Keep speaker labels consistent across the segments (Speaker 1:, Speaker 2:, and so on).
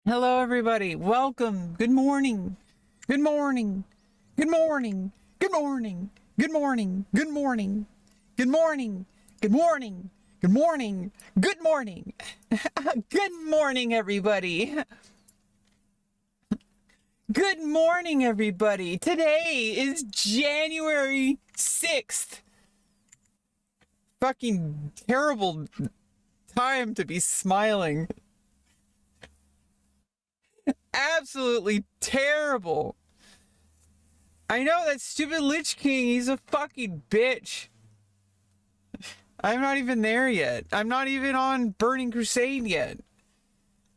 Speaker 1: Hello, everybody. Welcome. Good morning. Good morning. Good morning. Good morning. Good morning. Good morning. Good morning. Good morning. Good morning. Good morning. Good morning, everybody. Good morning, everybody. Today is January 6th. Fucking terrible time to be smiling. Absolutely terrible. I know that stupid Lich King, he's a fucking bitch. I'm not even there yet. I'm not even on Burning Crusade yet.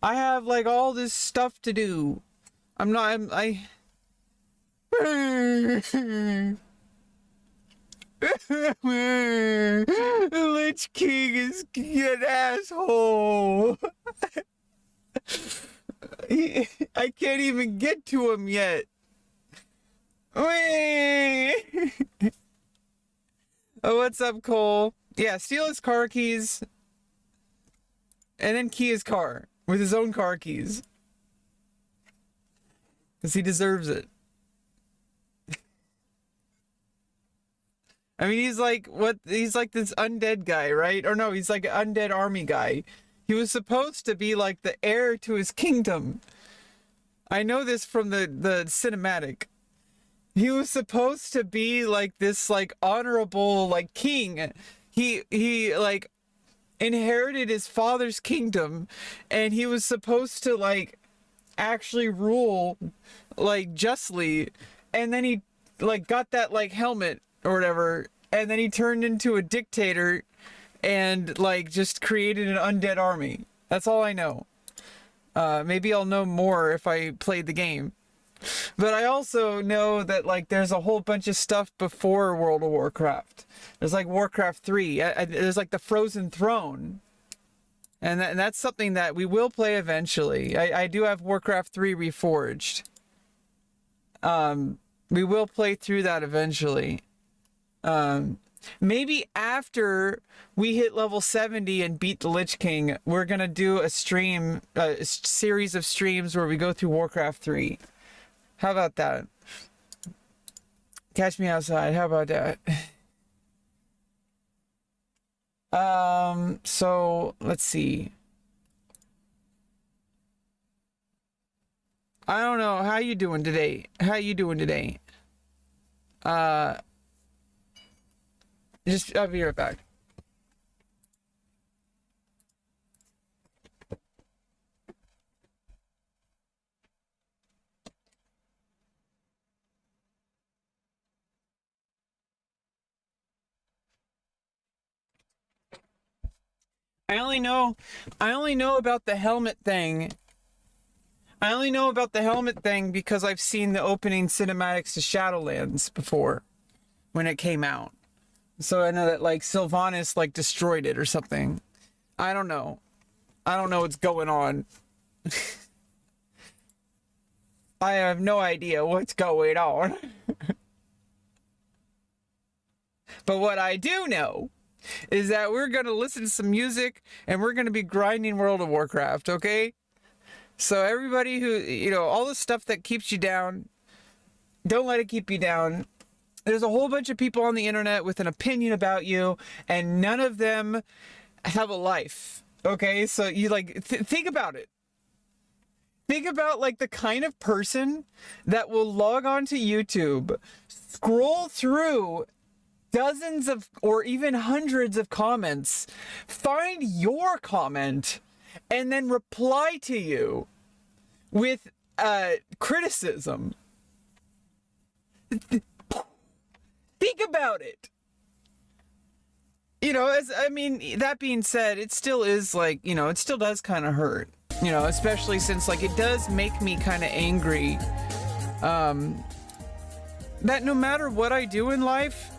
Speaker 1: I have like all this stuff to do. I Lich King is an asshole. I can't even get to him yet. Oh, what's up, Cole? Yeah, steal his car keys and then key his car with his own car keys. Because he deserves it. I mean, he's like this undead guy, right? Or no, he's like an undead army guy. He was supposed to be like the heir to his kingdom. I know this from the cinematic. He was supposed to be like this like honorable like king. He like inherited his father's kingdom and he was supposed to like actually rule like justly, and then he like got that like helmet or whatever, and then he turned into a dictator and like just created an undead army. That's all I know. Maybe I'll know more if I played the game. But I also know that like there's a whole bunch of stuff before World of Warcraft. There's like Warcraft 3. There's like the Frozen Throne. And that's something that we will play eventually. I do have Warcraft 3 Reforged. We will play through that eventually. Maybe after we hit level 70 and beat the Lich King, we're going to do a stream, a series of streams where we go through Warcraft 3. How about that? Catch me outside. How about that? So let's see. I don't know. How you doing today? How you doing today? Just, I'll be right back. I only know about the helmet thing. I only know about the helmet thing because I've seen the opening cinematics to Shadowlands before when it came out. So I know that like Sylvanas like destroyed it or something. I don't know. I don't know what's going on. I have no idea what's going on. But what I do know is that we're going to listen to some music and we're going to be grinding World of Warcraft, okay? So everybody who, you know, all the stuff that keeps you down, don't let it keep you down. There's a whole bunch of people on the internet with an opinion about you, and none of them have a life, okay? So you, like, think about it. Think about, like, the kind of person that will log on to YouTube, scroll through dozens of, or even hundreds of comments, find your comment, and then reply to you with criticism. Think about it. You know, that being said, it still is like, you know, it still does kind of hurt, you know, especially since like it does make me kind of angry that no matter what I do in life,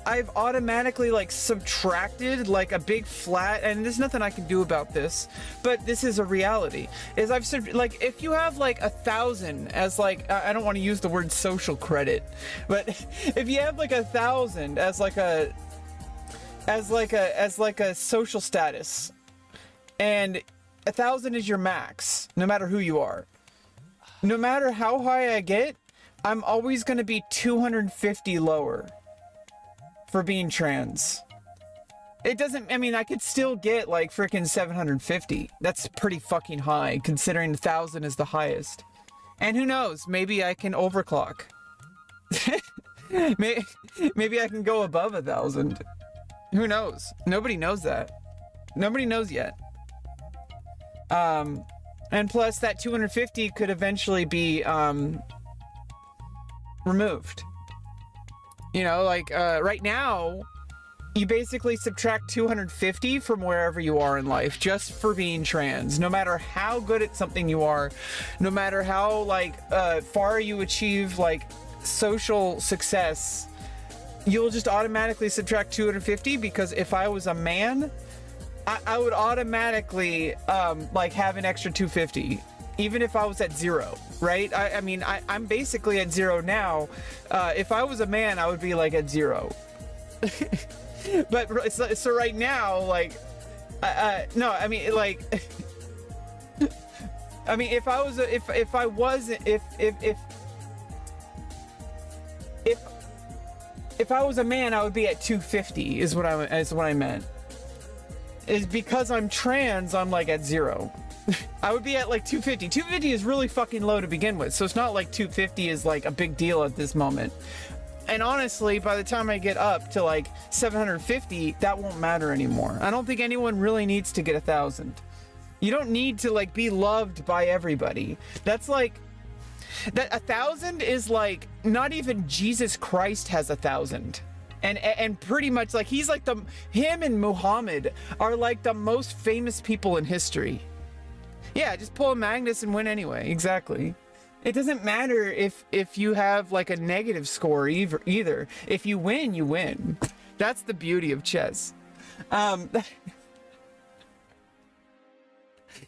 Speaker 1: I've automatically like subtracted like a big flat, and there's nothing I can do about this, but this is a reality, is like if you have like 1,000 as like, I don't want to use the word social credit, but if you have like 1,000 as like a social status, and 1,000 is your max, no matter who you are. No matter how high I get, I'm always going to be 250 lower for being trans. It doesn't, I mean, I could still get like freaking 750. That's pretty fucking high, considering 1,000 is the highest. And who knows, maybe I can overclock. Maybe I can go above 1,000. Who knows? Nobody knows that. Nobody knows yet. And plus that 250 could eventually be removed. You know, like right now, you basically subtract 250 from wherever you are in life just for being trans. No matter how good at something you are, no matter how like far you achieve like social success, you'll just automatically subtract 250, because if I was a man, I would automatically like have an extra 250, even if I was at 0, right? I mean, I'm basically at 0 now. If I was a man, I would be like at 0. But so right now, like, no, I mean, like, I mean, if I was a man, I would be at 250. Is what I meant. Is because I'm trans, I'm like at 0. I would be at like 250. 250 is really fucking low to begin with, so it's not like 250 is like a big deal at this moment. And honestly, by the time I get up to like 750, that won't matter anymore. I don't think anyone really needs to get 1,000. You don't need to like be loved by everybody. That's like, that 1,000 is like, not even Jesus Christ has 1,000. And pretty much like he's like him and Muhammad are like the most famous people in history. Yeah, just pull a Magnus and win anyway. Exactly. It doesn't matter if you have like a negative score either. If you win, you win. That's the beauty of chess.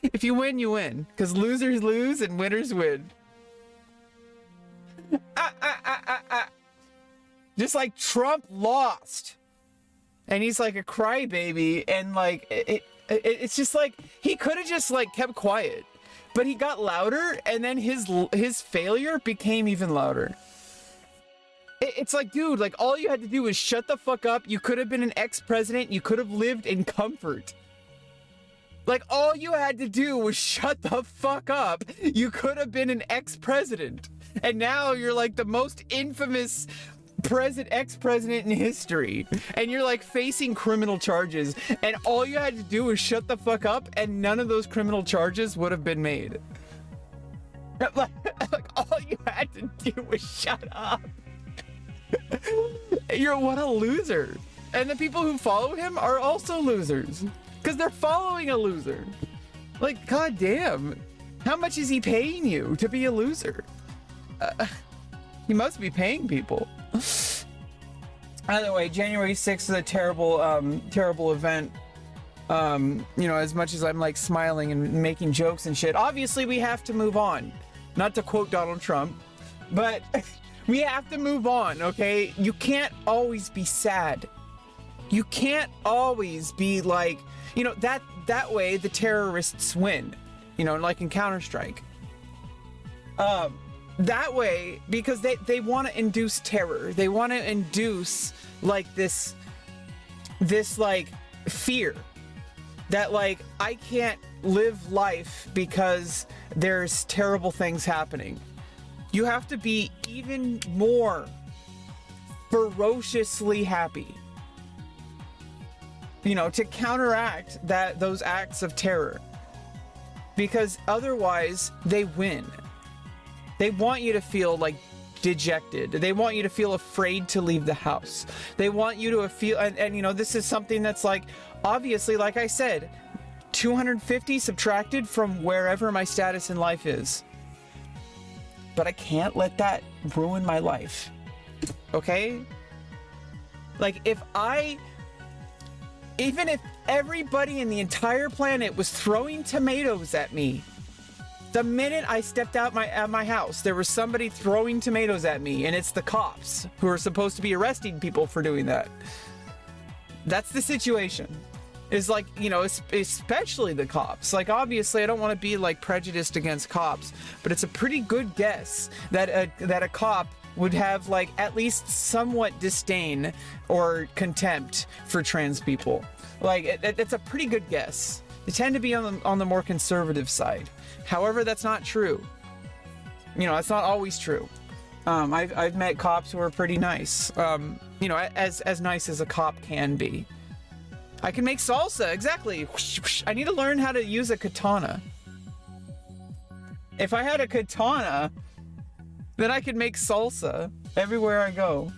Speaker 1: If you win, you win. Because losers lose and winners win. Just like Trump lost. And he's like a crybaby, and like it's just like he could have just like kept quiet. But he got louder, and then his failure became even louder. It's like, dude, like all you had to do was shut the fuck up. You could have been an ex-president. You could have lived in comfort. Like all you had to do was shut the fuck up. You could have been an ex-president. And now you're like the most infamous ex-president in history, and you're like facing criminal charges, and all you had to do was shut the fuck up, and none of those criminal charges would have been made. Like all you had to do was shut up. What a loser. And the people who follow him are also losers, because they're following a loser. Like, goddamn, how much is he paying you to be a loser? He must be paying people. Either way, January 6th is a terrible event. You know, as much as I'm like smiling and making jokes and shit, obviously we have to move on. Not to quote Donald Trump, but we have to move on, okay? You can't always be sad. You can't always be like, you know, that way the terrorists win, you know, like in Counter-Strike. That way, because they want to induce terror. They want to induce like this like fear that like I can't live life because there's terrible things happening. You have to be even more ferociously happy, you know, to counteract those acts of terror, because otherwise they win. They want you to feel like dejected. They want you to feel afraid to leave the house. They want you to feel, and you know, this is something that's like, obviously, like I said, 250 subtracted from wherever my status in life is. But I can't let that ruin my life. Okay? Like even if everybody in the entire planet was throwing tomatoes at me, the minute I stepped out my house, there was somebody throwing tomatoes at me, and it's the cops who are supposed to be arresting people for doing that. That's the situation. is like, you know, especially the cops. Like, obviously I don't want to be like prejudiced against cops, but it's a pretty good guess that a cop would have like at least somewhat disdain or contempt for trans people. Like, it's a pretty good guess. They tend to be on the more conservative side. However, that's not true. You know, that's not always true. I've met cops who are pretty nice. You know, as nice as a cop can be. I can make salsa, exactly. I need to learn how to use a katana. If I had a katana, then I could make salsa everywhere I go.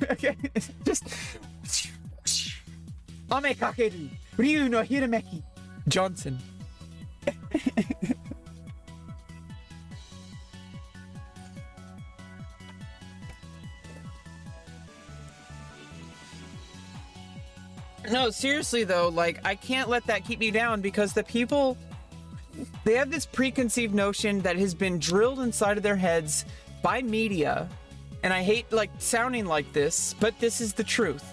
Speaker 1: Okay, just... Ame kakeru, Ryu no hirameki. Johnson. No, seriously though, like, I can't let that keep me down, because the people, they have this preconceived notion that has been drilled inside of their heads by media, and I hate like sounding like this, but this is the truth.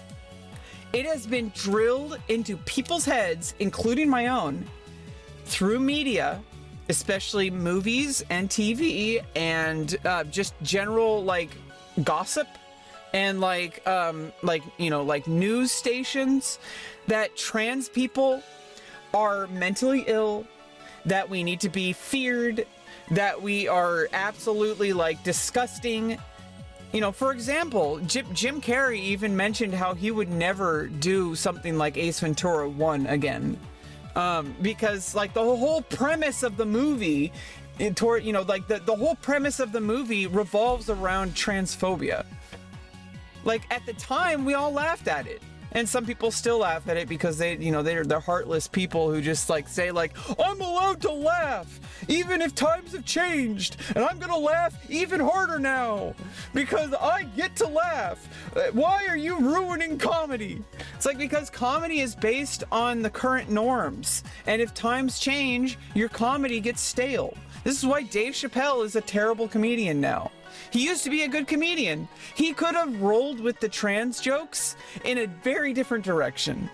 Speaker 1: It has been drilled into people's heads, including my own, through media, especially movies and TV and just general like gossip and like you know, like news stations, that trans people are mentally ill, that we need to be feared, that we are absolutely like disgusting. You know, for example, Jim Carrey even mentioned how he would never do something like Ace Ventura 1 again. Because like the whole premise of the movie, you know, like the whole premise of the movie revolves around transphobia. Like, at the time, we all laughed at it. And some people still laugh at it because they, you know, they're heartless people who just like say like, I'm allowed to laugh even if times have changed, and I'm gonna laugh even harder now because I get to laugh. Why are you ruining comedy? It's like, because comedy is based on the current norms, and if times change, your comedy gets stale. This is why Dave Chappelle is a terrible comedian now. He used to be a good comedian. He could have rolled with the trans jokes in a very different direction.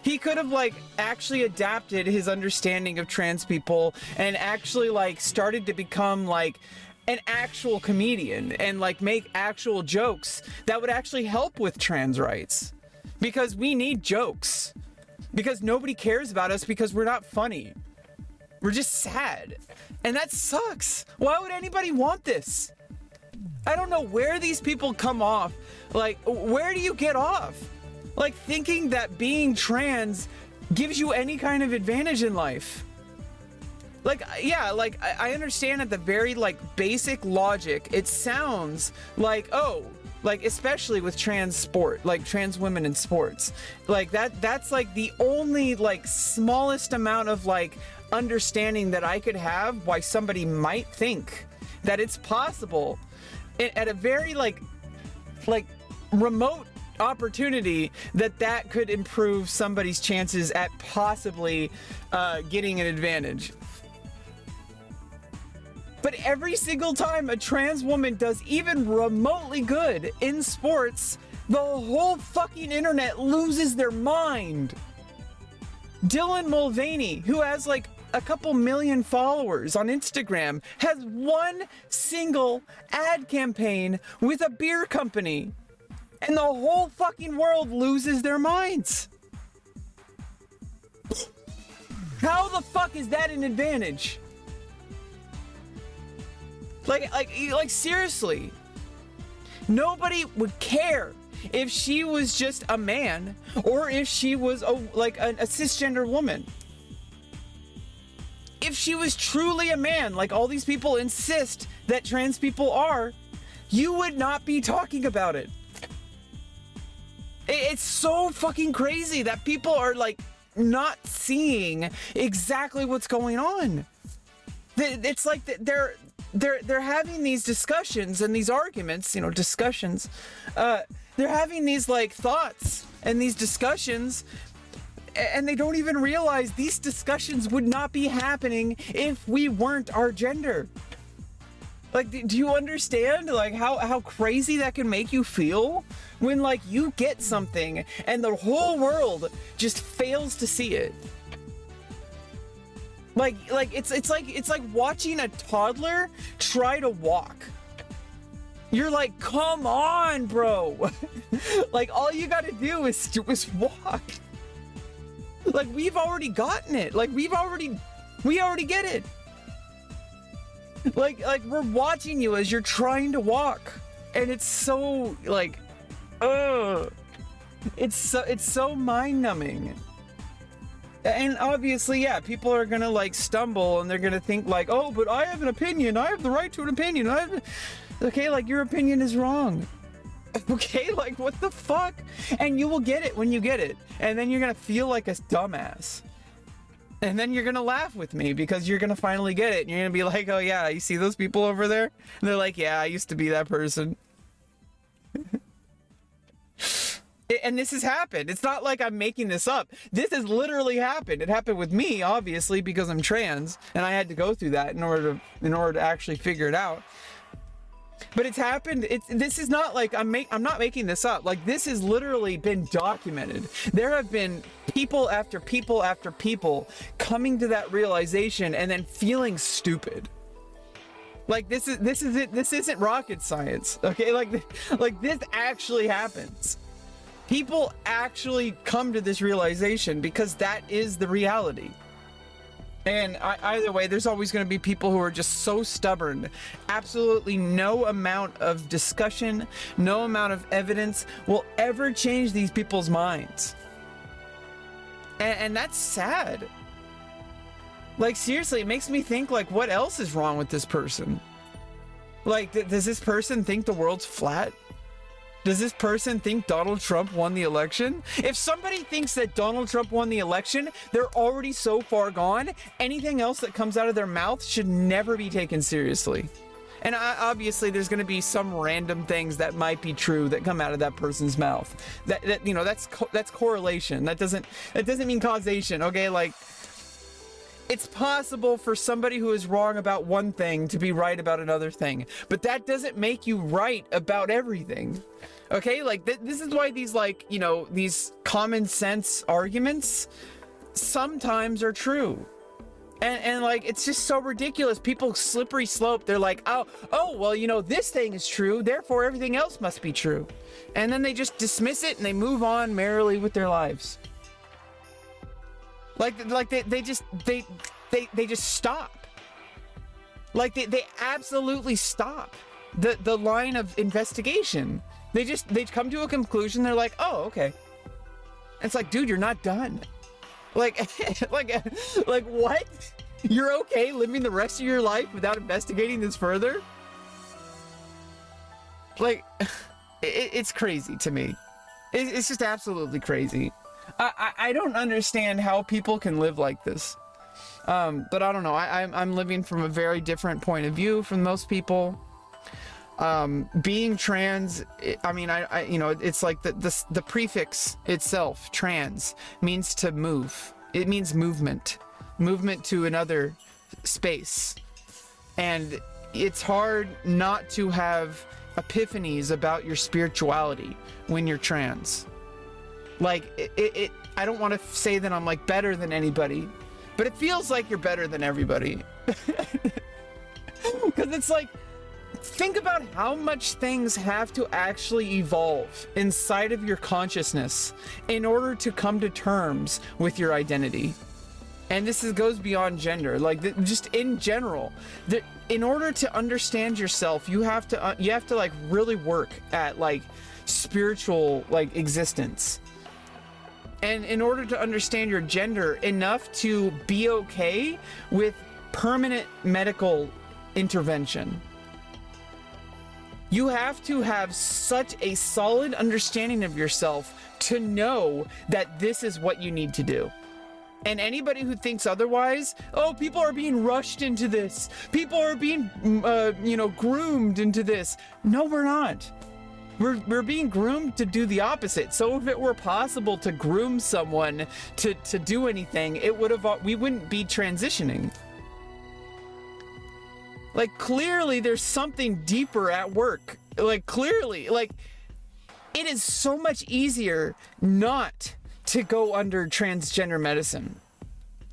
Speaker 1: He could have like actually adapted his understanding of trans people and actually like started to become like an actual comedian and like make actual jokes that would actually help with trans rights. Because we need jokes. Because nobody cares about us because we're not funny. We're just sad. And that sucks. Why would anybody want this? I don't know where these people come off. Like, where do you get off? Like, thinking that being trans gives you any kind of advantage in life. Like, yeah, like, I understand at the very, like, basic logic, it sounds like, oh, like, especially with trans sport, like, trans women in sports. Like, that's, like, the only, like, smallest amount of, like, understanding that I could have why somebody might think that it's possible at a very like remote opportunity that could improve somebody's chances at possibly getting an advantage. But every single time a trans woman does even remotely good in sports, the whole fucking internet loses their mind. Dylan Mulvaney, who has like a couple million followers on Instagram, has one single ad campaign with a beer company, and the whole fucking world loses their minds. How the fuck is that an advantage? Like seriously, nobody would care if she was just a man or if she was a cisgender woman. If she was truly a man, like all these people insist that trans people are, you would not be talking about it. It's so fucking crazy that people are like not seeing exactly what's going on. It's like they're having these discussions and these arguments, you know, discussions. They're having these like thoughts and these discussions, and they don't even realize these discussions would not be happening if we weren't our gender. Like, do you understand, like, how crazy that can make you feel when, like, you get something and the whole world just fails to see it? Like it's like watching a toddler try to walk. You're like, come on, bro. Like, all you gotta do is walk. Like, we've already gotten it. Like, we already get it. Like we're watching you as you're trying to walk, and it's so like, it's so mind-numbing. And obviously, yeah, people are gonna like stumble, and they're gonna think like, oh, but I have an opinion. I have the right to an opinion. Okay, like, your opinion is wrong. Okay, like, what the fuck? And you will get it when you get it, and then you're gonna feel like a dumbass. And then you're gonna laugh with me because you're gonna finally get it. And you're gonna be like, oh yeah, you see those people over there? And they're like, yeah, I used to be that person. And this has happened. It's not like I'm making this up. This has literally happened. It happened with me, obviously, because I'm trans, and I had to go through that in order to actually figure it out. But it's happened. This is not like I'm not making this up. Like, this has literally been documented. There have been people after people after people coming to that realization and then feeling stupid. Like, this is it. This isn't rocket science. Okay, like this actually happens. People actually come to this realization because that is the reality. And either way, there's always going to be people who are just so stubborn. Absolutely no amount of discussion, no amount of evidence will ever change these people's minds. And that's sad. Like, seriously, it makes me think, like, what else is wrong with this person? Like, does this person think the world's flat? Does this person think Donald Trump won the election? If somebody thinks that Donald Trump won the election, they're already so far gone. Anything else that comes out of their mouth should never be taken seriously. And obviously, there's going to be some random things that might be true that come out of that person's mouth. That you know, that's correlation. That doesn't mean causation. Okay, like, it's possible for somebody who is wrong about one thing to be right about another thing, but that doesn't make you right about everything. Okay, like, this is why these, like, you know, these common sense arguments sometimes are true. And like, it's just so ridiculous. People slippery slope. They're like, oh, well, you know, this thing is true, therefore everything else must be true. And then they just dismiss it and they move on merrily with their lives. Like they just stop. Like, they absolutely stop the line of investigation. They come to a conclusion. They're like, oh, okay. It's like, dude, you're not done. Like, like what? You're okay living the rest of your life without investigating this further? Like, it's crazy to me. It's just absolutely crazy. I don't understand how people can live like this. But I don't know. I'm living from a very different point of view from most people. Being trans, I mean, I you know, it's like the prefix itself, trans, means to move. It means movement to another space. And it's hard not to have epiphanies about your spirituality when you're trans. Like, I don't want to say that I'm, like, better than anybody, but it feels like you're better than everybody. Because it's like, think about how much things have to actually evolve inside of your consciousness in order to come to terms with your identity. And this goes beyond gender, like, just in general. In order to understand yourself, you have to like really work at, like, spiritual, like, existence. And in order to understand your gender enough to be okay with permanent medical intervention, you have to have such a solid understanding of yourself to know that this is what you need to do. And anybody who thinks otherwise, oh, people are being rushed into this. People are being, you know, groomed into this. No, we're not. We're being groomed to do the opposite. So if it were possible to groom someone to do anything, we wouldn't be transitioning. Like, clearly there's something deeper at work. Like, clearly, like, it is so much easier not to go under transgender medicine.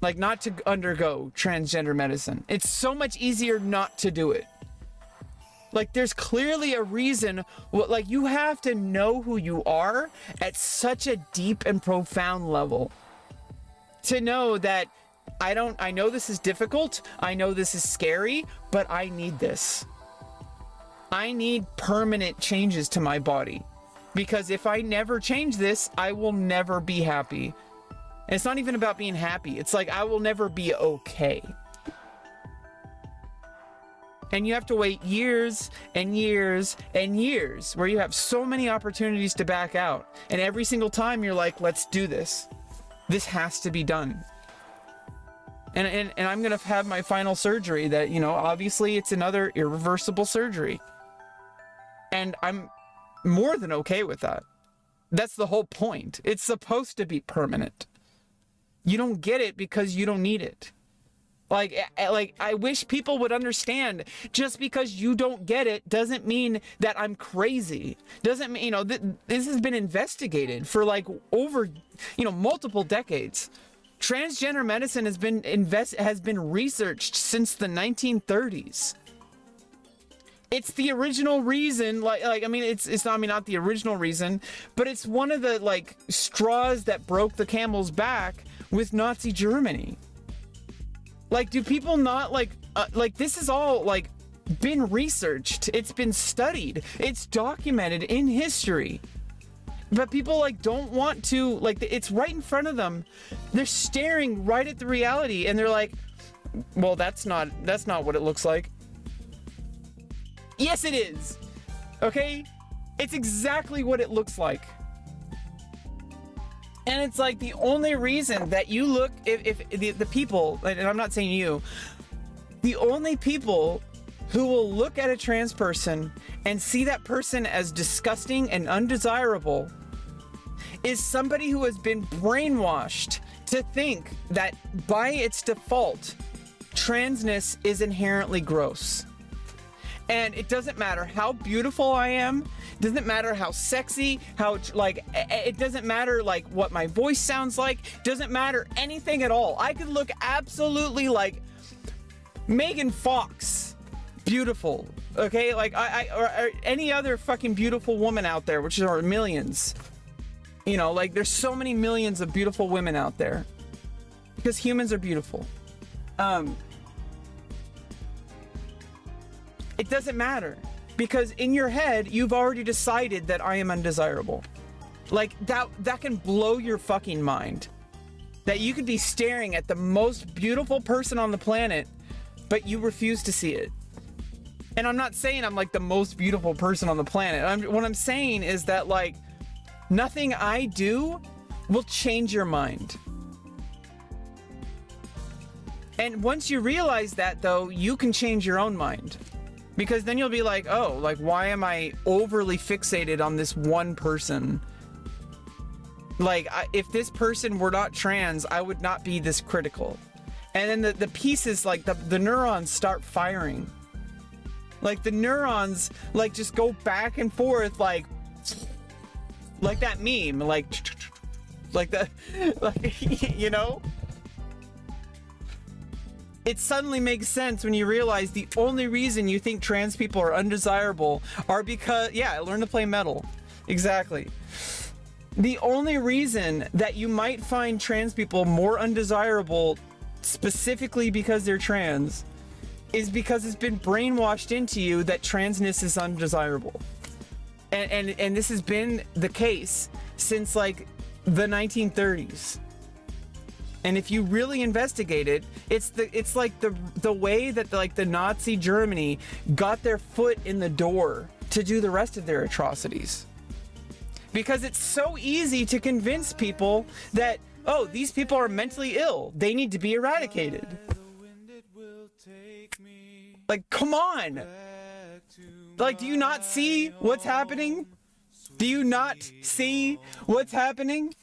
Speaker 1: Like, not to undergo transgender medicine. It's so much easier not to do it. Like, there's clearly a reason. Like, you have to know who you are at such a deep and profound level to know that I know this is difficult. I know this is scary, but I need this. I need permanent changes to my body, because if I never change this, I will never be happy. And it's not even about being happy. It's like, I will never be okay. And you have to wait years and years and years where you have so many opportunities to back out. And every single time you're like, let's do this. This has to be done. And I'm going to have my final surgery that, you know, obviously it's another irreversible surgery. And I'm more than okay with that. That's the whole point. It's supposed to be permanent. You don't get it because you don't need it. Like, I wish people would understand, just because you don't get it doesn't mean that I'm crazy. Doesn't mean, you know, this has been investigated for like over, you know, multiple decades. Transgender medicine has been researched since the 1930s. It's the original reason, I mean, it's not, I mean, not the original reason, but it's one of the like straws that broke the camel's back with Nazi Germany. Like, do people not like this is all like been researched. It's been studied. It's documented in history. But people like don't want to, like, it's right in front of them. They're staring right at the reality and they're like, well, that's not what it looks like. Yes, it is. Okay? It's exactly what it looks like. And it's like the only reason that you look, if the people, and I'm not saying you, the only people who will look at a trans person and see that person as disgusting and undesirable is somebody who has been brainwashed to think that by its default, transness is inherently gross. And it doesn't matter how beautiful I am, it doesn't matter how sexy, how, like, it doesn't matter, like, what my voice sounds like, it doesn't matter anything at all. I could look absolutely like Megan Fox beautiful, okay? Like, or any other fucking beautiful woman out there, which are millions. You know, like, there's so many millions of beautiful women out there. Because humans are beautiful. It doesn't matter. Because in your head, you've already decided that I am undesirable. Like, that can blow your fucking mind. That you could be staring at the most beautiful person on the planet, but you refuse to see it. And I'm not saying I'm like the most beautiful person on the planet. What I'm saying is that, like, nothing I do will change your mind. And once you realize that, though, you can change your own mind. Because then you'll be like, oh, like, why am I overly fixated on this one person? Like, if this person were not trans, I would not be this critical. And then the pieces, like, the neurons start firing. Like, the neurons, like, just go back and forth, like that meme, like that, like, you know? It suddenly makes sense when you realize the only reason you think trans people are undesirable are because, yeah, I learned to play metal. Exactly. The only reason that you might find trans people more undesirable specifically because they're trans is because it's been brainwashed into you that transness is undesirable. And this has been the case since like the 1930s. And if you really investigate it, it's like the way that the Nazi Germany got their foot in the door to do the rest of their atrocities. Because it's so easy to convince people that, oh, these people are mentally ill, they need to be eradicated. Like, come on. Like, do you not see what's happening? Do you not see what's happening?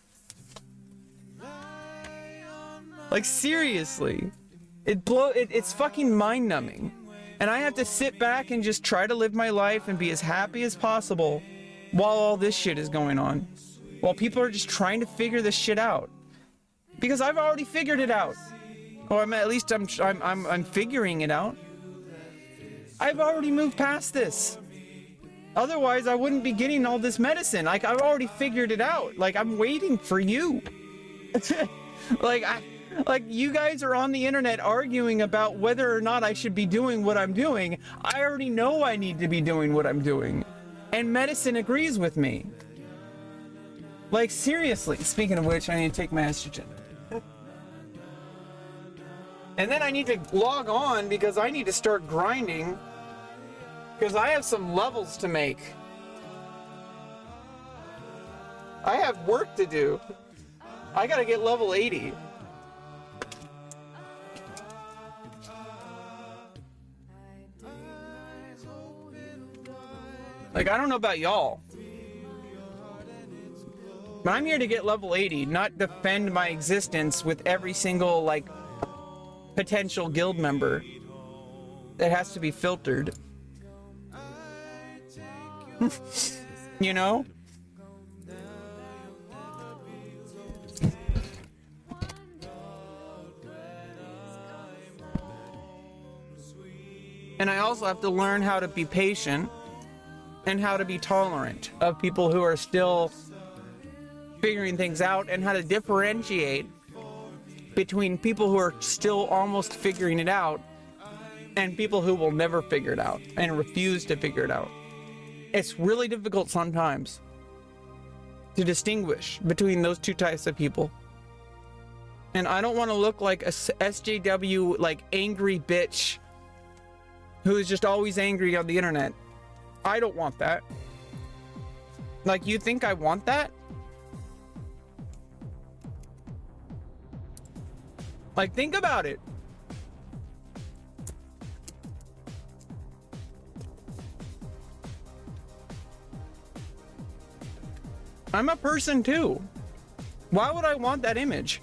Speaker 1: Like, seriously. It's fucking mind-numbing. And I have to sit back and just try to live my life and be as happy as possible while all this shit is going on. While people are just trying to figure this shit out. Because I've already figured it out. Or at least I'm figuring it out. I've already moved past this. Otherwise, I wouldn't be getting all this medicine. Like, I've already figured it out. Like, I'm waiting for you. Like, you guys are on the internet arguing about whether or not I should be doing what I'm doing. I already know I need to be doing what I'm doing. And medicine agrees with me. Like, seriously. Speaking of which, I need to take my estrogen. And then I need to log on because I need to start grinding. Because I have some levels to make. I have work to do. I gotta get level 80. Like, I don't know about y'all. But I'm here to get level 80, not defend my existence with every single, like, potential guild member that has to be filtered. You know? And I also have to learn how to be patient and how to be tolerant of people who are still figuring things out, and how to differentiate between people who are still almost figuring it out and people who will never figure it out and refuse to figure it out. It's really difficult sometimes to distinguish between those two types of people. And I don't want to look like a SJW, like, angry bitch who is just always angry on the internet. I don't want that. Like, you think I want that? Like, think about it. I'm a person too. Why would I want that image?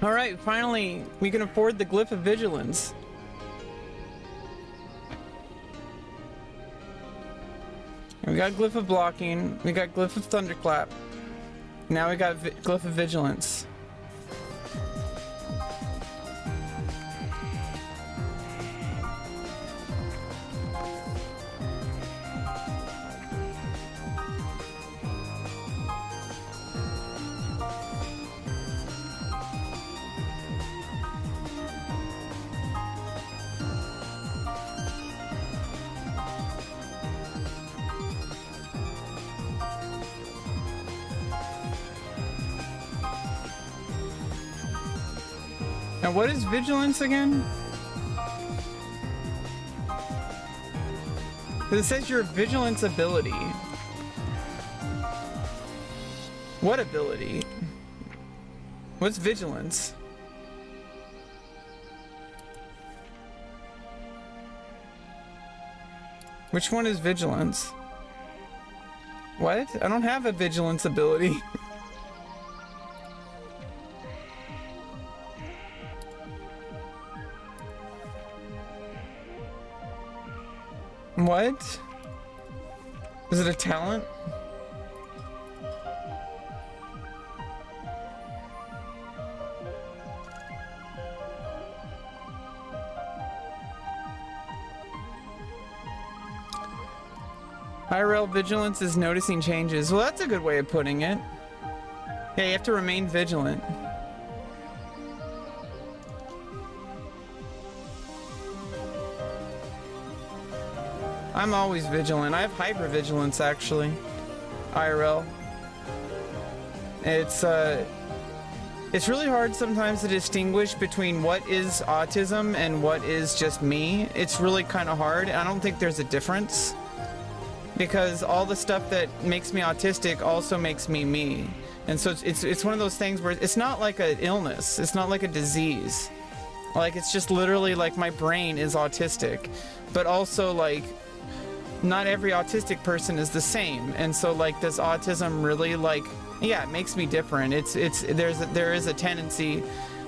Speaker 1: All right, finally, we can afford the Glyph of Vigilance. We got Glyph of Blocking, we got Glyph of Thunderclap. Now we got Glyph of Vigilance. And what is vigilance again? It says your vigilance ability. What ability? What's vigilance? Which one is vigilance? What? I don't have a vigilance ability. What? Is it a talent? IRL vigilance is noticing changes. Well, that's a good way of putting it. Yeah, you have to remain vigilant. I'm always vigilant. I have hypervigilance, actually. IRL. It's really hard sometimes to distinguish between what is autism and what is just me. It's really kind of hard. I don't think there's a difference. Because all the stuff that makes me autistic also makes me me. And so it's one of those things where it's not like an illness. It's not like a disease. Like, it's just literally like my brain is autistic. But also, like, not every autistic person is the same. And so, like, does autism really, like, yeah, it makes me different. There is a tendency,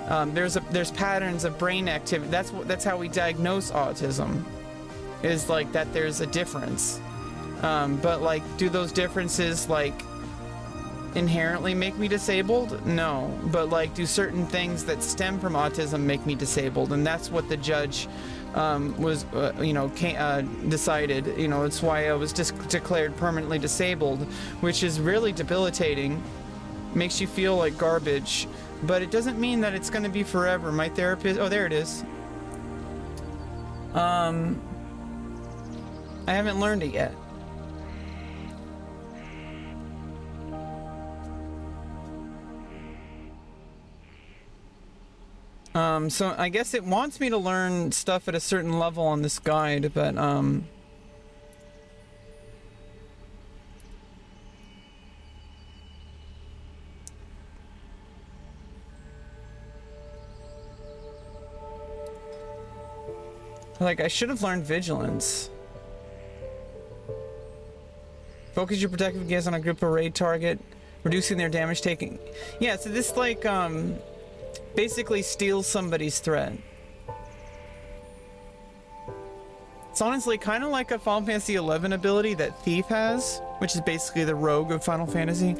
Speaker 1: there's patterns of brain activity. That's how we diagnose autism, is like that there's a difference. But, like, do those differences, like, inherently make me disabled? No. But, like, do certain things that stem from autism make me disabled? And that's what the judge decided. You know, it's why I was declared permanently disabled, which is really debilitating. Makes you feel like garbage. But it doesn't mean that it's going to be forever. My therapist... Oh, there it is. I haven't learned it yet. So I guess it wants me to learn stuff at a certain level on this guide, but, like, I should have learned vigilance. Focus your protective gaze on a group of raid target, reducing their damage taking. Yeah, so this, like, basically steals somebody's threat. It's honestly kind of like a Final Fantasy XI ability that Thief has, which is basically the rogue of Final Fantasy.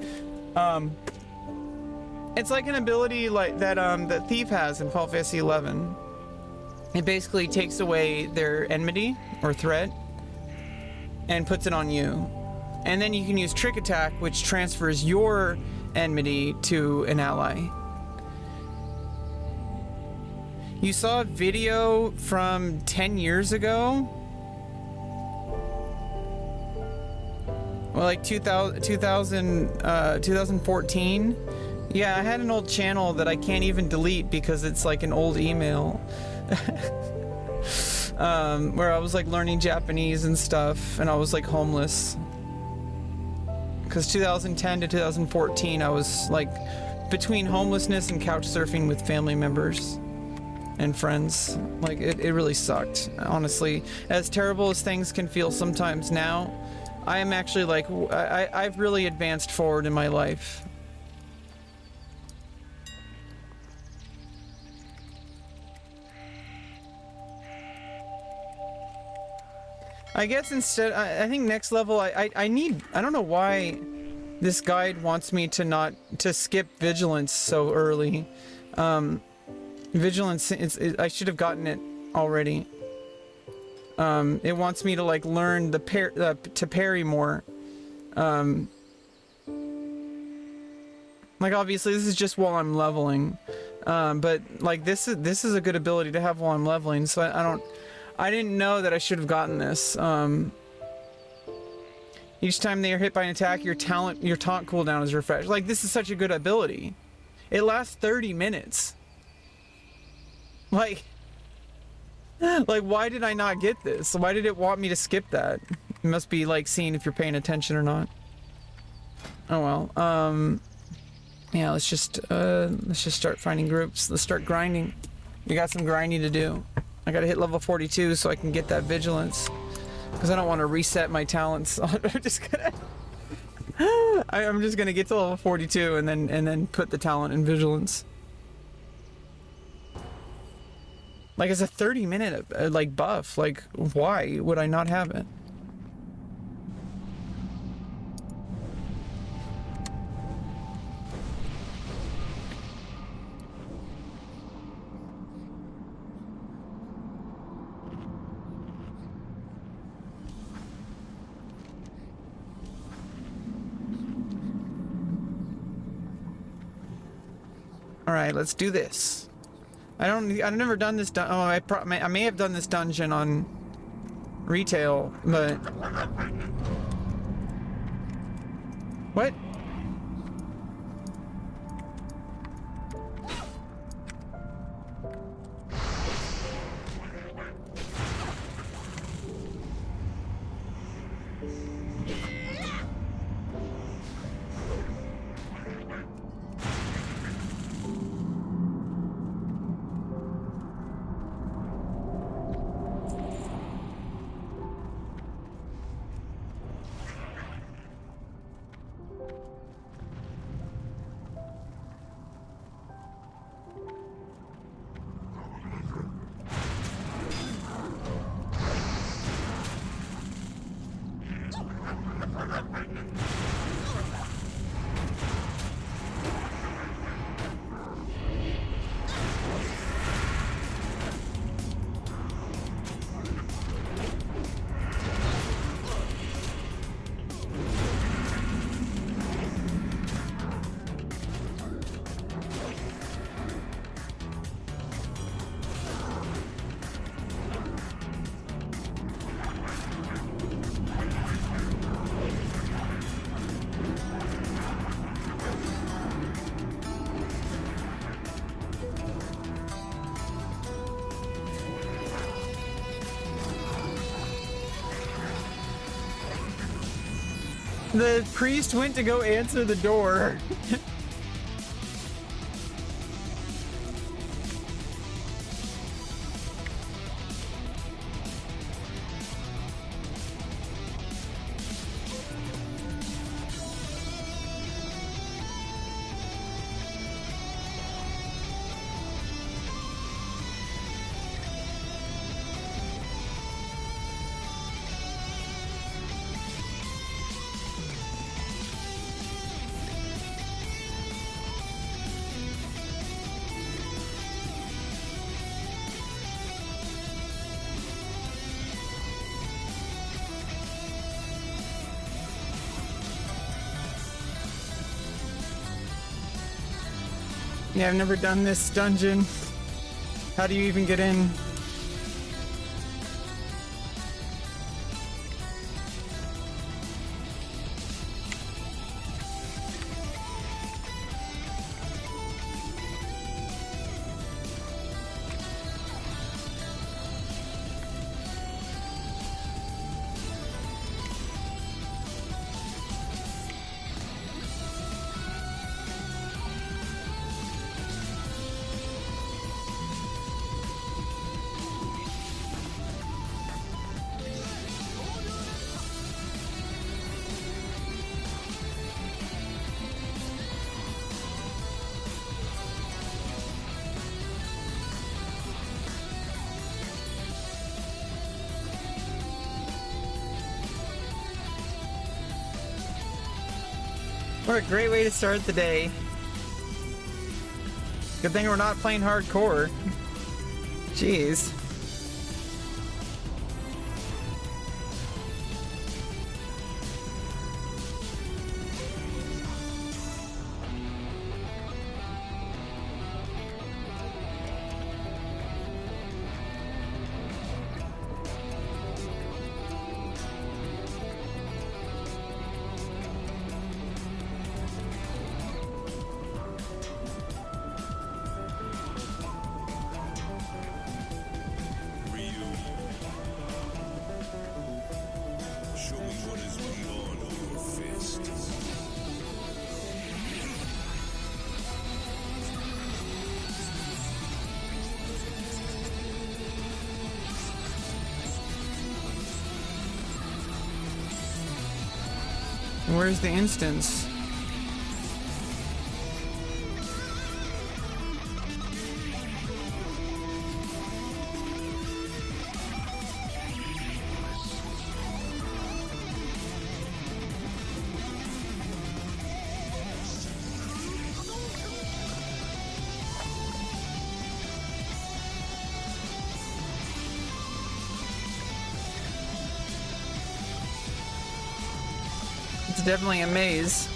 Speaker 1: It's like an ability like that that Thief has in Final Fantasy XI. It basically takes away their enmity or threat and puts it on you. And then you can use Trick Attack, which transfers your enmity to an ally. You saw a video from 10 years ago? Well, like 2014? Yeah, I had an old channel that I can't even delete because it's like an old email. Where I was like learning Japanese and stuff, and I was like homeless. Because 2010 to 2014, I was like between homelessness and couch surfing with family members and friends. Like, it really sucked, honestly. As terrible as things can feel sometimes now, I am actually like, I've really advanced forward in my life. I guess instead, I think next level, I don't know why this guide wants me to skip vigilance so early. Vigilance, I should have gotten it already. It wants me to like learn to parry more. Like obviously this is just while I'm leveling, but like this is a good ability to have while I'm leveling. So I didn't know that I should have gotten this. Each time they are hit by an attack, your taunt cooldown is refreshed. Like, this is such a good ability. It lasts 30 minutes.
Speaker 2: Like, why did I not get this? Why did it want me to skip that? It must be like seeing if you're paying attention or not. Oh well. Yeah, let's just start finding groups. Let's start grinding. We got some grinding to do. I gotta hit level 42 so I can get that vigilance. Because I don't want to reset my talents. I'm just gonna I'm just gonna get to level 42 and then put the talent in vigilance. Like, it's a 30-minute like buff. Like, why would I not have it? All right, let's do this. I've never done this. Oh, I may have done this dungeon on retail, but what? The priest went to go answer the door. Yeah, I've never done this dungeon. How do you even get in? What a great way to start the day. Good thing we're not playing hardcore. Jeez. Where's the instance? It's definitely a maze.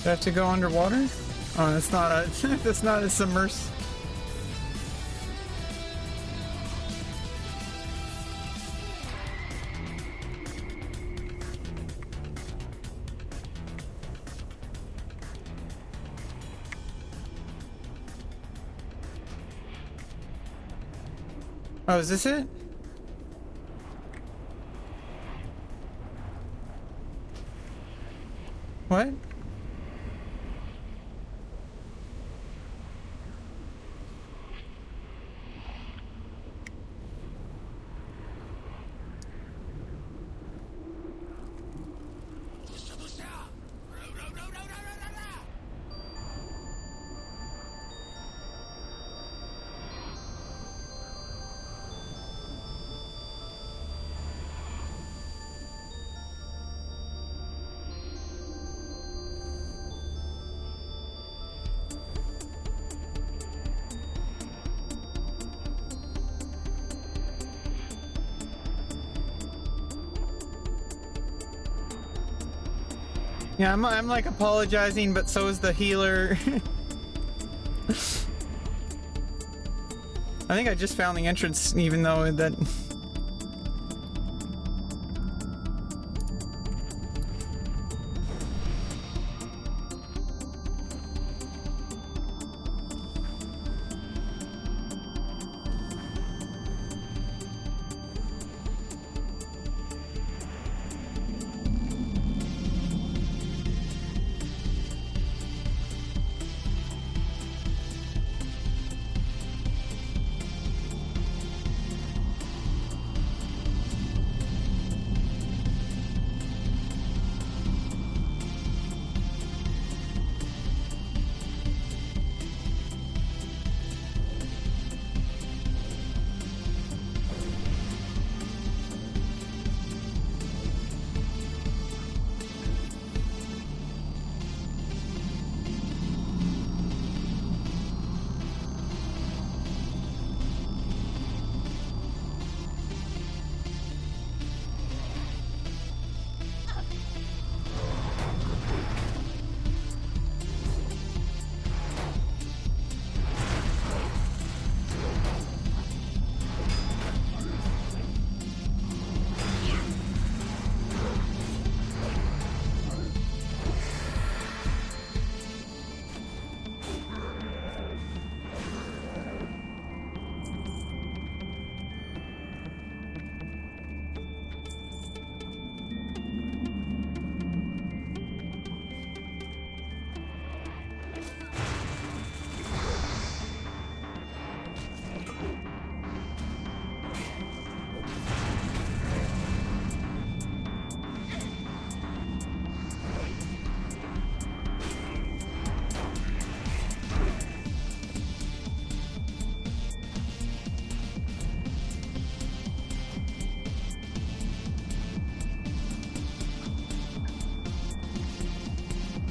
Speaker 2: Do I have to go underwater? Oh, that's not a that's not a submerse. Oh, is this it? What? Yeah, I'm like apologizing, but so is the healer. I think I just found the entrance, even though that.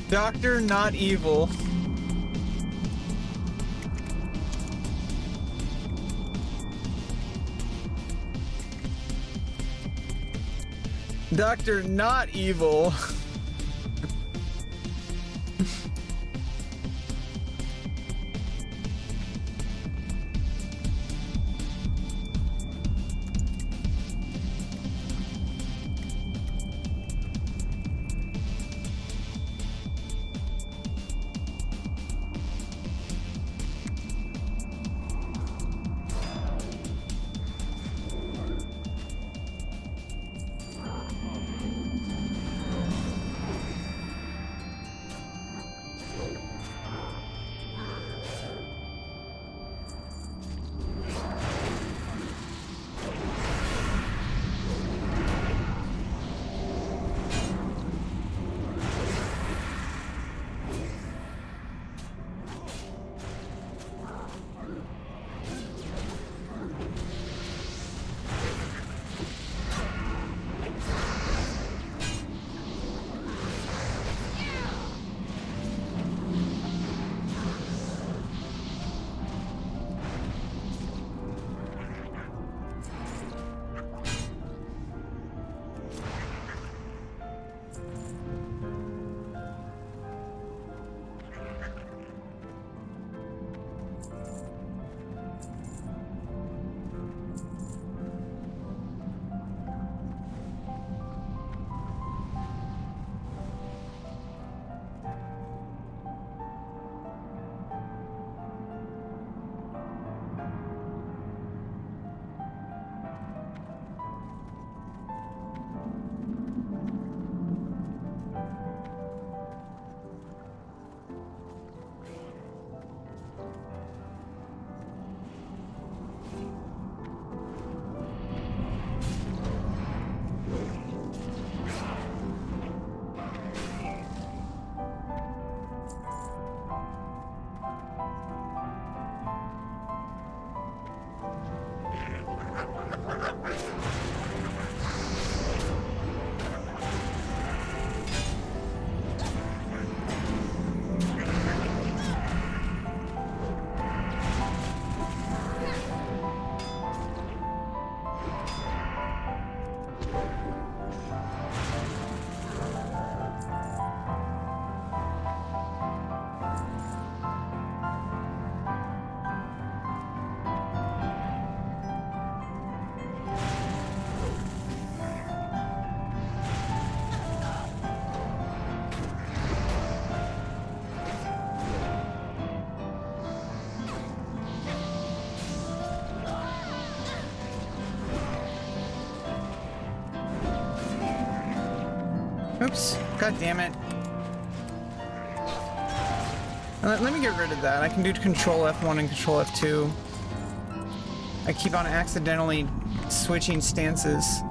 Speaker 2: Doctor Not Evil. Doctor Not Evil. Oops. God damn it. Let me get rid of that. I can do Control F1 and Control F2. I keep on accidentally switching stances.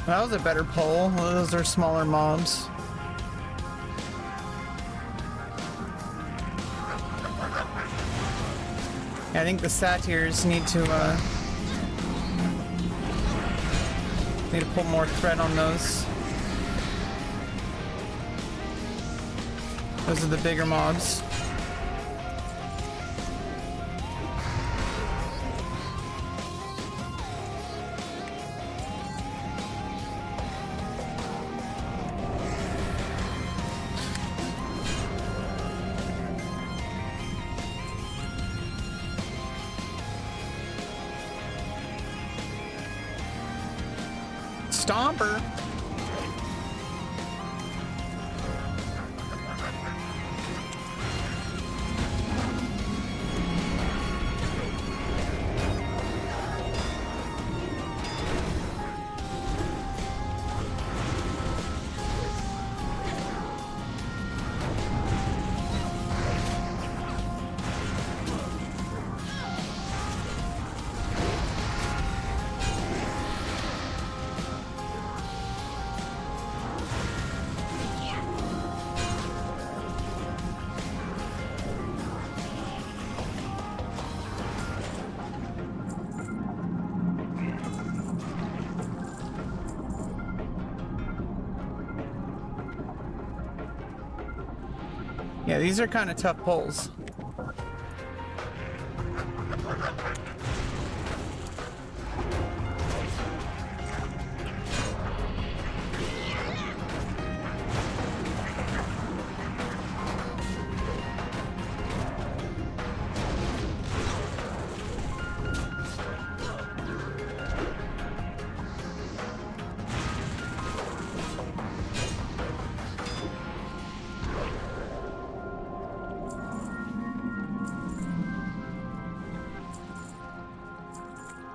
Speaker 2: That was a better pull. Those are smaller mobs. Yeah, I think the satyrs need to pull more thread on those. Those are the bigger mobs. Stomper. Yeah, these are kind of tough pulls.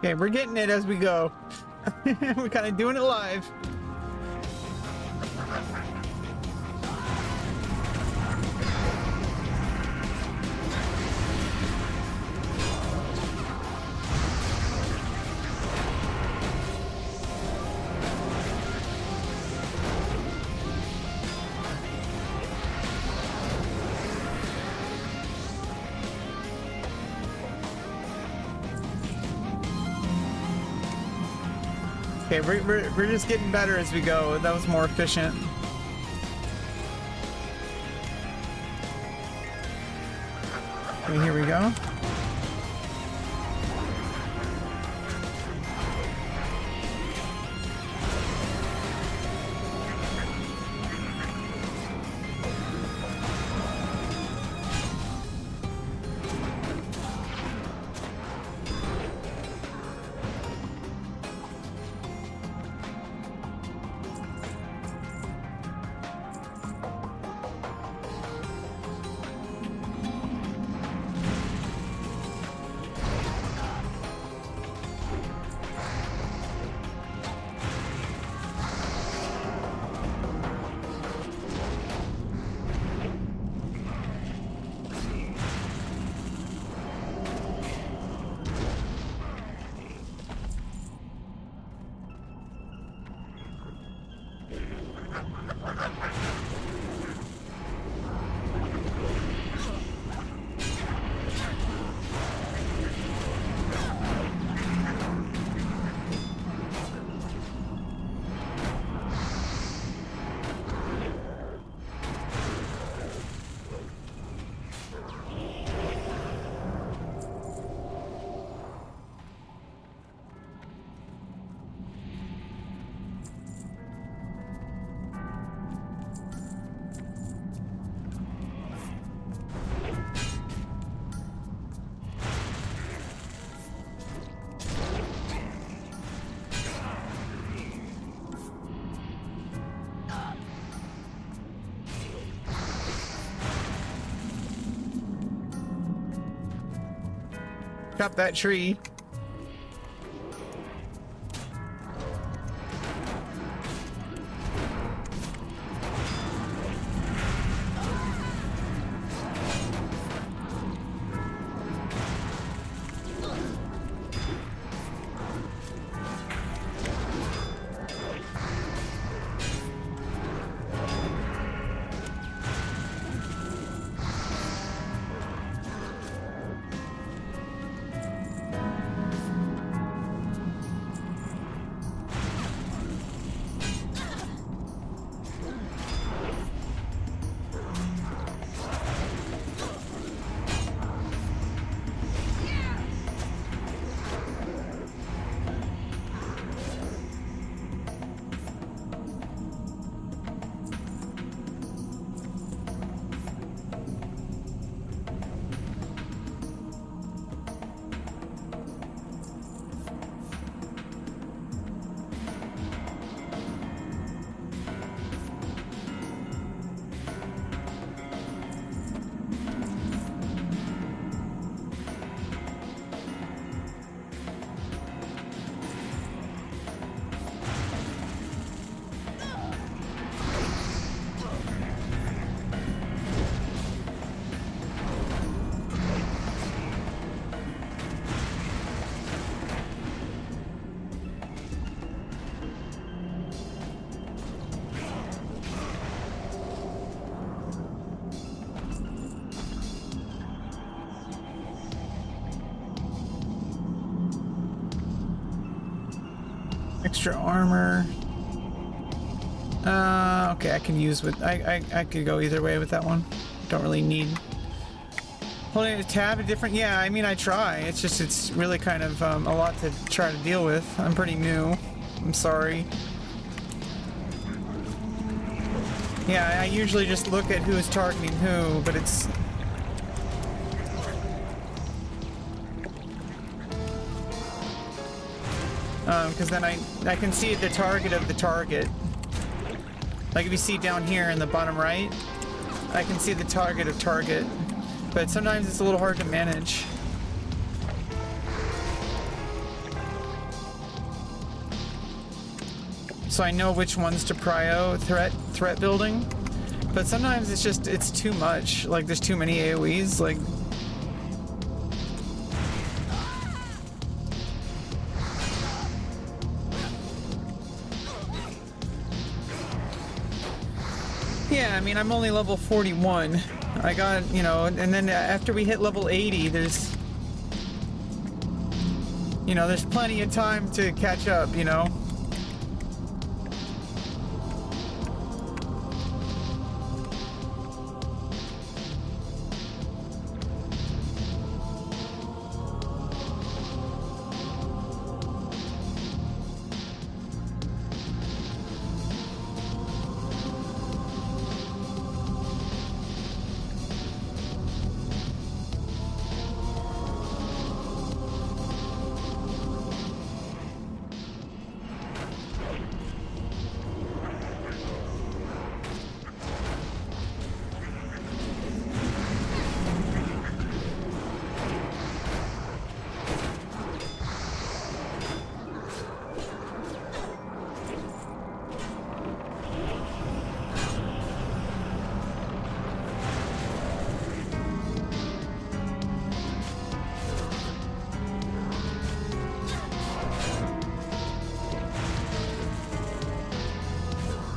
Speaker 2: Okay, we're getting it as we go. We're kind of doing it live. Okay, we're just getting better as we go. That was more efficient. Okay, here we go. Chop that tree. Extra armor. Okay, I can use with I could go either way with that one. Don't really need holding a tab a different. Yeah, I mean I try. It's just it's really kind of a lot to try to deal with. I'm pretty new. I'm sorry. Yeah, I usually just look at who is targeting who, but it's because then I can see the target of the target. Like if you see down here in the bottom right, I can see the target of target. But sometimes it's a little hard to manage. So I know which ones to prio threat building. But sometimes it's just it's too much. Like there's too many AoEs. Like yeah, I mean, I'm only level 41. I got, you know, and then after we hit level 80, there's, you know, there's plenty of time to catch up, you know?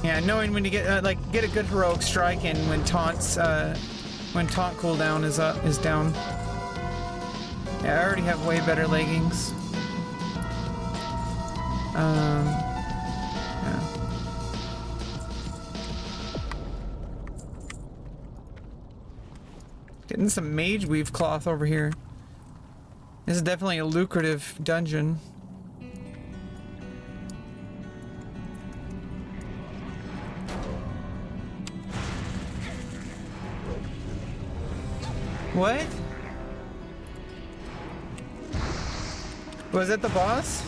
Speaker 2: Yeah, knowing when to get get a good heroic strike in when taunts when taunt cooldown is down. Yeah, I already have way better leggings. Yeah. Getting some mage weave cloth over here. This is definitely a lucrative dungeon. What? Was that the boss?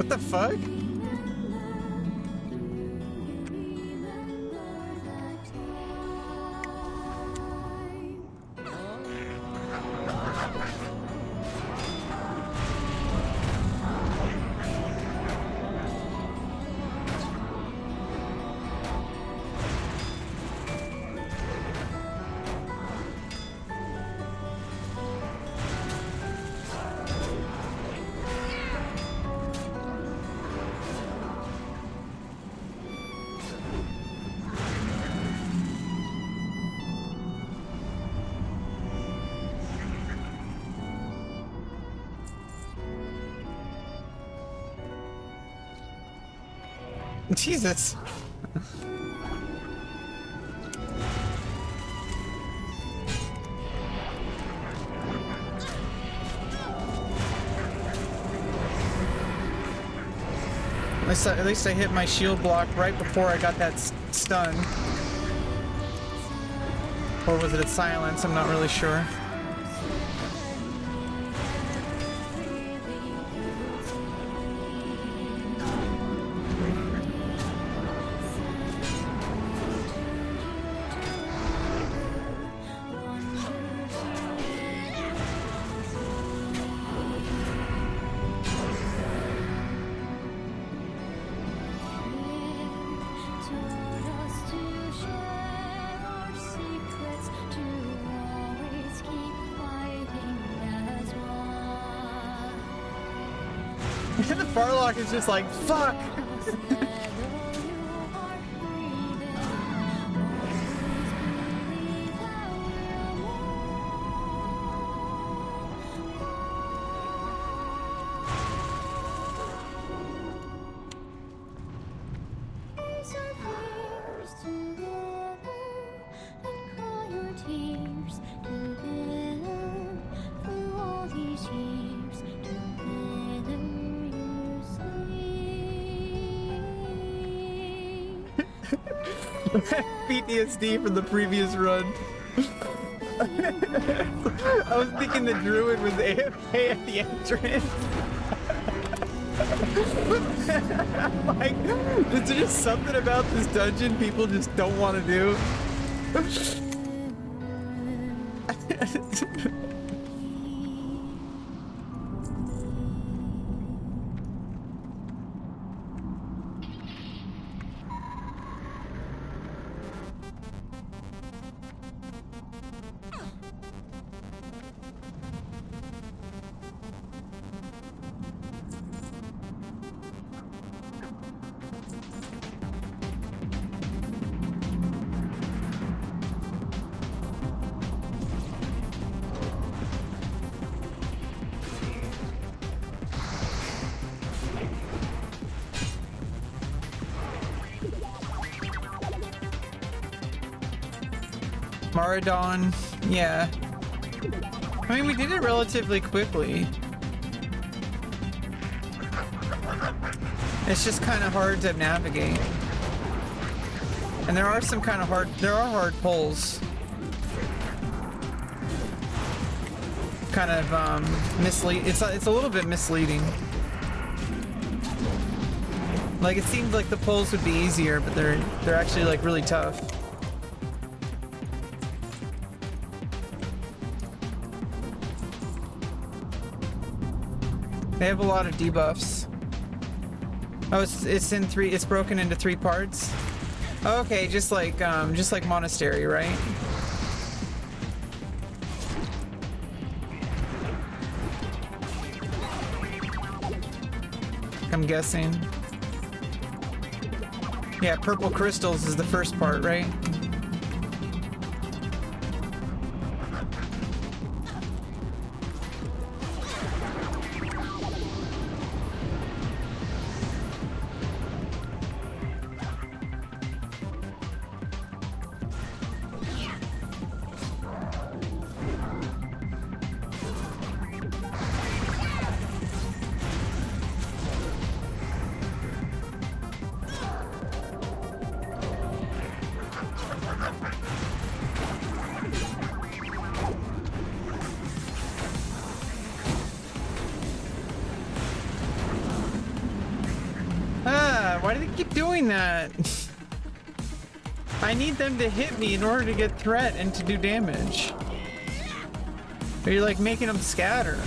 Speaker 1: What the fuck? Jesus. At least I hit my shield block right before I got that stun. Or was it a silence? I'm not really sure. The Farlock is just like, fuck! PTSD from the previous run. I was thinking the druid was AFK at the entrance. Like, is there just something about this dungeon people just don't want to do? Maradon, yeah. I mean, we did it relatively quickly. It's just kind of hard to navigate. And there are some kind of hard pulls. Kind of, it's a little bit misleading. Like, it seemed like the pulls would be easier, but they're actually, like, really tough. They have a lot of debuffs. Oh, it's broken into 3 parts. Oh, okay, just like Monastery, right? I'm guessing. Yeah, purple crystals is the first part, right? Why do they keep doing that? I need them to hit me in order to get threat and to do damage. Or you're like making them scatter.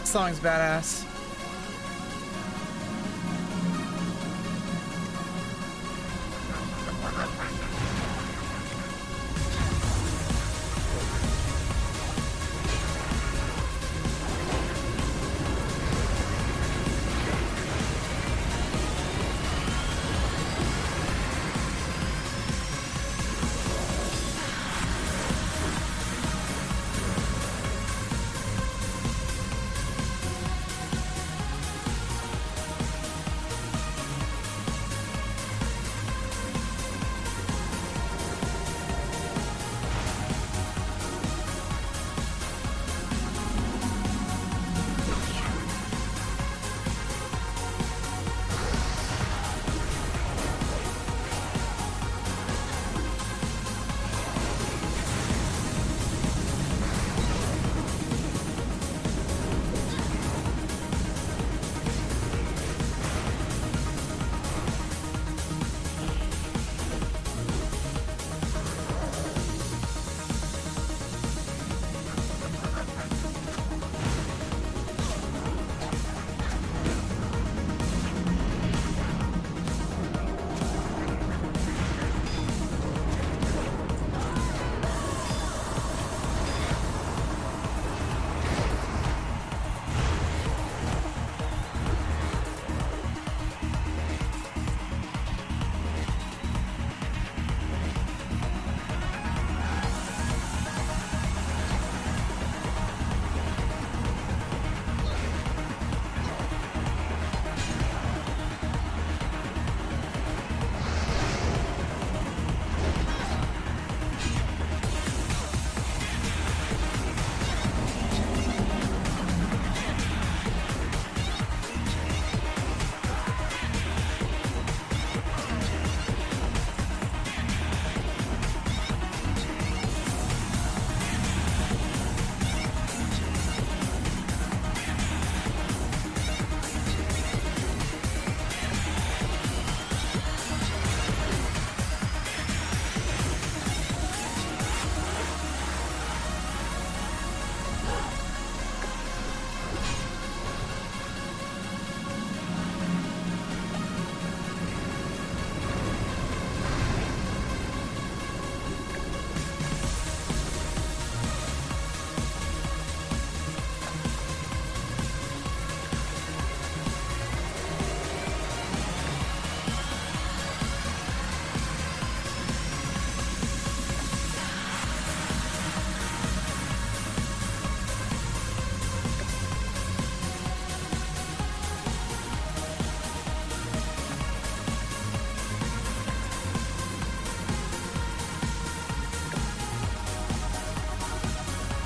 Speaker 1: Song's badass.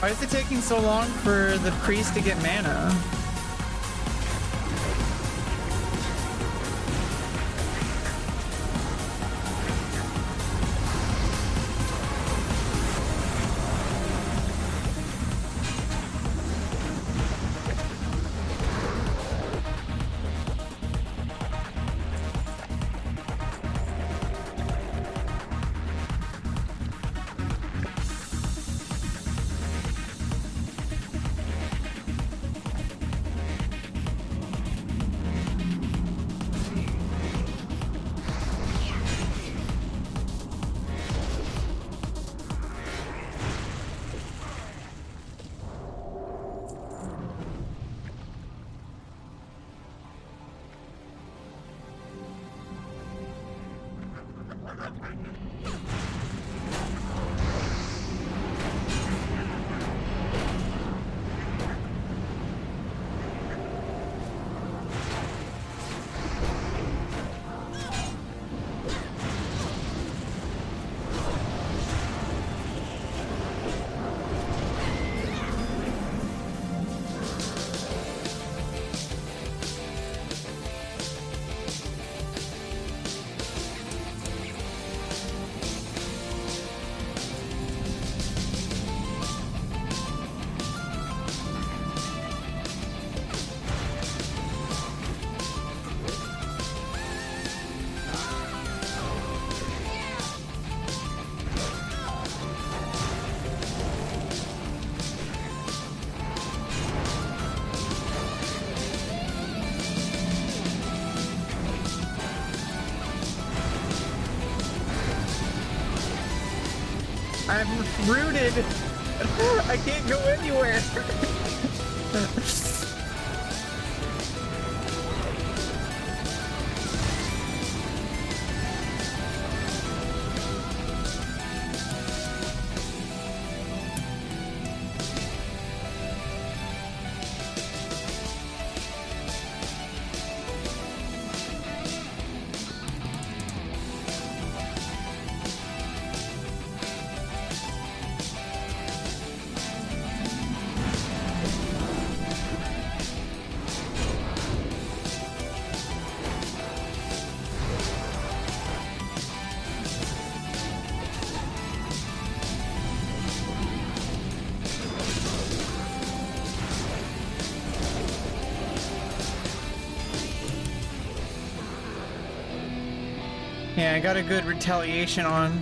Speaker 1: Why is it taking so long for the priest to get mana? I'm rooted. I can't go anywhere. Yeah, I got a good retaliation on.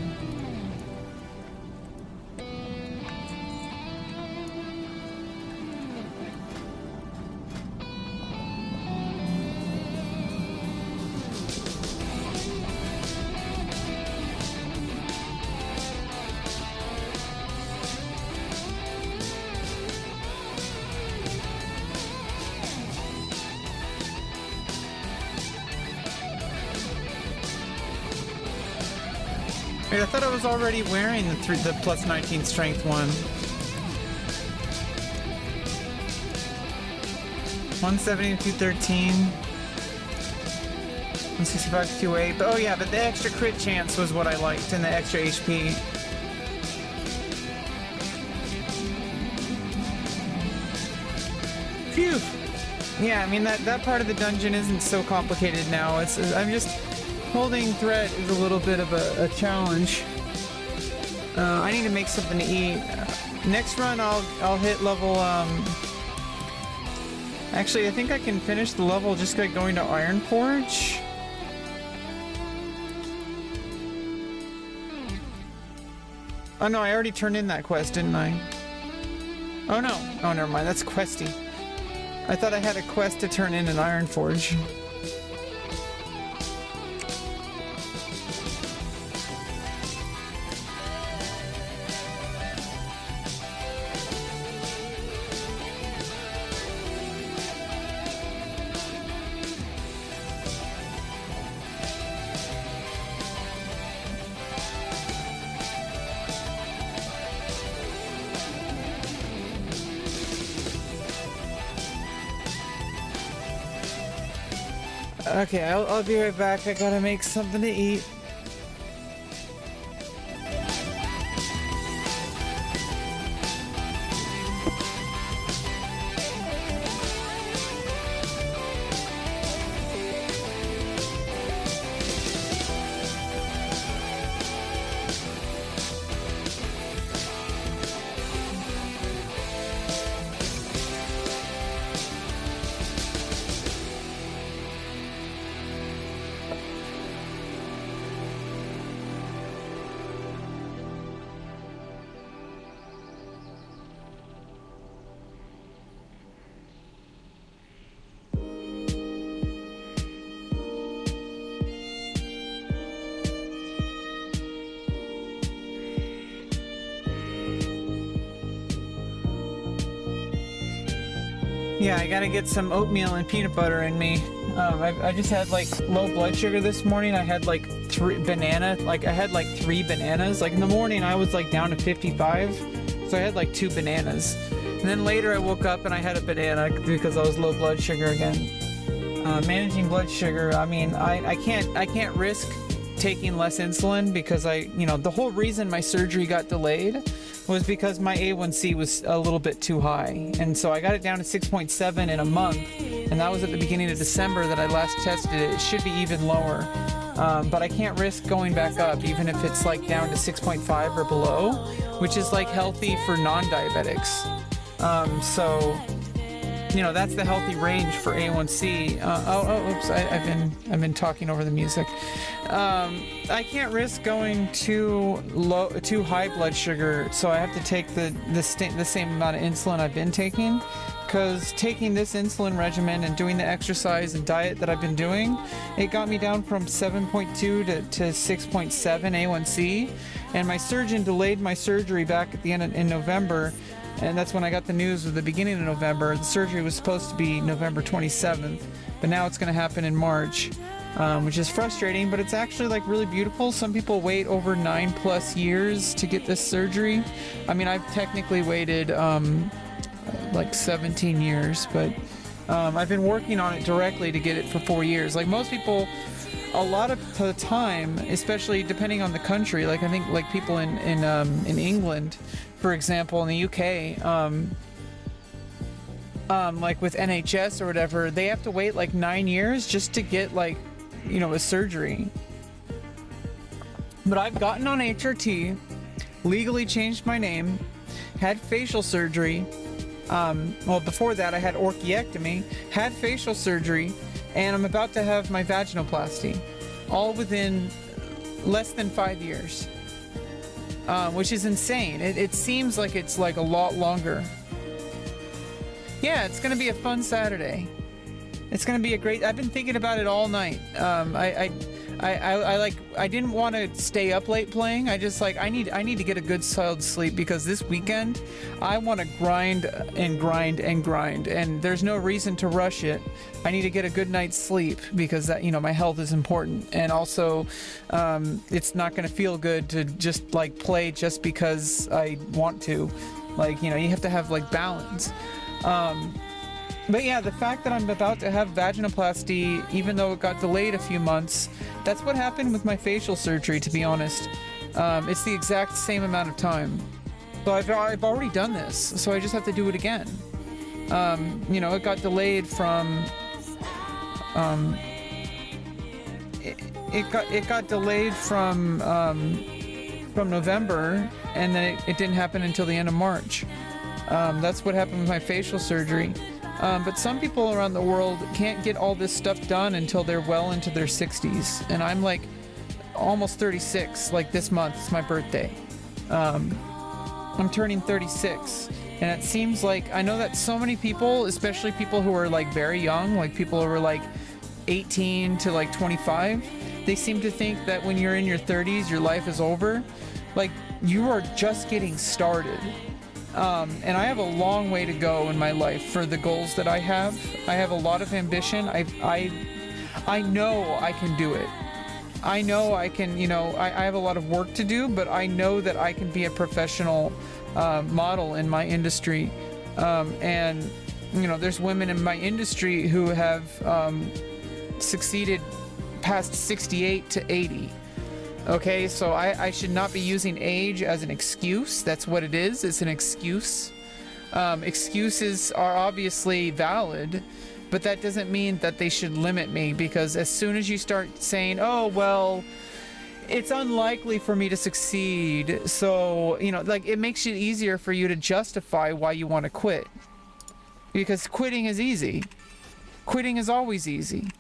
Speaker 1: Wait, I thought I was already wearing the plus 19 strength one. 170 to 213. 165 to 28. But, oh yeah, but the extra crit chance was what I liked, and the extra HP. Phew! Yeah, I mean, that part of the dungeon isn't so complicated now. I'm just... Holding threat is a little bit of a challenge. I need to make something to eat. Next run, I'll hit level. Actually, I think I can finish the level just by going to Iron Forge. Oh no, I already turned in that quest, didn't I? Oh no. Oh, never mind. That's questy. I thought I had a quest to turn in an Iron Forge. Okay, I'll be right back. I gotta make something to eat. Yeah, I gotta get some oatmeal and peanut butter in me. I just had like low blood sugar this morning. I had like three bananas. Like in the morning I was like down to 55, so I had like 2 bananas. And then later I woke up and I had a banana because I was low blood sugar again. Managing blood sugar, I mean, I can't risk taking less insulin because the whole reason my surgery got delayed was because my A1C was a little bit too high. And so I got it down to 6.7 in a month, and that was at the beginning of December that I last tested it. It should be even lower. But I can't risk going back up, even if it's like down to 6.5 or below, which is like healthy for non-diabetics. So that's the healthy range for A1C. Oops, I've been talking over the music. I can't risk going too high blood sugar, so I have to take the same amount of insulin I've been taking,
Speaker 2: because taking this insulin regimen and doing the exercise and diet that I've been doing, it got me down from 7.2 to 6.7 A1C, and my surgeon delayed my surgery back at the end in November, and that's when I got the news at the beginning of November. The surgery was supposed to be November 27th, but now it's going to happen in March, which is frustrating, but it's actually like really beautiful. Some people wait over 9+ years to get this surgery. I mean, I've technically waited like 17 years, but I've been working on it directly to get it for 4 years. Like most people, a lot of the time, especially depending on the country, like I think like people in England, for example, in the UK, like with NHS or whatever, they have to wait like 9 years just to get like, you know, a surgery. But I've gotten on HRT, legally changed my name, had facial surgery. Well, before that I had orchiectomy, had facial surgery, and I'm about to have my vaginoplasty, all within less than 5 years. Which is insane. It seems like it's like a lot longer. Yeah, it's gonna be a fun Saturday. It's gonna be a great. I've been thinking about it all night. I didn't want to stay up late playing. I just like I need to get a good solid sleep, because this weekend I want to grind and grind and grind, and there's no reason to rush it. I need to get a good night's sleep, because that, you know, my health is important, and also it's not going to feel good to just like play just because I want to. Like, you know, you have to have like balance. But yeah, the fact that I'm about to have vaginoplasty, even though it got delayed a few months, that's what happened with my facial surgery, to be honest. It's the exact same amount of time. So I've already done this, so I just have to do it again. You know, it got delayed from... It got delayed from November, and then it didn't happen until the end of March. That's what happened with my facial surgery. But some people around the world can't get all this stuff done until they're well into their 60s. And I'm like almost 36, like this month, it's my birthday. I'm turning 36. And it seems like, I know that so many people, especially people who are like very young, like people who are like 18 to like 25, they seem to think that when you're in your 30s, your life is over. Like, you are just getting started. And I have a long way to go in my life for the goals that I have. I have a lot of ambition. I know I can do it. I know I can, you know, I have a lot of work to do, but I know that I can be a professional model in my industry. And, you know, there's women in my industry who have succeeded past 68 to 80. Okay, so I should not be using age as an excuse. That's what it is. It's an excuse. Excuses are obviously valid, but that doesn't mean that they should limit me, because as soon as you start saying, oh, well, it's unlikely for me to succeed, so, you know, like, it makes it easier for you to justify why you want to quit. Because quitting is easy. Quitting is always easy.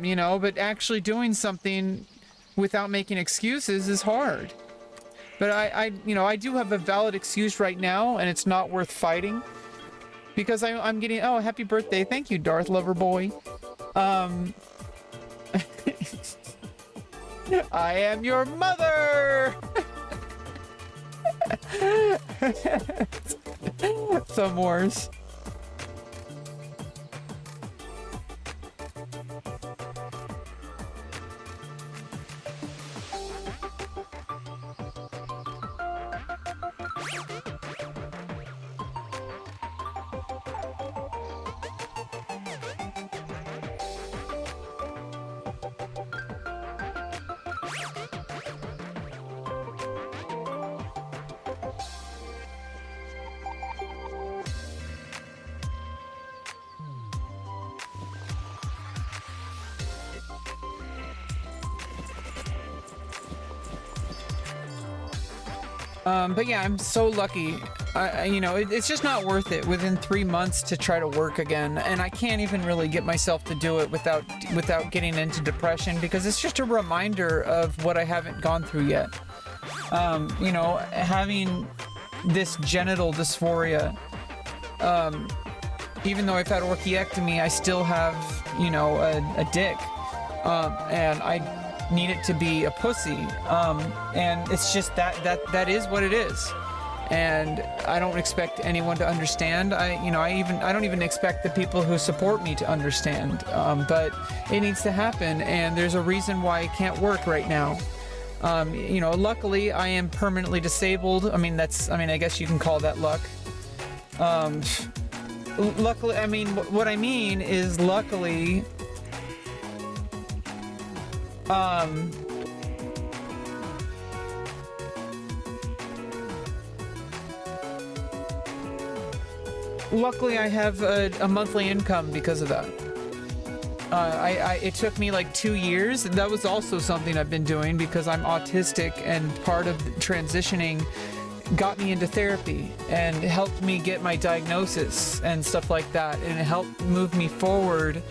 Speaker 2: You know, but actually doing something without making excuses is hard. But you know, I do have a valid excuse right now, and it's not worth fighting. Because I'm getting, oh, happy birthday. Thank you, Darth Lover Boy. I am your mother! Some wars. But yeah, I'm so lucky. You know, it's just not worth it within 3 months to try to work again, and I can't even really get myself to do it without getting into depression, because it's just a reminder of what I haven't gone through yet. You know, having this genital dysphoria even though I've had orchiectomy, I still have, you know, a dick. And I need it to be a pussy. And it's just that is what it is. And I don't expect anyone to understand. I don't even expect the people who support me to understand. But it needs to happen, and there's a reason why I can't work right now. You know, luckily I am permanently disabled. I guess you can call that luck. Luckily, what I mean is luckily, luckily I have a monthly income because of that. It took me like 2 years. That was also something I've been doing because I'm autistic, and part of transitioning got me into therapy and helped me get my diagnosis and stuff like that, and it helped move me forward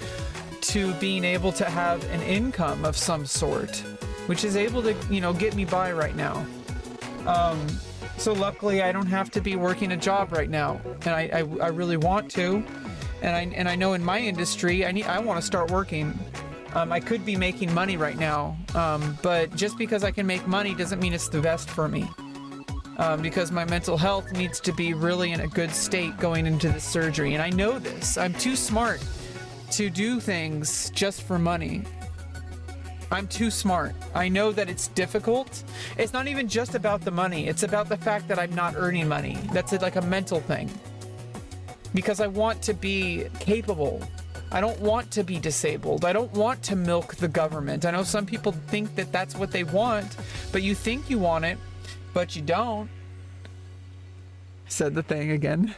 Speaker 2: to being able to have an income of some sort, which is able to, you know, get me by right now. So luckily I don't have to be working a job right now, and I really want to, and I know in my industry I want to start working. I could be making money right now, but just because I can make money doesn't mean it's the best for me. Because my mental health needs to be really in a good state going into the surgery, and I know this. I'm too smart to do things just for money. I'm too smart. I know that it's difficult. It's not even just about the money. It's about the fact that I'm not earning money. That's like a mental thing. Because I want to be capable. I don't want to be disabled. I don't want to milk the government. I know some people think that that's what they want, but you think you want it, but you don't. Said the thing again.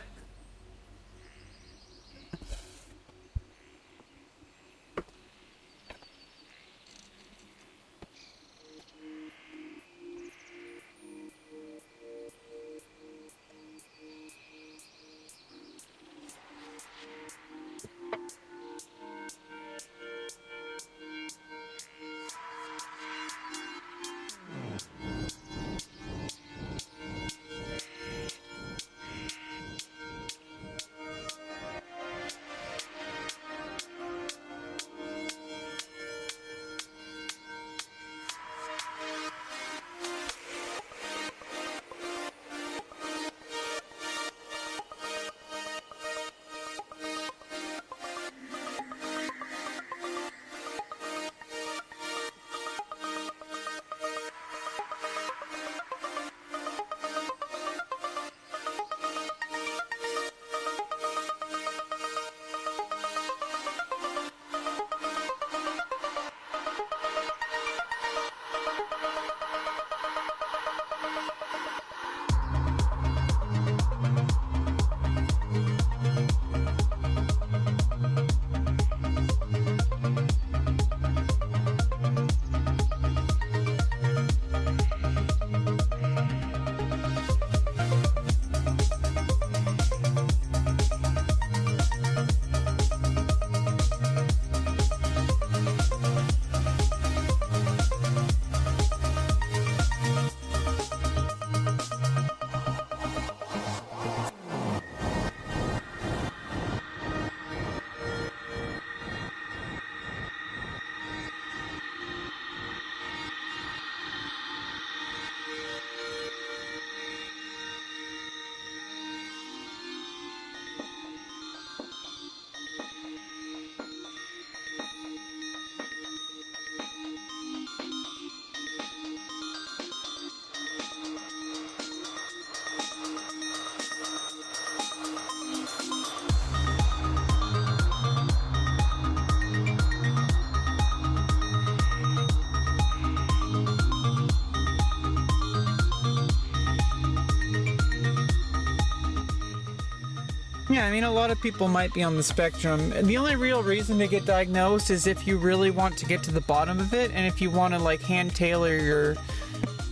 Speaker 2: Yeah, I mean, a lot of people might be on the spectrum. The only real reason to get diagnosed is if you really want to get to the bottom of it, and if you want to like hand tailor your,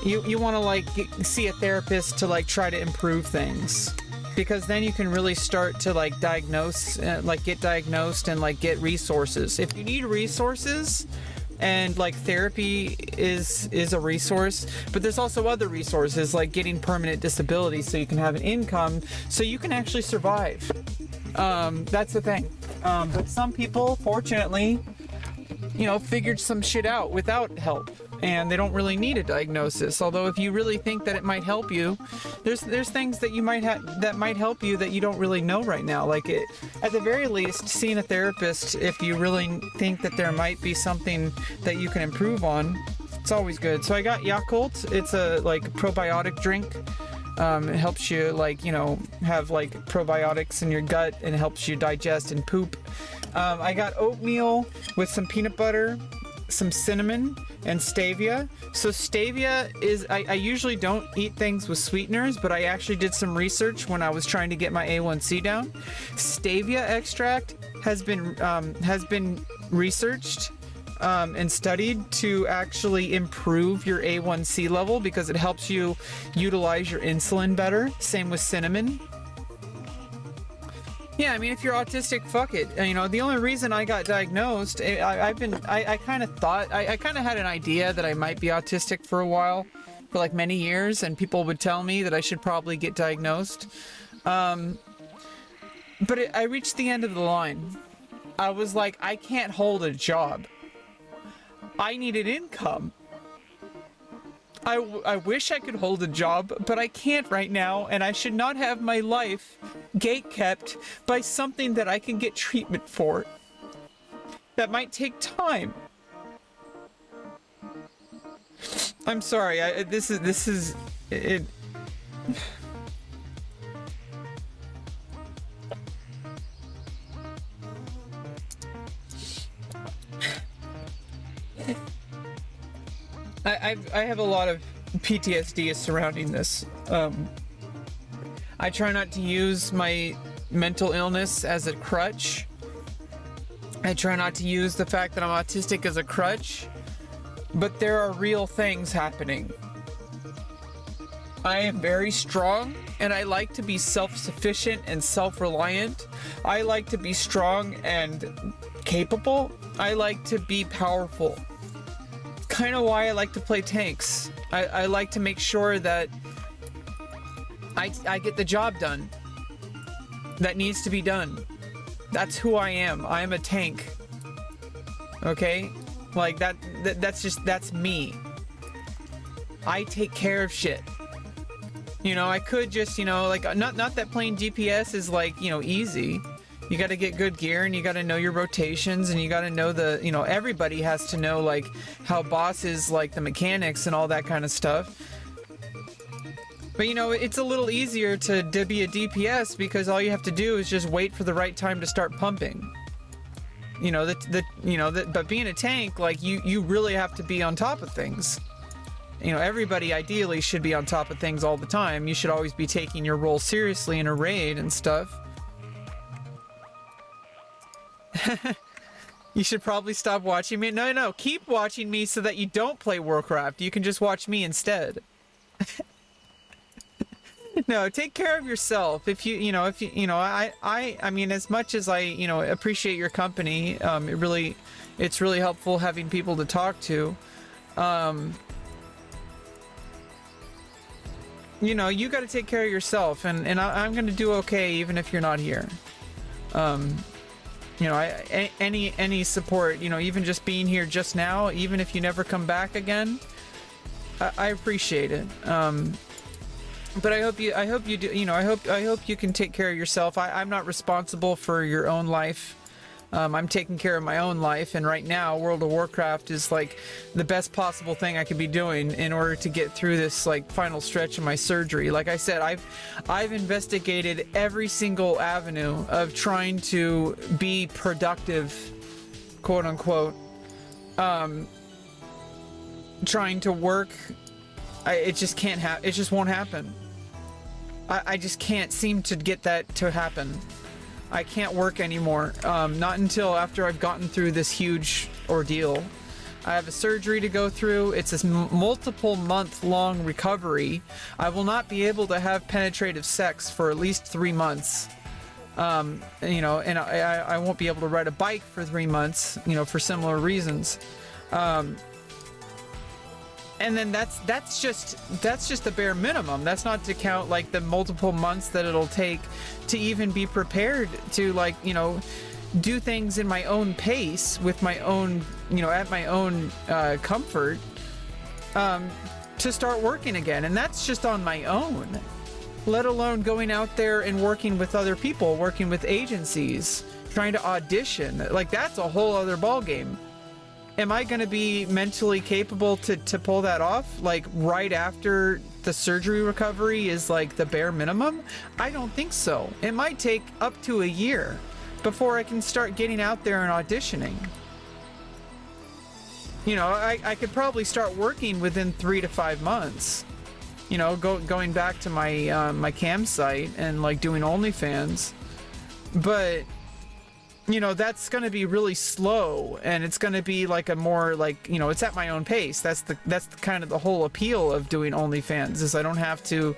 Speaker 2: you want to like see a therapist to like try to improve things, because then you can really start to like diagnose, like get diagnosed and like get resources. If you need resources, and like therapy is a resource, but there's also other resources like getting permanent disability so you can have an income so you can actually survive. That's the thing. But some people, fortunately, you know, figured some shit out without help, and they don't really need a diagnosis. Although if you really think that it might help you, there's things that you might have that might help you that you don't really know right now. Like at the very least, seeing a therapist if you really think that there might be something that you can improve on. It's always good. So I got Yakult. It's a like probiotic drink. It helps you like, you know, have like probiotics in your gut and helps you digest and poop. I got oatmeal with some peanut butter, some cinnamon, and stevia. So stevia is, I usually don't eat things with sweeteners, but I actually did some research when I was trying to get my A1C down. Stevia extract has been researched and studied to actually improve your A1C level because it helps you utilize your insulin better. Same with cinnamon. Yeah, I mean, if you're autistic, fuck it. You know, the only reason I got diagnosed, I kind of thought, I kind of had an idea that I might be autistic for a while, for like many years, and people would tell me that I should probably get diagnosed. But I reached the end of the line. I was like, I can't hold a job. I needed income. I wish I could hold a job, but I can't right now, and I should not have my life gatekept by something that I can get treatment for. That might take time. I'm sorry. This is it. I have a lot of PTSD surrounding this. I try not to use my mental illness as a crutch. I try not to use the fact that I'm autistic as a crutch, but there are real things happening. I am very strong, and I like to be self-sufficient and self-reliant. I like to be strong and capable. I like to be powerful. Kind of why I like to play tanks. I like to make sure that I get the job done that needs to be done. That's who I am. I am a tank. Okay? Like that's me. I take care of shit. You know, I could just, you know, like not that playing DPS is like, you know, easy. You got to get good gear, and you got to know your rotations, and you got to know you know, everybody has to know like how bosses like the mechanics and all that kind of stuff. But you know, it's a little easier to be a DPS because all you have to do is just wait for the right time to start pumping. You know, but being a tank, like you really have to be on top of things. You know, everybody ideally should be on top of things all the time. You should always be taking your role seriously in a raid and stuff. You should probably stop watching me. No, keep watching me so that you don't play Warcraft. You can just watch me instead. No, take care of yourself. If you know, I mean, as much as I, you know, appreciate your company, it's really helpful having people to talk to. You know, you got to take care of yourself, and I'm going to do okay even if you're not here. You know, any support, you know, even just being here just now, even if you never come back again, I appreciate it. But I hope you do, you know, I hope you can take care of yourself. I'm not responsible for your own life. I'm taking care of my own life, and right now World of Warcraft is like the best possible thing I could be doing in order to get through this like final stretch of my surgery. Like I said, I've investigated every single avenue of trying to be productive, quote unquote, trying to work. It just can't happen. It just won't happen. I just can't seem to get that to happen. I can't work anymore. Not until after I've gotten through this huge ordeal. I have a surgery to go through. It's a multiple month long recovery. I will not be able to have penetrative sex for at least 3 months. You know, and I won't be able to ride a bike for 3 months, you know, for similar reasons. and then that's just the bare minimum. That's not to count like the multiple months that it'll take to even be prepared to, like, you know, do things in my own pace with my own, you know, at my own comfort, to start working again. And that's just on my own, let alone going out there and working with other people, working with agencies, trying to audition. Like, that's a whole other ball game. Am I going to be mentally capable to pull that off, like right after the surgery recovery is like the bare minimum? I don't think so. It might take up to a year before I can start getting out there and auditioning. You know, I could probably start working within 3 to 5 months. You know, going back to my my cam site and like doing OnlyFans. But you know, that's going to be really slow, and it's going to be like a more like, you know, it's at my own pace. That's the kind of the whole appeal of doing OnlyFans, is I don't have to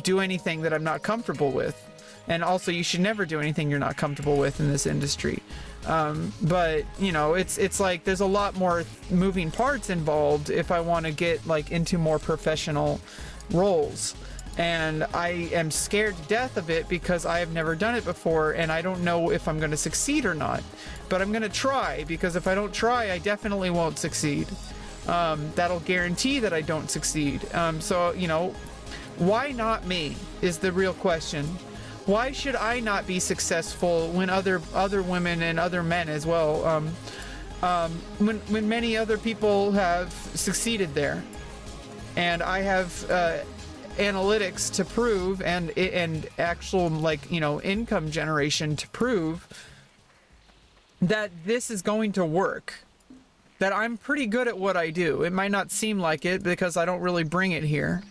Speaker 2: do anything that I'm not comfortable with. And also, you should never do anything you're not comfortable with in this industry. But you know, it's like there's a lot more moving parts involved if I want to get like into more professional roles. And I am scared to death of it because I have never done it before, and I don't know if I'm going to succeed or not. But I'm going to try, because if I don't try, I definitely won't succeed. That'll guarantee that I don't succeed. So, you know, why not me is the real question. Why should I not be successful when other women and other men as well, when many other people have succeeded there? And I have analytics to prove, and actual, like, you know, income generation to prove that this is going to work, that I'm pretty good at what I do. It might not seem like it because I don't really bring it here.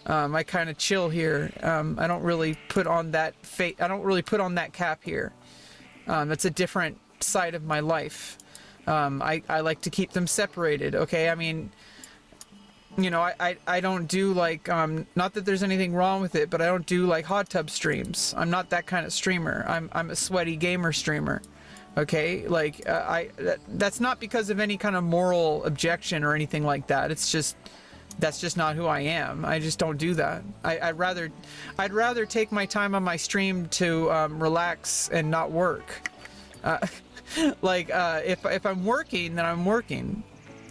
Speaker 2: I kind of chill here. I don't really put on that I don't really put on that cap here. It's a different side of my life. I like to keep them separated. Okay, I mean, you know, I don't do like, not that there's anything wrong with it, but I don't do like hot tub streams. I'm not that kind of streamer. I'm a sweaty gamer streamer. Okay, like that's not because of any kind of moral objection or anything like that. It's just, that's just not who I am. I just don't do that. I'd rather take my time on my stream to relax and not work. If I'm working, then I'm working.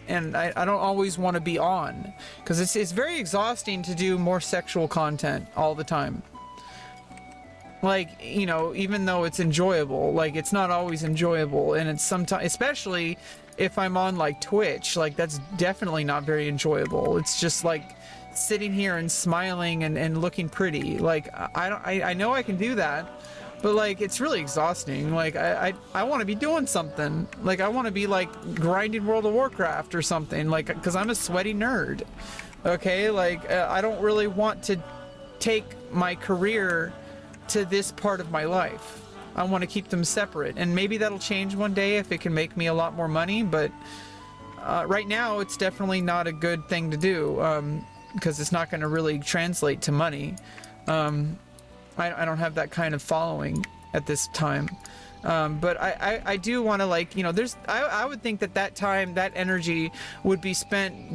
Speaker 2: And I don't always want to be on, because it's very exhausting to do more sexual content all the time. Like, you know, even though it's enjoyable, like, it's not always enjoyable, and it's sometimes, especially if I'm on like Twitch, like, that's definitely not very enjoyable. It's just like sitting here and smiling and looking pretty. Like, I know I can do that, but like, it's really exhausting. Like, I want to be doing something. Like, I want to be like grinding World of Warcraft or something, like, because I'm a sweaty nerd. Okay, like, I don't really want to take my career to this part of my life. I want to keep them separate, and maybe that'll change one day if it can make me a lot more money, but right now it's definitely not a good thing to do, because it's not going to really translate to money. I don't have that kind of following at this time, but I do want to, like, you know, I would think that time, that energy would be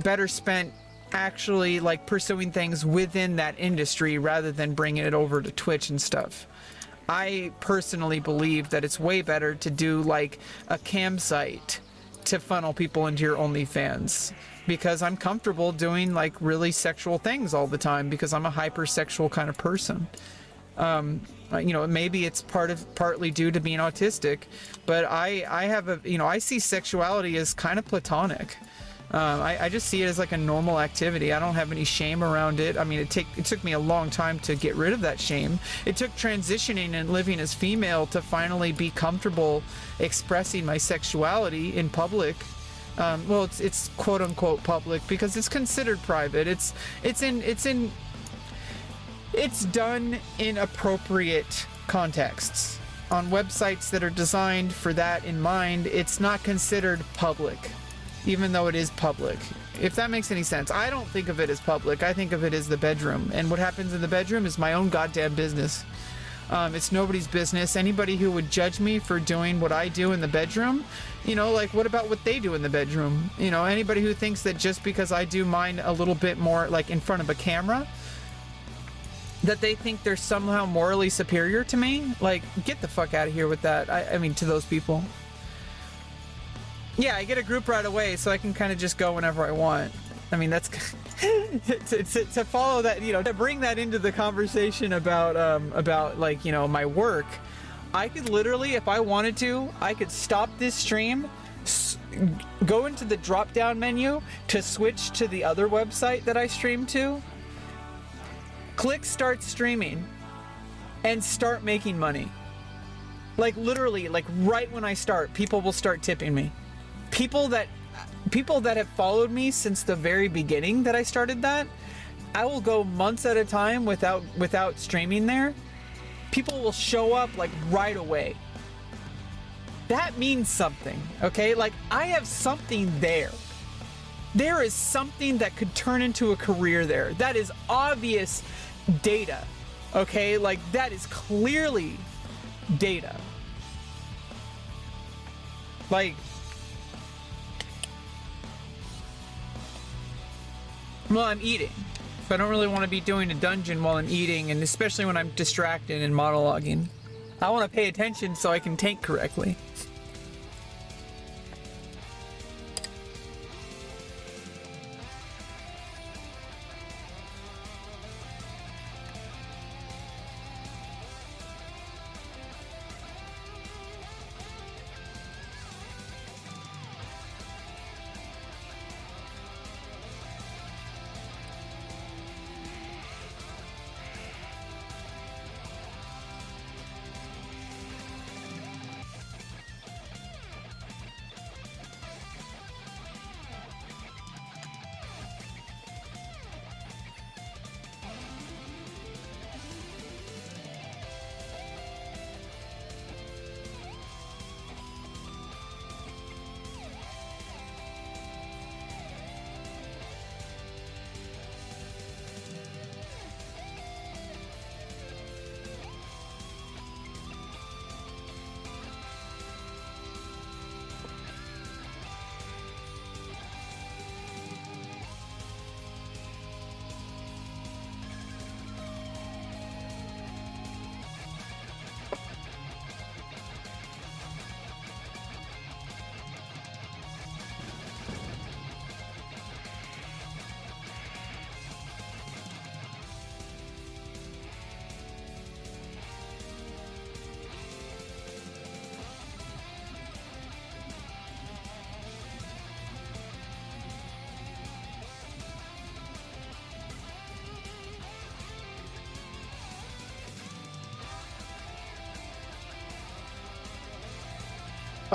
Speaker 2: better spent actually like pursuing things within that industry rather than bringing it over to Twitch and stuff. I personally believe that it's way better to do like a cam site to funnel people into your OnlyFans, because I'm comfortable doing like really sexual things all the time, because I'm a hypersexual kind of person. You know, maybe it's partly due to being autistic, but I have a, you know, I see sexuality as kind of platonic. I just see it as like a normal activity. I don't have any shame around it. I mean, it took me a long time to get rid of that shame. It took transitioning and living as female to finally be comfortable expressing my sexuality in public. Well, it's quote unquote public because it's considered private. It's done in appropriate contexts on websites that are designed for that in mind. It's not considered public, even though it is public. If that makes any sense. I don't think of it as public. I think of it as the bedroom, and what happens in the bedroom is my own goddamn business. It's nobody's business. Anybody who would judge me for doing what I do in the bedroom, you know, like, what about what they do in the bedroom? You know, anybody who thinks that just because I do mine a little bit more, like, in front of a camera, that they think they're somehow morally superior to me, like, get the fuck out of here with that. I mean, to those people. Yeah, I get a group right away, so I can kind of just go whenever I want. I mean, that's to follow that, you know, to bring that into the conversation about like, you know, my work. I could literally, if I wanted to, I could stop this stream, go into the drop-down menu to switch to the other website that I stream to, click start streaming, and start making money. Like, literally, like, right when I start, people will start tipping me. People that have followed me since the very beginning that I started that, I will go months at a time without streaming there. People will show up like right away. That means something, okay? Like, I have something there. There is something that could turn into a career there. That is obvious data, okay? Like, that is clearly data. Like, well, I'm eating, so I don't really want to be doing a dungeon while I'm eating, and especially when I'm distracted and monologuing. I want to pay attention so I can tank correctly.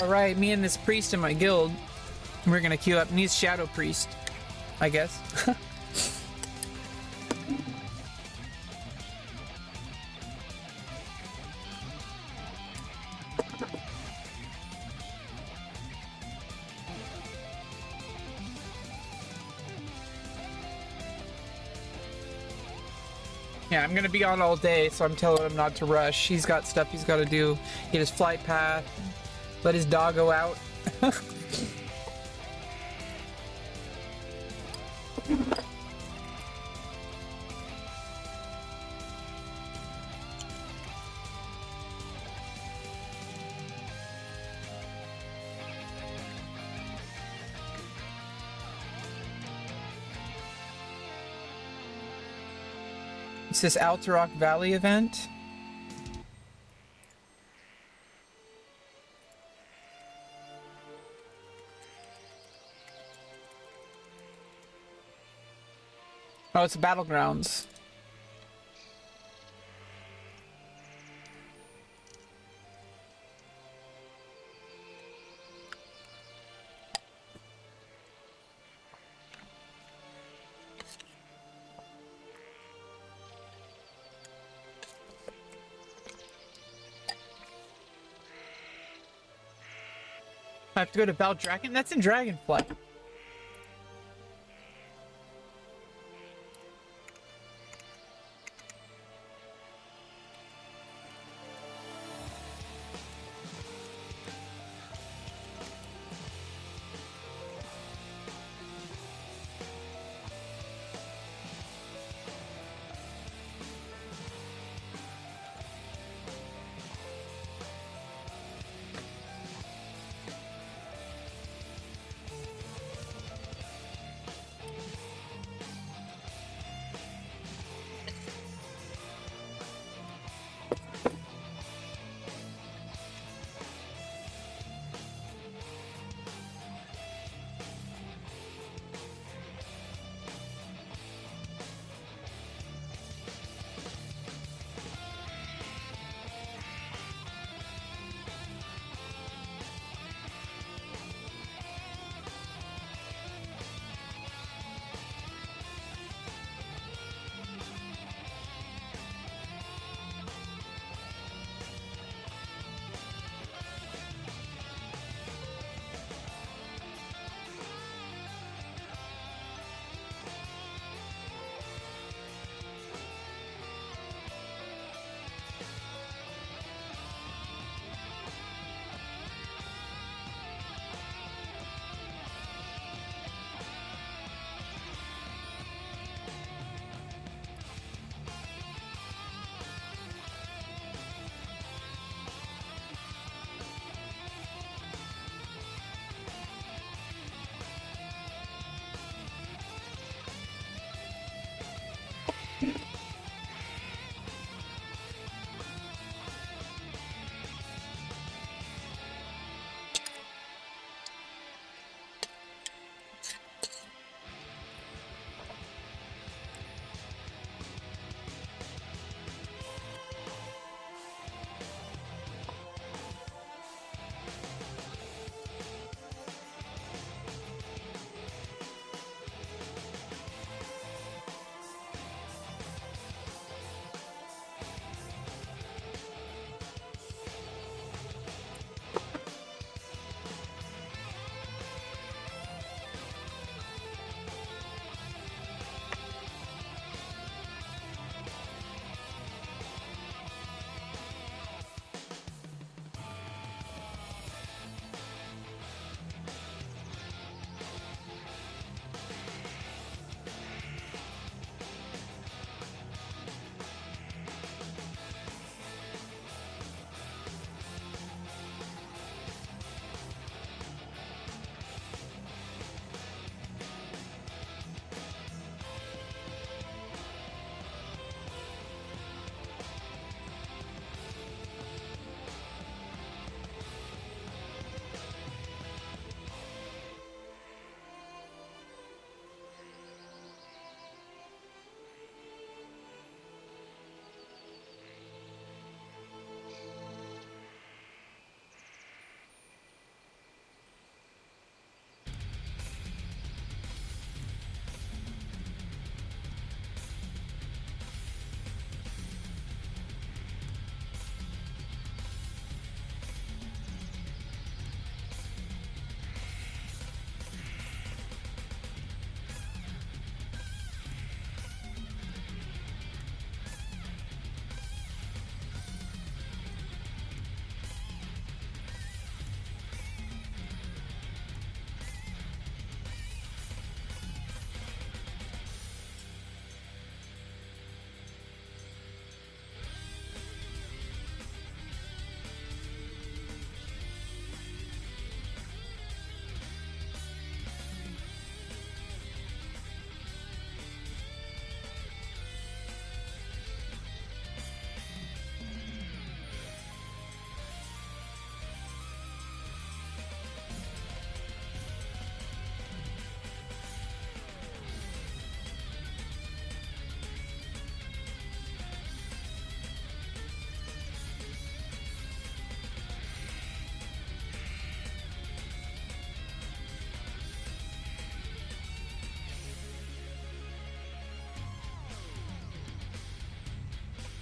Speaker 2: Alright, me and this priest in my guild, we're gonna queue up, and he's Shadow Priest, I guess. Yeah, I'm gonna be on all day, so I'm telling him not to rush. He's got stuff he's gotta do. Get his flight path, let his dog go out. It's this Alterock Valley event. Oh, it's Battlegrounds. I have to go to Valdraken? That's in Dragonflight.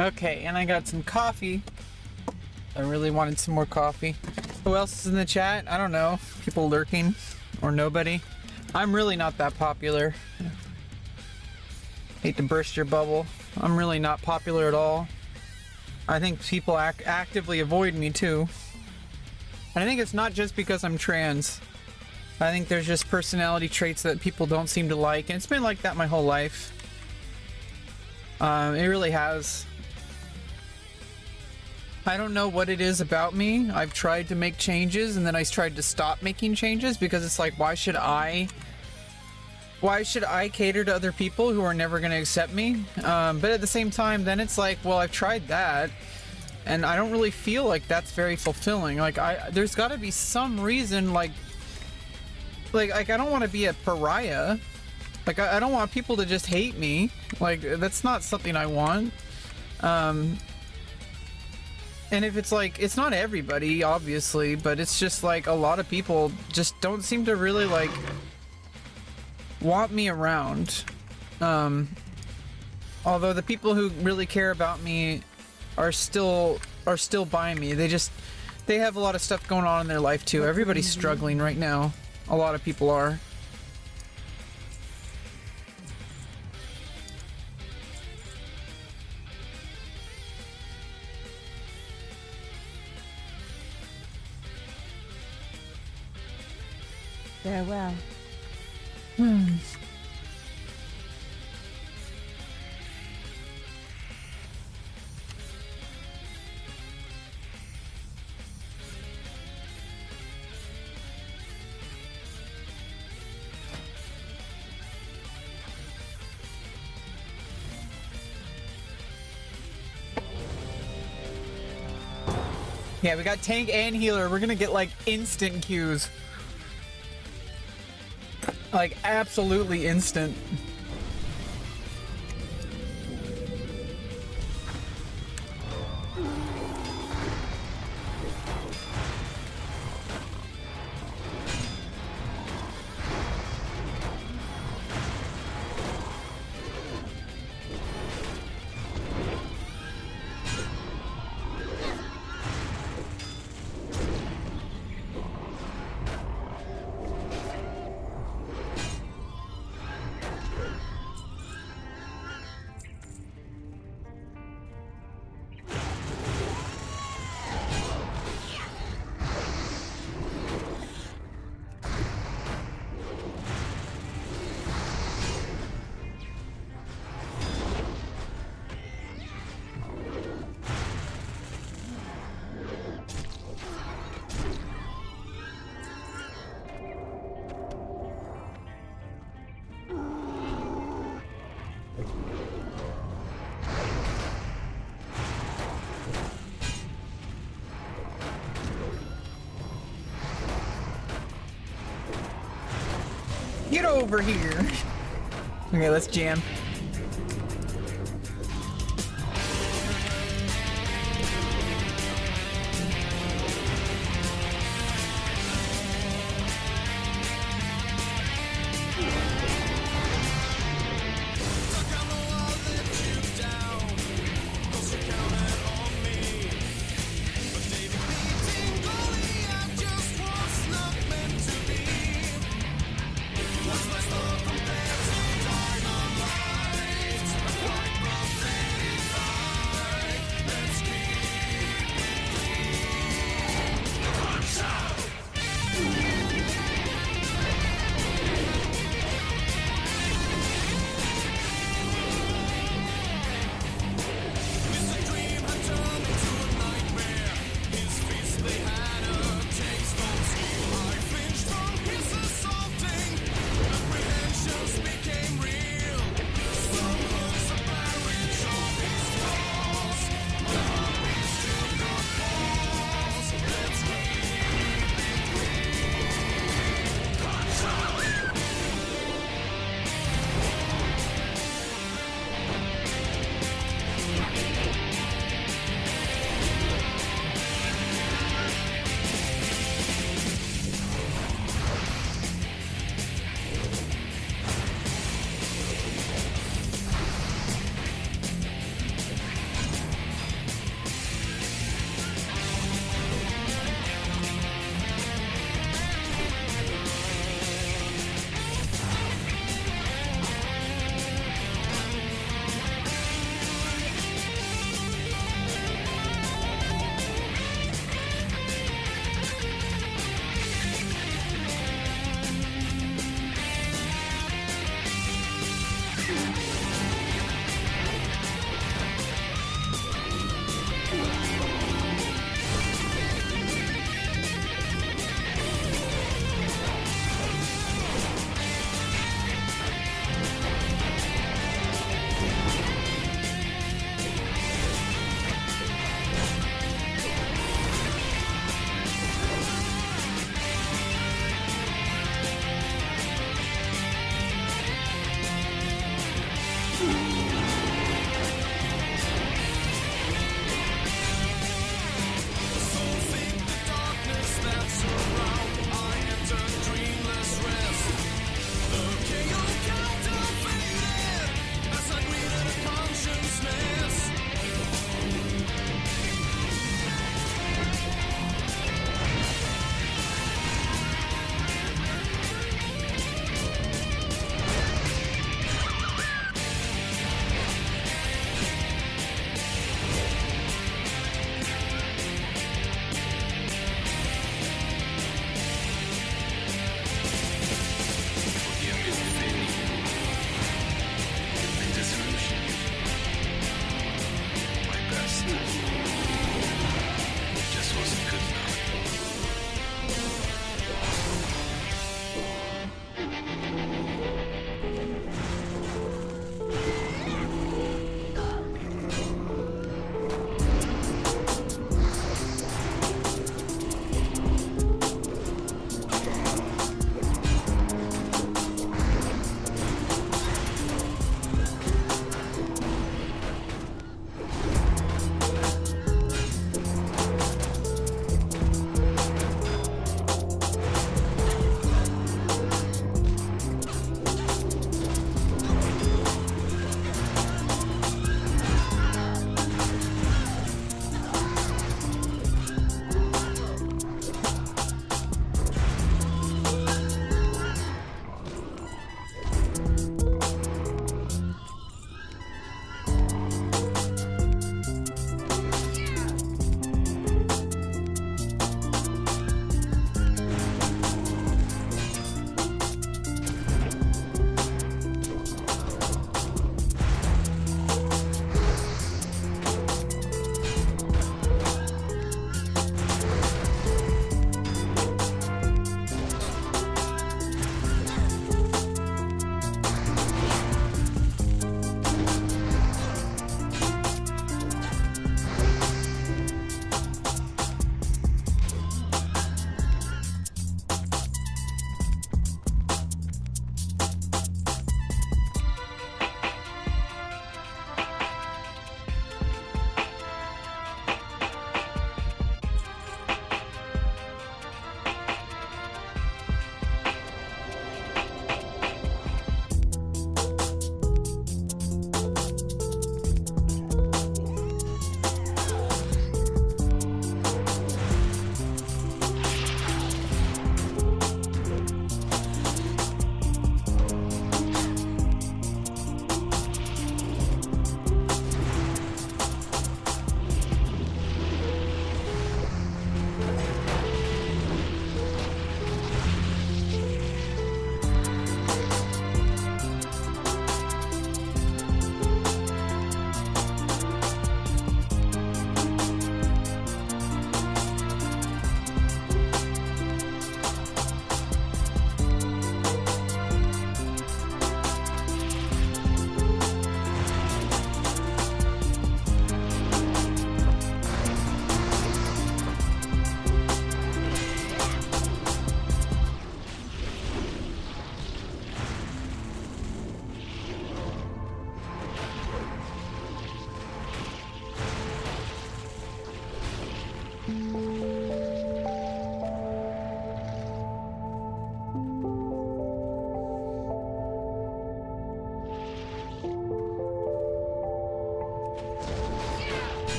Speaker 2: Okay, and I got some coffee. I really wanted some more coffee. Who else is in the chat? I don't know. People lurking or nobody. I'm really not that popular. Hate to burst your bubble. I'm really not popular at all. I think people actively avoid me too. And I think it's not just because I'm trans. I think there's just personality traits that people don't seem to like, and it's been like that my whole life. It really has. I don't know what it is about me. I've tried to make changes, and then I tried to stop making changes because it's like, why should I cater to other people who are never going to accept me? But at the same time, then it's like, well, I've tried that, and I don't really feel like that's very fulfilling. Like, there's got to be some reason, like I don't want to be a pariah. Like, I don't want people to just hate me. Like, that's not something I want. And if it's like, it's not everybody, obviously, but it's just like a lot of people just don't seem to really like want me around. Although the people who really care about me are still by me. They have a lot of stuff going on in their life too. Everybody's struggling right now. A lot of people are.
Speaker 3: Farewell.
Speaker 2: Yeah, we got tank and healer. We're gonna get like instant queues. Like absolutely instant. Get over here. Okay, let's jam.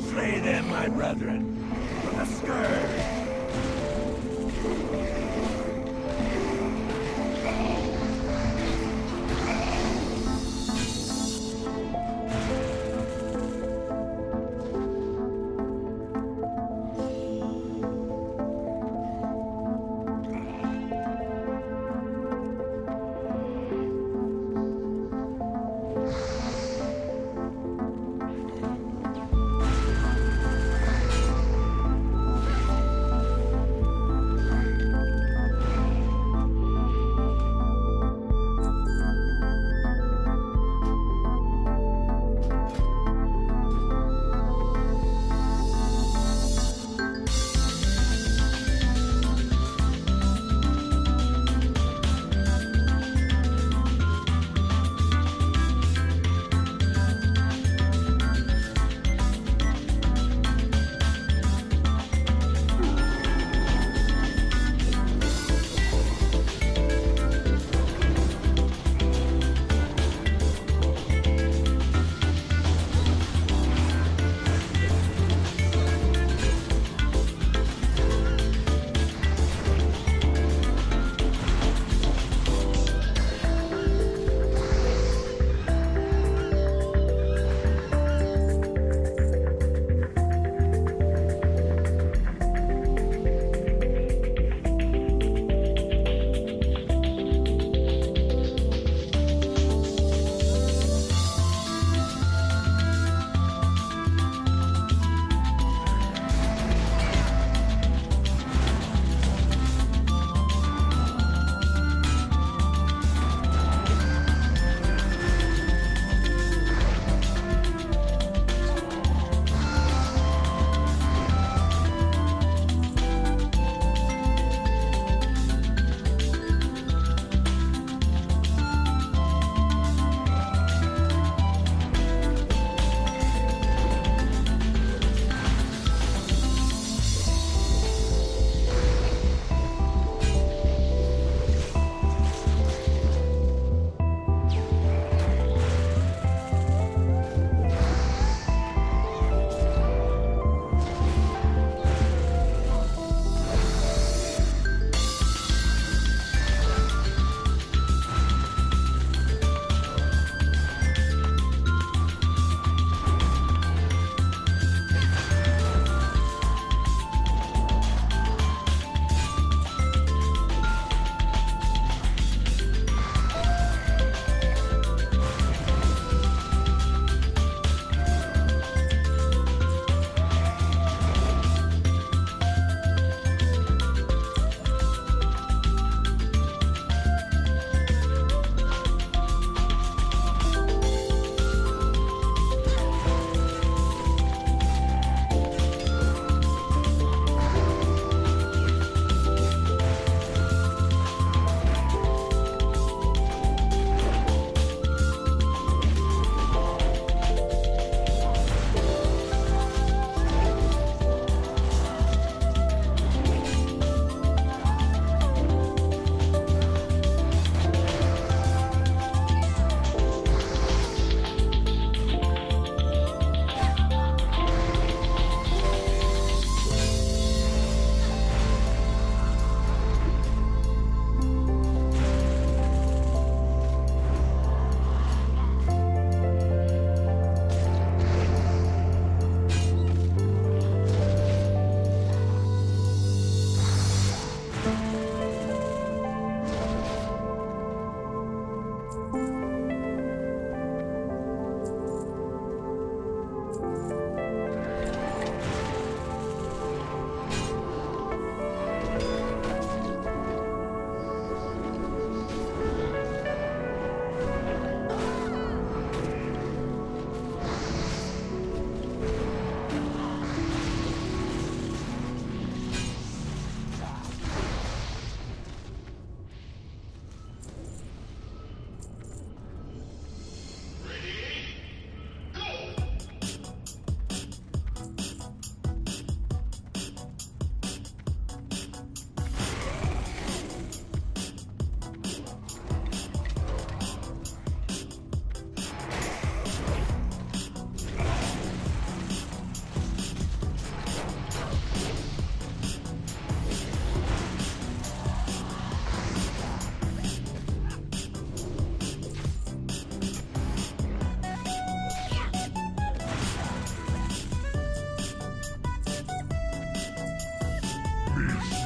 Speaker 3: Slay them, my brethren, for the scourge.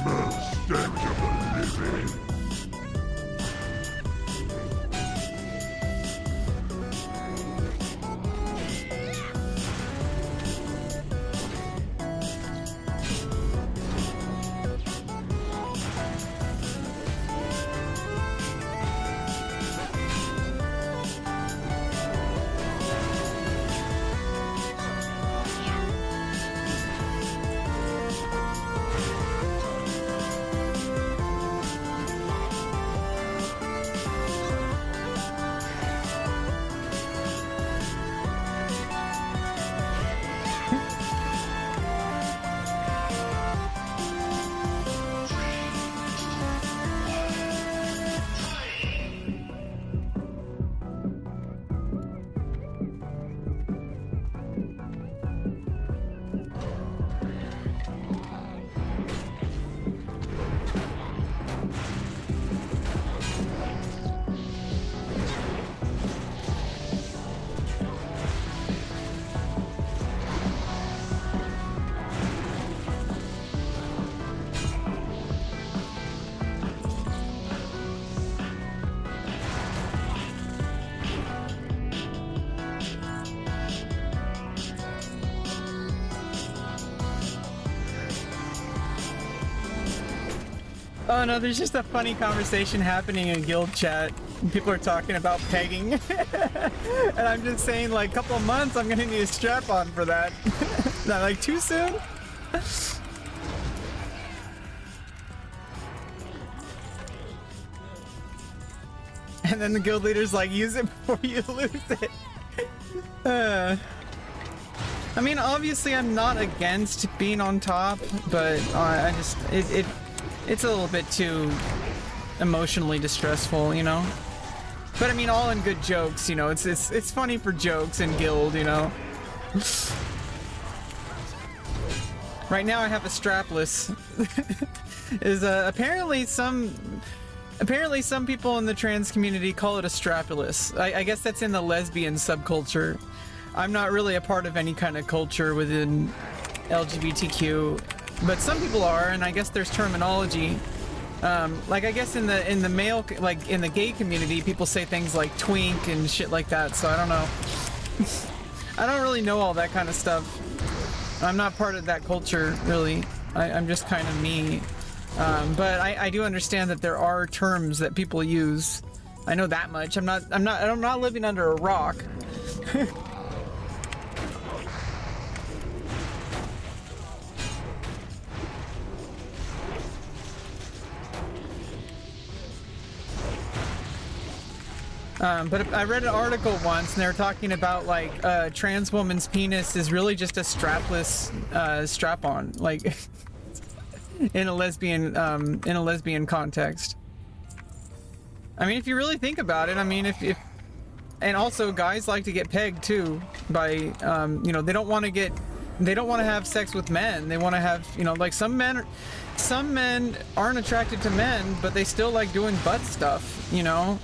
Speaker 3: stench of the living.
Speaker 2: Oh no, there's just a funny conversation happening in guild chat. People are talking about pegging. And I'm just saying, like, couple of months, I'm gonna need a strap on for that. Not like too soon? And then the guild leader's like, use it before you lose it. I mean, obviously I'm not against being on top, but I just, it's a little bit too emotionally distressful, you know? But I mean, all in good jokes, you know? It's funny for jokes in guild, you know? Right now I have a strapless. Apparently some people in the trans community call it a strapulous. I guess that's in the lesbian subculture. I'm not really a part of any kind of culture within LGBTQ, but some people are, and I guess there's terminology. Like I guess in the male, like in the gay community, people say things like twink and shit like that. So I don't know. I don't really know all that kind of stuff. I'm not part of that culture, really. I'm just kind of me. But I do understand that there are terms that people use. I know that much. I'm not living under a rock. But I read an article once, and they were talking about like a trans woman's penis is really just a strapless strap-on, like in a lesbian context. I mean, if you really think about it, I mean, if and also guys like to get pegged too by you know, they don't want to have sex with men. They want to have, you know, like some men aren't attracted to men, but they still like doing butt stuff, you know.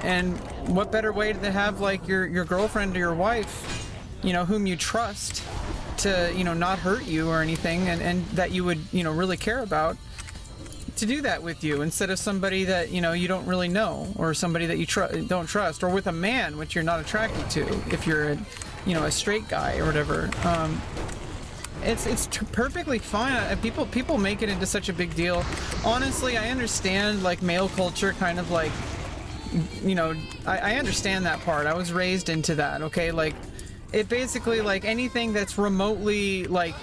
Speaker 2: And what better way to have like your girlfriend or your wife, you know, whom you trust to, you know, not hurt you or anything, and that you would, you know, really care about, to do that with you, instead of somebody that, you know, you don't really know, or somebody that you don't trust, or with a man which you're not attracted to if you're a, you know, a straight guy or whatever. It's perfectly fine. People make it into such a big deal. Honestly, I understand like male culture kind of like, you know, I understand that part. I was raised into that, okay? Like, it basically, like, anything that's remotely, like,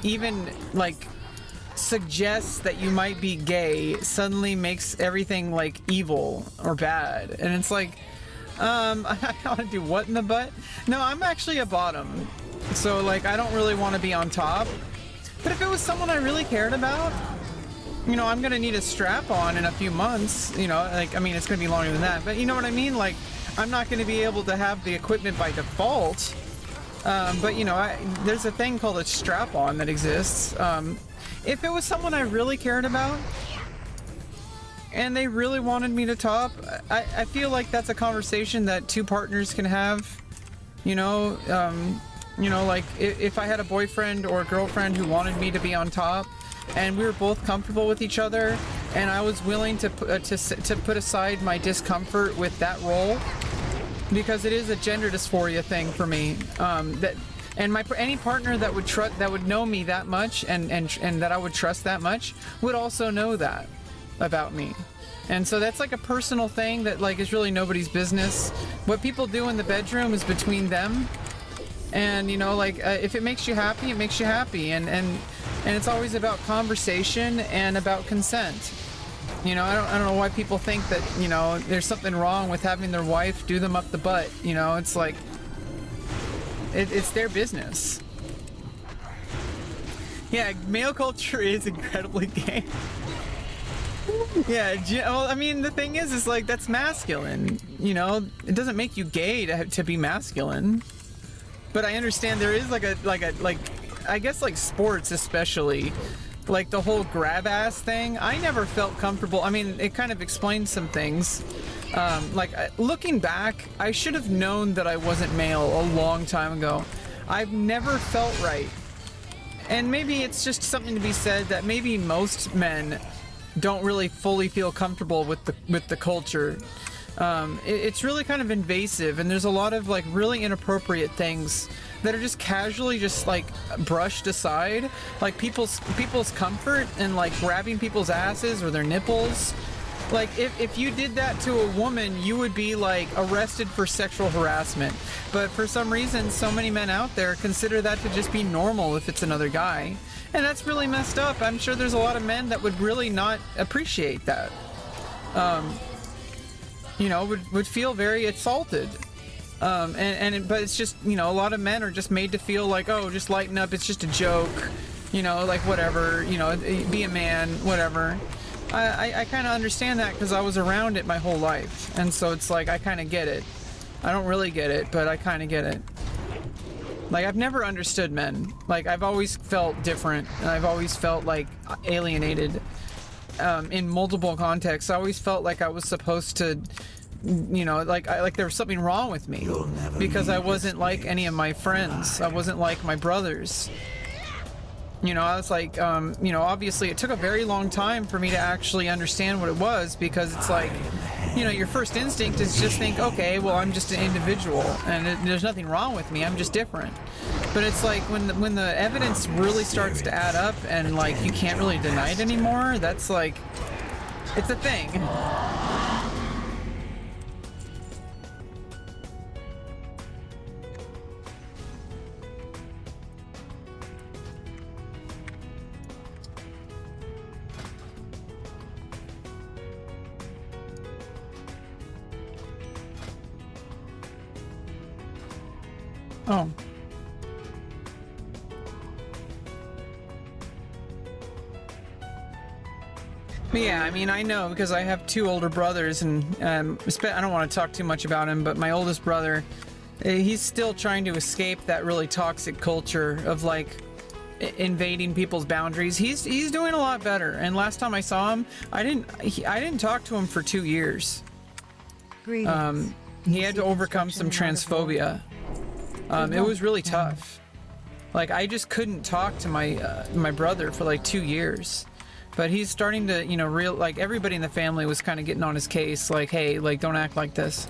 Speaker 2: even, like, suggests that you might be gay suddenly makes everything, like, evil or bad. And it's like, I want to do what in the butt? No, I'm actually a bottom. So, like, I don't really want to be on top. But if it was someone I really cared about, you know, I'm gonna need a strap on in a few months, you know, like, I mean, it's gonna be longer than that, but you know what I mean? Like, I'm not gonna be able to have the equipment by default, but you know, there's a thing called a strap on that exists. If it was someone I really cared about, and they really wanted me to top, I feel like that's a conversation that two partners can have, you know, like, if I had a boyfriend or a girlfriend who wanted me to be on top, and we were both comfortable with each other, and I was willing to put aside my discomfort with that role, because it is a gender dysphoria thing for me. And any partner that would know me that much and that I would trust that much would also know that about me. And so that's like a personal thing that like is really nobody's business. What people do in the bedroom is between them. And you know, like if it makes you happy, it makes you happy. And it's always about conversation and about consent. You know, I don't know why people think that, you know, there's something wrong with having their wife do them up the butt. You know, it's like it's their business. Yeah, male culture is incredibly gay. Yeah, well, I mean, the thing is like, that's masculine, you know? It doesn't make you gay to be masculine. But I understand there is like I guess like sports especially, like the whole grab ass thing, I never felt comfortable. I mean, it kind of explains some things. Looking back, I should have known that I wasn't male a long time ago. I've never felt right. And maybe it's just something to be said that maybe most men don't really fully feel comfortable with the culture. It's really kind of invasive, and there's a lot of like really inappropriate things that are just casually just like brushed aside, like people's comfort and like grabbing people's asses or their nipples. Like if you did that to a woman, you would be like arrested for sexual harassment. But for some reason, so many men out there consider that to just be normal if it's another guy. And that's really messed up. I'm sure there's a lot of men that would really not appreciate that. You know, would feel very assaulted. But it's just, you know, a lot of men are just made to feel like, oh, just lighten up, it's just a joke, you know, like whatever, you know, be a man, whatever. I kind of understand that because I was around it my whole life, and so it's like I kind of get it. I don't really get it, but I kind of get it. Like, I've never understood men. Like, I've always felt different, and I've always felt like alienated in multiple contexts. I always felt like I was supposed to, you know, like there was something wrong with me because I wasn't like any of my friends. I wasn't like my brothers. You know, I was like, you know, obviously it took a very long time for me to actually understand what it was, because it's like, you know, your first instinct is just think, okay, well, I'm just an individual and there's nothing wrong with me, I'm just different. But it's like when the evidence really starts to add up and like you can't really deny it anymore, that's like, it's a thing. Oh. But yeah, I mean, I know because I have two older brothers, and I don't want to talk too much about him, but my oldest brother, he's still trying to escape that really toxic culture of like invading people's boundaries. He's doing a lot better, and last time I saw him, I didn't talk to him for 2 years. He had to overcome some transphobia. It was really tough. Like, I just couldn't talk to my brother for like 2 years. But he's starting to, you know, like everybody in the family was kind of getting on his case, like, hey, like, don't act like this.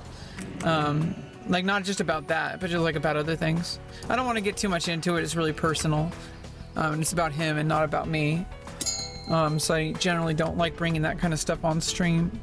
Speaker 2: Like, not just about that, but just like about other things. I don't want to get too much into it. It's really personal. And it's about him and not about me. So I generally don't like bringing that kind of stuff on stream.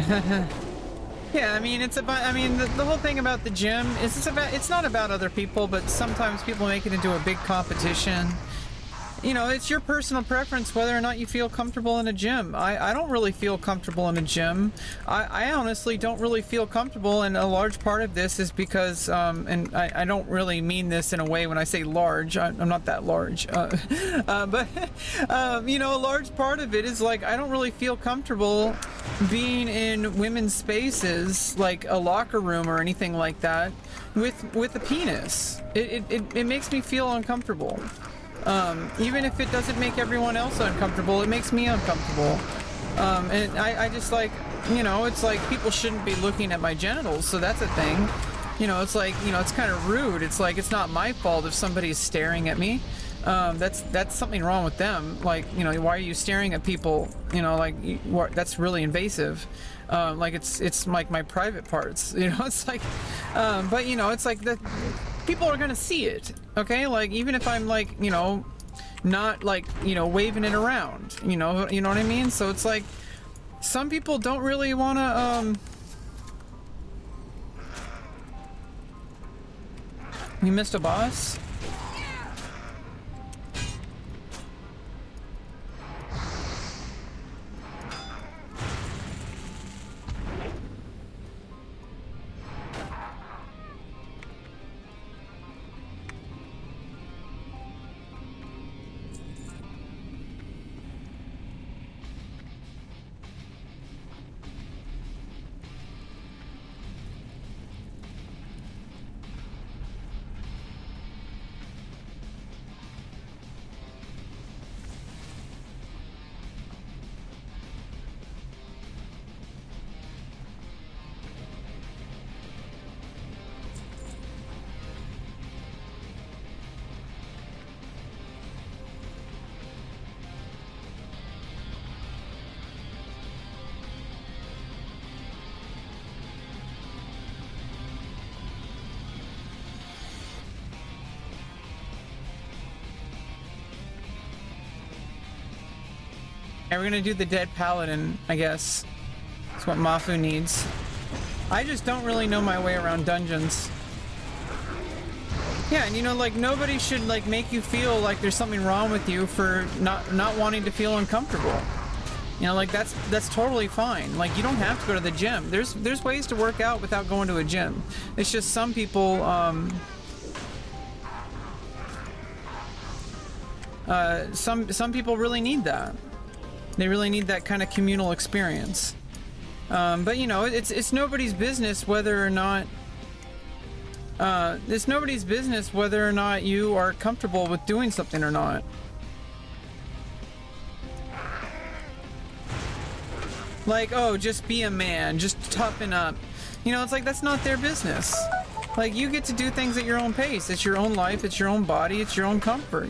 Speaker 2: Yeah, I mean, it's about, I mean, the whole thing about the gym is it's not about other people, but sometimes people make it into a big competition. You know, it's your personal preference whether or not you feel comfortable in a gym. I don't really feel comfortable in a gym. I honestly don't really feel comfortable, and a large part of this is because, and I don't really mean this in a way when I say large. I'm not that large. But, you know, a large part of it is like I don't really feel comfortable being in women's spaces, like a locker room or anything like that, with a penis. It makes me feel uncomfortable. Even if it doesn't make everyone else uncomfortable, it makes me uncomfortable. And I just like, you know, it's like people shouldn't be looking at my genitals, so that's a thing. You know, it's like, you know, it's kind of rude. It's like, it's not my fault if somebody's staring at me. That's something wrong with them. Like, you know, why are you staring at people? You know, like, that's really invasive. Like it's like my private parts, you know, it's like, but you know, it's like the people are gonna see it, okay? Like, even if I'm like, you know, not like, you know, waving it around, you know what I mean? So it's like, some people don't really wanna, we missed a boss? Yeah, we're gonna do the dead paladin, I guess. That's what Mafu needs. I just don't really know my way around dungeons. Yeah, and you know, like, nobody should like make you feel like there's something wrong with you for not wanting to feel uncomfortable. You know, like, that's totally fine. Like, you don't have to go to the gym. There's ways to work out without going to a gym. It's just some people some people really need that. They really need that kind of communal experience. But you know, it's nobody's business whether or not it's nobody's business whether or not you are comfortable with doing something or not. Like, oh, just be a man, just toughen up. You know, it's like, that's not their business. Like, you get to do things at your own pace. It's your own life, it's your own body, it's your own comfort.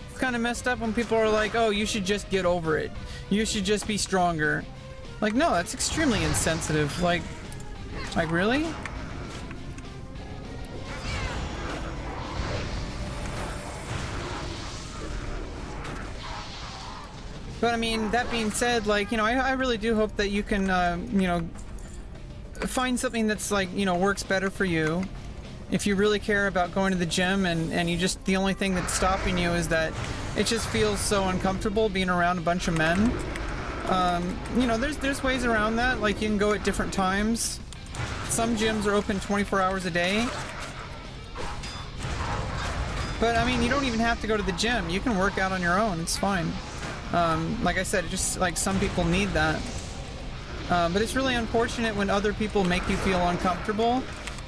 Speaker 2: It's kind of messed up when people are like, oh, you should just get over it. You should just be stronger. Like, no, that's extremely insensitive. Like really? But I mean, that being said, like, you know, I really do hope that you can, you know, find something that's like, you know, works better for you. If you really care about going to the gym and you just, the only thing that's stopping you is that it just feels so uncomfortable being around a bunch of men. You know, there's ways around that. Like, you can go at different times. Some gyms are open 24 hours a day. But I mean, you don't even have to go to the gym. You can work out on your own. It's fine. Like I said, just like some people need that. But it's really unfortunate when other people make you feel uncomfortable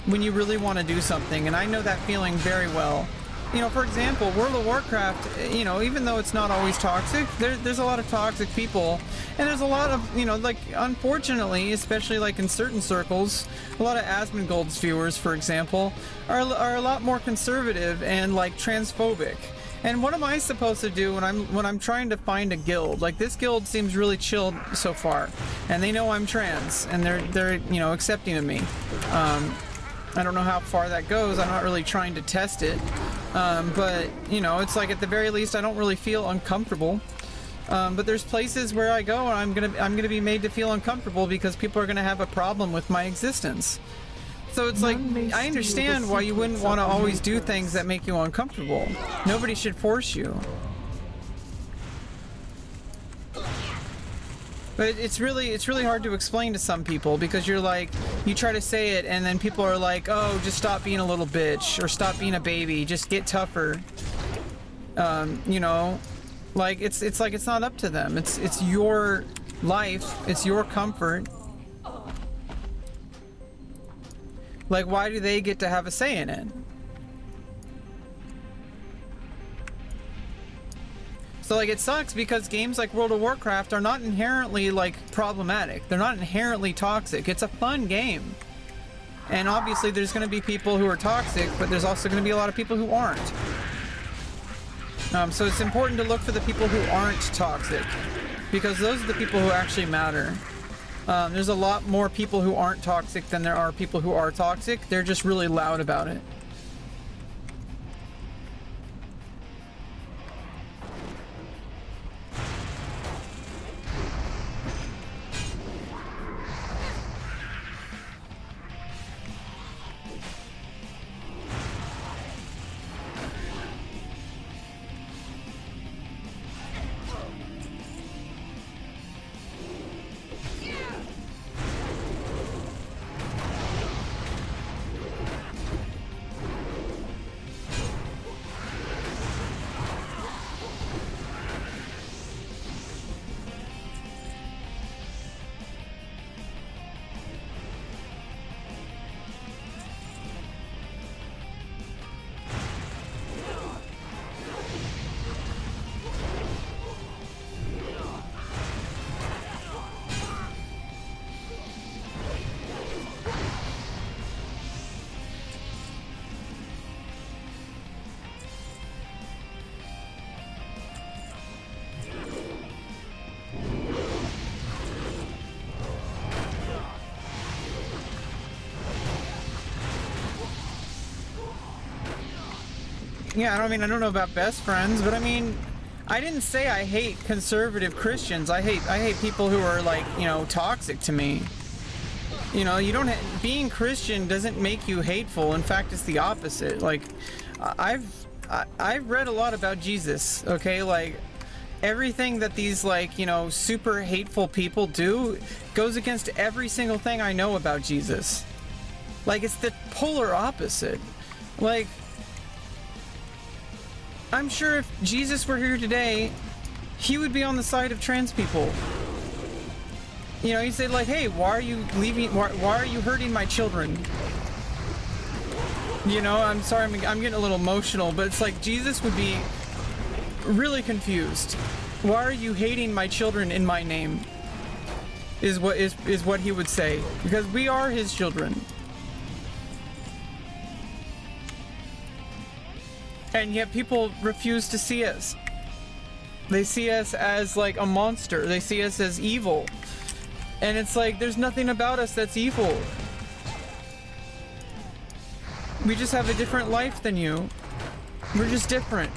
Speaker 2: when you really want to do something, and I know that feeling very well. You know, for example, World of Warcraft, you know, even though it's not always toxic, there's a lot of toxic people, and there's a lot of, you know, like, unfortunately, especially like in certain circles, a lot of Asmongold's viewers, for example, are a lot more conservative and like transphobic. And what am I supposed to do when I'm trying to find a guild? Like, this guild seems really chill so far, and they know I'm trans, and they're you know, accepting of me. I don't know how far that goes. I'm not really trying to test it, but you know, it's like, at the very least, I don't really feel uncomfortable. But there's places where I go and I'm gonna be made to feel uncomfortable because people are gonna have a problem with my existence. So it's like, I understand why you wouldn't want to always do things that make you uncomfortable. Nobody should force you. But it's really hard to explain to some people because you're like, you try to say it and then people are like, oh, just stop being a little bitch or stop being a baby, just get tougher. You know, like it's like it's not up to them. It's your life, it's your comfort. Like, why do they get to have a say in it? So, like, it sucks because games like World of Warcraft are not inherently, like, problematic. They're not inherently toxic. It's a fun game. And obviously there's going to be people who are toxic, but there's also going to be a lot of people who aren't. So it's important to look for the people who aren't toxic, because those are the people who actually matter. There's a lot more people who aren't toxic than there are people who are toxic. They're just really loud about it. Yeah, I don't know about best friends, but I mean, I didn't say I hate conservative Christians. I hate people who are like, you know, toxic to me. You know, being Christian doesn't make you hateful. In fact, it's the opposite. Like, I've read a lot about Jesus, okay? Like, everything that these, like, you know, super hateful people do goes against every single thing I know about Jesus. Like, it's the polar opposite. Like, I'm sure if Jesus were here today, he would be on the side of trans people. You know, he'd say like, hey, why are you leaving, why are you hurting my children? You know, I'm sorry, I'm getting a little emotional, but it's like Jesus would be really confused. Why are you hating my children in my name? Is what he would say, because we are his children. And yet people refuse to see us. They see us as like a monster. They see us as evil. And it's like, there's nothing about us that's evil. We just have a different life than you. We're just different.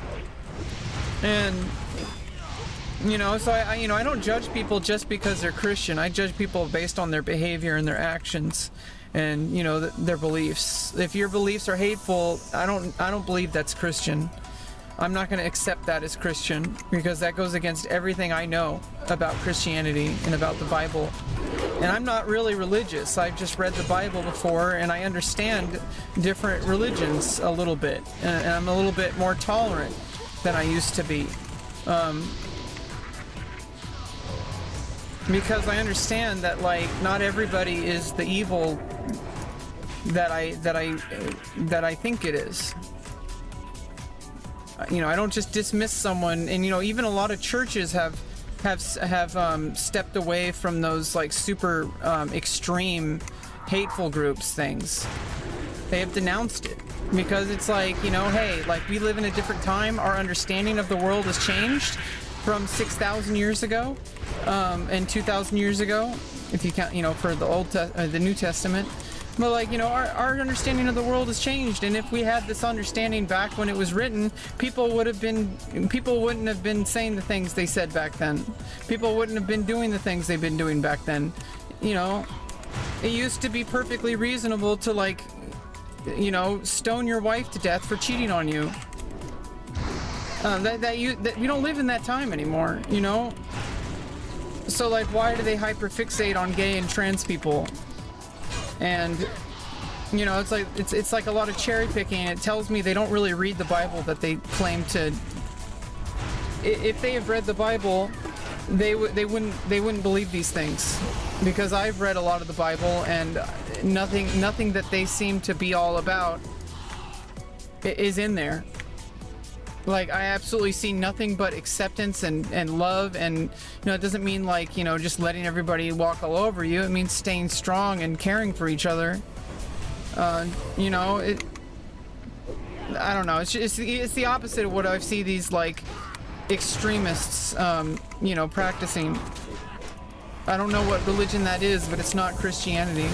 Speaker 2: And, you know, so I don't judge people just because they're Christian. I judge people based on their behavior and their actions. And, you know, their beliefs. If your beliefs are hateful, I don't believe that's Christian. I'm not going to accept that as Christian, because that goes against everything I know about Christianity and about the Bible. And I'm not really religious. I've just read the Bible before, and I understand different religions a little bit. And I'm a little bit more tolerant than I used to be. Because I understand that, like, not everybody is the evil that I think it is. You know, I don't just dismiss someone, and you know, even a lot of churches have stepped away from those like super extreme hateful groups things. They have denounced it because it's like, you know, hey, like, we live in a different time. Our understanding of the world has changed from 6,000 years ago and 2,000 years ago, if you count, you know, for the the New Testament. But like, you know, our understanding of the world has changed, and if we had this understanding back when it was written, people wouldn't have been saying the things they said back then. People wouldn't have been doing the things they've been doing back then. You know, it used to be perfectly reasonable to, like, you know, stone your wife to death for cheating on you. We don't live in that time anymore, you know? So like, why do they hyperfixate on gay and trans people? And you know, it's like a lot of cherry picking. It tells me they don't really read the Bible that they claim to. If they have read the Bible, they wouldn't believe these things, because I've read a lot of the Bible, and nothing that they seem to be all about is in there. Like, I absolutely see nothing but acceptance and love, and you know, it doesn't mean like, you know, just letting everybody walk all over you. It means staying strong and caring for each other. You know, I don't know. It's the opposite of what I see these like extremists, you know, practicing. I don't know what religion that is, but it's not Christianity.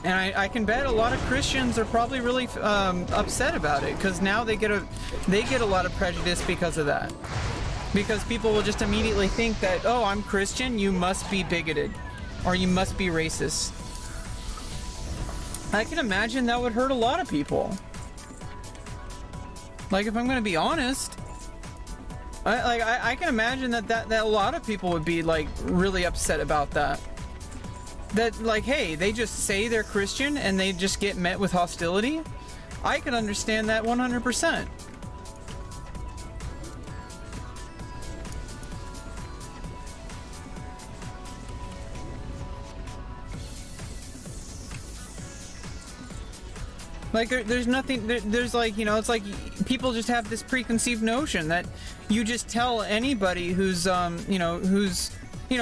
Speaker 2: And I can bet a lot of Christians are probably really upset about it, because now they get a lot of prejudice because of that. Because people will just immediately think that, oh, I'm Christian, you must be bigoted, or you must be racist. I can imagine that would hurt a lot of people. Like, if I'm going to be honest, I can imagine that a lot of people would be like really upset about that. That, like, hey, they just say they're Christian and they just get met with hostility. I can understand that 100%. Like, there's nothing, there's like, you know, it's like people just have this preconceived notion that you just tell anybody who's, you know,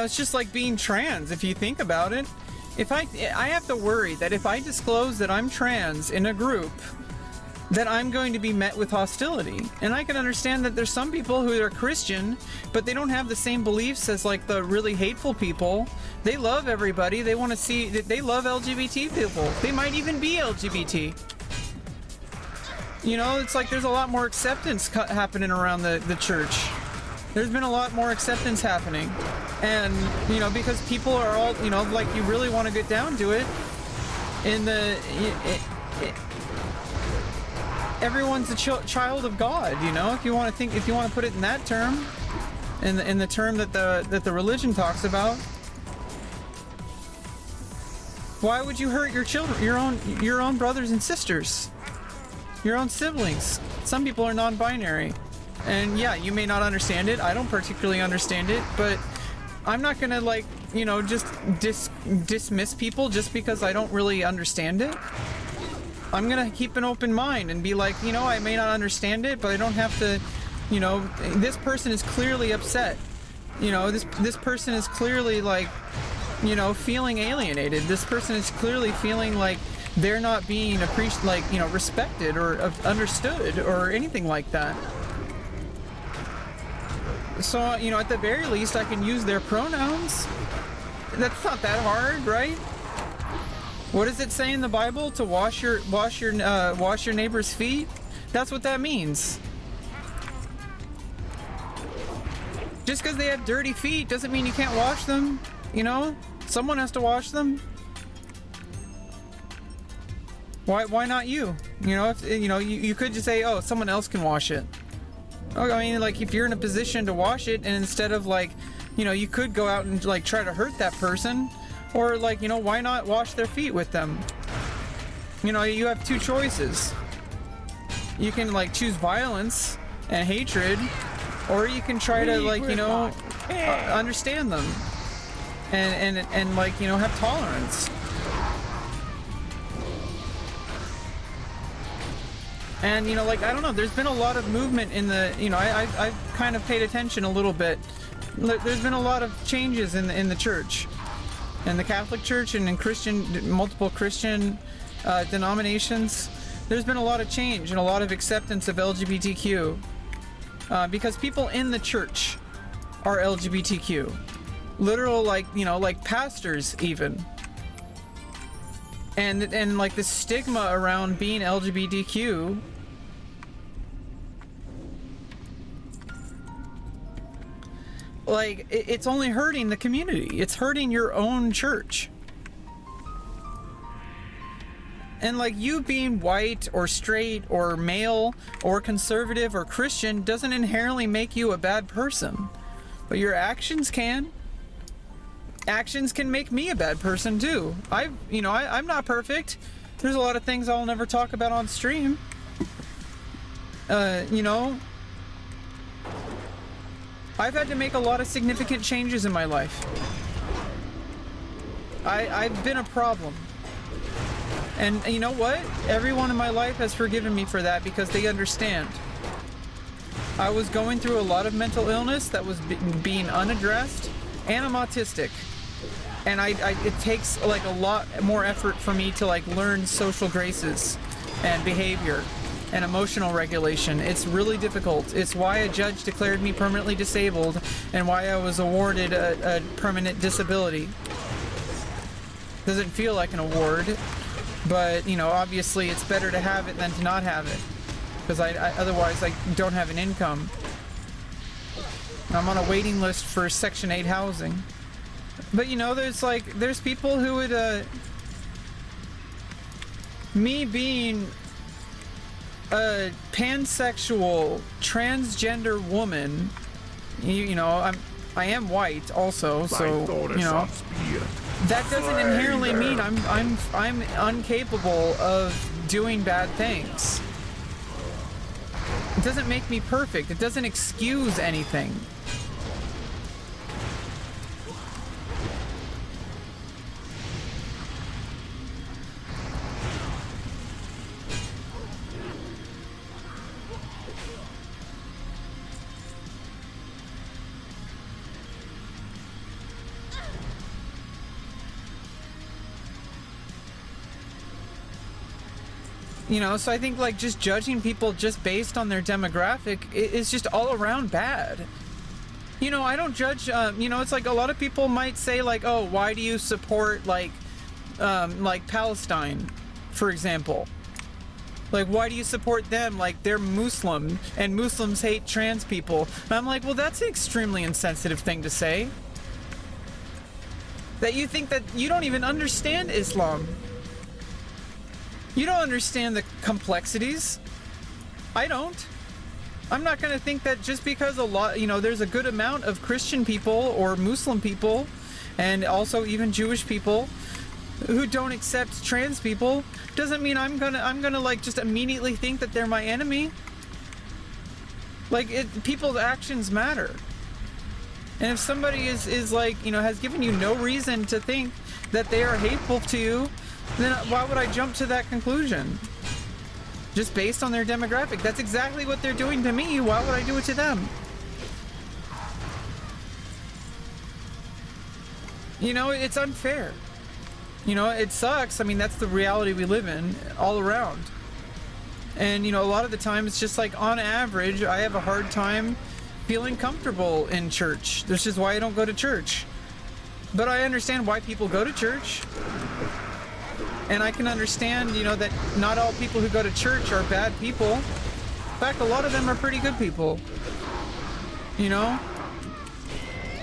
Speaker 2: it's just like being trans, if you think about it. If I have to worry that if I disclose that I'm trans in a group, that I'm going to be met with hostility. And I can understand that there's some people who are Christian, but they don't have the same beliefs as like the really hateful people. They love everybody. They want to see, they love LGBT people. They might even be LGBT. You know, it's like there's a lot more acceptance happening around the church. There's been a lot more acceptance happening. And, you know, because people are all, you know, like, you really want to get down to it, everyone's a child of God, you know, if you want to put it in that term, in the term that the religion talks about. Why would you hurt your children, your own brothers and sisters, your own siblings? Some people are non-binary, and yeah, you may not understand it. I don't particularly understand it, but I'm not gonna, like, you know, just dismiss people just because I don't really understand it. I'm gonna keep an open mind and be like, you know, I may not understand it, but I don't have to, you know, this person is clearly upset. You know, this person is clearly, like, you know, feeling alienated. This person is clearly feeling like they're not being like, you know, respected or understood or anything like that. So, you know, at the very least, I can use their pronouns. That's not that hard, right? What does it say in the Bible? To wash your neighbor's feet? That's what that means. Just because they have dirty feet doesn't mean you can't wash them. You know, someone has to wash them. Why not you? You know, if you know, you could just say, oh, someone else can wash it. I mean, like, if you're in a position to wash it, and instead of, like, you know, you could go out and, like, try to hurt that person, or, like, you know, why not wash their feet with them? You know, you have two choices. You can, like, choose violence and hatred, or you can try to, like, you know, understand them and like, you know, have tolerance. And, you know, like, I don't know, there's been a lot of movement in the, you know, I've kind of paid attention a little bit. There's been a lot of changes in the church, in the Catholic Church, and in multiple Christian denominations. There's been a lot of change and a lot of acceptance of LGBTQ, because people in the church are LGBTQ. literal, like, you know, like pastors even. And like the stigma around being LGBTQ, like it's only hurting the community. It's hurting your own church. And like you being white or straight or male or conservative or Christian doesn't inherently make you a bad person, but your actions can. Actions can make me a bad person too. I'm not perfect. There's a lot of things I'll never talk about on stream. You know, I've had to make a lot of significant changes in my life. I've been a problem. And you know what? Everyone in my life has forgiven me for that because they understand. I was going through a lot of mental illness that was being unaddressed, and I'm autistic. And it takes like a lot more effort for me to like learn social graces and behavior and emotional regulation. It's really difficult. It's why a judge declared me permanently disabled and why I was awarded a permanent disability. Doesn't feel like an award, but you know, obviously it's better to have it than to not have it, because otherwise I don't have an income. I'm on a waiting list for Section 8 housing. But you know, there's people who would, me being a pansexual transgender woman, you know, I am white also, so you know, that doesn't inherently mean I'm incapable of doing bad things. It doesn't make me perfect. It doesn't excuse anything. You know, so I think like just judging people just based on their demographic is just all around bad. You know, I don't judge, you know, it's like a lot of people might say like, oh, why do you support like Palestine, for example? Like, why do you support them? Like, they're Muslim and Muslims hate trans people. And I'm like, well, that's an extremely insensitive thing to say. That you think that you don't even understand Islam. You don't understand the complexities. I don't. I'm not going to think that just because a lot, you know, there's a good amount of Christian people or Muslim people and also even Jewish people who don't accept trans people doesn't mean I'm gonna like just immediately think that they're my enemy. Like, people's actions matter. And if somebody is like, you know, has given you no reason to think that they are hateful to you, then why would I jump to that conclusion? Just based on their demographic. That's exactly what they're doing to me. Why would I do it to them? You know, it's unfair. You know, it sucks. I mean, that's the reality we live in all around. And, you know, a lot of the time it's just like, on average, I have a hard time feeling comfortable in church. This is why I don't go to church. But I understand why people go to church. And I can understand, you know, that not all people who go to church are bad people. In fact, a lot of them are pretty good people. You know?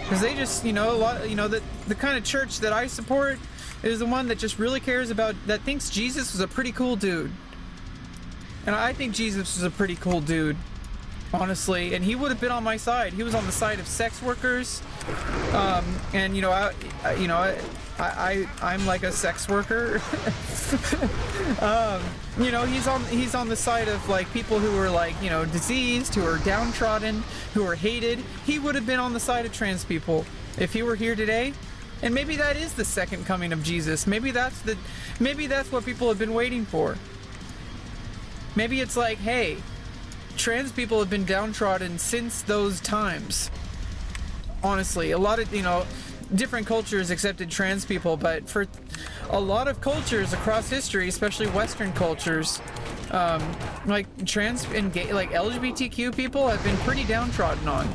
Speaker 2: Because they just, you know, a lot, you know, the kind of church that I support is the one that just really cares about, that thinks Jesus was a pretty cool dude. And I think Jesus was a pretty cool dude, honestly. And he would have been on my side. He was on the side of sex workers. And, you know, I'm like a sex worker. You know, he's on the side of like people who are like, you know, diseased, who are downtrodden, who are hated. He would have been on the side of trans people if he were here today. And maybe that is the second coming of Jesus. Maybe that's what people have been waiting for. Maybe it's like, hey, trans people have been downtrodden since those times. Honestly, a lot of, you know, different cultures accepted trans people, but for a lot of cultures across history, especially Western cultures, like trans and gay, like LGBTQ people have been pretty downtrodden on.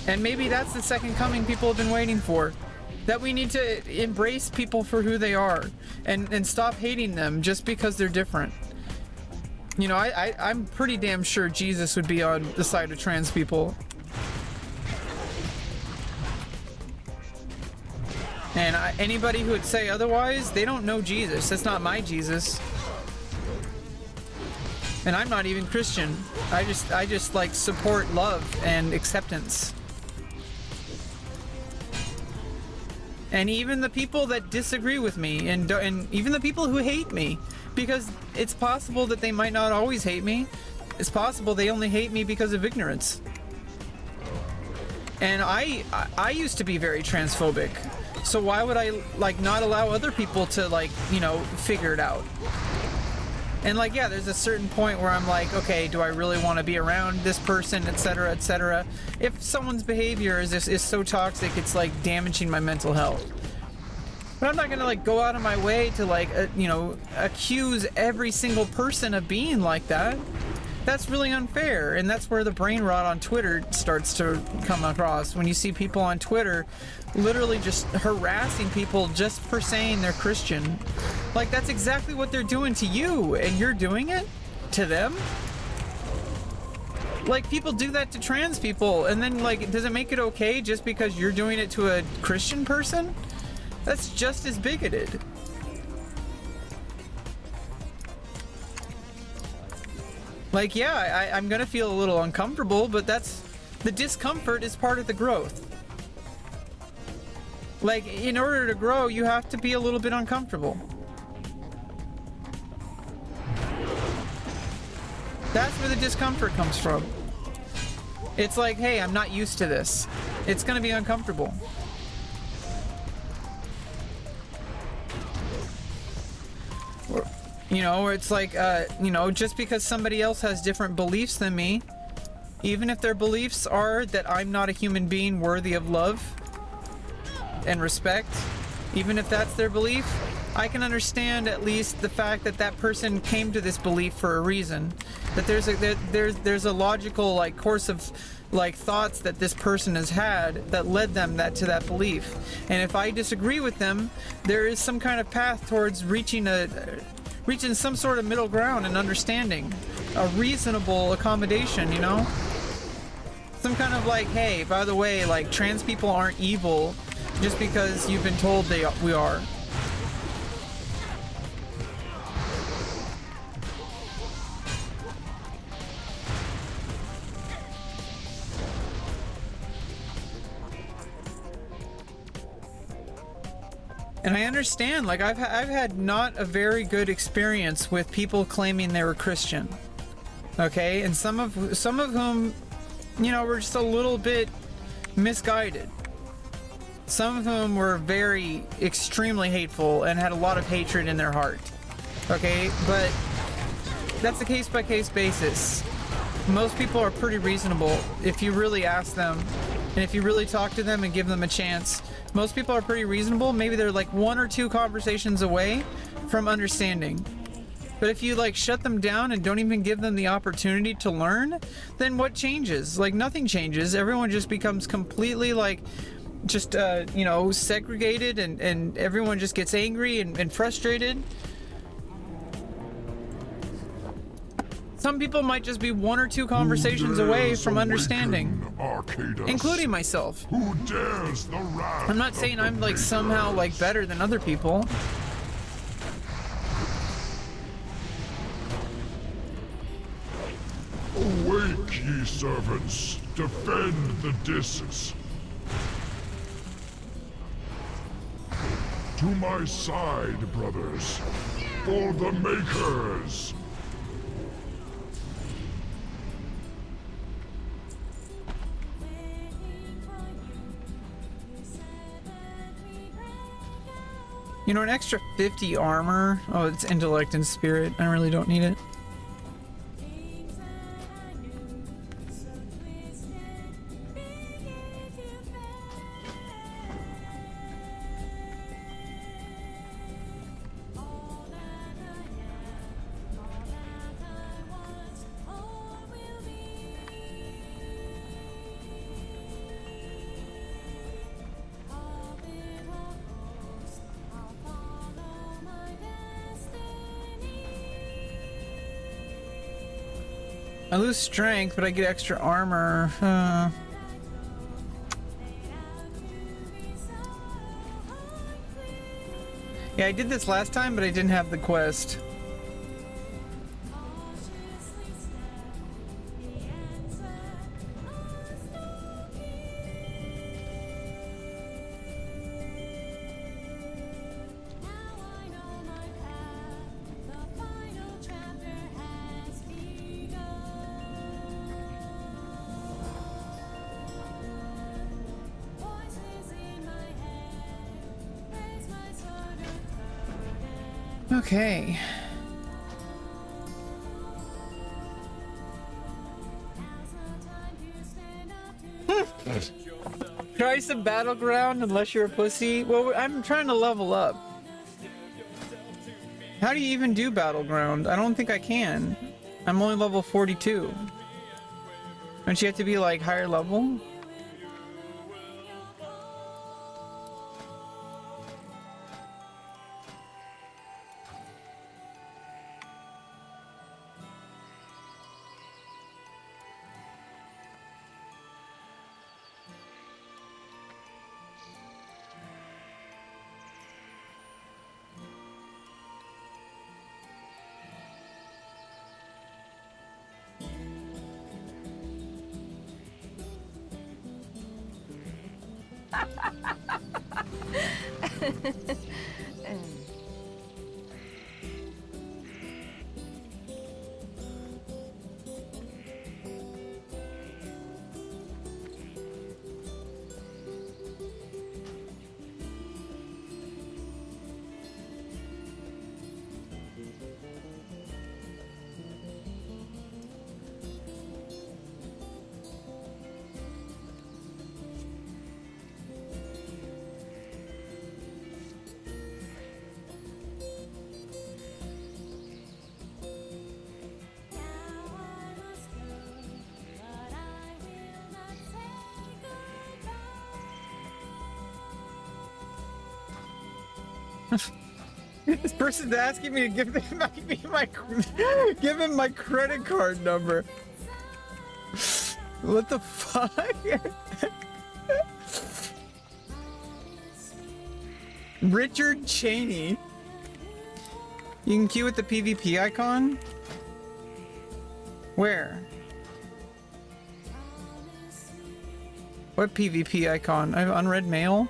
Speaker 2: And maybe that's the second coming people have been waiting for. That we need to embrace people for who they are and stop hating them just because they're different. You know, I'm pretty damn sure Jesus would be on the side of trans people. And anybody who would say otherwise, they don't know Jesus. That's not my Jesus. And I'm not even Christian. I just like support love and acceptance. And even the people that disagree with me, and even the people who hate me, because it's possible that they might not always hate me. It's possible they only hate me because of ignorance. And I used to be very transphobic. So why would I like not allow other people to like, you know, figure it out? And like, yeah, there's a certain point where I'm like, okay, do I really want to be around this person, etc., etc. If someone's behavior is so toxic, it's like damaging my mental health. But I'm not gonna like go out of my way to like, you know, accuse every single person of being like that. That's really unfair, and that's where the brain rot on Twitter starts to come across. When you see people on Twitter literally just harassing people just for saying they're Christian. Like, that's exactly what they're doing to you, and you're doing it to them? Like, people do that to trans people, and then, like, does it make it okay just because you're doing it to a Christian person? That's just as bigoted. Like, yeah, I'm gonna feel a little uncomfortable, but the discomfort is part of the growth. Like, in order to grow, you have to be a little bit uncomfortable. That's where the discomfort comes from. It's like, hey, I'm not used to this. It's gonna be uncomfortable. You know, or it's like, you know, just because somebody else has different beliefs than me, even if their beliefs are that I'm not a human being worthy of love and respect, even if that's their belief, I can understand at least the fact that that person came to this belief for a reason. That there's a logical like course of like thoughts that this person has had that led them to that belief. And if I disagree with them, there is some kind of path towards reaching some sort of middle ground and understanding, a reasonable accommodation, you know? Some kind of like, hey, by the way, like trans people aren't evil just because you've been told we are. And I understand, like I've had not a very good experience with people claiming they were Christian. Okay, and some of whom, you know, were just a little bit misguided. Some of whom were very extremely hateful and had a lot of hatred in their heart. Okay, but that's a case by case basis. Most people are pretty reasonable if you really ask them, and if you really talk to them and give them a chance. Most people are pretty reasonable. Maybe they're like 1 or 2 conversations away from understanding. But if you like shut them down and don't even give them the opportunity to learn, then what changes? Like nothing changes. Everyone just becomes completely like just you know, segregated, and everyone just gets angry and frustrated. Some people might just be 1 or 2 conversations away from understanding, including myself.
Speaker 3: Who dares the wrath?
Speaker 2: I'm not saying I'm like somehow like better than other people.
Speaker 3: Awake, ye servants, defend the discs. To my side, brothers, for the makers.
Speaker 2: You know, an extra 50 armor. Oh, it's intellect and spirit. I really don't need it. I lose strength, but I get extra armor. Yeah, I did this last time, but I didn't have the quest. Okay. Try some battleground unless you're a pussy. Well, I'm trying to level up. How do you even do battleground? I don't think I can. I'm only level 42. Don't you have to be like higher level? This person's asking me to give him give him my credit card number. What the fuck? Richard Cheney. You can queue with the PvP icon? Where? What PvP icon? I have unread mail?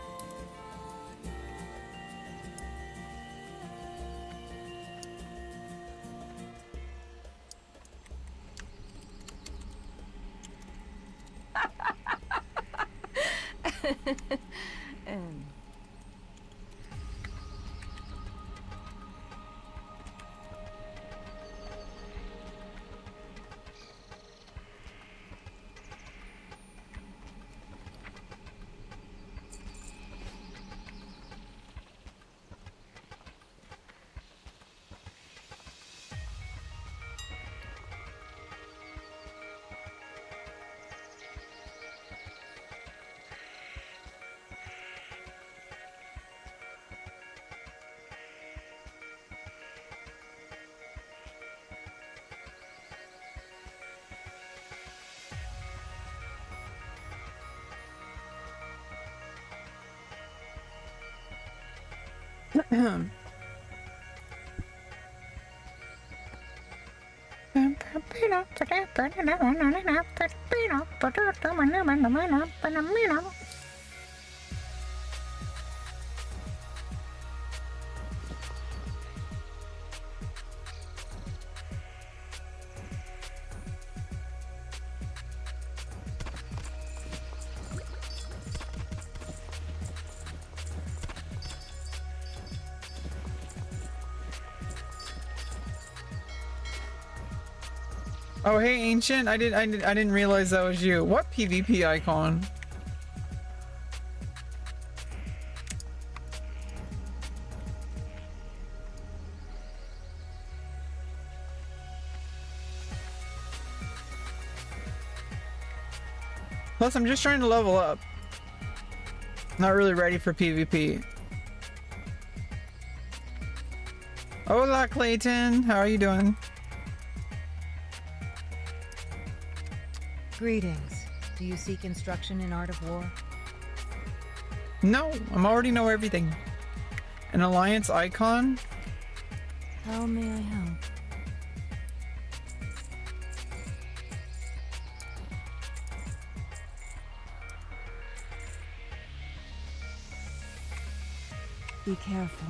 Speaker 2: Oh, hey, Ancient. I didn't realize that was you. What PvP icon? Plus, I'm just trying to level up. Not really ready for PvP. Hola, Clayton. How are you doing?
Speaker 4: Greetings. Do you seek instruction in Art of War?
Speaker 2: No, I already know everything. An alliance icon?
Speaker 4: How may I help? Be careful.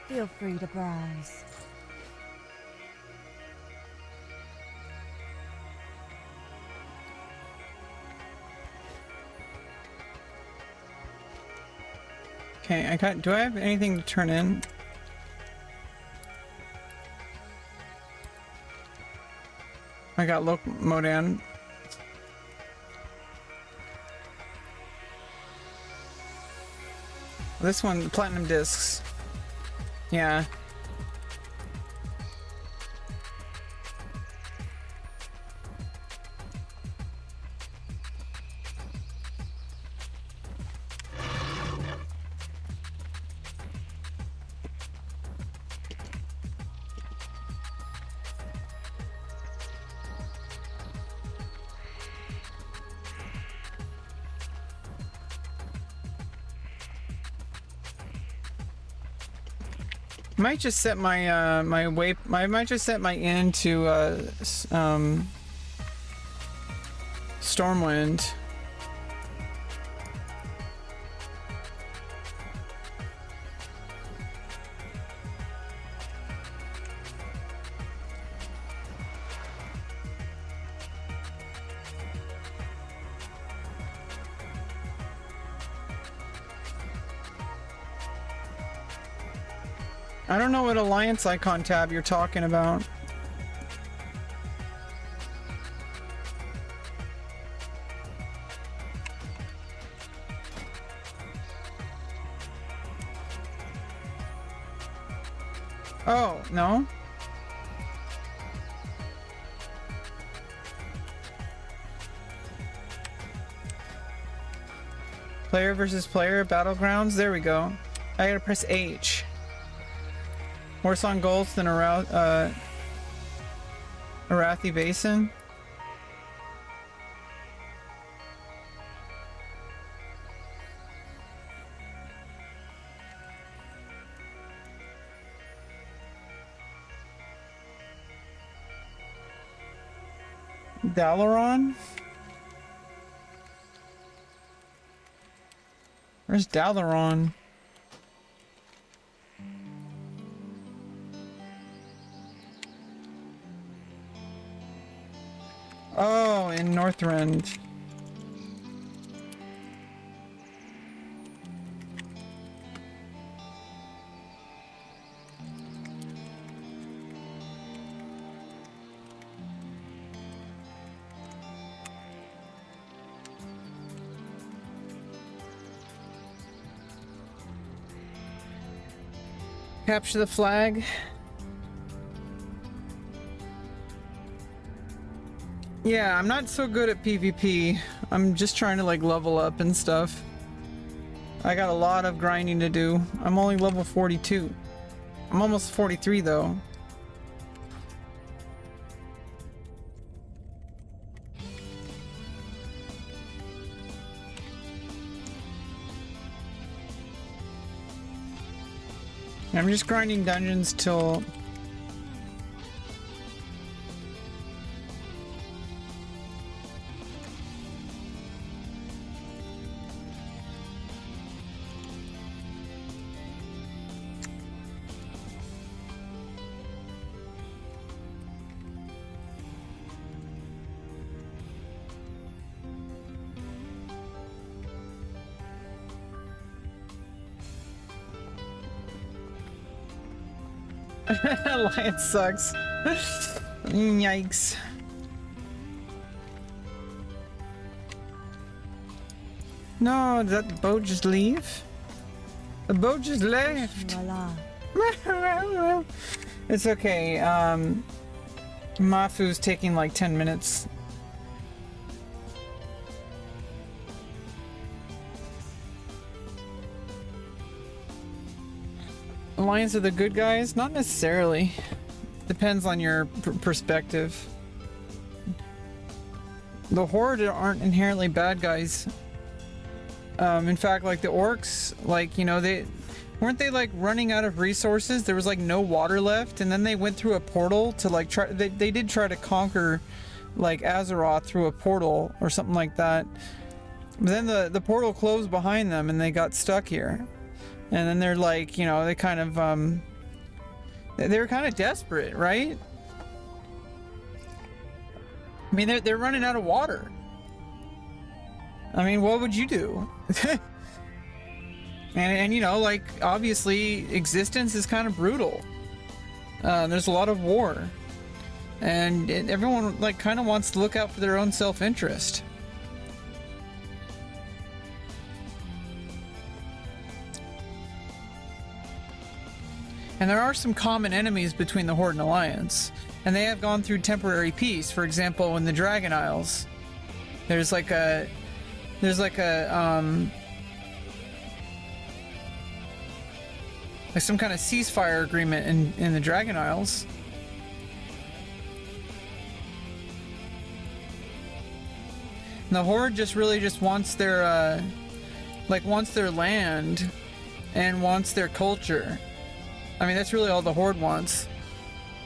Speaker 4: Feel free to browse.
Speaker 2: Okay, do I have anything to turn in? I got Modan. This one, platinum discs. Yeah. Might just set my I might just set my in to Stormwind. I don't know what alliance icon tab you're talking about. Oh, no? Player versus player, battlegrounds, there we go. I gotta press H. Horse on goals, then Arathi Basin. Dalaran? Where's Dalaran? Oh, in Northrend. Capture the flag. Yeah, I'm not so good at PvP. I'm just trying to like level up and stuff. I got a lot of grinding to do. I'm only level 42. I'm almost 43 though. I'm just grinding dungeons till Alliance sucks. Yikes. No, did that boat just leave? The boat just left. It's okay. Mafu's taking like 10 minutes. Alliance are the good guys? Not necessarily. Depends on your perspective. The Horde aren't inherently bad guys. In fact, like the orcs, like, you know, weren't they like running out of resources? There was like no water left, and then they went through a portal to like try. They did try to conquer like Azeroth through a portal or something like that. But then the portal closed behind them, and they got stuck here. And then they're like, you know, they kind of they were kind of desperate, right? I mean, they're running out of water. I mean, what would you do? and you know, like, obviously existence is kind of brutal. There's a lot of war, and everyone like kind of wants to look out for their own self-interest. And there are some common enemies between the Horde and Alliance, and they have gone through temporary peace. For example, in the Dragon Isles, there's like some kind of ceasefire agreement in the Dragon Isles. And the Horde just really just wants their wants their land and wants their culture. I mean, that's really all the Horde wants.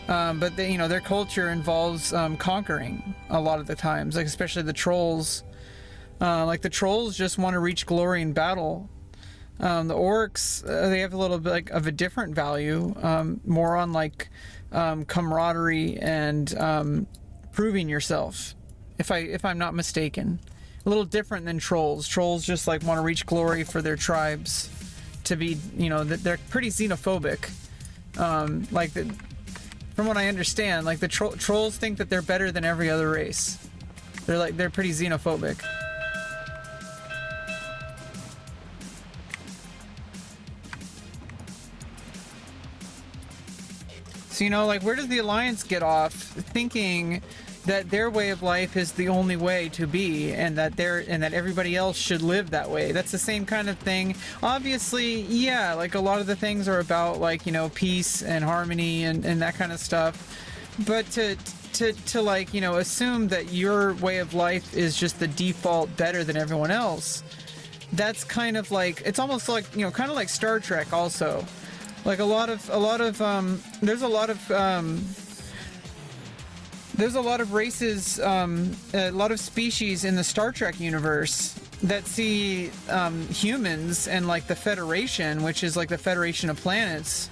Speaker 2: But they, you know, their culture involves conquering a lot of the times, like especially the trolls. Like the trolls just want to reach glory in battle. The orcs, they have a little bit like of a different value, more on like camaraderie and proving yourself. If I'm not mistaken, a little different than trolls. Trolls just like want to reach glory for their tribes, to be, you know, they're pretty xenophobic. From what I understand, like the trolls think that they're better than every other race. They're pretty xenophobic. So, you know, like, where does the Alliance get off thinking that their way of life is the only way to be, and that everybody else should live that way? That's the same kind of thing. Obviously, yeah, like a lot of the things are about, like, you know, peace and harmony and that kind of stuff. But to like, you know, assume that your way of life is just the default better than everyone else, that's kind of like, it's almost like, you know, kind of like Star Trek also. Like there's a lot of races, a lot of species in the Star Trek universe that see humans and like the Federation, which is like the Federation of Planets.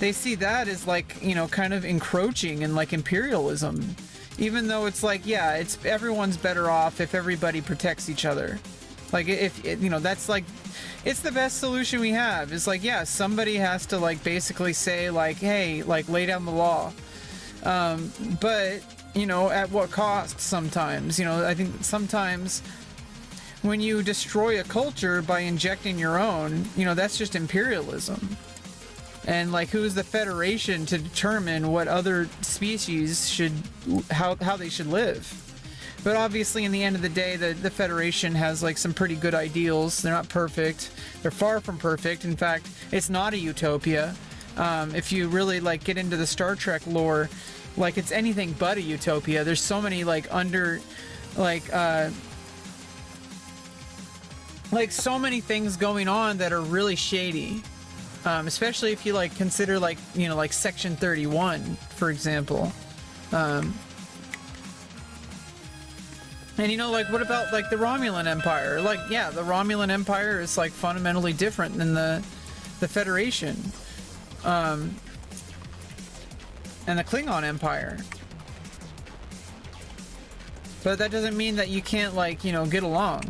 Speaker 2: They see that as like, you know, kind of encroaching and like imperialism, even though it's like, yeah, it's everyone's better off if everybody protects each other. Like you know, that's like, it's the best solution we have. It's like, yeah, somebody has to like basically say like, hey, like lay down the law. But, you know, at what cost sometimes? You know, I think sometimes when you destroy a culture by injecting your own, you know, that's just imperialism. And like, who's the Federation to determine what other species should, how they should live? But obviously, in the end of the day, the Federation has like some pretty good ideals. They're not perfect. They're far from perfect. In fact, it's not a utopia. If you really like get into the Star Trek lore, like it's anything but a utopia. There's so many like so many things going on that are really shady. Especially if you like consider like, you know, like Section 31, for example. And you know, like, what about like the Romulan Empire? Like, yeah, the Romulan Empire is like fundamentally different than the Federation. And the Klingon Empire. But that doesn't mean that you can't, like, you know, get along.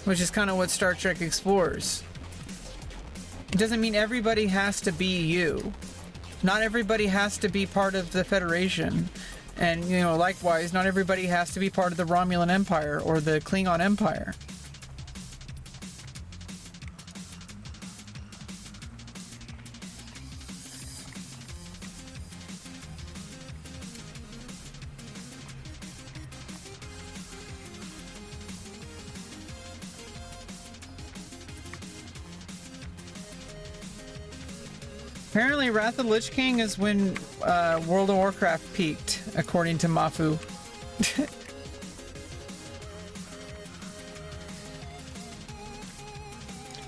Speaker 2: Which is kind of what Star Trek explores. It doesn't mean everybody has to be you. Not everybody has to be part of the Federation. And, you know, likewise, not everybody has to be part of the Romulan Empire or the Klingon Empire. Apparently, Wrath of the Lich King is when World of Warcraft peaked, according to Mafu.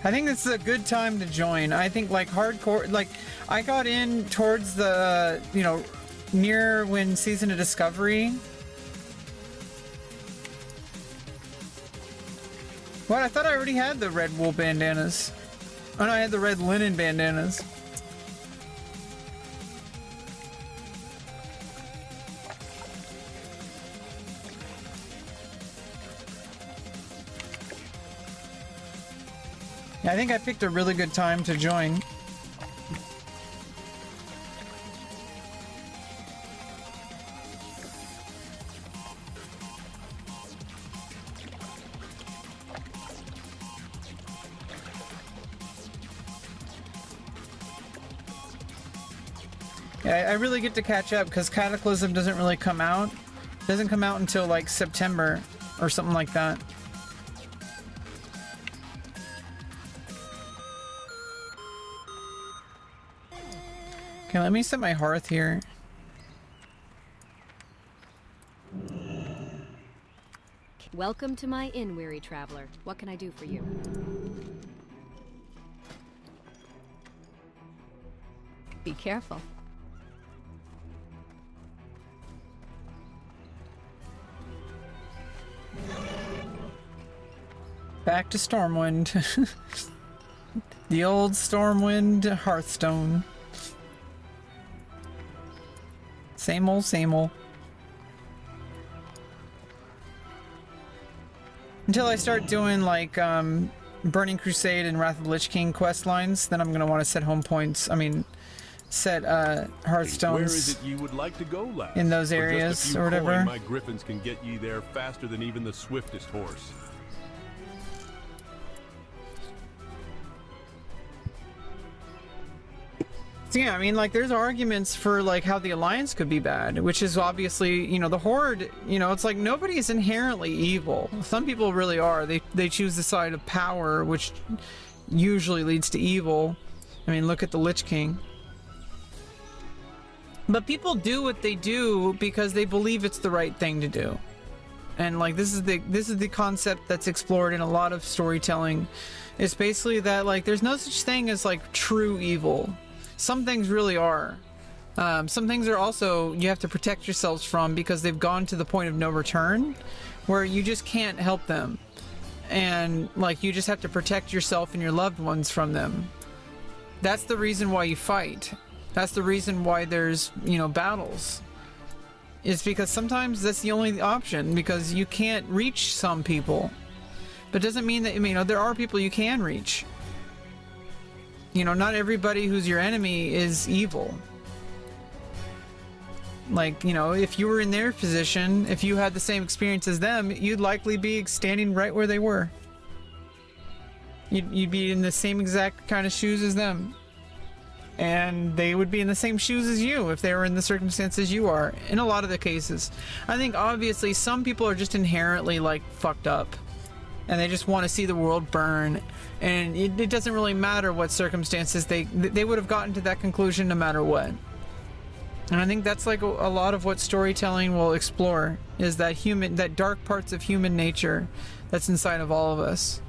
Speaker 2: I think this is a good time to join. I think like hardcore, like I got in towards the, you know, near when Season of Discovery. What? I thought I already had the red wool bandanas. Oh no, I had the red linen bandanas. Yeah, I think I picked a really good time to join. Yeah, I really get to catch up because Cataclysm doesn't really come out. It doesn't come out until like September or something like that. Okay, let me set my hearth here.
Speaker 5: Welcome to my inn, weary traveler. What can I do for you? Be careful.
Speaker 2: Back to Stormwind. The old Stormwind Hearthstone. Same old, same old. Until I start doing like Burning Crusade and Wrath of the Lich King quest lines, then I'm gonna want to set home points. I mean, set Hearthstones.
Speaker 6: Where is it you would like to go, lad?
Speaker 2: In those
Speaker 6: For just a
Speaker 2: areas
Speaker 6: few
Speaker 2: or whatever.
Speaker 6: coin, my griffins can get ye there faster than even the swiftest horse.
Speaker 2: So yeah, I mean, like, there's arguments for, like, how the Alliance could be bad, which is obviously, you know, the Horde, you know, it's like nobody is inherently evil. Some people really are. They choose the side of power, which usually leads to evil. I mean, look at the Lich King. But people do what they do because they believe it's the right thing to do. And, like, this is the concept that's explored in a lot of storytelling. It's basically that, like, there's no such thing as, like, true evil. Some things really are. Some things are also you have to protect yourselves from because they've gone to the point of no return where you just can't help them. And like you just have to protect yourself and your loved ones from them. That's the reason why you fight. That's the reason why there's, you know, battles. It's because sometimes that's the only option because you can't reach some people. But it doesn't mean that, you know, there are people you can reach. You know, not everybody who's your enemy is evil. Like, you know, if you were in their position, if you had the same experience as them, you'd likely be standing right where they were. You'd be in the same exact kind of shoes as them. And they would be in the same shoes as you if they were in the circumstances you are, in a lot of the cases. I think, obviously, some people are just inherently, like, fucked up. And they just want to see the world burn. And it doesn't really matter what circumstances they would have gotten to that conclusion no matter what. And I think that's like a lot of what storytelling will explore is that dark parts of human nature that's inside of all of us.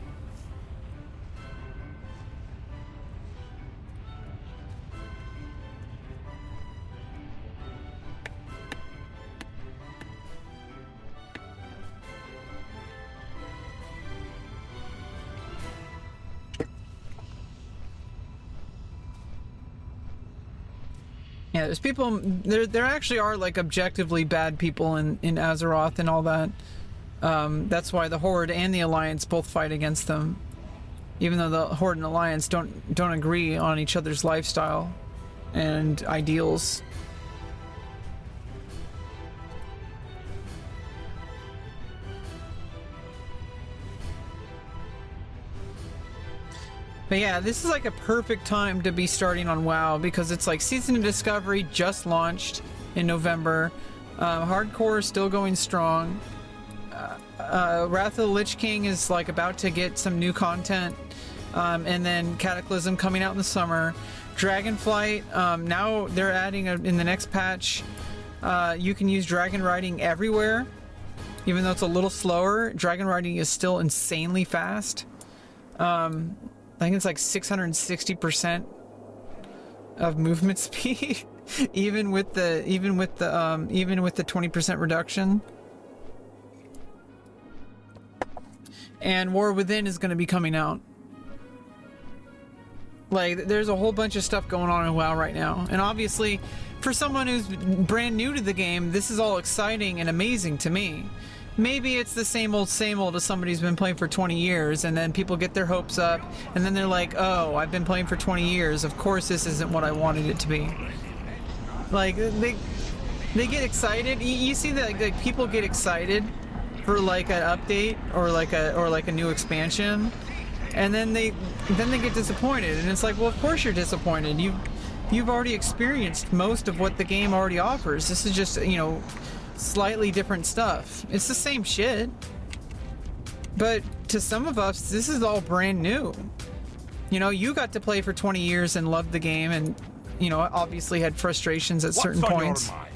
Speaker 2: Yeah, there's people. There actually are like objectively bad people in Azeroth and all that. That's why the Horde and the Alliance both fight against them, even though the Horde and Alliance don't agree on each other's lifestyle and ideals. But yeah, this is like a perfect time to be starting on WoW because it's like Season of Discovery just launched in November. Hardcore is still going strong. Wrath of the Lich King is like about to get some new content. And then Cataclysm coming out in the summer. Dragonflight, now they're adding in the next patch, you can use dragon riding everywhere. Even though it's a little slower, dragon riding is still insanely fast. I think it's like 660% of movement speed, even with the 20% reduction. And War Within is going to be coming out. Like, there's a whole bunch of stuff going on in WoW right now. And obviously, for someone who's brand new to the game, this is all exciting and amazing to me. Maybe it's the same old as somebody who's been playing for 20 years, and then people get their hopes up, and then they're like, oh, I've been playing for 20 years, of course this isn't what I wanted it to be. Like, they get excited. You see that, like, people get excited for like an update or like a new expansion, and then they get disappointed, and it's like, well, of course you're disappointed. You've already experienced most of what the game already offers. This is just, you know, slightly different stuff. It's the same shit, but to some of us this is all brand new. You know, you got to play for 20 years and loved the game, and you know, obviously had frustrations at certain points.
Speaker 7: Your mind?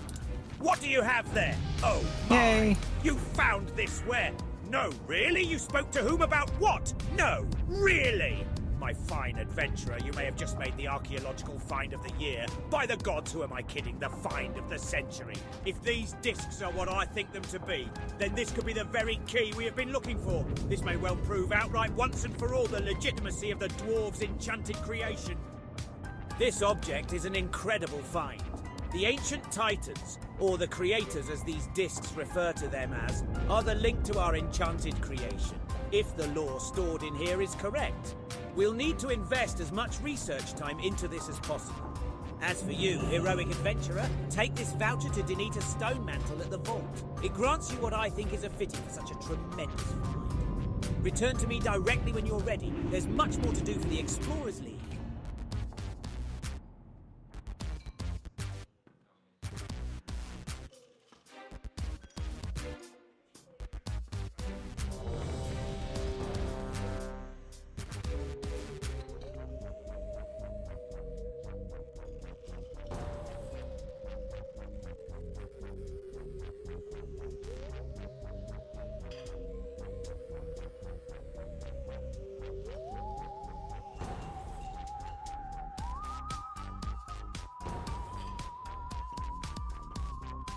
Speaker 7: What do you have there? Oh,
Speaker 2: yay.
Speaker 7: You found this where? No, really? You spoke to whom about what? No, really? My fine adventurer, you may have just made the archaeological find of the year. By the gods, who am I kidding? The find of the century. If these discs are what I think them to be, then this could be the very key we have been looking for. This may well prove outright once and for all the legitimacy of the dwarves' enchanted creation. This object is an incredible find. The ancient titans, or the creators as these discs refer to them as, are the link to our enchanted creation, if the lore stored in here is correct. We'll need to invest as much research time into this as possible. As for you, heroic adventurer, take this voucher to Denita's stone mantle at the vault. It grants you what I think is a fitting for such a tremendous find. Return to me directly when you're ready. There's much more to do for the Explorers League.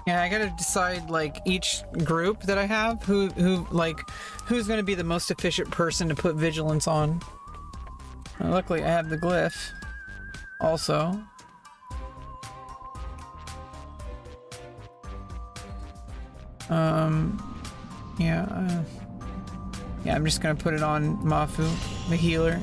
Speaker 2: Yeah, I gotta decide, like, each group that I have, who's gonna be the most efficient person to put vigilance on. Luckily, I have the glyph also. Yeah, I'm just gonna put it on Mafu, the healer.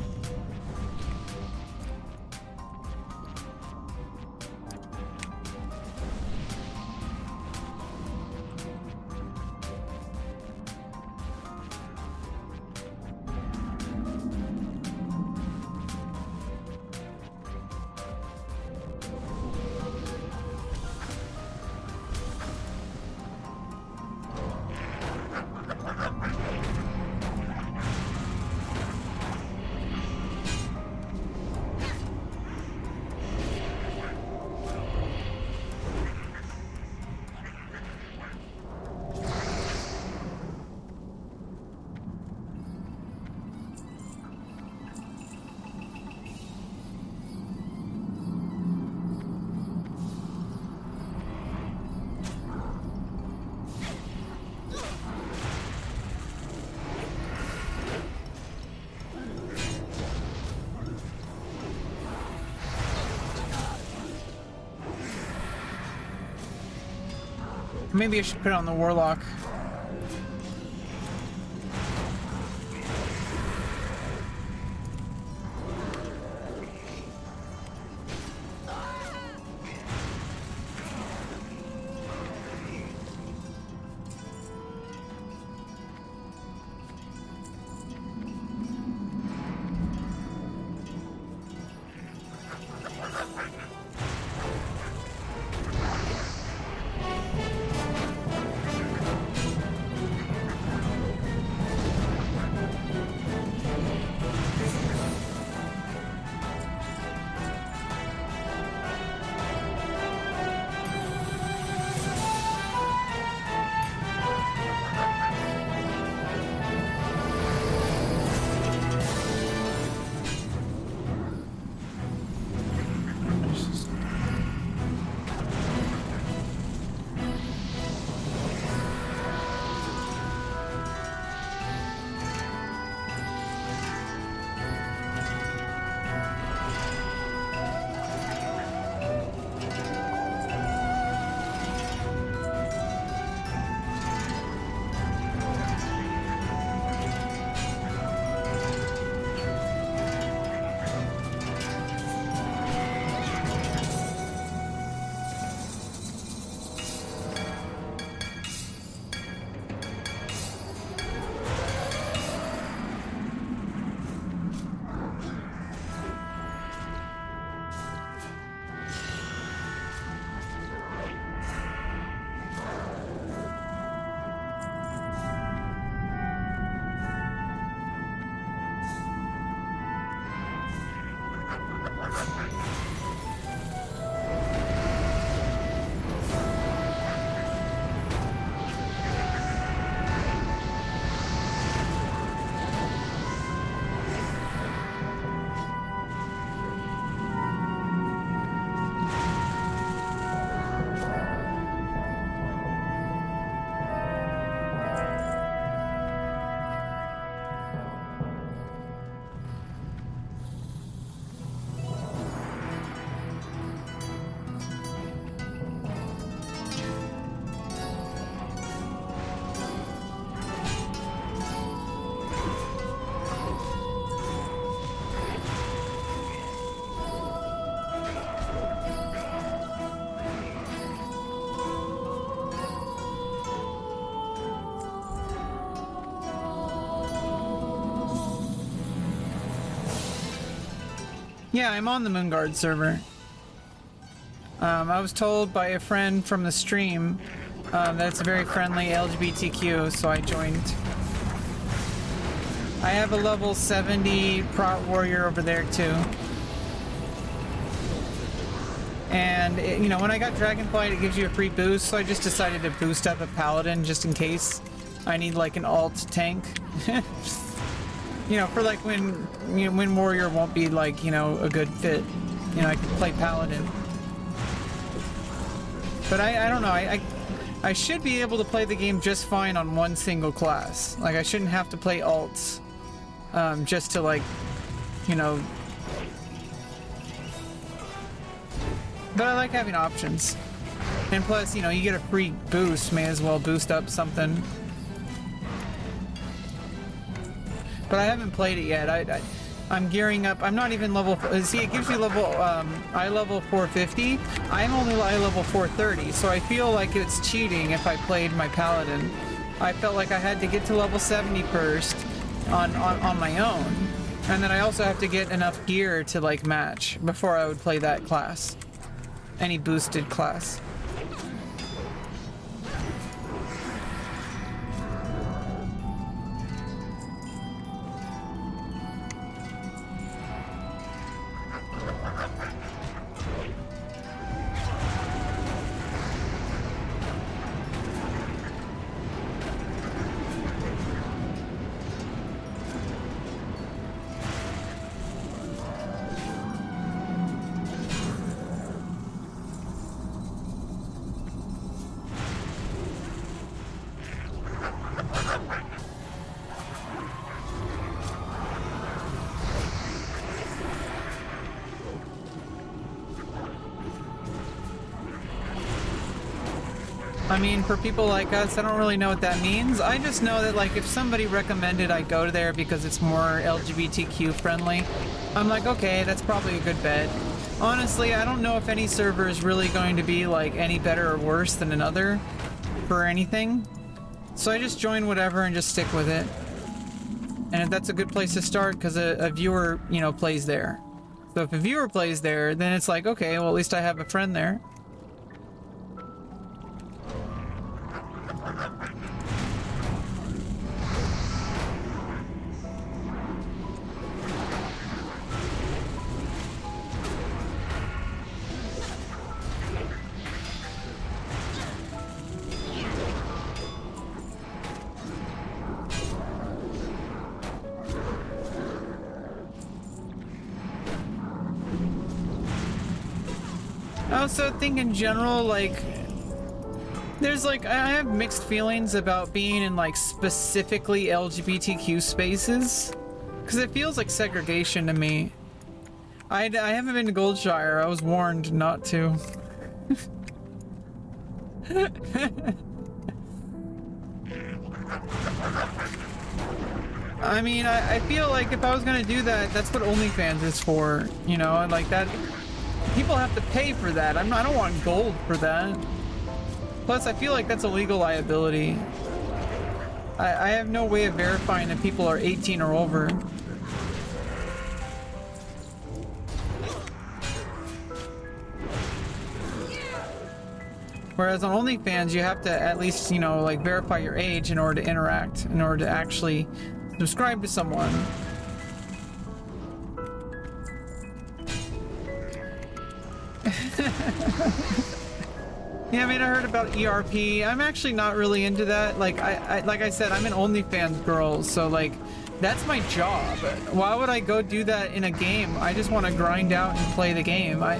Speaker 2: Maybe I should put it on the warlock. Yeah, I'm on the Moonguard server. I was told by a friend from the stream that it's very friendly LGBTQ, so I joined. I have a level 70 prot warrior over there too. And, you know, when I got Dragonflight, it gives you a free boost, so I just decided to boost up a Paladin just in case I need, like, an alt tank. You know, for, like, when Warrior won't be, like, you know, a good fit. You know, I could play Paladin. But I don't know, I should be able to play the game just fine on one single class. Like, I shouldn't have to play alts just to, like, you know... But I like having options. And plus, you know, you get a free boost, may as well boost up something. But I haven't played it yet. I'm gearing up. I'm not even level... See, it gives you level... eye level 450. I'm only eye level 430, so I feel like it's cheating if I played my Paladin. I felt like I had to get to level 70 first on my own. And then I also have to get enough gear to, like, match before I would play that class. Any boosted class. I mean, for people like us, I don't really know what that means. I just know that, like, if somebody recommended I go there because it's more LGBTQ friendly, I'm like, okay, that's probably a good bet. Honestly, I don't know if any server is really going to be, like, any better or worse than another for anything. So I just join whatever and just stick with it. And if that's a good place to start, because a viewer, you know, plays there. So if a viewer plays there, then it's like, okay, well, at least I have a friend there. I also think in general, like, there's like, I have mixed feelings about being in like specifically LGBTQ spaces, because it feels like segregation to me. I haven't been to Goldshire. I was warned not to. I mean, I feel like if I was gonna do that, that's what OnlyFans is for, you know, and like that. People have to pay for that. I don't want gold for that. Plus, I feel like that's a legal liability. I have no way of verifying that people are 18 or over. Whereas on OnlyFans, you have to at least, you know, like verify your age in order to interact, in order to actually subscribe to someone. Yeah, I mean, I heard about ERP. I'm actually not really into that. Like I said, I'm an OnlyFans girl, so like that's my job. Why would I go do that in a game? I just want to grind out and play the game. I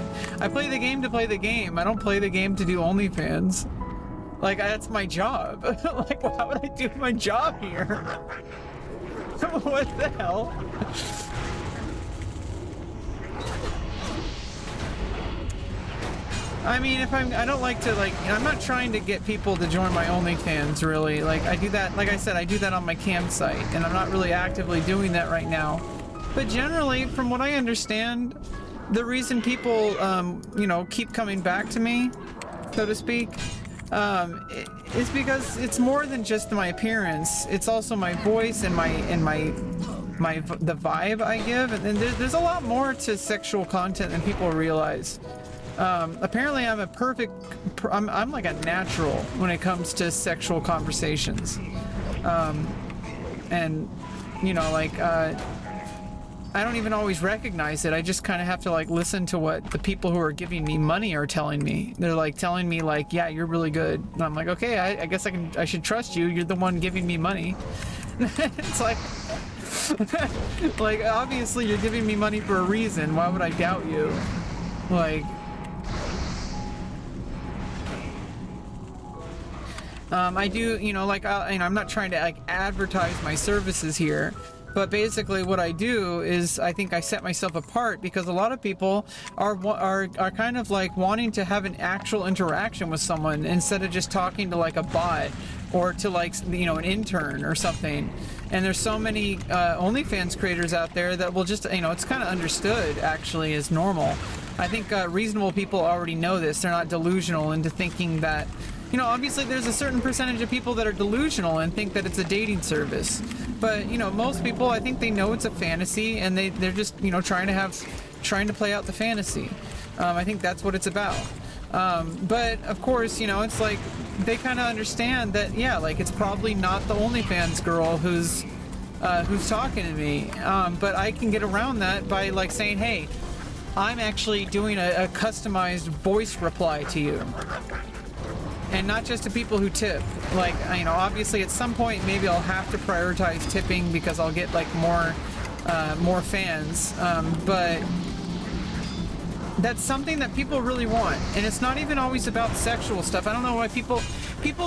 Speaker 2: play the game to play the game. I don't play the game to do OnlyFans. Like, that's my job. Like, why would I do my job here? What the hell? I mean, if I don't like to, like, I'm not trying to get people to join my OnlyFans, really. Like, I do that, like I said, I do that on my campsite, and I'm not really actively doing that right now. But generally, from what I understand, the reason people, you know, keep coming back to me, so to speak, is because it's more than just my appearance. It's also my voice and my the vibe I give, and there's a lot more to sexual content than people realize. Apparently I'm I'm like a natural when it comes to sexual conversations. And you know, like I don't even always recognize it. I just kind of have to like listen to what the people who are giving me money are telling me. They're like telling me like, yeah, you're really good. And I'm like, okay, I guess I should trust you. You're the one giving me money. It's like, like obviously you're giving me money for a reason. Why would I doubt you? Like, I do, you know, like, you know, I'm not trying to like advertise my services here, but basically what I do is I think I set myself apart because a lot of people are kind of like wanting to have an actual interaction with someone instead of just talking to like a bot or to like, you know, an intern or something. And there's so many OnlyFans creators out there that will just, you know, it's kind of understood actually as normal. I think reasonable people already know this. They're not delusional into thinking that, you know, obviously there's a certain percentage of people that are delusional and think that it's a dating service. But, you know, most people, I think they know it's a fantasy and they're just, you know, trying to play out the fantasy. I think that's what it's about. But of course, you know, it's like they kind of understand that, yeah, like it's probably not the OnlyFans girl who's talking to me. But I can get around that by like saying, hey, I'm actually doing a customized voice reply to you. And not just to people who tip. Like, you know, obviously at some point maybe I'll have to prioritize tipping because I'll get like more fans. But that's something that people really want. And it's not even always about sexual stuff. I don't know why people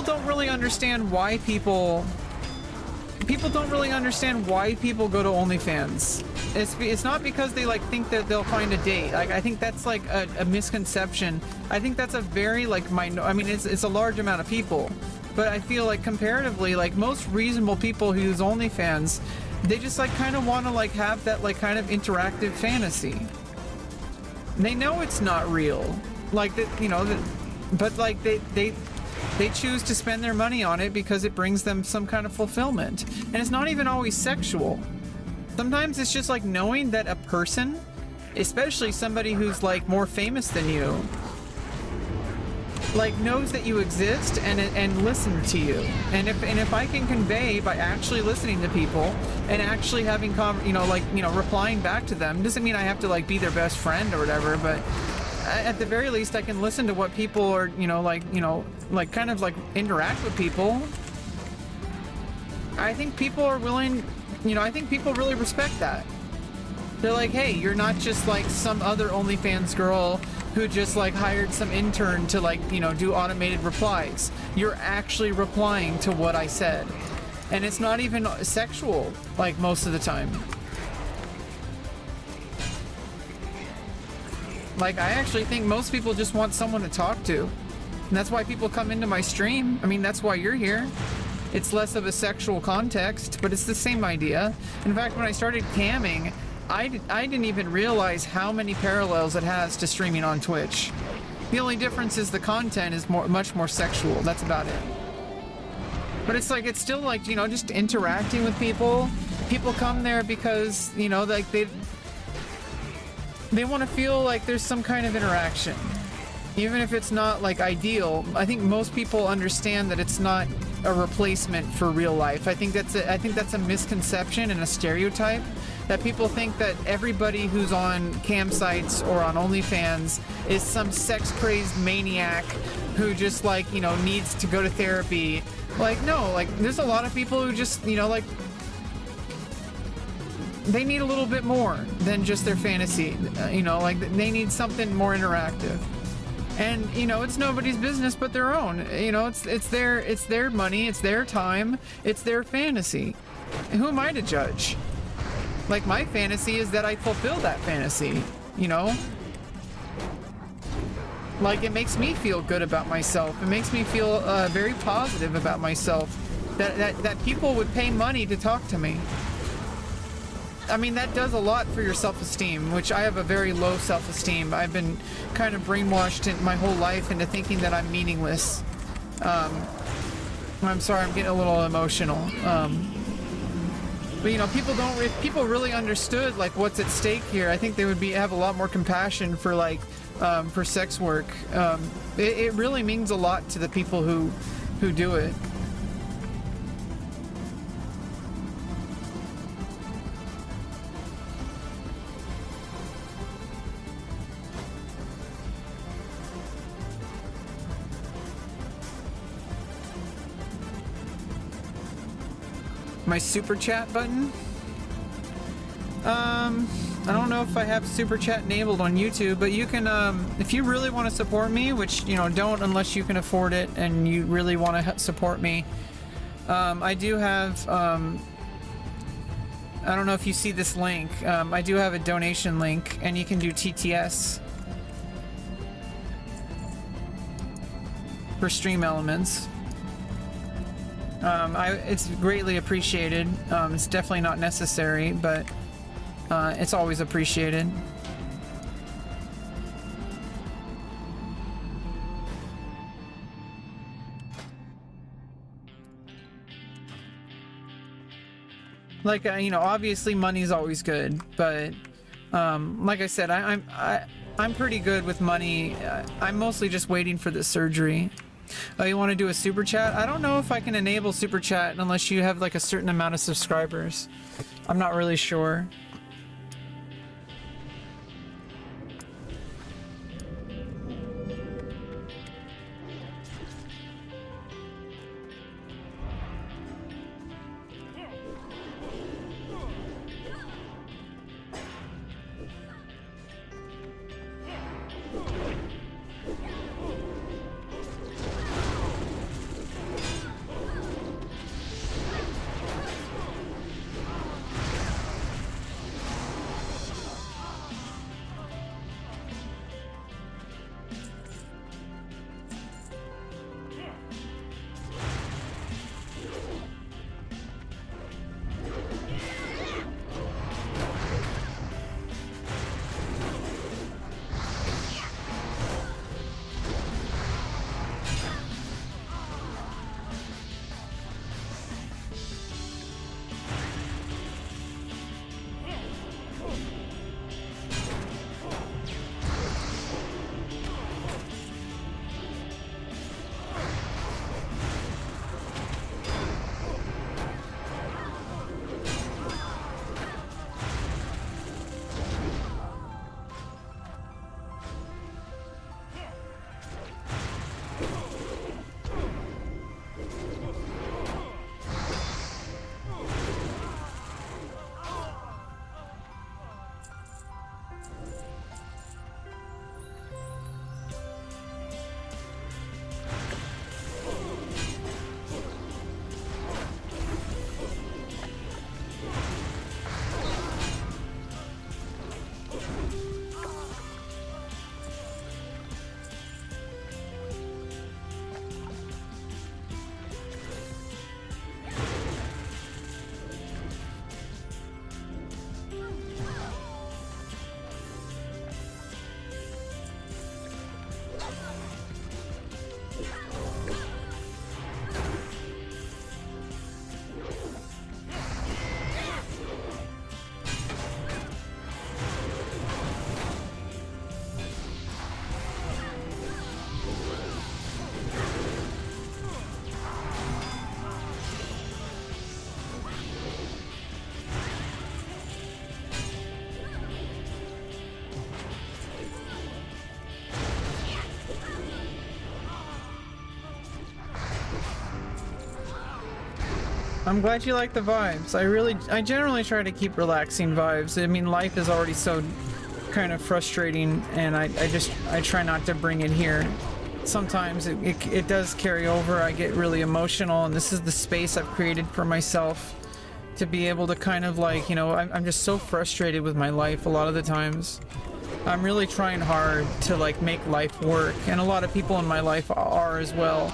Speaker 2: don't really understand why people don't really understand why people go to OnlyFans. It's not because they like think that they'll find a date. Like, I think that's like a misconception. I think that's a very like I mean, it's a large amount of people, but I feel like comparatively, like most reasonable people who use OnlyFans, they just like kind of want to like have that like kind of interactive fantasy. They know it's not real, like that, you know, but like they choose to spend their money on it because it brings them some kind of fulfillment. And it's not even always sexual. Sometimes it's just like knowing that a person, especially somebody who's like more famous than you, like knows that you exist and listen to you. And if I can convey by actually listening to people and actually having replying back to them, doesn't mean I have to like be their best friend or whatever, but at the very least I can listen to what people are, like kind of like interact with people. I think people are willing, I think people really respect that. They're like, hey, you're not just like some other OnlyFans girl who just like hired some intern to like, do automated replies. You're actually replying to what I said. And it's not even sexual, like most of the time. Like, I actually think most people just want someone to talk to. And that's why people come into my stream. I mean, that's why you're here. It's less of a sexual context, but it's the same idea. In fact, when I started camming, I didn't even realize how many parallels it has to streaming on Twitch. The only difference is the content is much more sexual. That's about it. But it's like, it's still like, just interacting with people. People come there because, like they want to feel like there's some kind of interaction. Even if it's not like ideal, I think most people understand that it's not a replacement for real life. I think that's a misconception and a stereotype, that people think that everybody who's on campsites or on OnlyFans is some sex-crazed maniac who just like, needs to go to therapy. Like, no, like there's a lot of people who just, like they need a little bit more than just their fantasy. Like they need something more interactive. And it's nobody's business but their own. It's their money, it's their time, it's their fantasy. And who am I to judge? Like, my fantasy is that I fulfill that fantasy, Like, it makes me feel good about myself. It makes me feel very positive about myself. That people would pay money to talk to me. I mean, that does a lot for your self-esteem, which I have a very low self-esteem. I've been kind of brainwashed my whole life into thinking that I'm meaningless. I'm sorry, I'm getting a little emotional. But you know, people don't. If people really understood like what's at stake here, I think they would have a lot more compassion for like for sex work. It really means a lot to the people who do it. My super chat button? I don't know if I have super chat enabled on YouTube, but you can, if you really want to support me, which, you know, don't unless you can afford it and you really want to support me. I do have, I don't know if you see this link. I do have a donation link and you can do TTS for Stream Elements. It's greatly appreciated. It's definitely not necessary, but it's always appreciated. Like you know, obviously money's always good, but like I said, I'm pretty good with money. I'm mostly just waiting for the surgery. Oh, you want to do a super chat? I don't know if I can enable super chat unless you have like a certain amount of subscribers. I'm not really sure. I'm glad you like the vibes. I generally try to keep relaxing vibes. I mean, life is already so kind of frustrating, and I try not to bring it here. Sometimes it does carry over. I get really emotional, and this is the space I've created for myself to be able to kind of like, you know, I'm just so frustrated with my life a lot of the times. I'm really trying hard to like make life work, and a lot of people in my life are as well.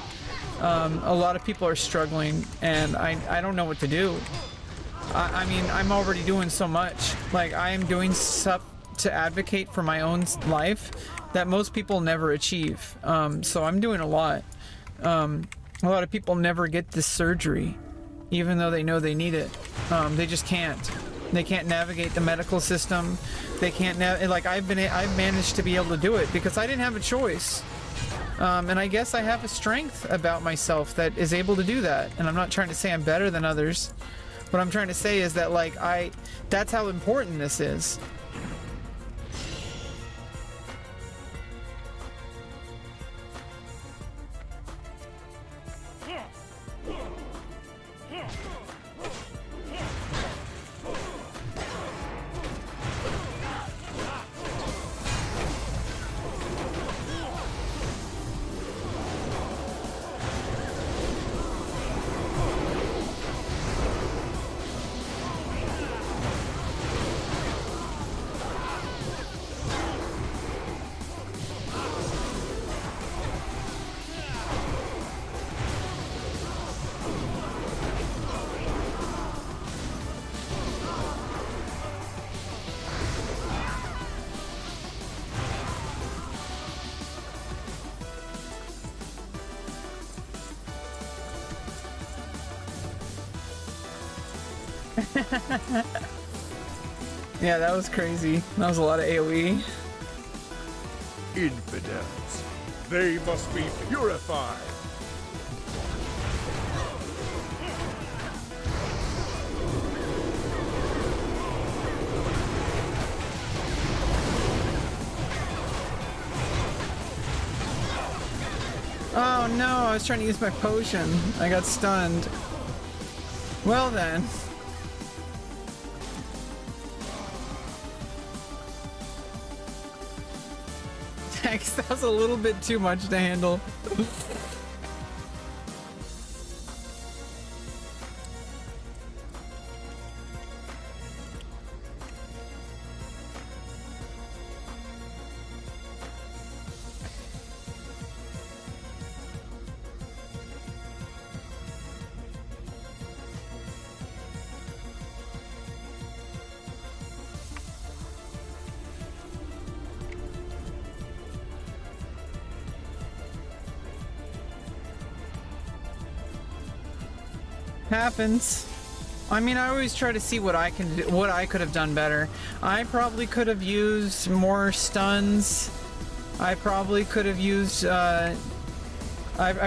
Speaker 2: A lot of people are struggling, and I don't know what to do. I mean, I'm already doing so much. Like, I am doing stuff to advocate for my own life that most people never achieve. So I'm doing a lot. A lot of people never get this surgery, even though they know they need it. They just can't. They can't navigate the medical system. They can't I've managed to be able to do it because I didn't have a choice. And I guess I have a strength about myself that is able to do that. And I'm not trying to say I'm better than others. What I'm trying to say is that that's how important this is. Yeah, that was crazy. That was a lot of AoE.
Speaker 6: Infidels. They must be purified.
Speaker 2: Oh no, I was trying to use my potion. I got stunned. Well then. Thanks, that was a little bit too much to handle. Happens. I mean, I always try to see what I can do, what I could have done better. I probably could have used more stuns. I probably could have used I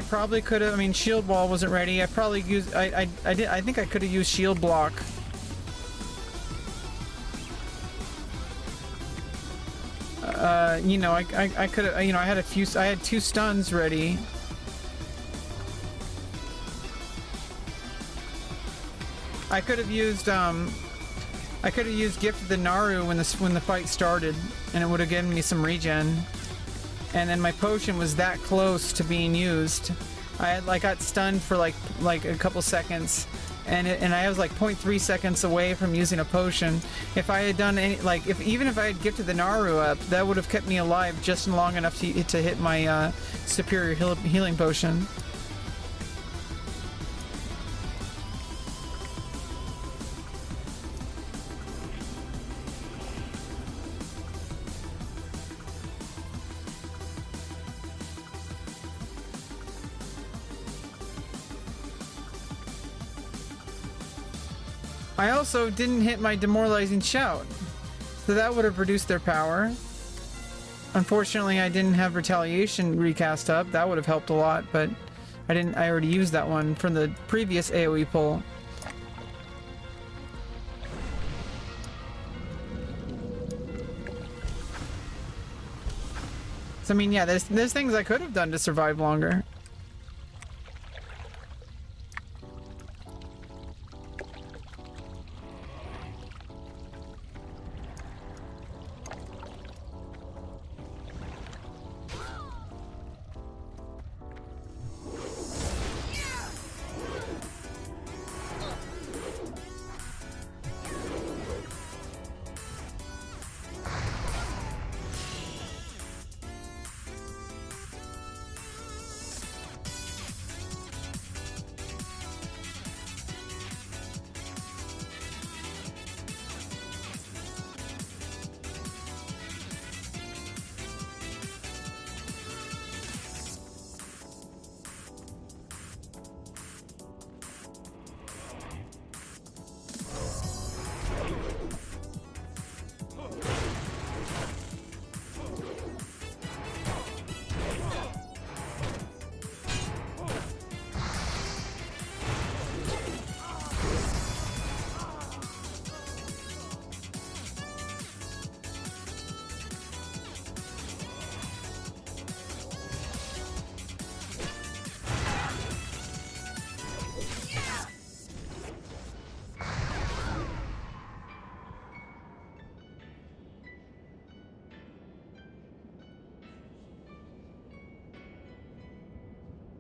Speaker 2: probably could have, I mean, shield wall wasn't ready. I probably used I think I could have used shield block. You know, I could have, you know, I had 2 stuns ready. I could have used Gift of the Naru when the fight started, and it would have given me some regen. And then my potion was that close to being used. I got stunned for like a couple seconds, and I was like 0.3 seconds away from using a potion. If I had done any, even if I had gifted the Naru up, that would have kept me alive just long enough to hit my superior healing potion. I also didn't hit my demoralizing shout, so that would have reduced their power. Unfortunately, I didn't have retaliation recast up. That would have helped a lot, but I already used that one from the previous AoE pull. So I mean, yeah, there's things I could have done to survive longer.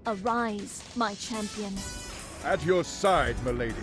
Speaker 8: Arise, my champion.
Speaker 9: At your side, milady.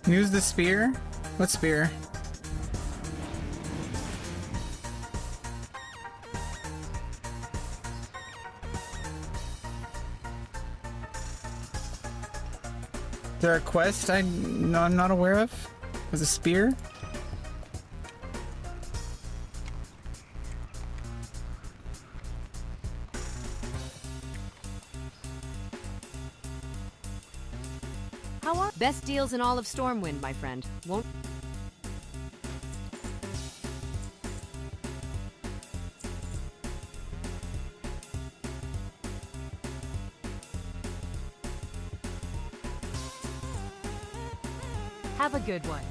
Speaker 2: Use the spear? What spear? Is there a quest I'm not aware of? With a spear?
Speaker 5: How are best deals in all of Stormwind, my friend? Won't have a good one.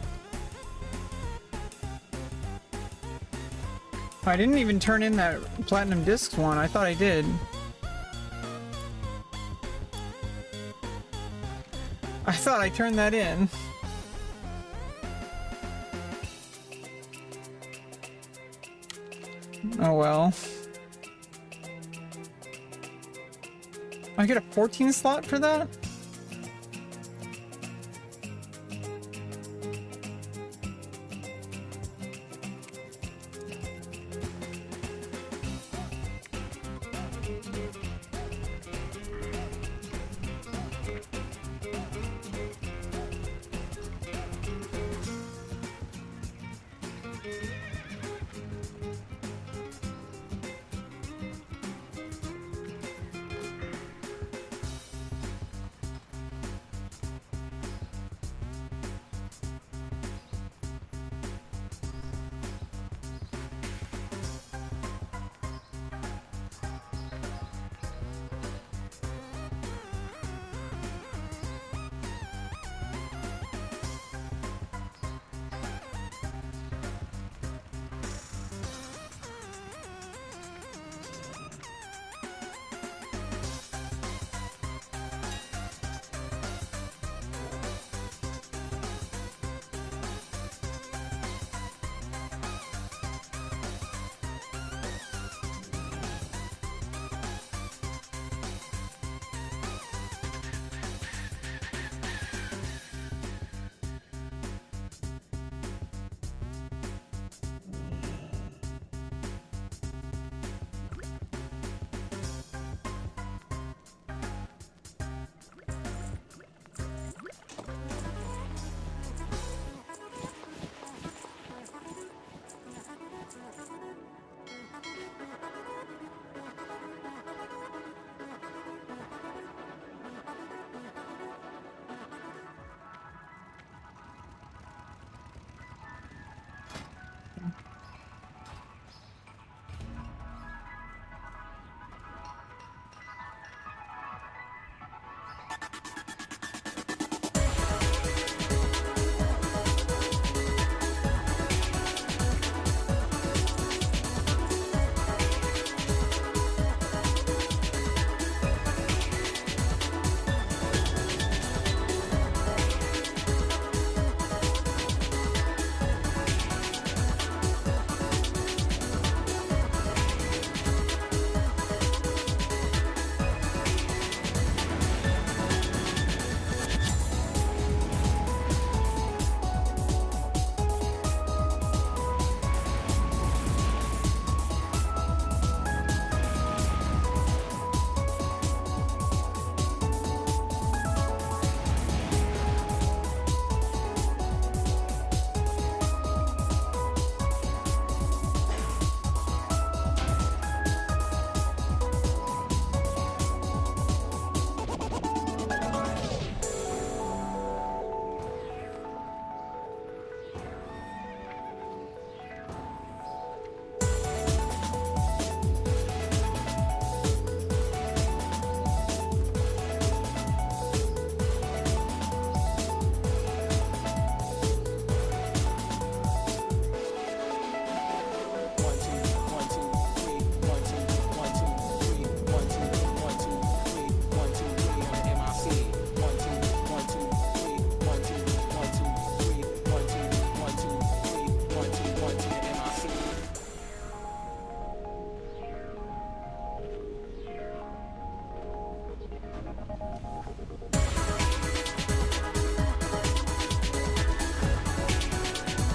Speaker 2: I didn't even turn in that Platinum Discs one. I thought I did. I thought I turned that in. Oh well. I get a 14 slot for that?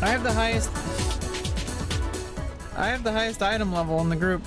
Speaker 2: I have the highest item level in the group.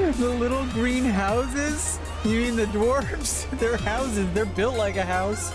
Speaker 2: The little green houses? You mean the dwarves? Their houses, they're built like a house.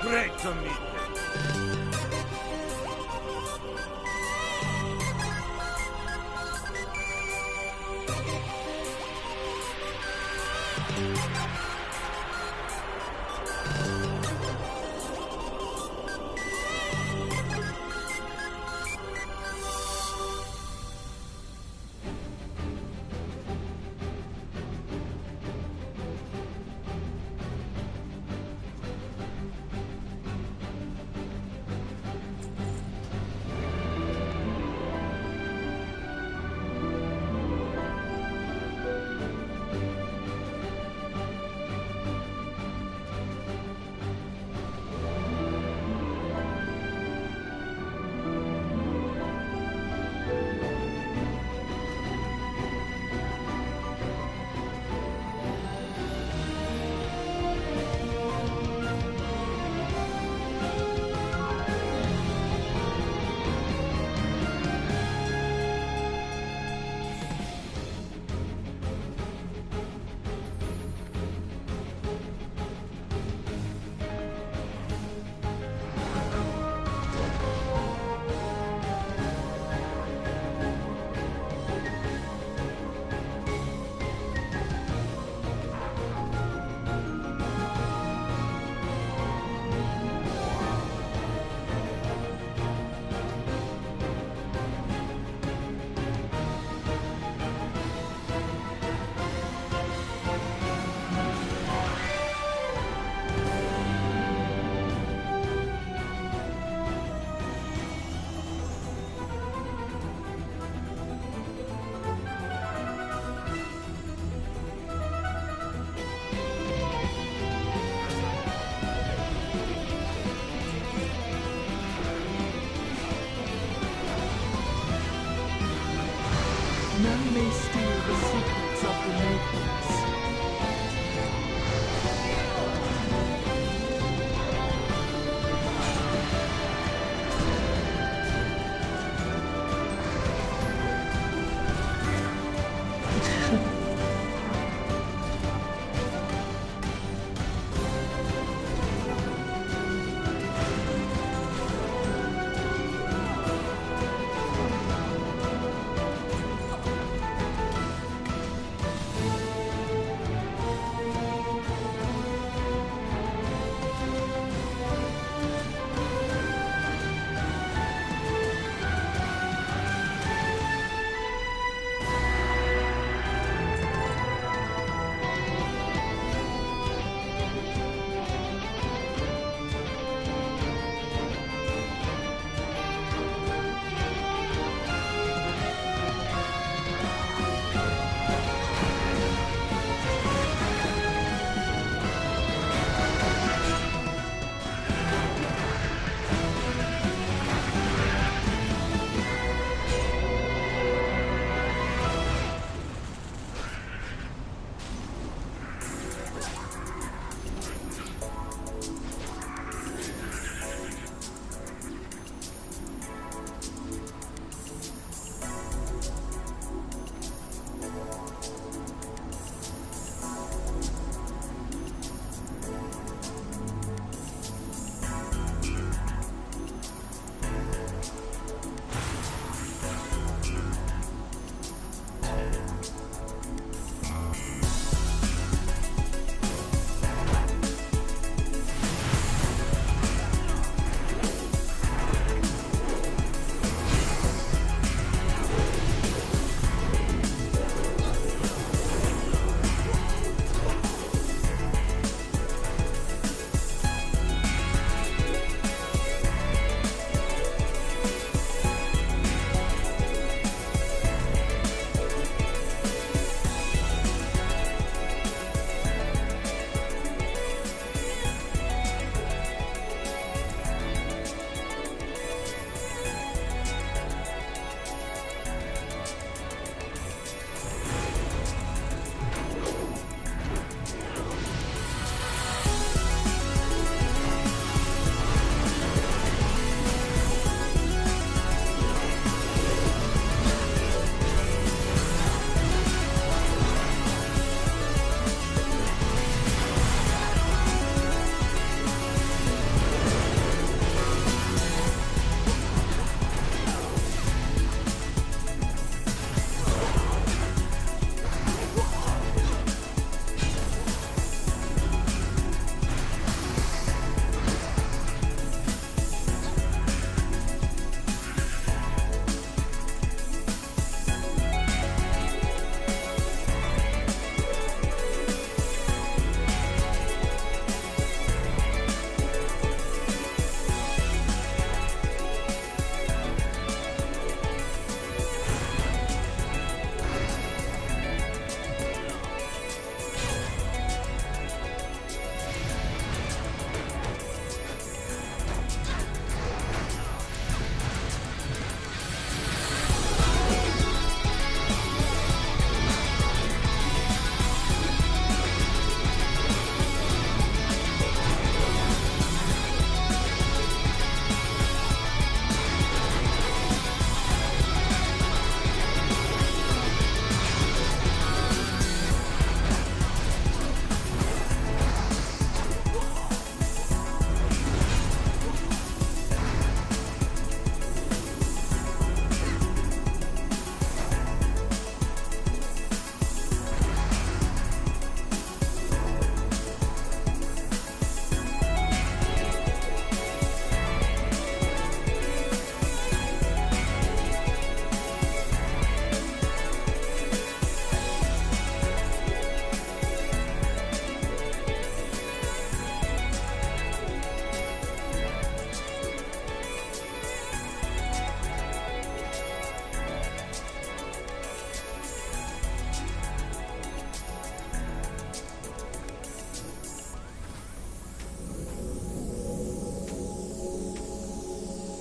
Speaker 7: Great to meet you.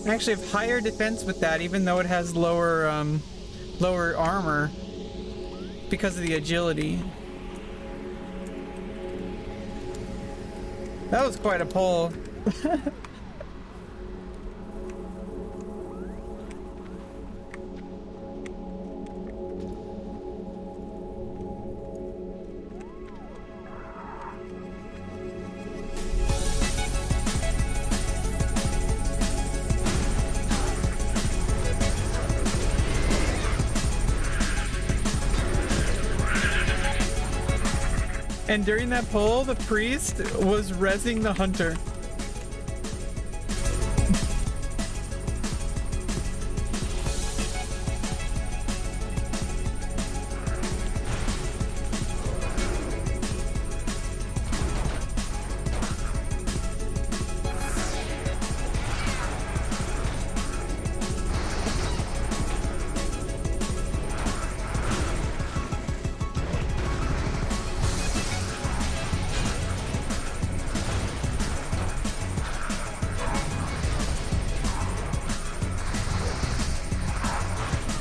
Speaker 2: I actually have higher defense with that, even though it has lower lower armor because of the agility. That was quite a pull. And during that pull, the priest was rezzing the hunter.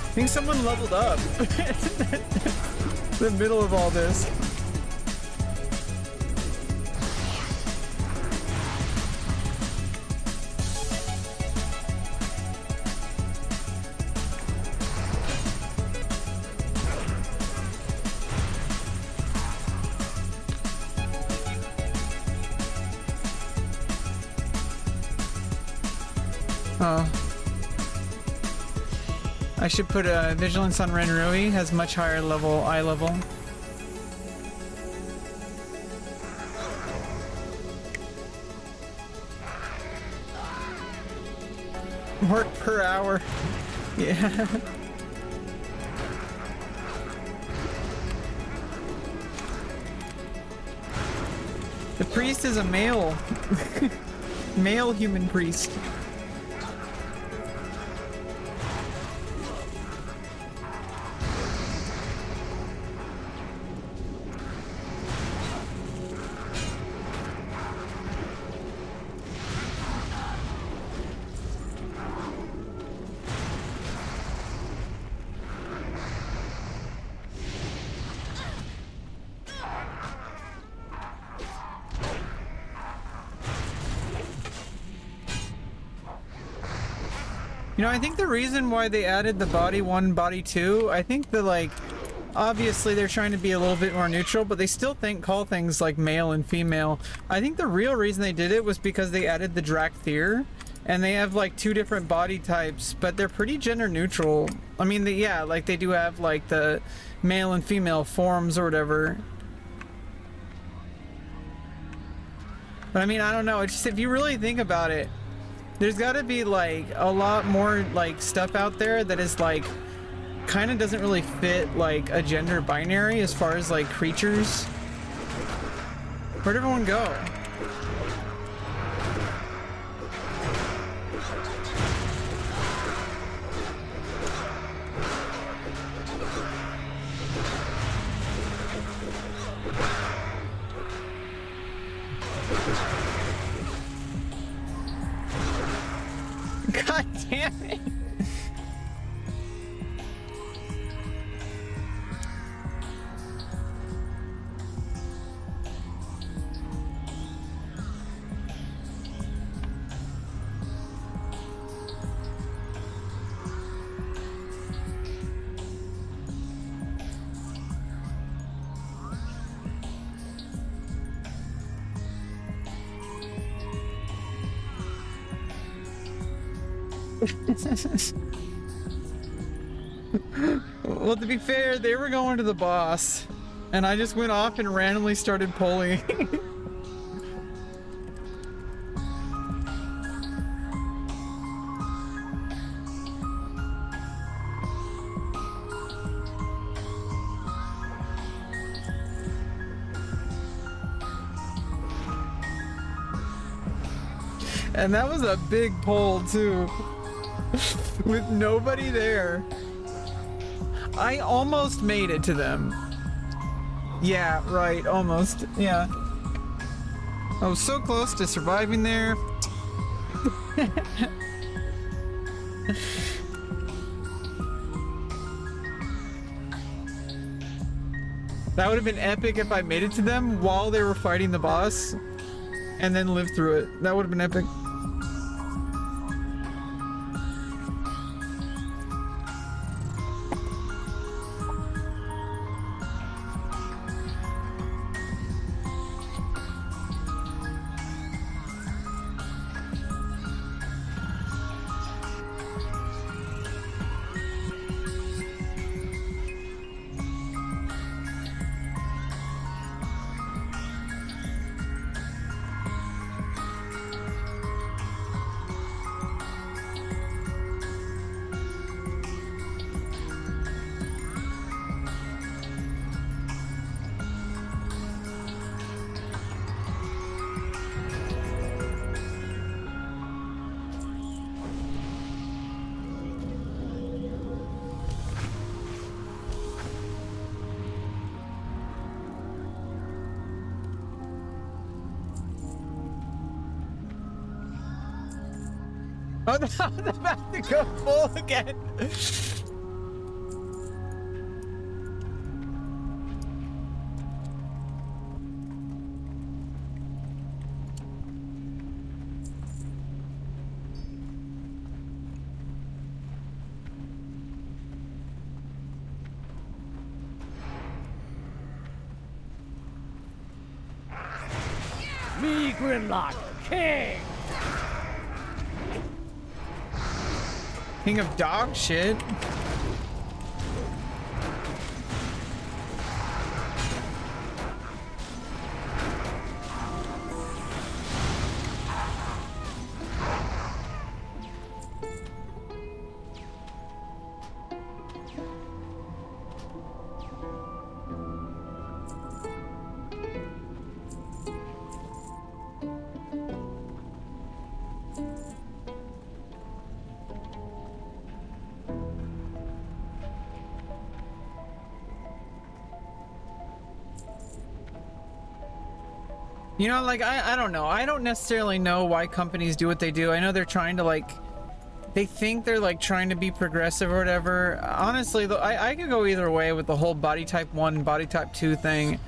Speaker 2: I think someone leveled up in the middle of all this. Oh. I should put a Vigilance on Renrui, has much higher level, eye level. Work per hour. Yeah. The priest is a male. Male human priest. You know, I think the reason why they added the body 1, body 2, I think that, like, obviously they're trying to be a little bit more neutral, but they still call things like male and female. I think the real reason they did it was because they added the Drakthir, and they have like 2 different body types, but they're pretty gender neutral. I mean, yeah, like they do have like the male and female forms or whatever. But I mean, I don't know, it's just, if you really think about it, there's gotta be like a lot more like stuff out there that is like kind of doesn't really fit like a gender binary as far as like creatures. Where'd everyone go? God damn it. Well, to be fair, they were going to the boss, and I just went off and randomly started pulling. And that was a big pull too. With nobody there. I almost made it to them. Yeah, right, almost. Yeah. I was so close to surviving there. That would have been epic if I made it to them while they were fighting the boss and then lived through it. That would have been epic. Oh, no, I'm about to go full again.
Speaker 10: Me, Grimlock, king!
Speaker 2: King of dog shit. You know, like, I don't know. I don't necessarily know why companies do what they do. I know they're trying to, like, they think they're, like, trying to be progressive or whatever. Honestly, though, I could go either way with the whole body type 1 and body type 2 thing.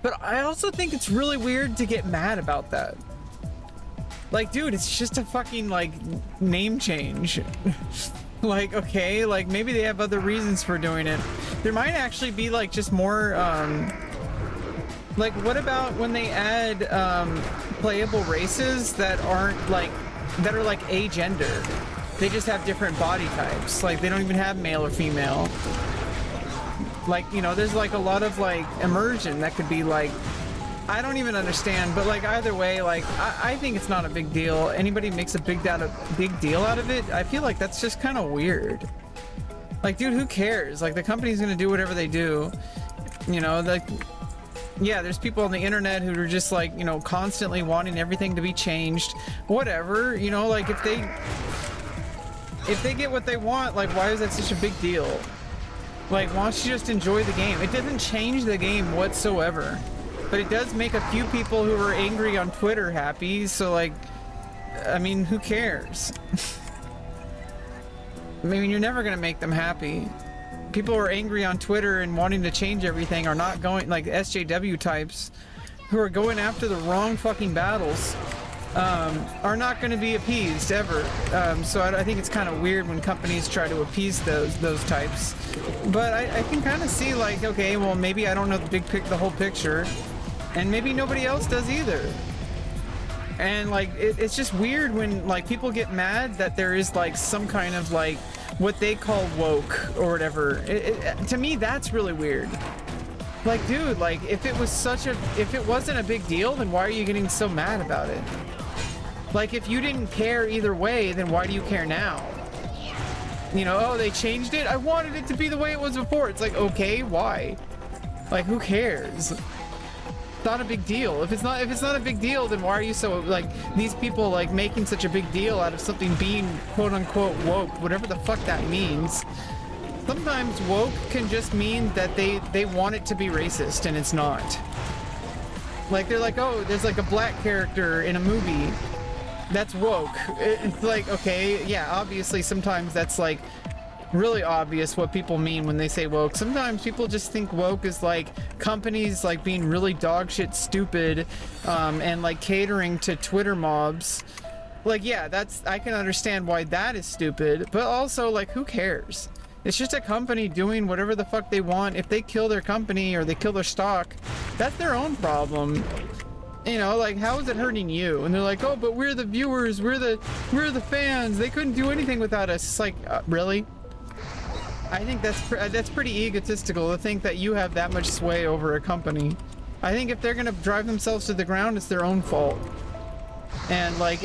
Speaker 2: But I also think it's really weird to get mad about that. Like, dude, it's just a fucking, like, name change. Like, okay, like, maybe they have other reasons for doing it. There might actually be, like, just more, like, what about when they add playable races that aren't like, that are like agender? They just have different body types. Like, they don't even have male or female. Like, you know, there's like a lot of like immersion that could be like, I don't even understand, but like either way, like I think it's not a big deal. Anybody makes a big deal out of it, I feel like that's just kind of weird. Like, dude, who cares? Like, the company's gonna do whatever they do. You know, like, yeah, there's people on the internet who are just like, you know, constantly wanting everything to be changed. Whatever, you know, like if they get what they want, like, why is that such a big deal? Like, why don't you just enjoy the game? It doesn't change the game whatsoever, but it does make a few people who are angry on Twitter happy. So, like, I mean, who cares? I mean, you're never gonna make them happy. People who are angry on Twitter and wanting to change everything are not going, like SJW types who are going after the wrong fucking battles, are not going to be appeased ever. So I think it's kind of weird when companies try to appease those types. But I can kind of see, like, okay, well, maybe I don't know the whole picture, and maybe nobody else does either. And like, it's just weird when like people get mad that there is like some kind of like what they call woke or whatever. To me, that's really weird. Like, dude, like if it wasn't a big deal, then why are you getting so mad about it? Like, if you didn't care either way, then why do you care now? You know, oh, they changed it. I wanted it to be the way it was before. It's like, okay, why? Like, who cares? Not a big deal. If it's not a big deal, then why are you so, like, these people like making such a big deal out of something being quote unquote woke, whatever the fuck that means. Sometimes woke can just mean that they want it to be racist and it's not. Like, they're like, oh, there's like a black character in a movie That's woke. It's like, okay, yeah, obviously sometimes that's like really obvious what people mean when they say woke. Sometimes people just think woke is like companies like being really dog shit stupid and like catering to Twitter mobs. Like, yeah, I can understand why that is stupid, but also like, who cares? It's just a company doing whatever the fuck they want. If they kill their company or they kill their stock, that's their own problem. You know, like, how is it hurting you? And they're like, oh, but we're the viewers, we're the fans, they couldn't do anything without us. It's like, really? I think that's pretty egotistical to think that you have that much sway over a company. I think if they're gonna drive themselves to the ground, it's their own fault. And like,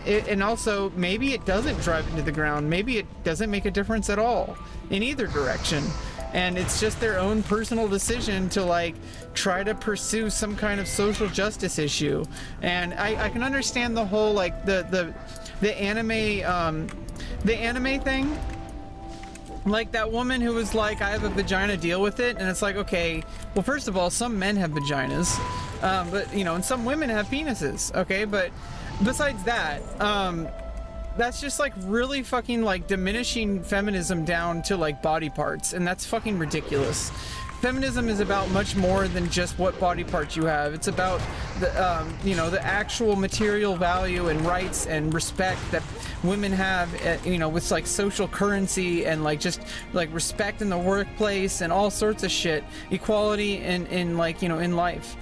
Speaker 2: and also maybe it doesn't drive into the ground. Maybe it doesn't make a difference at all in either direction. And it's just their own personal decision to like try to pursue some kind of social justice issue. And I can understand the whole like the anime thing. Like that woman who was like, I have a vagina, deal with it. And it's like, okay, well, first of all, some men have vaginas, but you know, and some women have penises. Okay, but besides that, that's just like really fucking like diminishing feminism down to like body parts, and that's fucking ridiculous. Feminism is about much more than just what body parts you have. It's about the you know, the actual material value and rights and respect that women have, you know, with like social currency and like just like respect in the workplace and all sorts of shit, equality in like, you know, in life.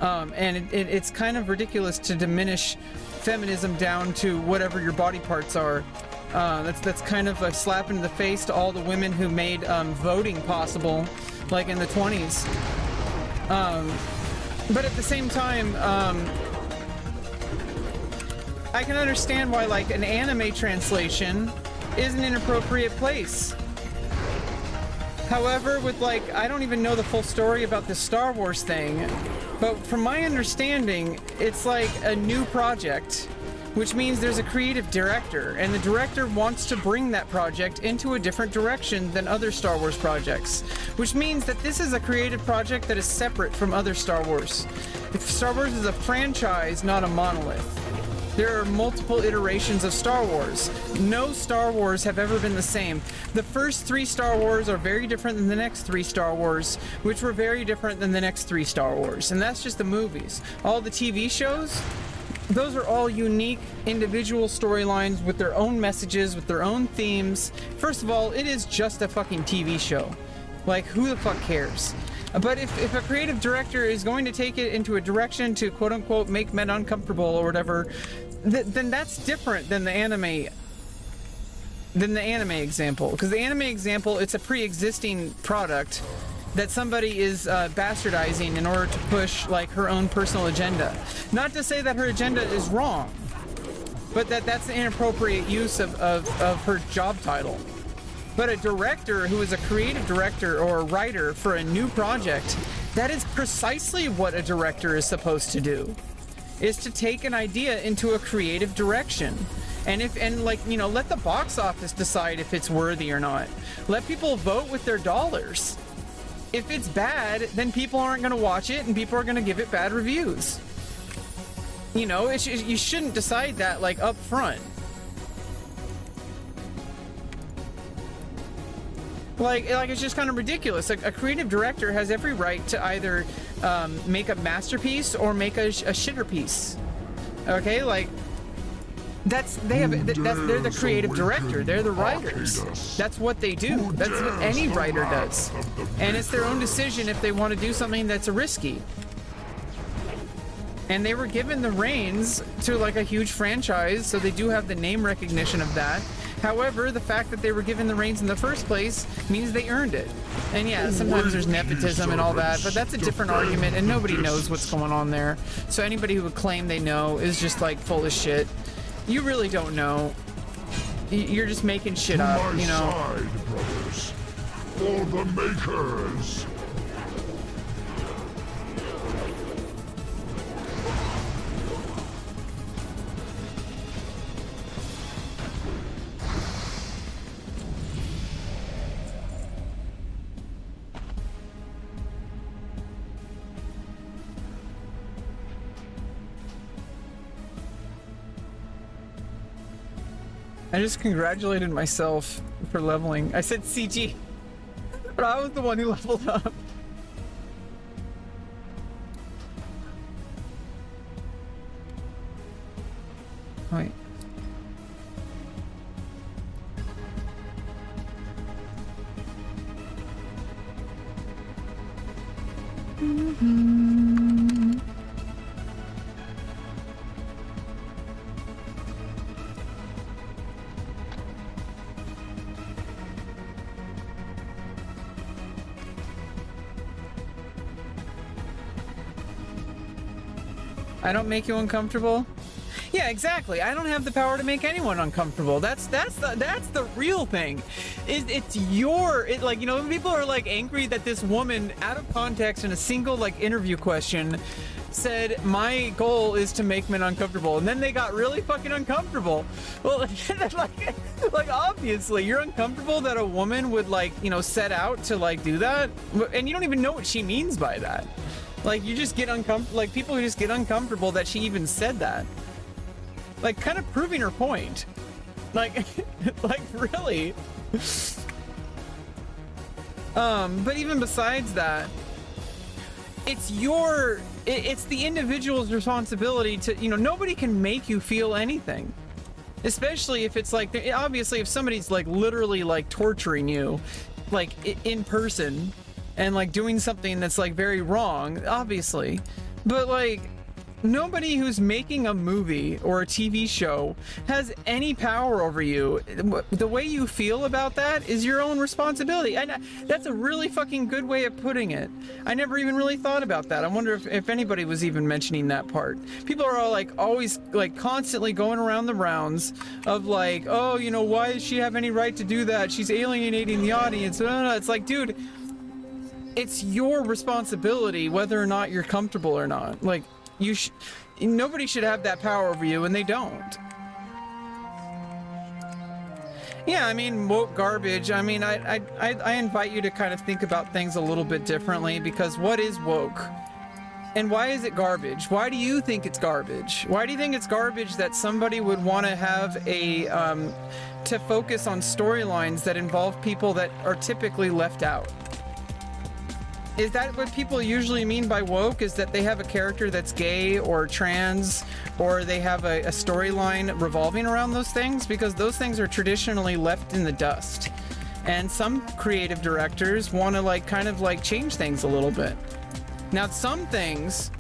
Speaker 2: And it's kind of ridiculous to diminish feminism down to whatever your body parts are. That's kind of a slap in the face to all the women who made voting possible, like in the 20s. But at the same time, I can understand why like an anime translation is an inappropriate place. However, with like, I don't even know the full story about this Star Wars thing, but from my understanding, it's like a new project, which means there's a creative director, and the director wants to bring that project into a different direction than other Star Wars projects, which means that this is a creative project that is separate from other Star Wars. If Star Wars is a franchise, not a monolith. There are multiple iterations of Star Wars. No Star Wars have ever been the same. The first 3 Star Wars are very different than the next 3 Star Wars, which were very different than the next 3 Star Wars. And that's just the movies. All the TV shows, those are all unique individual storylines with their own messages, with their own themes. First of all, it is just a fucking TV show. Like, who the fuck cares? But if a creative director is going to take it into a direction to quote-unquote make men uncomfortable or whatever, then that's different than the anime example. Because the anime example, it's a pre-existing product that somebody is bastardizing in order to push like her own personal agenda. Not to say that her agenda is wrong, but that's the inappropriate use of her job title. But a director who is a creative director or a writer for a new project, that is precisely what a director is supposed to do, is to take an idea into a creative direction. And like, you know, let the box office decide if it's worthy or not. Let people vote with their dollars. If it's bad, then people aren't going to watch it and people are going to give it bad reviews. You know, you shouldn't decide that like up front. Like it's just kind of ridiculous. Like, a creative director has every right to either make a masterpiece or make a shitter piece. Okay, like they're the creative director. They're the writers. That's what they do. That's what any writer does. And it's their own decision if they want to do something that's risky. And they were given the reins to like a huge franchise, so they do have the name recognition of that. However, the fact that they were given the reins in the first place means they earned it. And yeah, sometimes there's nepotism and all that, but that's a different argument, and nobody knows what's going on there. So anybody who would claim they know is just like full of shit. You really don't know. You're just making shit up, you know.
Speaker 3: Side, brothers. For the makers.
Speaker 2: I just congratulated myself for leveling. I said CG, but I was the one who leveled up. Wait. I don't make you uncomfortable? Yeah, exactly. I don't have the power to make anyone uncomfortable. That's the real thing. It's like, you know, when people are like angry that this woman out of context in a single like interview question said my goal is to make men uncomfortable, and then they got really fucking uncomfortable. Well, like obviously you're uncomfortable that a woman would like, you know, set out to like do that, and you don't even know what she means by that. Like you just get uncomfortable, like people who just get uncomfortable that she even said that. Like kind of proving her point. Like like really. But even besides that, it's the individual's responsibility to, you know, nobody can make you feel anything. Especially if it's like, obviously if somebody's like literally like torturing you, like in person, and like doing something that's like very wrong, obviously. But like, nobody who's making a movie or a TV show has any power over you. The way you feel about that is your own responsibility. And that's a really fucking good way of putting it. I never even really thought about that. I wonder if anybody was even mentioning that part. People are all like always like constantly going around the rounds of like, oh, you know, why does she have any right to do that? She's alienating the audience. No. It's like, dude, it's your responsibility whether or not you're comfortable or not. Like, nobody should have that power over you, and they don't. Yeah, I mean, woke garbage. I mean, I invite you to kind of think about things a little bit differently, because what is woke? And why is it garbage? Why do you think it's garbage? Why do you think it's garbage that somebody would want to have to focus on storylines that involve people that are typically left out? Is that what people usually mean by woke? Is that they have a character that's gay or trans, or they have a storyline revolving around those things? Because those things are traditionally left in the dust. And some creative directors want to like kind of like change things a little bit. Now, some things,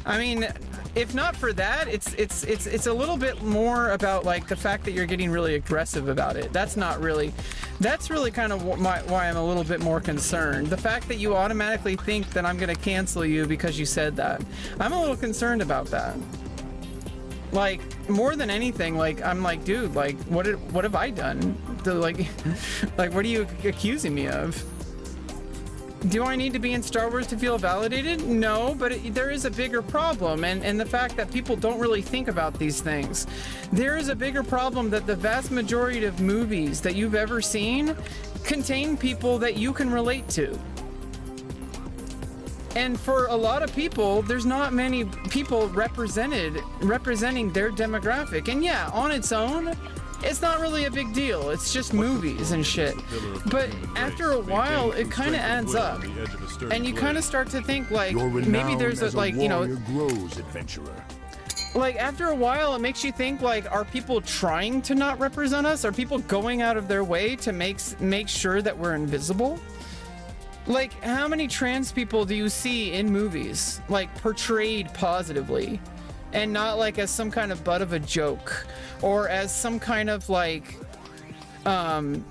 Speaker 2: I mean, if not for that, it's a little bit more about like the fact that you're getting really aggressive about it. That's really kind of why I'm a little bit more concerned. The fact that you automatically think that I'm going to cancel you because you said that. I'm a little concerned about that. Like, more than anything, like, I'm like, dude, like, what have I done? Like, what are you accusing me of? Do I need to be in Star Wars to feel validated? No, but there is a bigger problem, and the fact that people don't really think about these things. There is a bigger problem that the vast majority of movies that you've ever seen contain people that you can relate to. And for a lot of people, there's not many people representing their demographic. And yeah, on its own, it's not really a big deal. It's just movies and shit. But after a while, it kind of adds up. And you kind of start to think like, maybe there's a, like, you know,
Speaker 3: grows, adventurer.
Speaker 2: Like after a while, it makes you think like, are people trying to not represent us? Are people going out of their way to make sure that we're invisible? Like, how many trans people do you see in movies, like portrayed positively? And not like as some kind of butt of a joke, or as some kind of like for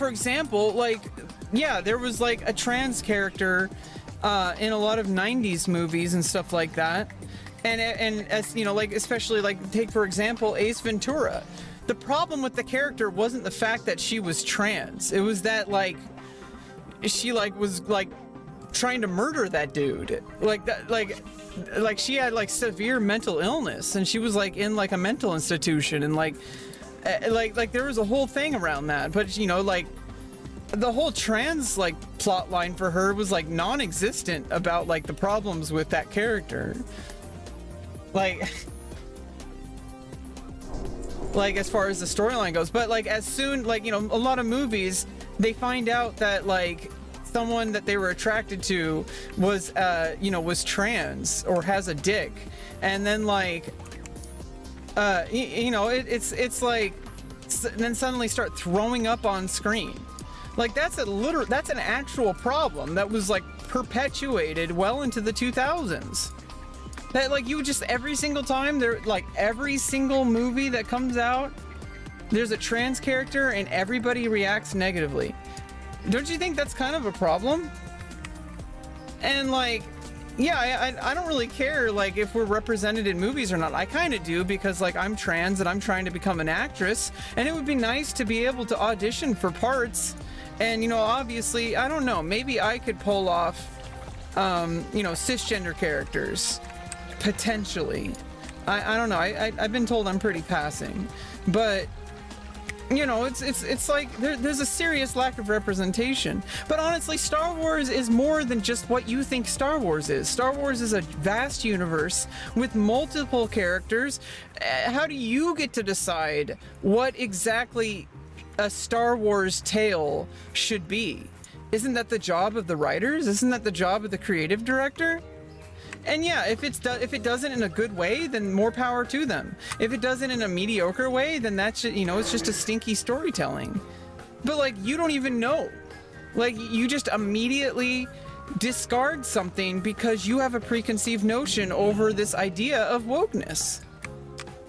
Speaker 2: example, like, yeah, there was like a trans character in a lot of 90s movies and stuff like that. And as you know, like, especially like, take for example, Ace Ventura. The problem with the character wasn't the fact that she was trans. It was that like, she like was like trying to murder that dude. Like that, like she had like severe mental illness, and she was like in like a mental institution, and like there was a whole thing around that. But you know, like the whole trans like plot line for her was like non-existent about like the problems with that character. Like like as far as the storyline goes. But like as soon, like, you know, a lot of movies, they find out that like someone that they were attracted to was you know, was trans or has a dick, and then like you know, it's like then suddenly start throwing up on screen. Like that's an actual problem that was like perpetuated well into the 2000s. That like you just every single time there, like every single movie that comes out, there's a trans character and everybody reacts negatively. Don't you think that's kind of a problem? And like, yeah, I don't really care like if we're represented in movies or not. I kind of do, because like I'm trans and I'm trying to become an actress, and it would be nice to be able to audition for parts. And you know, obviously, I don't know, maybe I could pull off you know, cisgender characters potentially. I don't know. I've been told I'm pretty passing, but you know, it's like there's a serious lack of representation. But honestly, Star Wars is more than just what you think Star Wars is. Star Wars is a vast universe with multiple characters. How do you get to decide what exactly a Star Wars tale should be? Isn't that the job of the writers? Isn't that the job of the creative director? And yeah, if it does it in a good way, then more power to them. If it does it in a mediocre way, then that's, you know, it's just a stinky storytelling. But like, you don't even know. Like, you just immediately discard something because you have a preconceived notion over this idea of wokeness.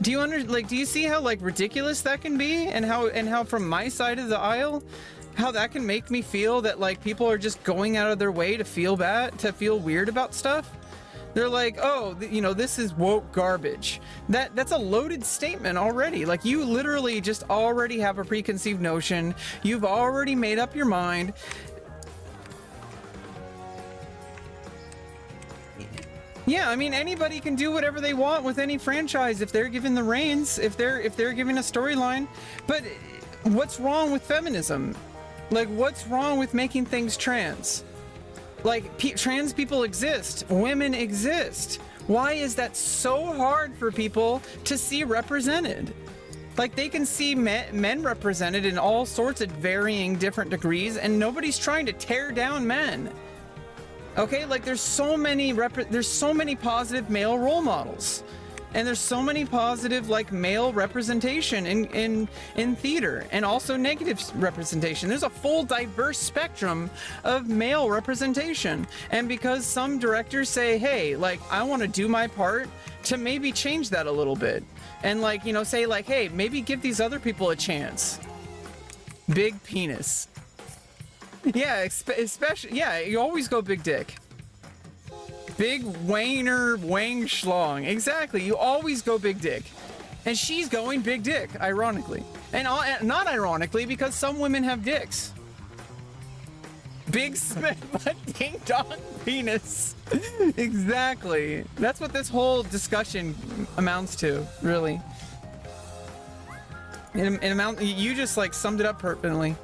Speaker 2: Do you see how like ridiculous that can be, and how from my side of the aisle, how that can make me feel that like people are just going out of their way to feel bad, to feel weird about stuff? They're like, oh, you know, this is woke garbage. That's a loaded statement already. Like, you literally just already have a preconceived notion. You've already made up your mind. Yeah, I mean, anybody can do whatever they want with any franchise if they're given the reins, if they're given a storyline. But what's wrong with feminism? Like, what's wrong with making things trans? Like, trans people exist, women exist. Why is that so hard for people to see represented? Like, they can see men represented in all sorts of varying different degrees, and nobody's trying to tear down men. Okay, like there's so many positive male role models, and there's so many positive like male representation in theater, and also negative representation. There's a full diverse spectrum of male representation, and because some directors say, hey, like I want to do my part to maybe change that a little bit, and like, you know, say like, hey, maybe give these other people a chance. Big penis. Yeah, especially, yeah, you always go big dick. Big Wayner Wang Schlong. Exactly, you always go big dick. And she's going big dick, ironically. And not ironically, because some women have dicks. Big ding dong penis. Exactly. That's what this whole discussion amounts to, really. You just like summed it up perfectly.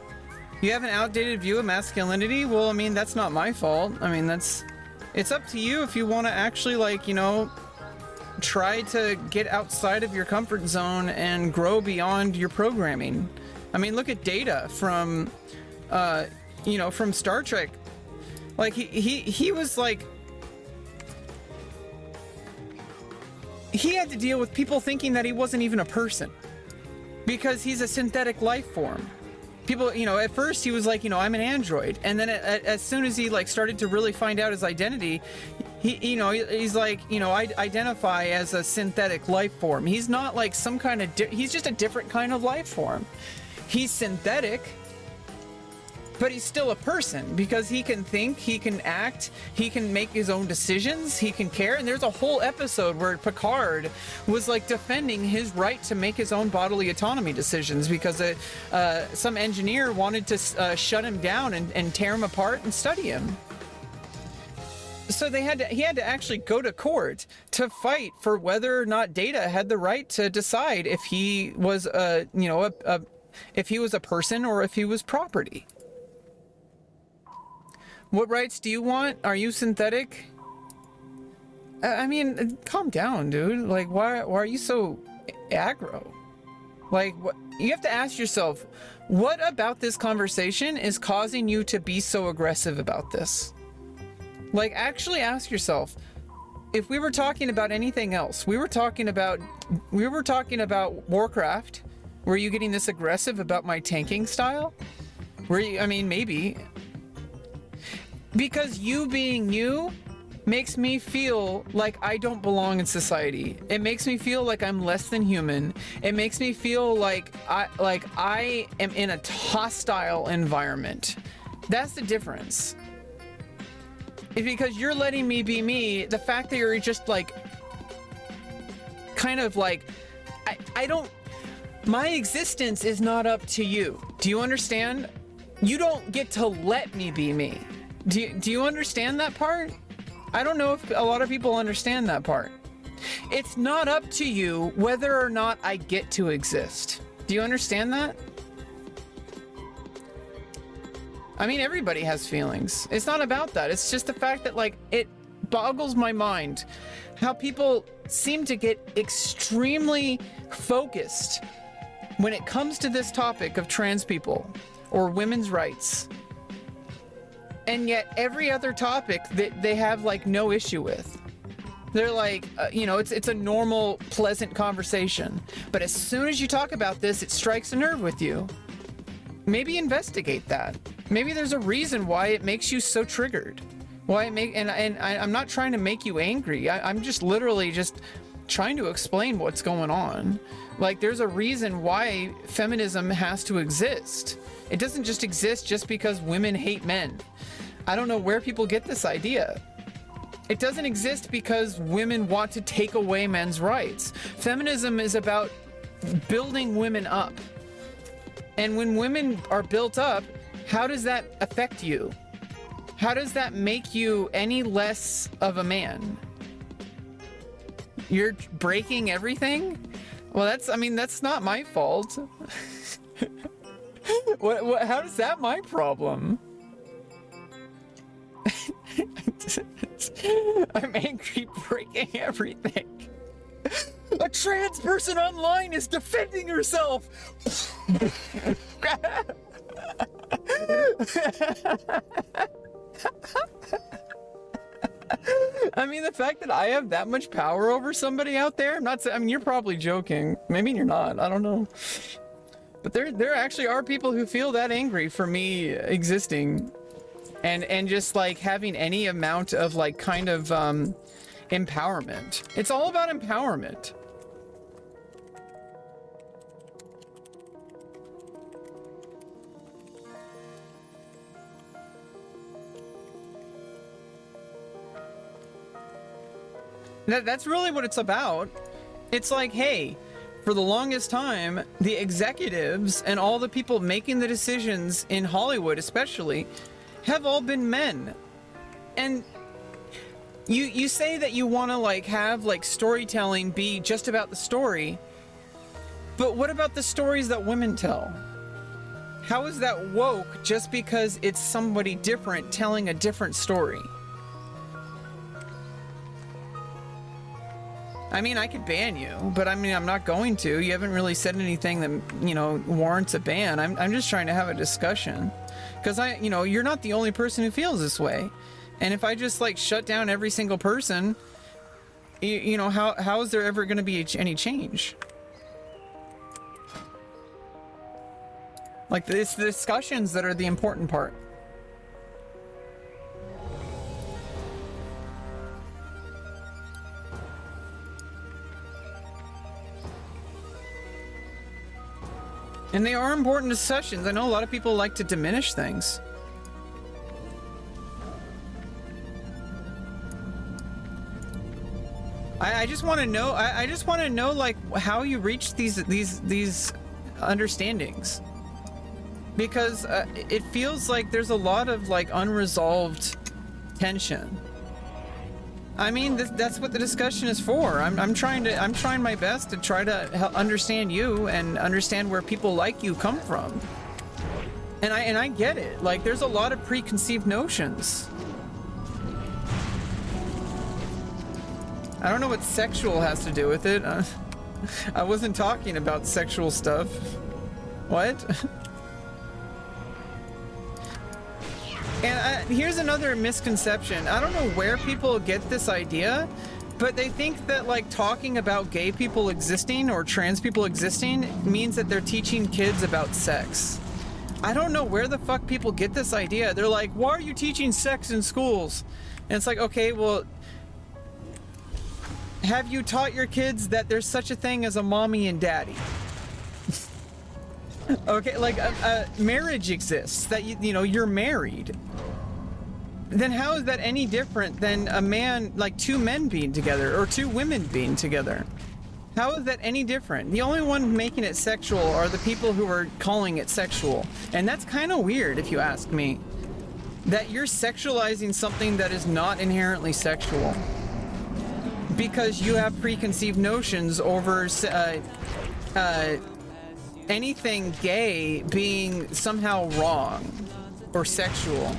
Speaker 2: You have an outdated view of masculinity? Well, I mean, that's not my fault. I mean, it's up to you if you want to actually, like, you know, try to get outside of your comfort zone and grow beyond your programming. I mean, look at Data from, you know, from Star Trek. Like, he was like, he had to deal with people thinking that he wasn't even a person because he's a synthetic life form. People, you know, at first he was like, you know, I'm an android, and then as soon as he like started to really find out his identity, you know, he's like, you know, I identify as a synthetic life form. He's not like some kind of he's just a different kind of life form. He's synthetic, but he's still a person because he can think, he can act, he can make his own decisions, he can care. And there's a whole episode where Picard was like defending his right to make his own bodily autonomy decisions because some engineer wanted to shut him down and tear him apart and study him. So he had to actually go to court to fight for whether or not Data had the right to decide if he was if he was a person or if he was property. What rights do you want? Are you synthetic? I mean, calm down, dude. Like, why are you so aggro? Like, you have to ask yourself, what about this conversation is causing you to be so aggressive about this? Like, actually ask yourself, if we were talking about anything else, we were talking about Warcraft, were you getting this aggressive about my tanking style? Were you, I mean, maybe. Because you being you makes me feel like I don't belong in society. It makes me feel like I'm less than human. It makes me feel like I am in a hostile environment. That's the difference. It's because you're letting me be me. The fact that you're just like, kind of like, I don't, my existence is not up to you. Do you understand? You don't get to let me be me. Do you understand that part? I don't know if a lot of people understand that part. It's not up to you whether or not I get to exist. Do you understand that? I mean, everybody has feelings. It's not about that. It's just the fact that, like, it boggles my mind how people seem to get extremely focused when it comes to this topic of trans people or women's rights. And yet every other topic that they have like no issue with. They're like, you know, it's a normal, pleasant conversation. But as soon as you talk about this, it strikes a nerve with you. Maybe investigate that. Maybe there's a reason why it makes you so triggered. Why it I'm not trying to make you angry. I'm just literally just trying to explain what's going on. Like, there's a reason why feminism has to exist. It doesn't just exist just because women hate men. I don't know where people get this idea. It doesn't exist because women want to take away men's rights. Feminism is about building women up. And when women are built up, how does that affect you? How does that make you any less of a man? You're breaking everything? Well, that's not my fault. How is that my problem? I'm angry, breaking everything. A trans person online is defending herself. I mean, the fact that I have that much power over somebody out there, I mean, you're probably joking. Maybe you're not. I don't know. But there actually are people who feel that angry for me existing and just like having any amount of like kind of empowerment. It's all about empowerment. That's really what it's about. It's like, hey, for the longest time, the executives and all the people making the decisions in Hollywood especially have all been men. And you say that you want to like have like storytelling be just about the story, but what about the stories that women tell? How is that woke just because it's somebody different telling a different story? I mean, I could ban you, but I mean, I'm not going to. You haven't really said anything that, you know, warrants a ban. I'm just trying to have a discussion. Because you're not the only person who feels this way. And if I just like shut down every single person, you know, how is there ever going to be any change? Like, it's the discussions that are the important part. And they are important discussions. I know a lot of people like to diminish things. I just want to know. I just want to know, like, how you reach these understandings, because it feels like there's a lot of like unresolved tension. I mean, that's what the discussion is for. I'm trying my best to try to understand you and understand where people like you come from. And I get it. Like, there's a lot of preconceived notions. I don't know what sexual has to do with it. I wasn't talking about sexual stuff. What? And here's another misconception. I don't know where people get this idea, but they think that like talking about gay people existing or trans people existing means that they're teaching kids about sex. I don't know where the fuck people get this idea. They're like, why are you teaching sex in schools? And it's like, okay, well, have you taught your kids that there's such a thing as a mommy and daddy? Okay, like marriage exists, that you know, you're married. Then how is that any different than a man, like two men being together or two women being together? How is that any different? The only one making it sexual are the people who are calling it sexual. And that's kind of weird if you ask me. That you're sexualizing something that is not inherently sexual. Because you have preconceived notions over anything gay being somehow wrong or sexual.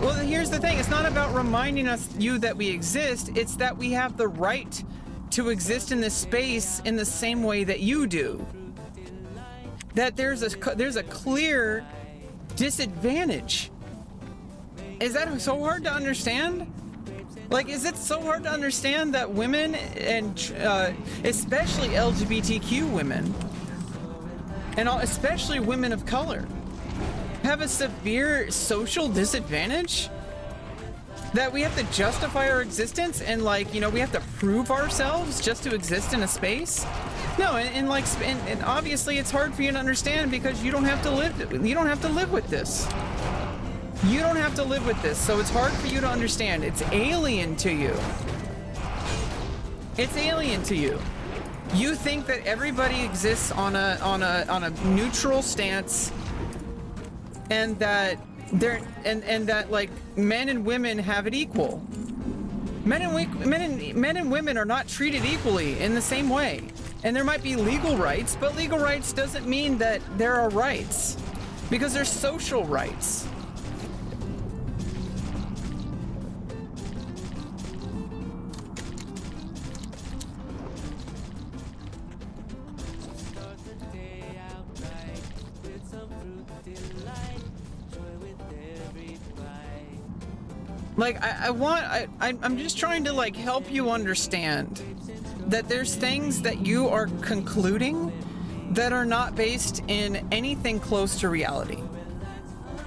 Speaker 2: Well, here's the thing. It's not about reminding you that we exist. It's that we have the right to exist in this space in the same way that you do. That there's a clear disadvantage. Is that so hard to understand? Like, is it so hard to understand that women and especially LGBTQ women and especially women of color have a severe social disadvantage? That we have to justify our existence and, like, you know, we have to prove ourselves just to exist in a space? No, and obviously it's hard for you to understand because you don't have to live with this. You don't have to live with this, so it's hard for you to understand. It's alien to you. It's alien to you. You think that everybody exists on a neutral stance, and that that like men and women have it equal. Men and women are not treated equally in the same way. And there might be legal rights, but legal rights doesn't mean that there are rights, because there's social rights. Like, I'm just trying to, like, help you understand that there's things that you are concluding that are not based in anything close to reality.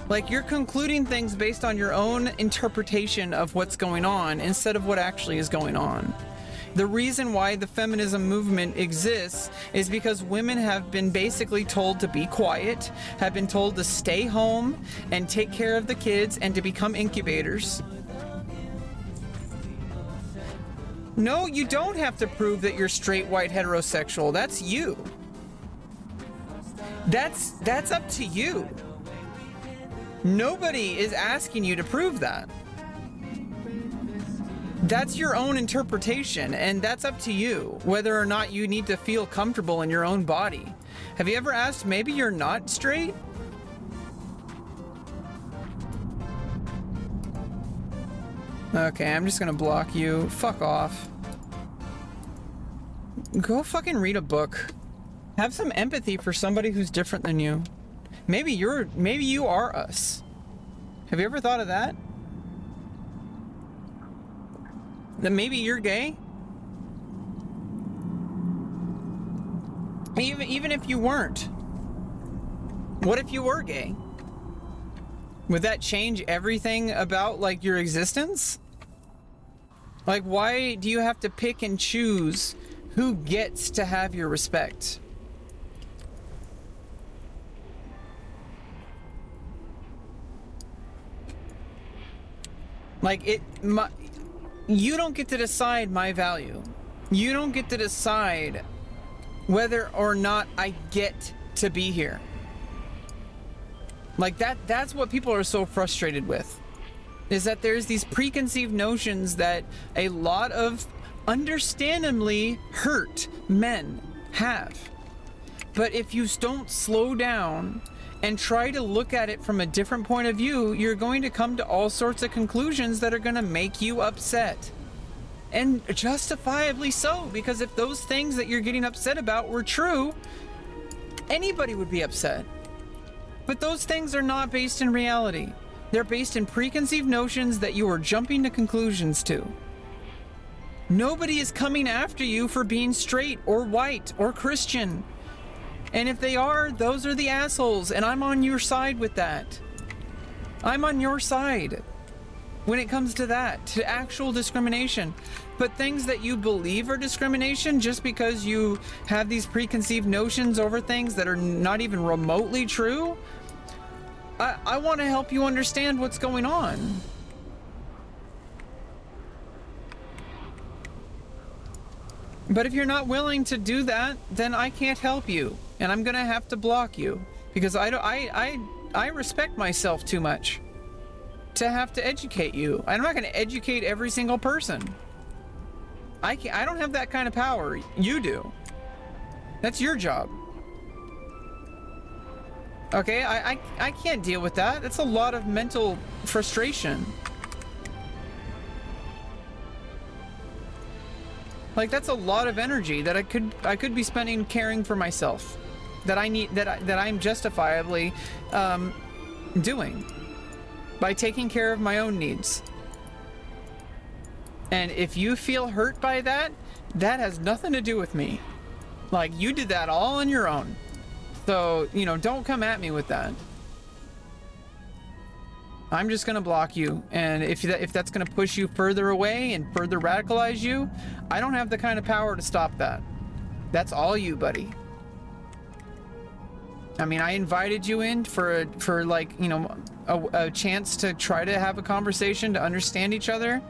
Speaker 2: Like, you're concluding things based on your own interpretation of what's going on instead of what actually is going on. The reason why the feminism movement exists is because women have been basically told to be quiet, have been told to stay home and take care of the kids and to become incubators. No, you don't have to prove that you're straight, white, heterosexual. That's you. That's up to you. Nobody is asking you to prove that. That's your own interpretation, and that's up to you, whether or not you need to feel comfortable in your own body. Have you ever asked, maybe you're not straight? Okay, I'm just gonna block you. Fuck off. Go fucking read a book. Have some empathy for somebody who's different than you. Maybe you are us. Have you ever thought of that? That maybe you're gay? Even if you weren't. What if you were gay? Would that change everything about, like, your existence? Like, why do you have to pick and choose who gets to have your respect? Like, you don't get to decide my value. You don't get to decide whether or not I get to be here. Like, that's what people are so frustrated with. Is that there's these preconceived notions that a lot of understandably hurt men have. But if you don't slow down and try to look at it from a different point of view, you're going to come to all sorts of conclusions that are going to make you upset. And justifiably so, because if those things that you're getting upset about were true, anybody would be upset. But those things are not based in reality. They're based in preconceived notions that you are jumping to conclusions to. Nobody is coming after you for being straight or white or Christian. And if they are, those are the assholes, and I'm on your side with that. I'm on your side when it comes to that, to actual discrimination. But things that you believe are discrimination just because you have these preconceived notions over things that are not even remotely true, I want to help you understand what's going on. But if you're not willing to do that, then I can't help you, and I'm gonna have to block you because I respect myself too much to have to educate you. I'm not gonna educate every single person. I don't have that kind of power. You do. That's your job. Okay, I can't deal with that. That's a lot of mental frustration. Like, that's a lot of energy that I could be spending caring for myself, that I need, that I'm justifiably doing by taking care of my own needs. And if you feel hurt by that, that has nothing to do with me. Like, you did that all on your own. So, you know, don't come at me with that. I'm just gonna block you, and if that's gonna push you further away and further radicalize you, I don't have the kind of power to stop that. That's all you, buddy. I mean, I invited you in for like, you know, a chance to try to have a conversation, to understand each other,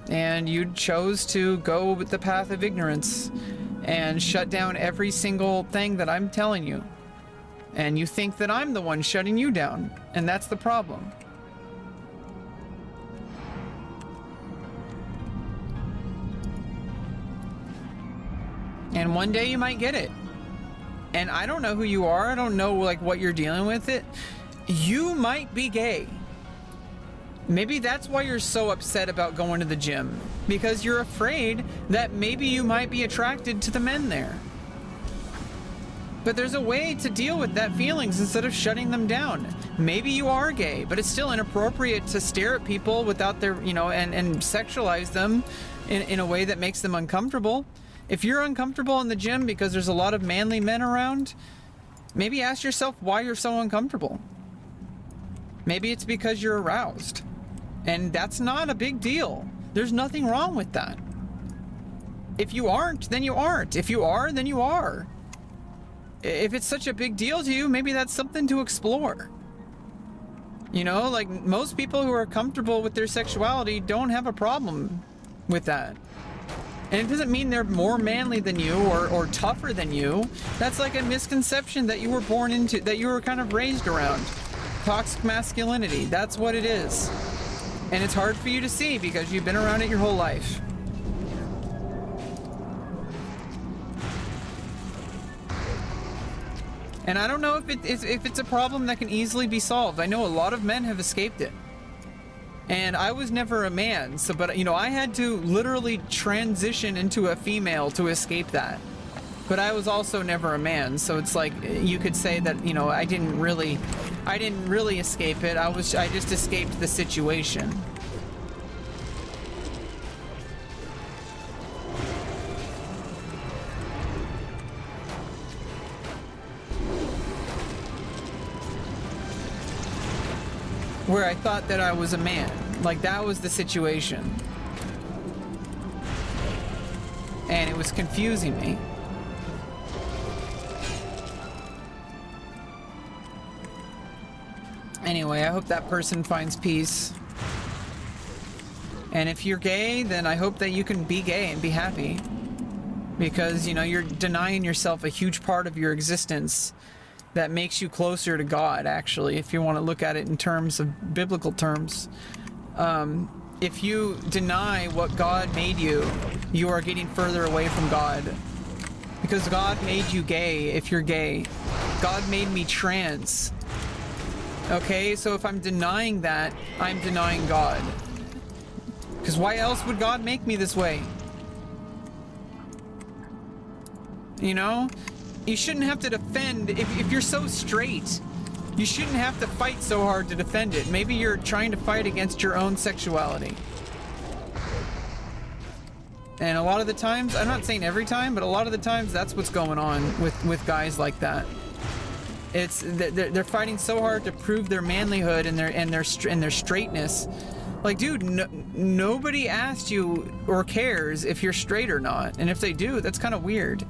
Speaker 2: and you chose to go with the path of ignorance and shut down every single thing that I'm telling you. And you think that I'm the one shutting you down, and that's the problem. And one day you might get it. And I don't know who you are. I don't know like what you're dealing with it. You might be gay. Maybe that's why you're so upset about going to the gym, because you're afraid that maybe you might be attracted to the men there. But there's a way to deal with that feelings instead of shutting them down. Maybe you are gay, but it's still inappropriate to stare at people without their, you know, and sexualize them in a way that makes them uncomfortable. If you're uncomfortable in the gym because there's a lot of manly men around, maybe ask yourself why you're so uncomfortable. Maybe it's because you're aroused. And that's not a big deal. There's nothing wrong with that. If you aren't, then you aren't. If you are, then you are. If it's such a big deal to you, maybe that's something to explore. You know, like most people who are comfortable with their sexuality don't have a problem with that. And it doesn't mean they're more manly than you or tougher than you. That's like a misconception that you were born into, that you were kind of raised around. Toxic masculinity, that's what it is. And it's hard for you to see because you've been around it your whole life. And I don't know if it's a problem that can easily be solved. I know a lot of men have escaped it. And I was never a man, so, but you know, I had to literally transition into a female to escape that. But I was also never a man, so it's like you could say that, you know, I didn't really escape it. I just escaped the situation. Where I thought that I was a man. Like, that was the situation. And it was confusing me. Anyway, I hope that person finds peace. And if you're gay, then I hope that you can be gay and be happy. Because, you know, you're denying yourself a huge part of your existence that makes you closer to God, actually, if you want to look at it in terms of biblical terms. If you deny what God made you, you are getting further away from God. Because God made you gay if you're gay. God made me trans. Okay, so if I'm denying that, I'm denying God. Because why else would God make me this way? You know? You shouldn't have to defend, if you're so straight, you shouldn't have to fight so hard to defend it. Maybe you're trying to fight against your own sexuality. And a lot of the times, I'm not saying every time, but a lot of the times that's what's going on with guys like that. It's they're fighting so hard to prove their manlyhood and their straightness. Like, dude, nobody asked you or cares if you're straight or not, and if they do, that's kind of weird.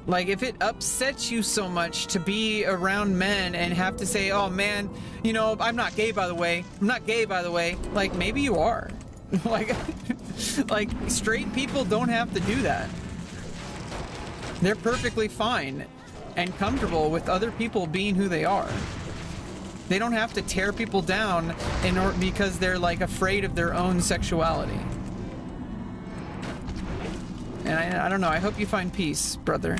Speaker 2: Like, if it upsets you so much to be around men and have to say, oh man, you know, I'm not gay by the way, like, maybe you are. like straight people don't have to do that. They're perfectly fine and comfortable with other people being who they are. They don't have to tear people down because they're like afraid of their own sexuality. And I don't know, I hope you find peace, brother.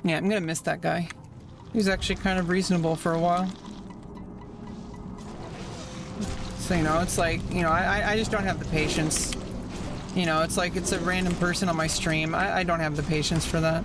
Speaker 2: Yeah, I'm gonna miss that guy. He was actually kind of reasonable for a while. So, you know, it's like, you know, I just don't have the patience. You know, it's like it's a random person on my stream. I don't have the patience for that.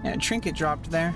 Speaker 2: Yeah, a trinket dropped there.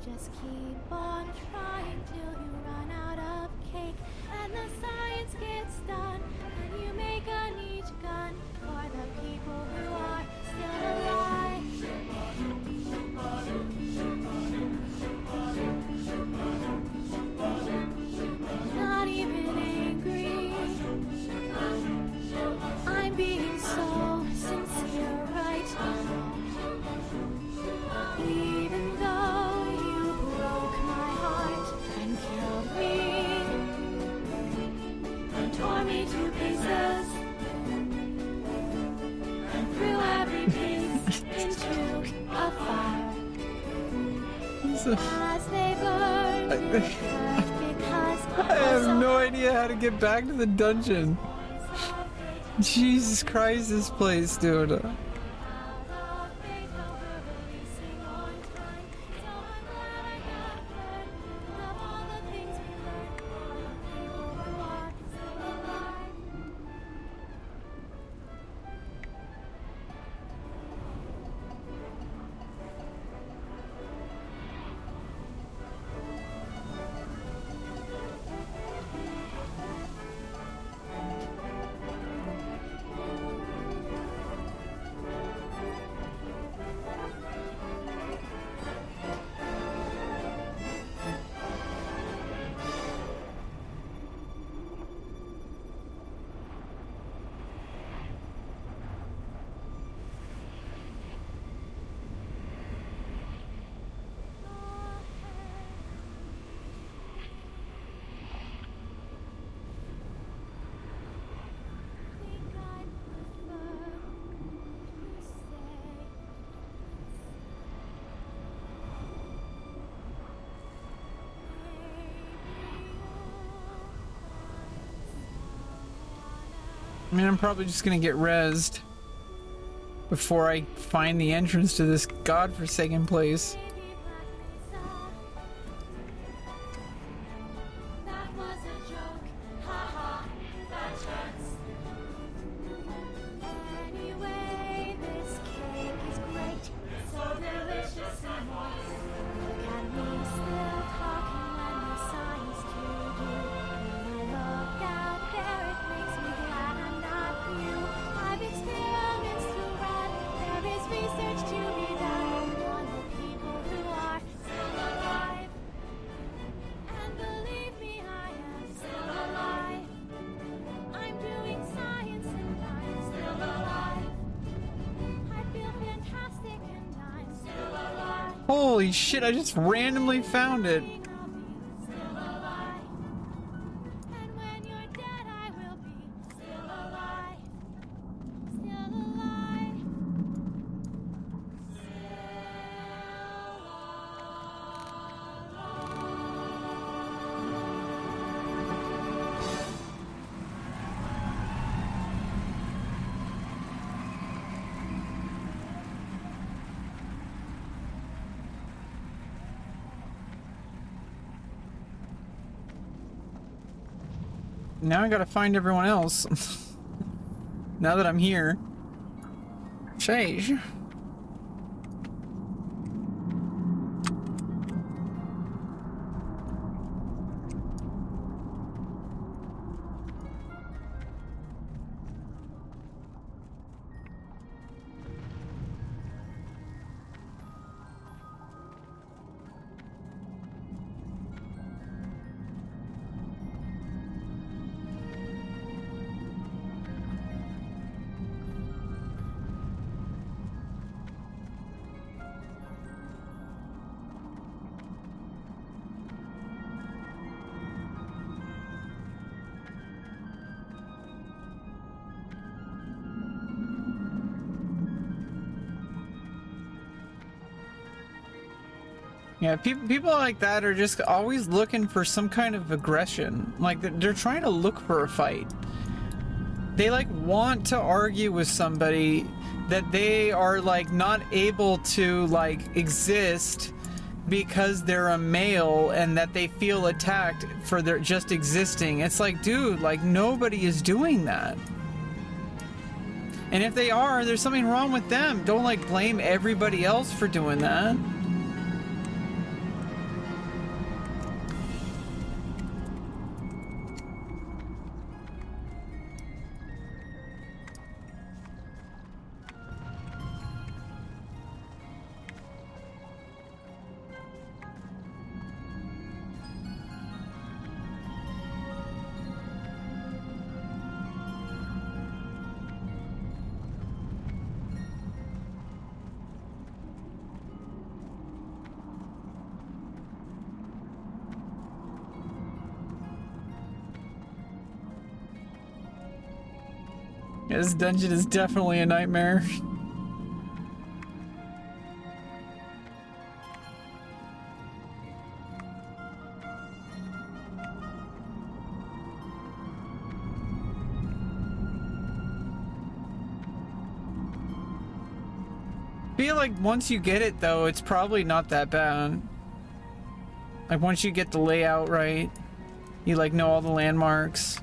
Speaker 8: just keep on trying till you run out of cake, and the science gets done, and you make a neat gun for the people who are still alive. Not even angry, I'm being so sincere right now. Even though you broke my heart and killed me and tore me to pieces and threw every piece into a fire, as they burned it because
Speaker 2: I have no idea how to get back to the dungeon. Jesus Christ, this place, dude. I mean, I'm probably just gonna get rezzed before I find the entrance to this godforsaken place.
Speaker 8: that was a joke, haha, that hurts. Anyway, this cake is great, so delicious and moist. Look at me still talking when there's science to do. When I look out there, it makes me glad I'm not you. I've experiments to run, there is research to be done on the people who are still alive. And believe me, I am still alive. I'm doing science and I'm still alive. I feel fantastic and I'm still alive.
Speaker 2: Holy shit, I just randomly found it.
Speaker 8: Still alive. And when you're dead, I will be still alive. Still alive.
Speaker 2: Now I gotta find everyone else. Now that I'm here. Sheesh. Yeah, people like that are just always looking for some kind of aggression. Like, they're trying to look for a fight. They, like, want to argue with somebody that they are, like, not able to, like, exist because they're a male and that they feel attacked for their just existing. It's like, dude, like, nobody is doing that. And if they are, there's something wrong with them. Don't, like, blame everybody else for doing that. This dungeon is definitely a nightmare. I feel like once you get it though, it's probably not that bad. Like once you get the layout right, you like know all the landmarks.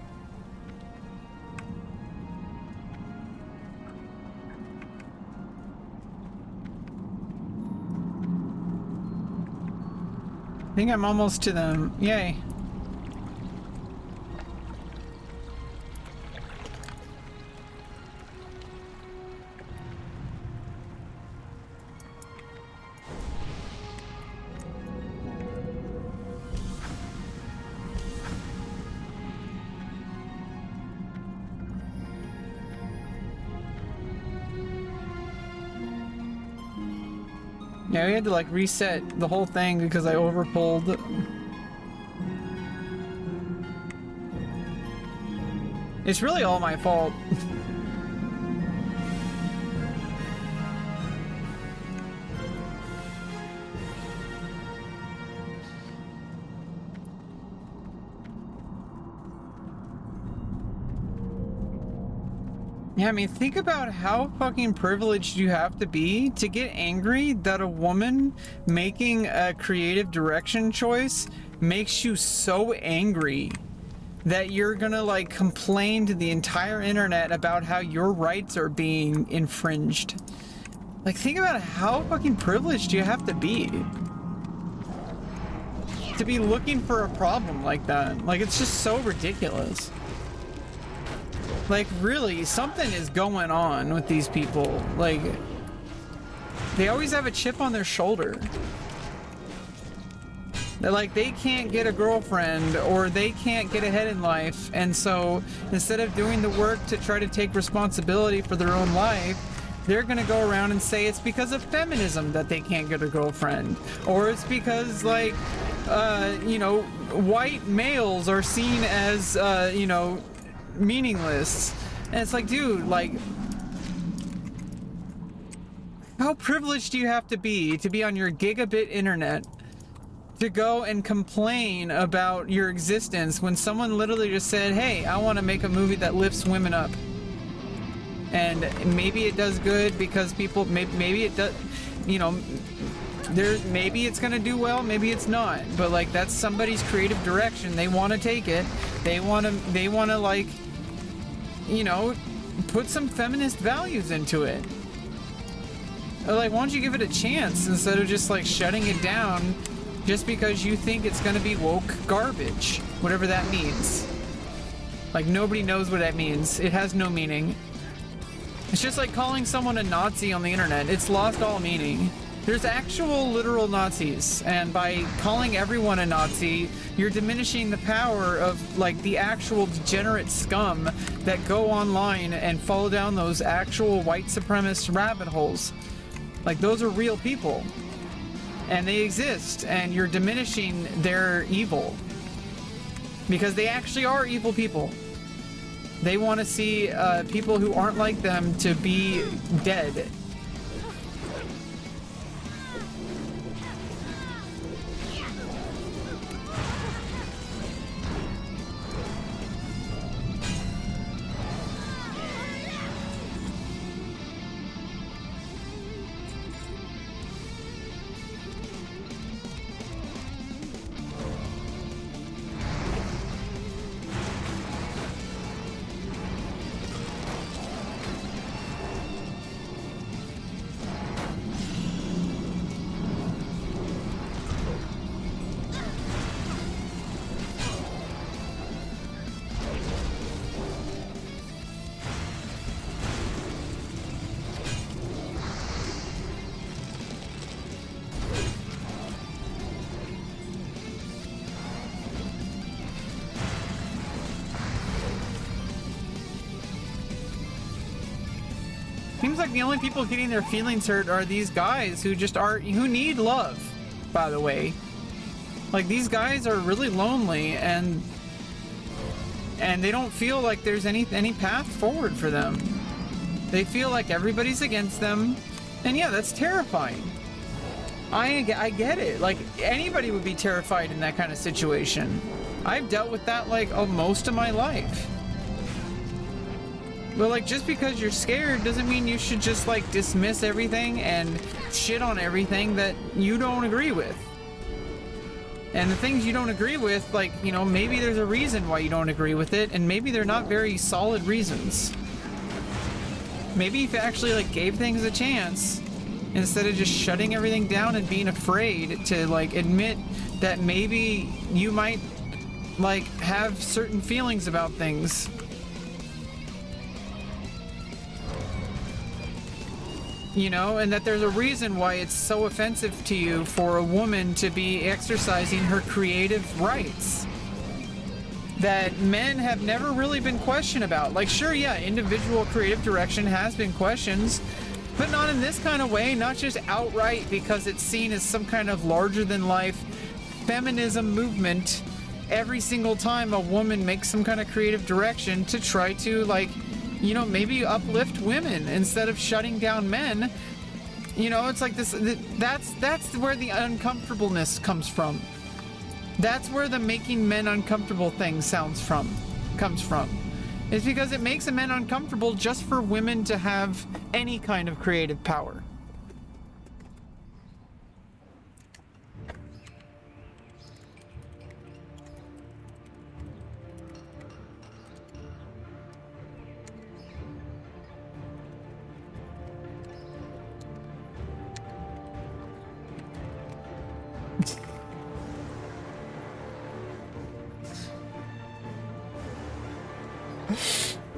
Speaker 2: I think I'm almost to them. Yay. Yeah, we had to like reset the whole thing because I overpulled. It's really all my fault. Yeah, I mean, think about how fucking privileged you have to be to get angry that a woman making a creative direction choice makes you so angry that you're gonna like complain to the entire internet about how your rights are being infringed. Like, think about how fucking privileged you have to be looking for a problem like that. Like, it's just so ridiculous. Like, really, something is going on with these people. Like, they always have a chip on their shoulder. They're like, they can't get a girlfriend or they can't get ahead in life. And so instead of doing the work to try to take responsibility for their own life, they're gonna go around and say it's because of feminism that they can't get a girlfriend. Or it's because, like, you know, white males are seen as, you know, meaningless. And it's like, dude, like, how privileged do you have to be on your gigabit internet to go and complain about your existence when someone literally just said, hey, I want to make a movie that lifts women up? And maybe it does good because people, maybe it does, you know, maybe it's gonna do well, maybe it's not, but like, that's somebody's creative direction. They want to take it, they want to like, you know, put some feminist values into it. Or like, why don't you give it a chance instead of just like shutting it down just because you think it's gonna be woke garbage, whatever that means. Like, nobody knows what that means. It has no meaning. It's just like calling someone a Nazi on the internet. It's lost all meaning. There's actual literal Nazis, and by calling everyone a Nazi, you're diminishing the power of like the actual degenerate scum that go online and follow down those actual white supremacist rabbit holes. Like, those are real people, and they exist, and you're diminishing their evil because they actually are evil people. They want to see people who aren't like them to be dead. Seems like the only people getting their feelings hurt are these guys who just who need love, by the way. Like, these guys are really lonely and they don't feel like there's any path forward for them. They feel like everybody's against them. And yeah, that's terrifying. I get it. Like, anybody would be terrified in that kind of situation. I've dealt with that, like, most of my life. But, like, just because you're scared doesn't mean you should just, like, dismiss everything and shit on everything that you don't agree with. And the things you don't agree with, like, you know, maybe there's a reason why you don't agree with it, and maybe they're not very solid reasons. Maybe if you actually, like, gave things a chance, instead of just shutting everything down and being afraid to, like, admit that maybe you might, like, have certain feelings about things. You know, and that there's a reason why it's so offensive to you for a woman to be exercising her creative rights that men have never really been questioned about. Like, sure, yeah, individual creative direction has been questioned, but not in this kind of way, not just outright because it's seen as some kind of larger than life feminism movement every single time a woman makes some kind of creative direction to try to, like, you know, maybe uplift women instead of shutting down men. You know, it's like this, that's where the uncomfortableness comes from. That's where the making men uncomfortable thing comes from. It's because it makes a men uncomfortable just for women to have any kind of creative power.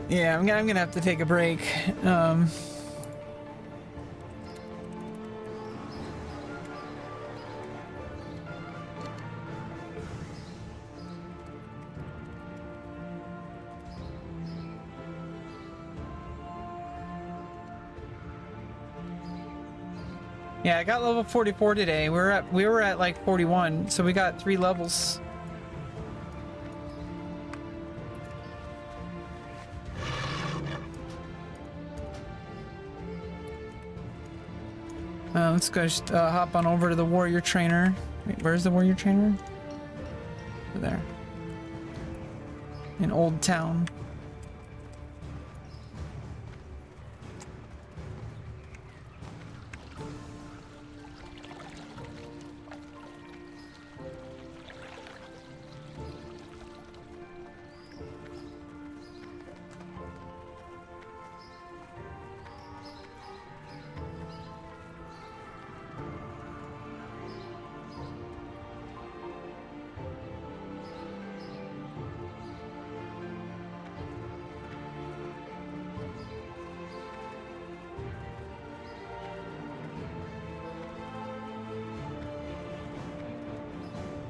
Speaker 2: Yeah, I'm gonna have to take a break. Yeah, I got level 44 today. We were at like 41, so we got 3 levels. Let's go just hop on over to the warrior trainer. Wait, where's the warrior trainer? Over there. In Old Town.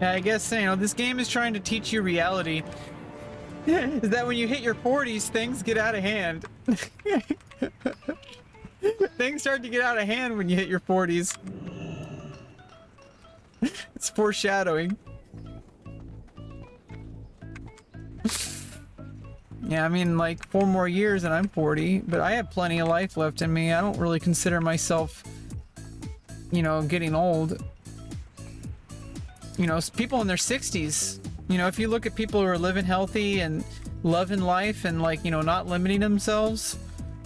Speaker 2: Yeah, I guess, you know, this game is trying to teach you reality. Is that when you hit your 40s, things get out of hand. Things start to get out of hand when you hit your 40s. It's foreshadowing. Yeah, I mean, like, 4 more years and I'm 40, but I have plenty of life left in me. I don't really consider myself, you know, getting old. You know, people in their 60s, you know, if you look at people who are living healthy and loving life and, like, you know, not limiting themselves,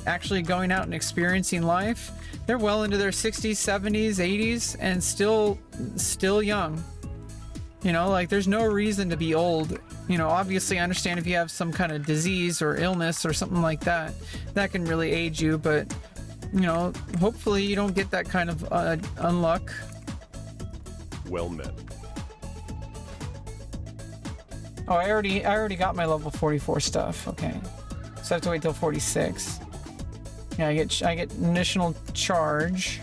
Speaker 2: actually going out and experiencing life, they're well into their 60s, 70s, 80s, and still young. You know, like, there's no reason to be old. You know, obviously I understand if you have some kind of disease or illness or something like that, that can really age you, but, you know, hopefully you don't get that kind of unluck.
Speaker 6: Well met.
Speaker 2: Oh, I already got my level 44 stuff. Okay, so I have to wait till 46. Yeah, I get initial charge.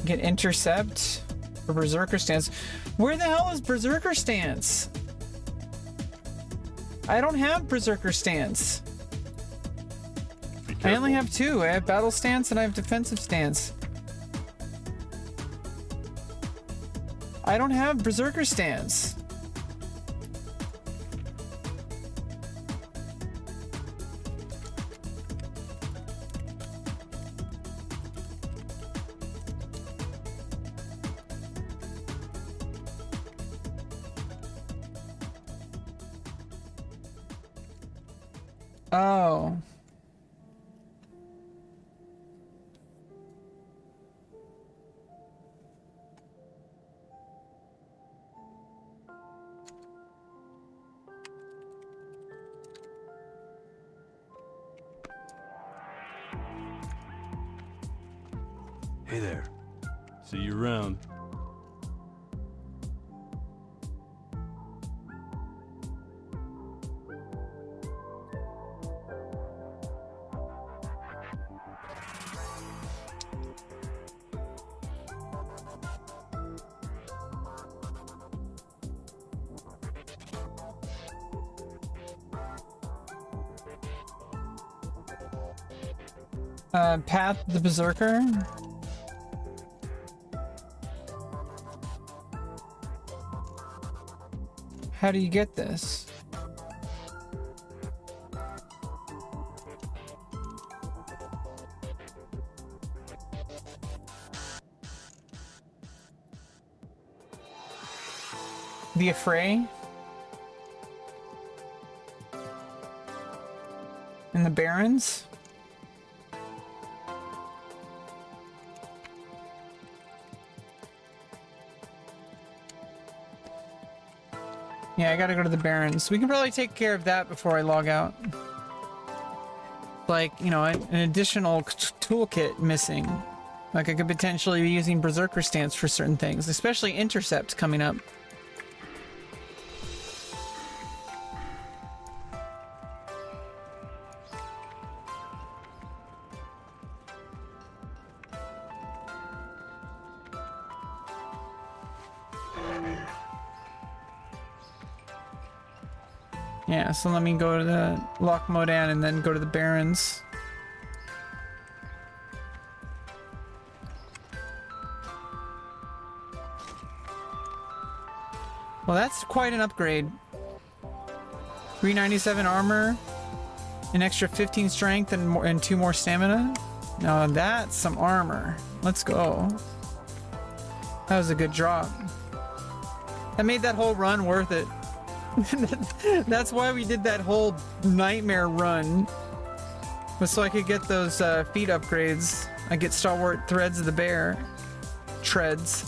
Speaker 2: Get intercept or berserker stance. Where the hell is berserker stance? I don't have berserker stance. I only have 2. I have battle stance and I have defensive stance. I don't have berserker stance. Oh.
Speaker 6: Hey there. See you around.
Speaker 2: Path of the Berserker. How do you get this? The Affray? And the Barons? Yeah, I gotta go to the Barrens. We can probably take care of that before I log out. Like, you know, an additional toolkit missing. Like, I could potentially be using Berserker Stance for certain things, especially Intercept coming up. Yeah, so let me go to the Loch Modan and then go to the Barrens. Well, that's quite an upgrade. 397 armor, an extra 15 strength, and 2 more stamina. Now that's some armor. Let's go. That was a good drop. That made that whole run worth it. That's why we did that whole nightmare run, was so I could get those feet upgrades. I get Stalwart Threads of the Bear. Treads.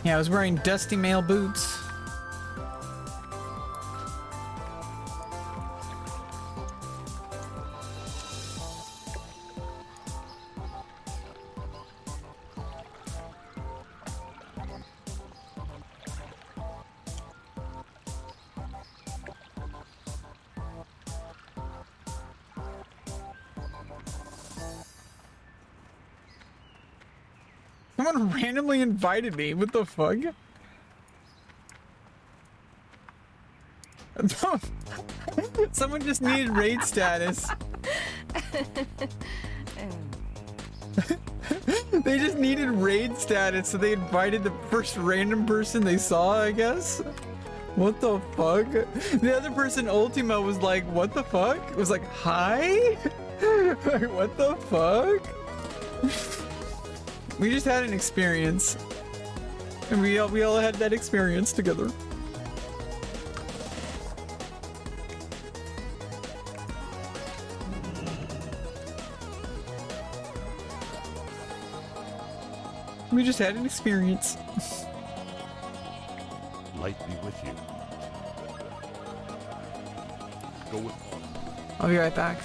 Speaker 2: Yeah, I was wearing dusty mail boots. Someone randomly invited me. What the fuck? Someone just needed raid status. They just needed raid status, so they invited the first random person they saw, I guess. What the fuck? The other person, Ultima, was like, what the fuck? It was like, hi? Like, what the fuck? We just had an experience. And we all had that experience together. We just had an experience.
Speaker 6: Light be with you. Go with honor.
Speaker 2: I'll be right back.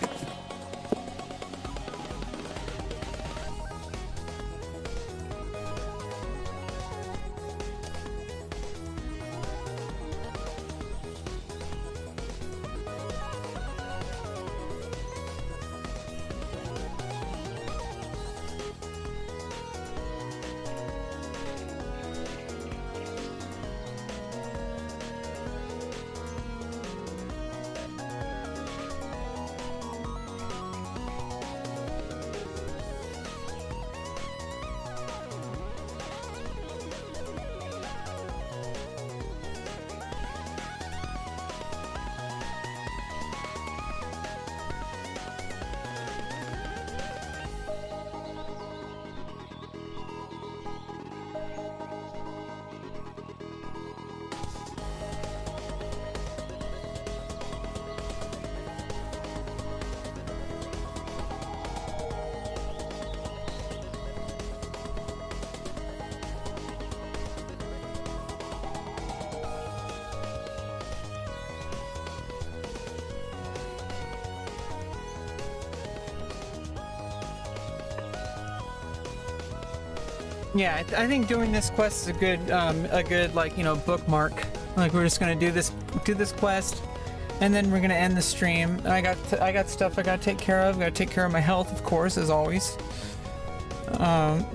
Speaker 2: Yeah, I think doing this quest is a good like, you know, bookmark. Like, we're just gonna do this quest, and then we're gonna end the stream. I got stuff I gotta take care of. Gotta take care of my health, of course, as always.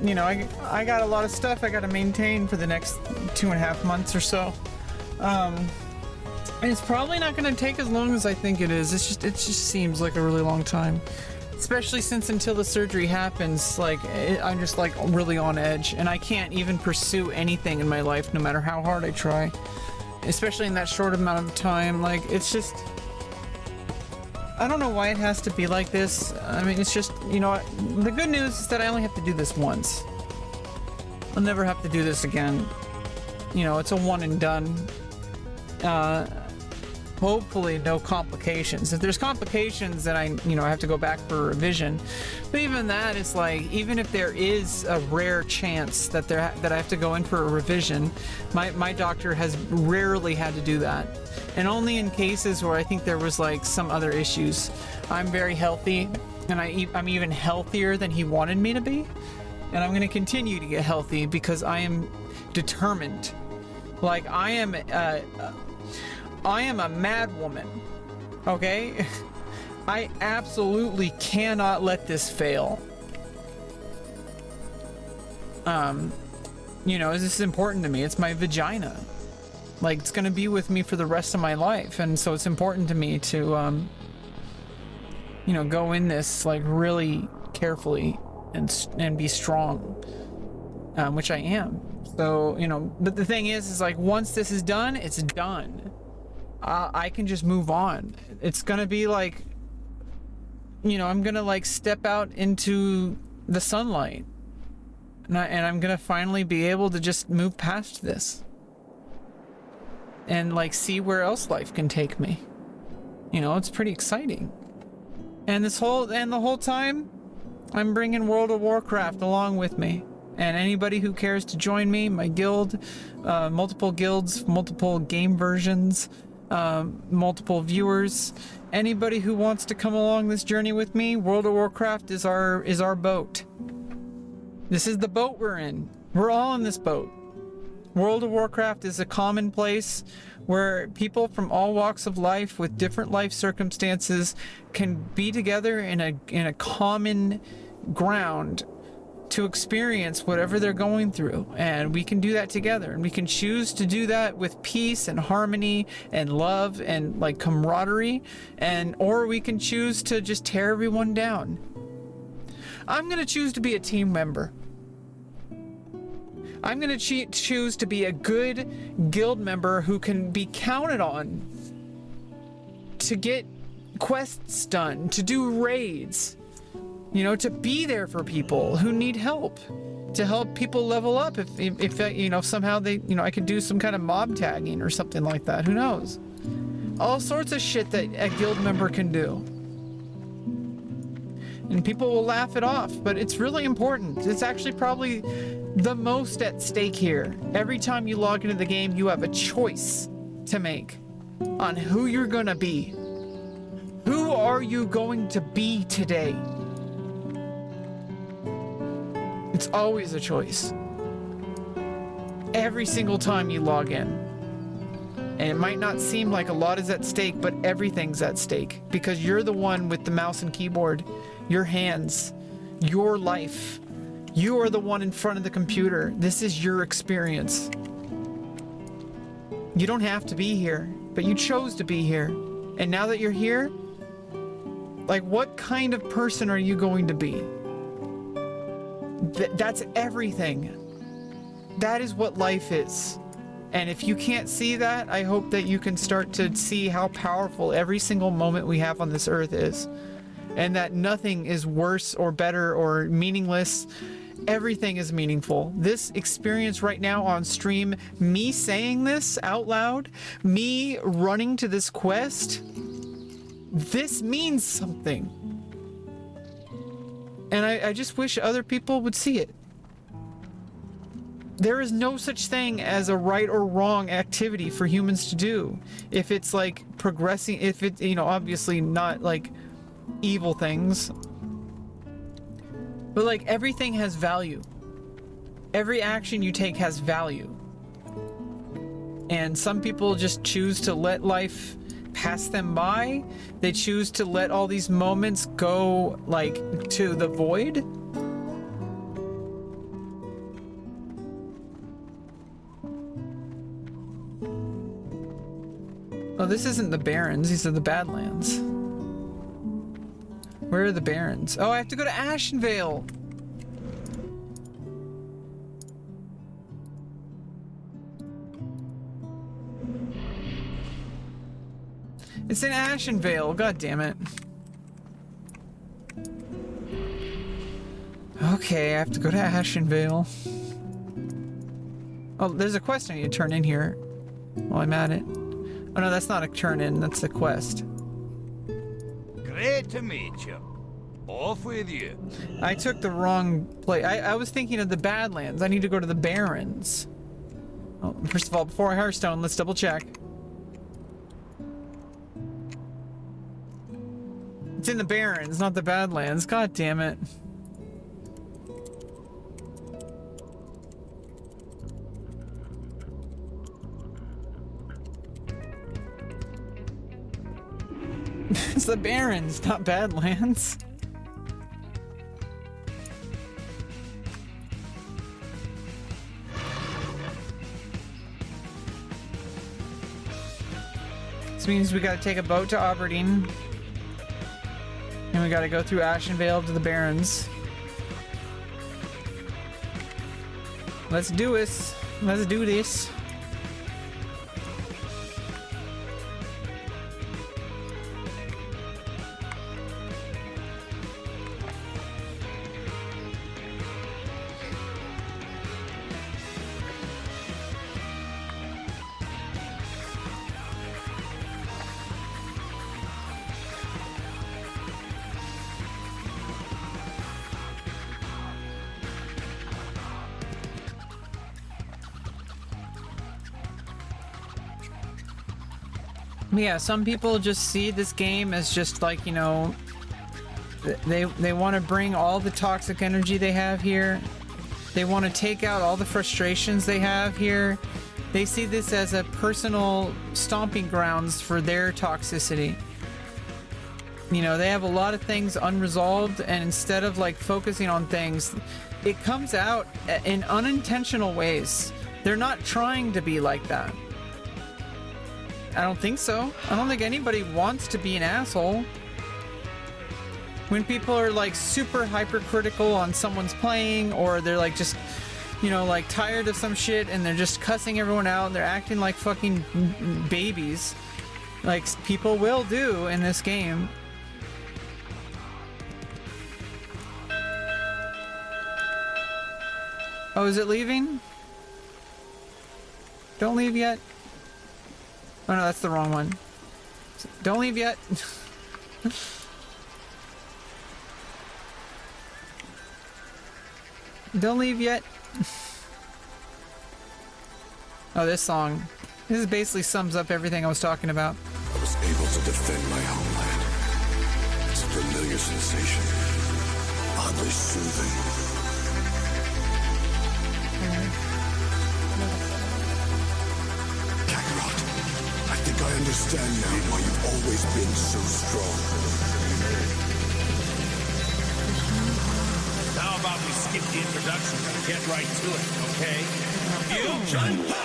Speaker 2: You know, I got a lot of stuff I gotta maintain for the next 2.5 months or so. And it's probably not gonna take as long as I think it is. It just seems like a really long time. Especially since until the surgery happens, like, I'm just like really on edge, and I can't even pursue anything in my life no matter how hard I try. Especially in that short amount of time. Like, it's just, I don't know why it has to be like this. I mean, it's just, you know, the good news is that I only have to do this once. I'll never have to do this again. You know, it's a one and done. Hopefully no complications. If there's complications, then I have to go back for revision. But even that is like, even if there is a rare chance that I have to go in for a revision, my doctor has rarely had to do that. And only in cases where I think there was like some other issues. I'm very healthy, and I'm even healthier than he wanted me to be. And I'm going to continue to get healthy because I am determined. Like, I am a mad woman, okay? I absolutely cannot let this fail. You know, this is important to me. It's my vagina. Like, it's gonna be with me for the rest of my life, and so it's important to me to, you know, go in this, like, really carefully and be strong, which I am. So, you know, but the thing is like, once this is done, it's done. I can just move on. It's gonna be like, you know, I'm gonna like step out into the sunlight, and I'm gonna finally be able to just move past this and like see where else life can take me. You know, it's pretty exciting. And the whole time, I'm bringing World of Warcraft along with me. And anybody who cares to join me, my guild, multiple guilds, multiple game versions, multiple viewers, anybody who wants to come along this journey with me, World of Warcraft is our boat. This is the boat we're in. We're all in this boat. World of Warcraft is a common place where people from all walks of life with different life circumstances can be together in a common ground to experience whatever they're going through, and we can do that together, and we can choose to do that with peace and harmony and love and like camaraderie, or we can choose to just tear everyone down. I'm gonna choose to be a team member. I'm gonna choose to be a good guild member who can be counted on to get quests done, to do raids, you know, to be there for people who need help, to help people level up if you know, somehow they, you know, I could do some kind of mob tagging or something like that. Who knows? All sorts of shit that a guild member can do. And people will laugh it off, but it's really important. It's actually probably the most at stake here. Every time you log into the game, you have a choice to make on who you're gonna be. Who are you going to be today? It's always a choice. Every single time you log in. And it might not seem like a lot is at stake, but everything's at stake. Because you're the one with the mouse and keyboard, your hands, your life. You are the one in front of the computer. This is your experience. You don't have to be here, but you chose to be here. And now that you're here, like, what kind of person are you going to be? That's everything. That is what life is. And if you can't see that, I hope that you can start to see how powerful every single moment we have on this earth is. And that nothing is worse or better or meaningless. Everything is meaningful. This experience right now on stream, me saying this out loud, me running to this quest, this means something. And I just wish other people would see it. There is no such thing as a right or wrong activity for humans to do. If it's like progressing, if it, you know, obviously not like evil things, but like everything has value. every action you take has value. And some people just choose to let life pass them by. They choose to let all these moments go, like, to the void. Oh, this isn't the Barrens, these are the Badlands. Where are the Barrens? Oh, I have to go to Ashenvale. It's in Ashenvale, god damn it. Okay, I have to go to Ashenvale. Oh, there's a quest I need to turn in here while I'm at it. Oh no, that's not a turn in, that's a quest.
Speaker 11: Great to meet you. Off with you.
Speaker 2: I took the wrong place. I was thinking of the Badlands. I need to go to the Barrens. Oh, first of all, before I Hearthstone, let's double check. It's in the Barrens, not the Badlands. God damn it. It's the Barrens, not Badlands. This means we gotta take a boat to Aberdeen. And we gotta go through Ashenvale to the Barrens. Let's do this. Let's do this. Yeah, some people just see this game as just like, you know, they want to bring all the toxic energy they have here. They want to take out all the frustrations they have here. They see this as a personal stomping grounds for their toxicity. You know, they have a lot of things unresolved, and instead of like focusing on things, it comes out in unintentional ways. They're not trying to be like that. I don't think so. I don't think anybody wants to be an asshole. When people are like super hypercritical on someone's playing, or they're like just, you know, like tired of some shit and they're just cussing everyone out and they're acting like fucking babies, like people will do in this game. Oh, is it leaving? Don't leave yet. Oh no, that's the wrong one. Don't leave yet. Don't leave yet. Oh, this song. This basically sums up everything I was talking about.
Speaker 3: I was able to defend my homeland. It's a familiar sensation. Oddly soothing. I understand now why you've always been so strong.
Speaker 7: How about we skip the introduction and get right to it, okay? Fusion!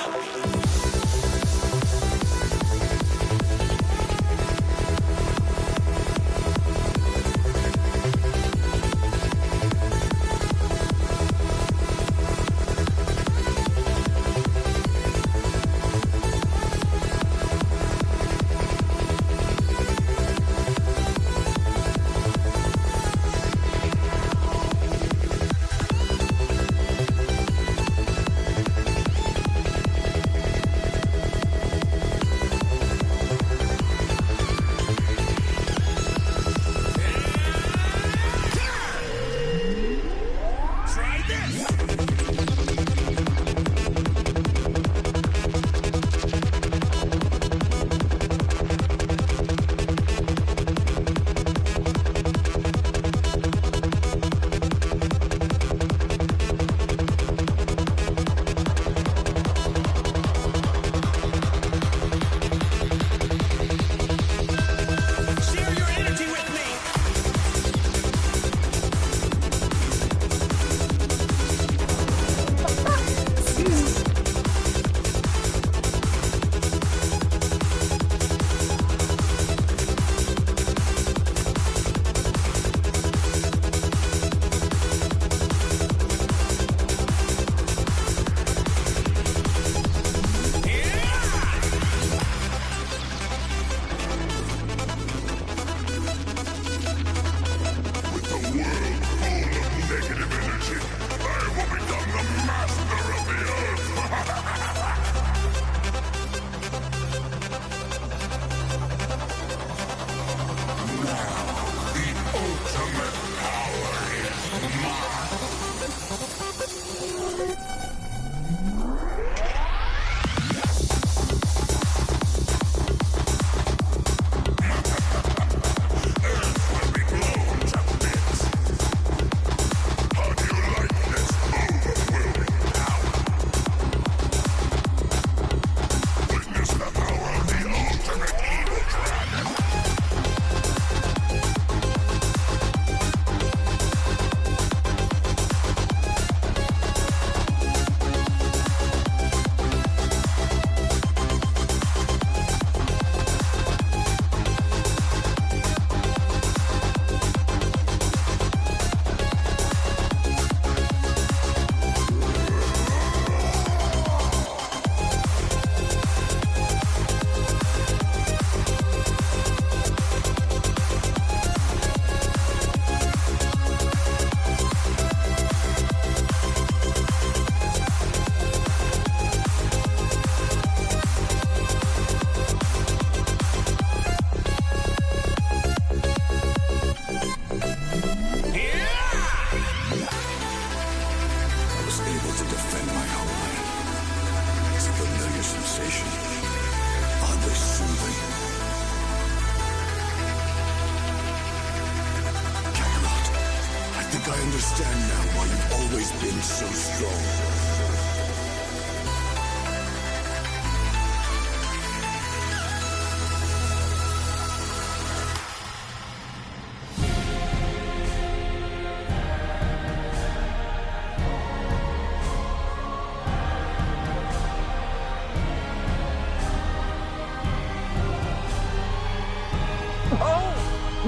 Speaker 3: understand now why you've always been so strong.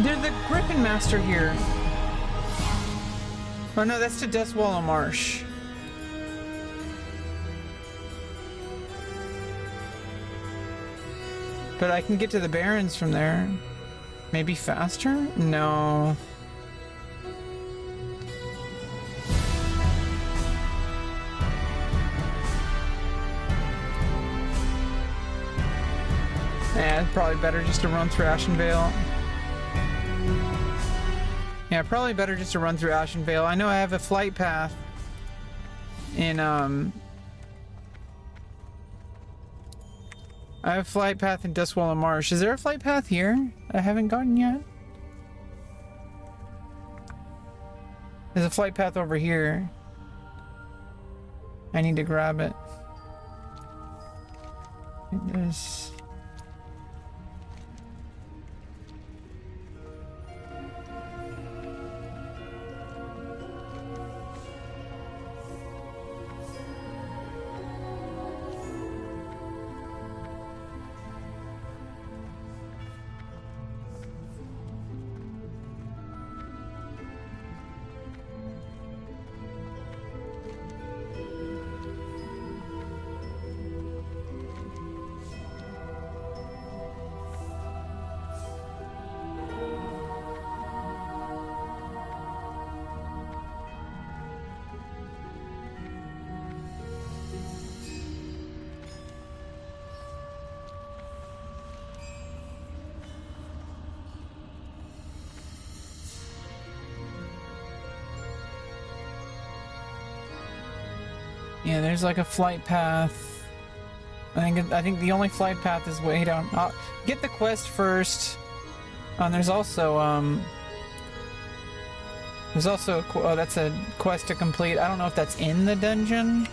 Speaker 2: There's the Griffin Master here. Oh no, that's to Deathwallow Marsh. But I can get to the Barrens from there. Maybe faster? No. Yeah, it's probably better just to run through Ashenvale. Yeah, probably better just to run through Ashenvale. I know I have a flight path in, I have a flight path in Dustwallow Marsh. Is there a flight path here I haven't gotten yet? There's a flight path over here. I need to grab it. There's... Yeah, there's like a flight path. I think the only flight path is way down. Get the quest first. And there's also oh, that's a quest to complete. I don't know if that's in the dungeon.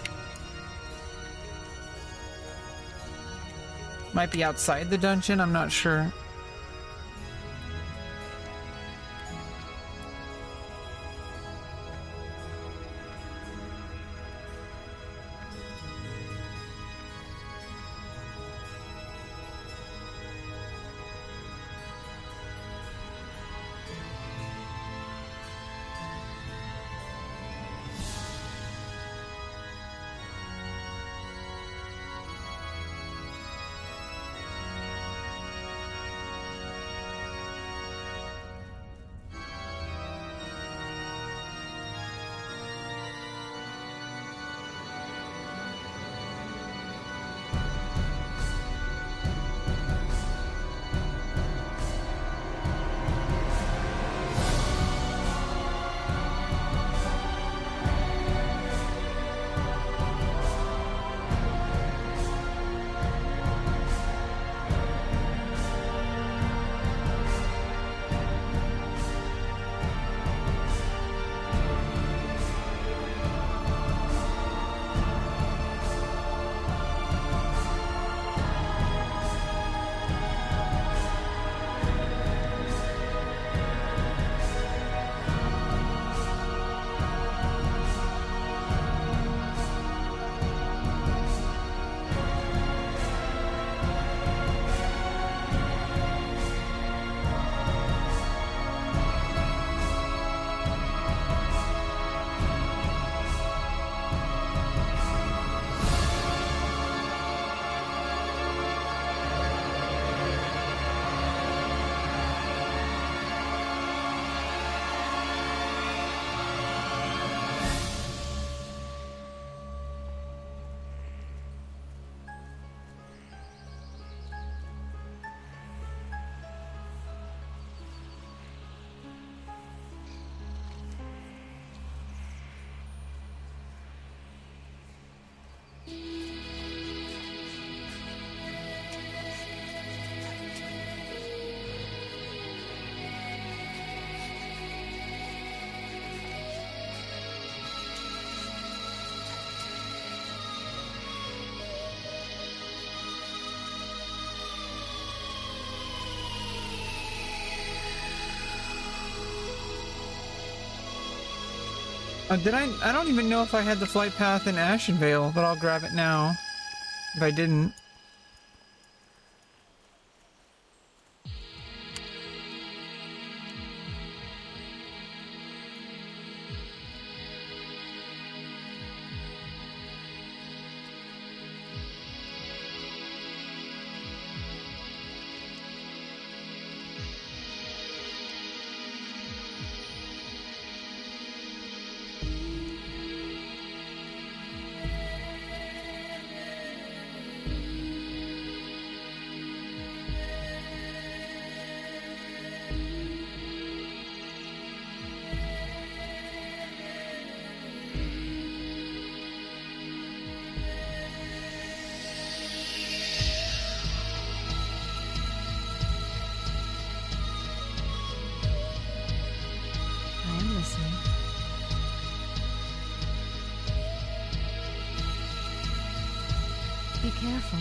Speaker 2: Might be outside the dungeon, I'm not sure. I don't even know if I had the flight path in Ashenvale, but I'll grab it now. If I didn't.
Speaker 4: I am listening. Be careful.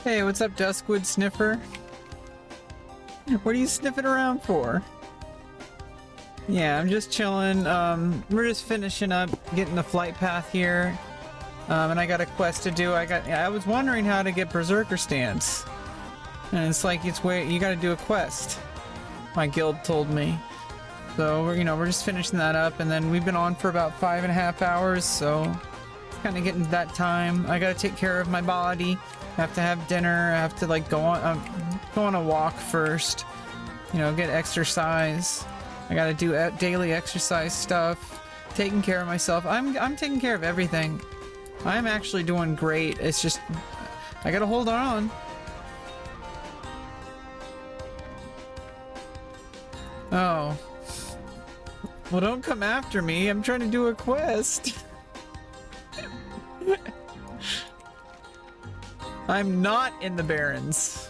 Speaker 2: Hey, what's up, Duskwood Sniffer? What are you sniffing around for? Yeah, I'm just chilling. We're just finishing up, getting the flight path here. And I got a quest to do. I was wondering how to get Berserker stance. And it's like, it's where you gotta do a quest. My guild told me. So we're just finishing that up, and then we've been on for about 5.5 hours, so it's kind of getting to that time. I gotta take care of my body. I have to have dinner. I have to like go on a walk first. Get exercise. I gotta do daily exercise stuff. Taking care of myself. I'm taking care of everything. I'm actually doing great. It's just I gotta hold on. Oh. Well, don't come after me. I'm trying to do a quest. I'm not in the Barrens.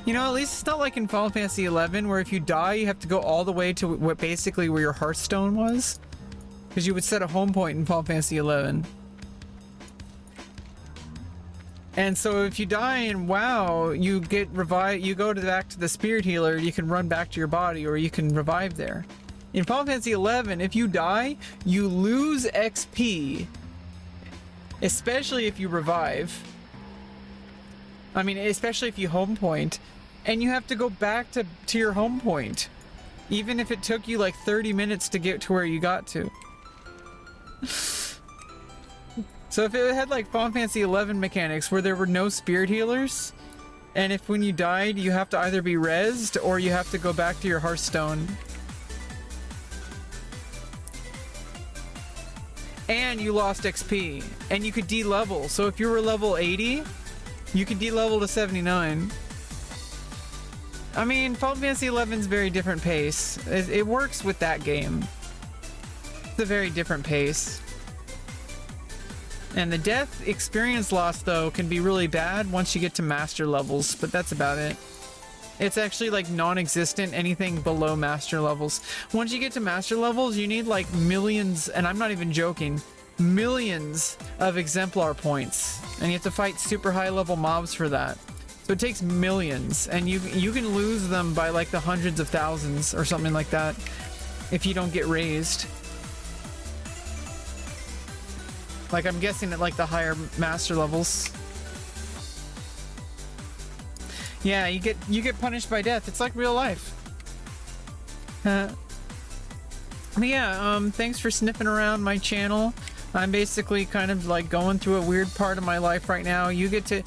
Speaker 2: At least it's not like in Final Fantasy XI, where if you die, you have to go all the way to basically where your Hearthstone was. Because you would set a home point in Final Fantasy XI. And so if you die in WoW, you get revived. You go back to the Spirit Healer. You can run back to your body, or you can revive there. In Final Fantasy XI, if you die, you lose XP, especially if you revive. I mean, especially if you home point, and you have to go back to your home point, even if it took you like 30 minutes to get to where you got to. So if it had like Final Fantasy XI mechanics where there were no spirit healers, and if when you died you have to either be rezzed or you have to go back to your Hearthstone. And you lost XP, and you could de-level. So if you were level 80, you could de-level to 79. I mean, Final Fantasy XI's very different pace. It works with that game. It's a very different pace. And the death experience loss, though, can be really bad once you get to master levels, but that's about it. It's actually like non-existent, anything below master levels. Once you get to master levels, you need like millions, and I'm not even joking, millions of exemplar points. And you have to fight super high level mobs for that. So it takes millions, and you can lose them by like the hundreds of thousands or something like that if you don't get raised. Like, I'm guessing at like the higher master levels. Yeah, you get punished by death. It's like real life. But yeah, thanks for sniffing around my channel. I'm basically kind of like going through a weird part of my life right now. You get to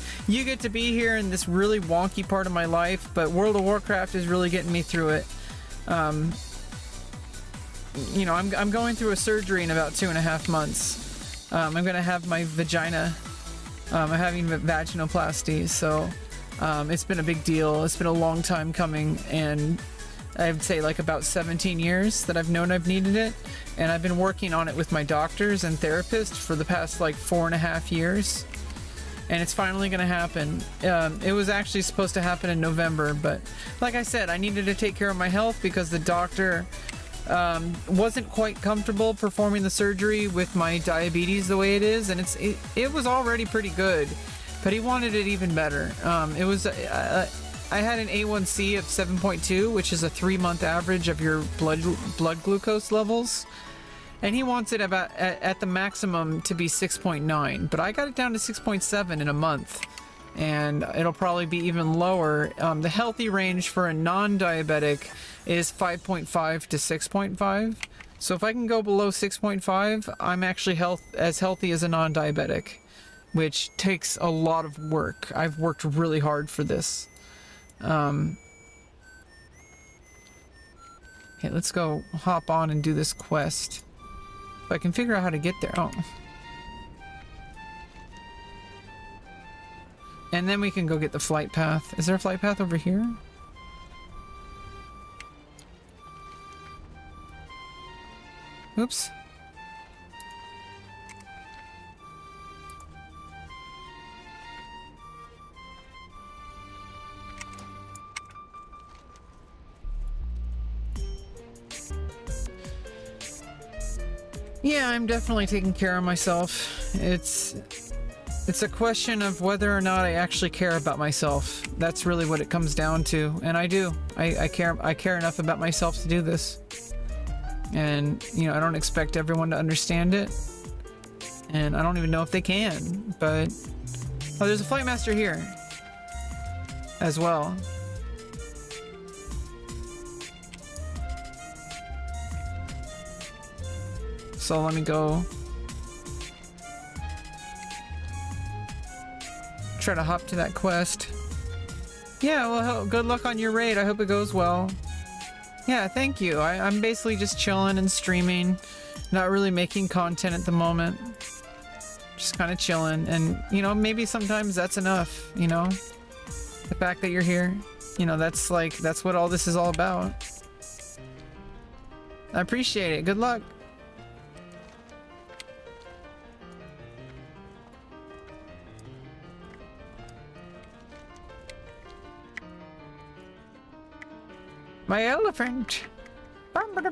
Speaker 2: be here in this really wonky part of my life, but World of Warcraft is really getting me through it. I'm going through a surgery in about 2.5 months. I'm gonna have my vagina. I'm having vaginoplasty, so it's been a big deal. It's been a long time coming, and I'd say like about 17 years that I've known I've needed it, and I've been working on it with my doctors and therapists for the past like 4.5 years, and it's finally gonna happen. It was actually supposed to happen in November, but like I said, I needed to take care of my health because the doctor wasn't quite comfortable performing the surgery with my diabetes the way it is, and it was already pretty good, but he wanted it even better. I had an A1C of 7.2, which is a 3-month average of your blood glucose levels, and he wants it about at the maximum to be 6.9, but I got it down to 6.7 in a month, and it'll probably be even lower. The healthy range for a non-diabetic is 5.5 to 6.5, so if I can go below 6.5, I'm actually as healthy as a non-diabetic, which takes a lot of work. I've worked really hard for this. Okay, let's go hop on and do this quest. If I can figure out how to get there. Oh. And then we can go get the flight path. Is there a flight path over here? Oops. Yeah, I'm definitely taking care of myself. It's a question of whether or not I actually care about myself. That's really what it comes down to, and I do. I care enough about myself to do this. And, you know, I don't expect everyone to understand it. And I don't even know if they can, but... Oh, there's a flight master here. As well. So let me go... try to hop to that quest. Yeah, well, good luck on your raid. I hope it goes well. Yeah, thank you. I'm basically just chilling and streaming. Not really making content at the moment. Just kind of chilling. And, you know, maybe sometimes that's enough, you know? The fact that you're here. You know, that's what all this is all about. I appreciate it. Good luck. My elephant. I'm an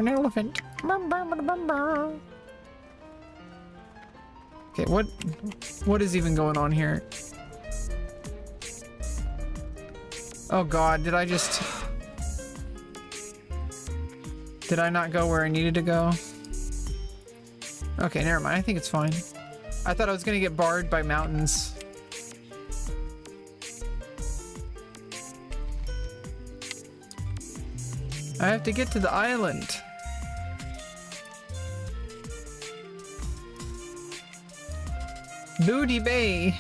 Speaker 2: elephant. Okay, what is even going on here? Oh god, did I not go where I needed to go? Okay, never mind. I think it's fine. I thought I was gonna get barred by mountains. I have to get to the island. Booty Bay.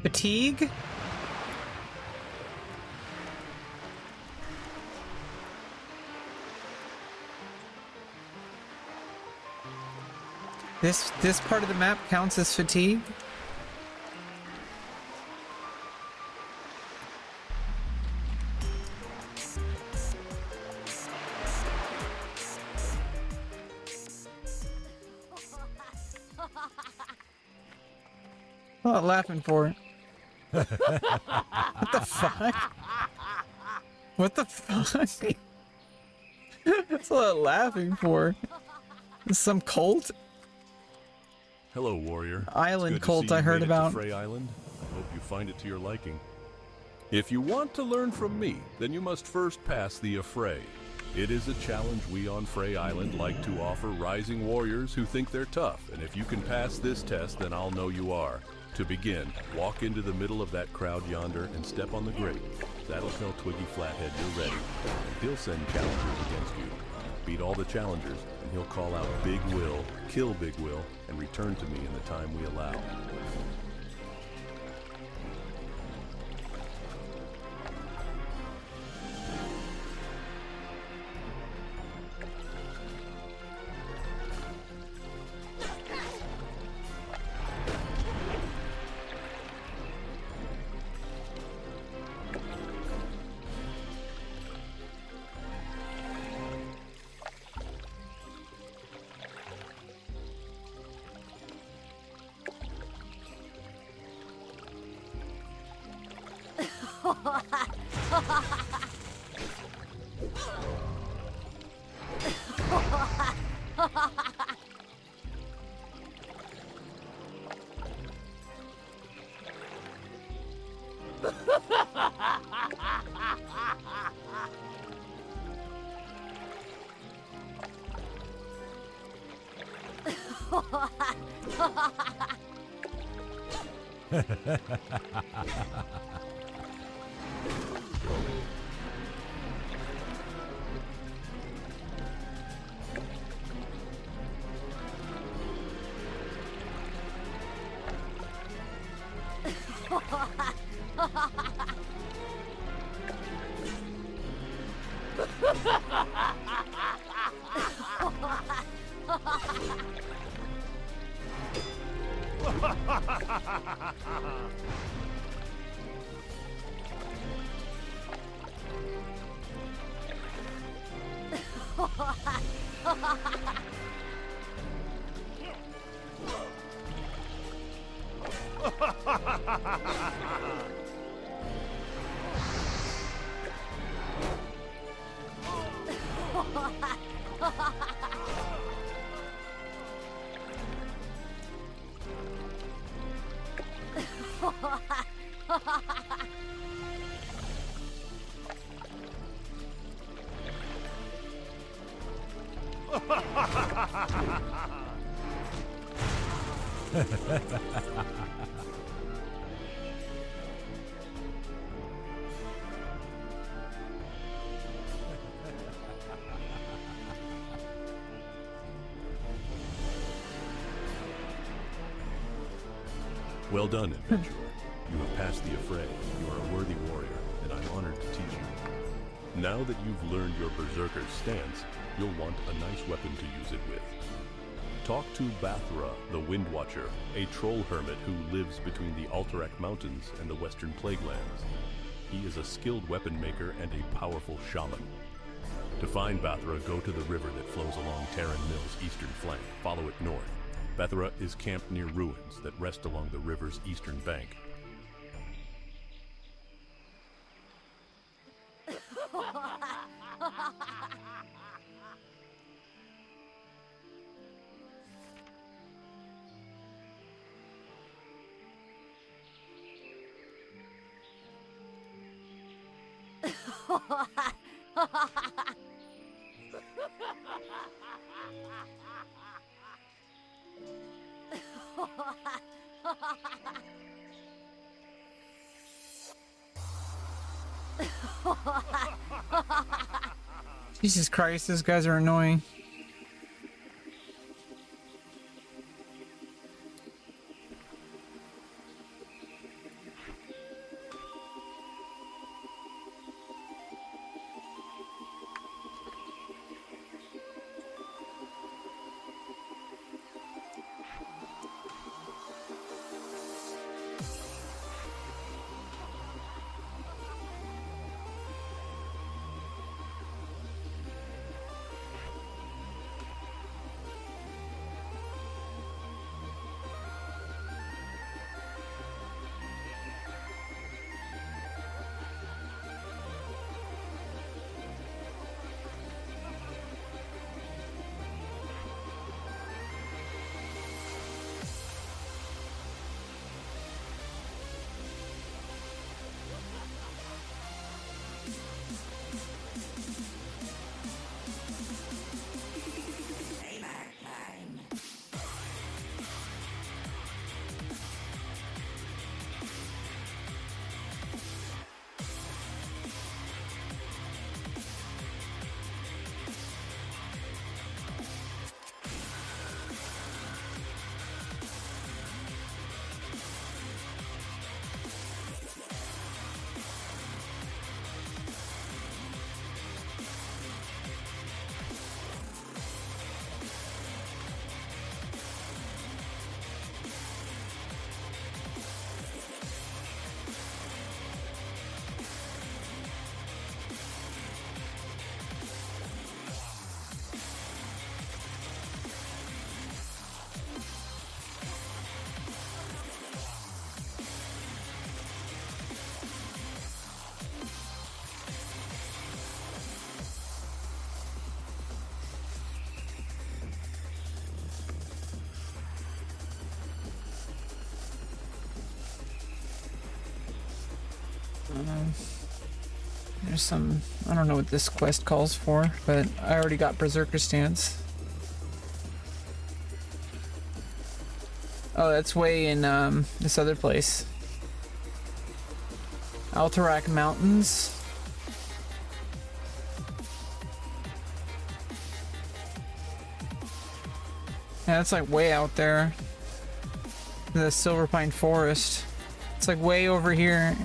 Speaker 2: Fatigue? This part of the map counts as fatigue? I'm not laughing for it. What the fuck? What the fuck? That's what I'm laughing for. Is some cult?
Speaker 6: Hello, warrior.
Speaker 2: Island cult I heard about.
Speaker 6: Frey Island. I hope you find it to your liking. If you want to learn from me, then you must first pass the affray. It is a challenge we on Frey Island like to offer rising warriors who think they're tough, and if you can pass this test, then I'll know you are. To begin, walk into the middle of that crowd yonder and step on the grate. That'll tell Twiggy Flathead you're ready. He'll send challengers against you. Beat all the challengers, and he'll call out Big Will, kill Big Will, and return to me in the time we allow. Well done, adventurer. You have passed the affray. You are a worthy warrior, and I'm honored to teach you. Now that you've learned your berserker's stance, you'll want a nice weapon to use it with. Talk to Bathra, the Wind Watcher, a troll hermit who lives between the Alterac Mountains and the Western Plaguelands. He is a skilled weapon maker and a powerful shaman. To find Bathra, go to the river that flows along Terran Mill's eastern flank. Follow it north. Bathra is camped near ruins that rest along the river's eastern bank.
Speaker 2: Jesus Christ, these guys are annoying. There's some, I don't know what this quest calls for, but I already got Berserker Stance. Oh, that's way in this other place. Alterac Mountains. Yeah, that's like way out there. The Silver Pine Forest. It's like way over here.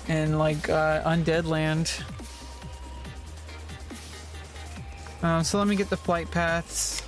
Speaker 2: in like undead land. So let me get the flight paths.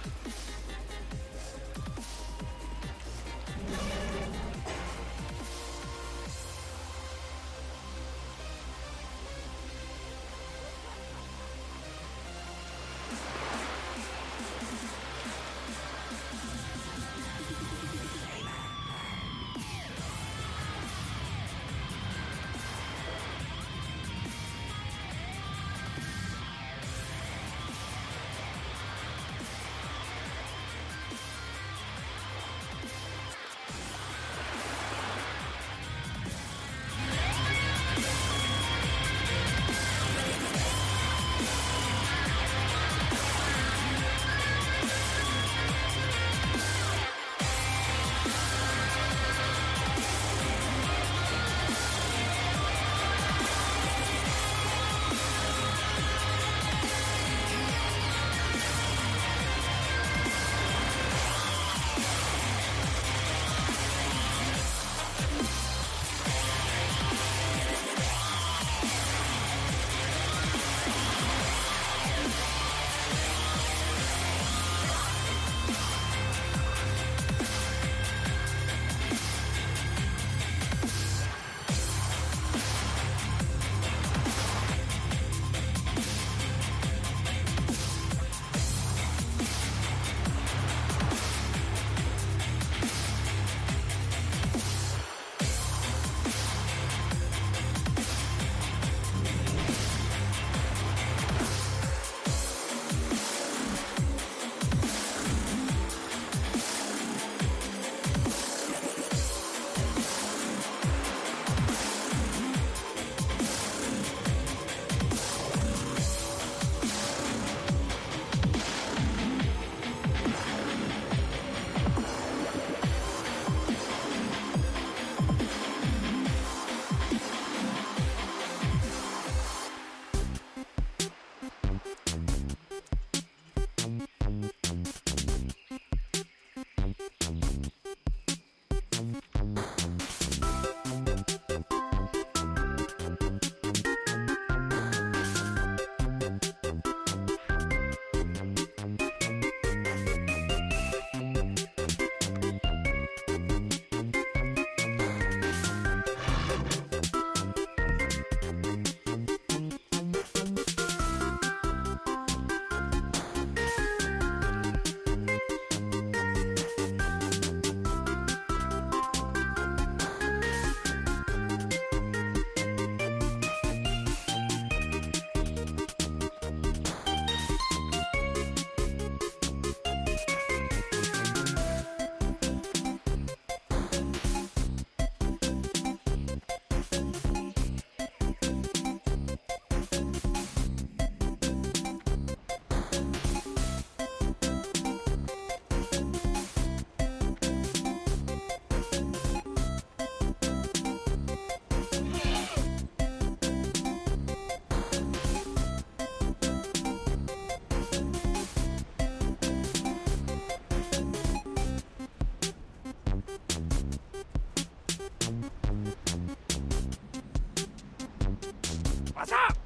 Speaker 7: What's up?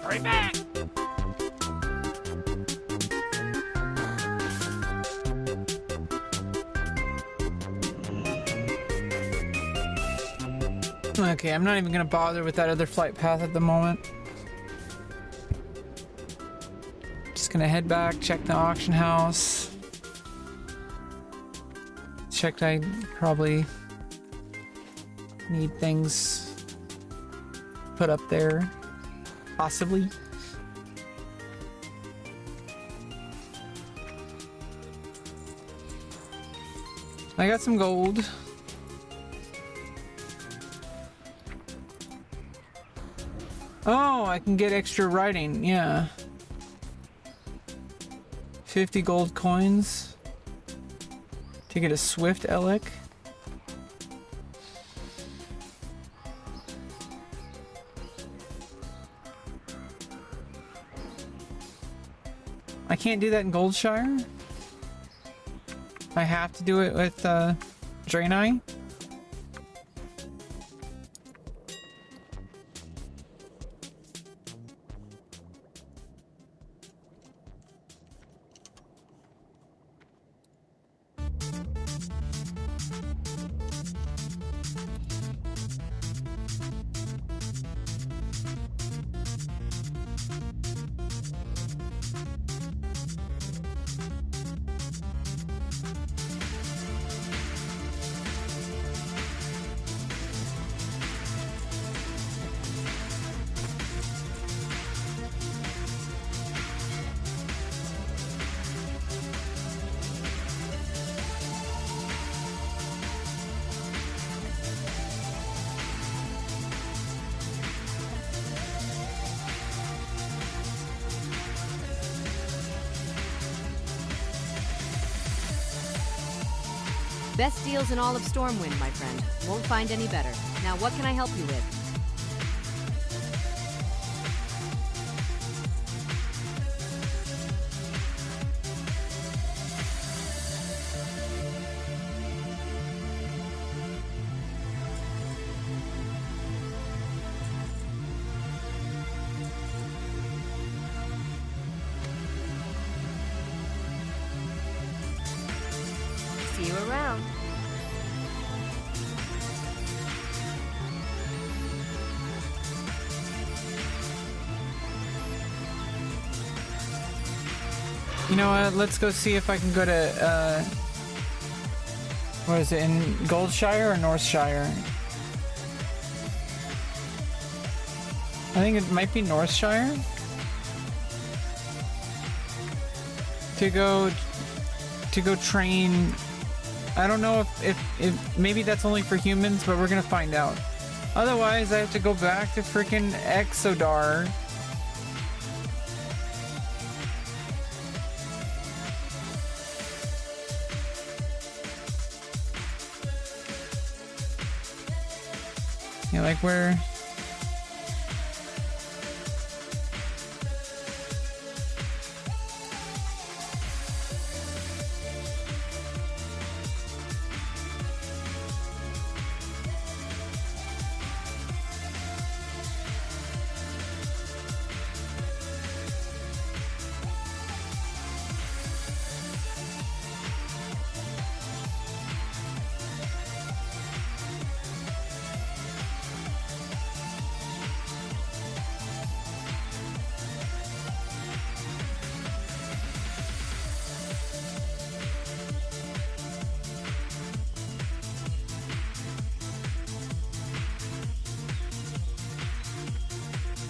Speaker 7: Hurry back!
Speaker 2: Okay, I'm not even gonna bother with that other flight path at the moment. Just gonna head back, check the auction house. Checked I probably need things put up there, possibly. I got some gold. Oh, I can get extra writing, yeah. 50 gold coins to get a swift Elec. I can't do that in Goldshire. I have to do it with Draenei.
Speaker 5: Best deals in all of Stormwind, my friend. Won't find any better. Now, what can I help you with? See you around.
Speaker 2: You know what? Let's go see if I can go to, what is it, in Goldshire or Northshire? I think it might be Northshire. To go train. I don't know if maybe that's only for humans, but we're gonna find out. Otherwise, I have to go back to freaking Exodar. Yeah, like where?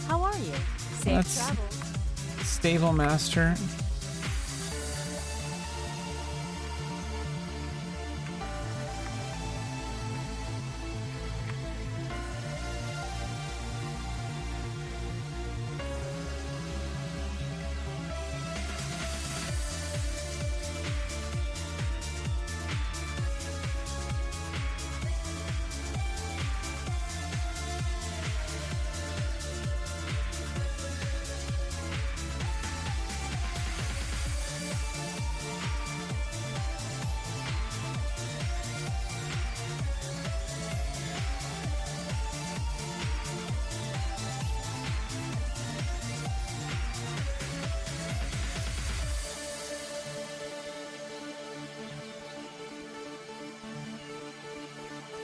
Speaker 8: How are you? Safe
Speaker 2: That's
Speaker 8: travel.
Speaker 2: Stable Master.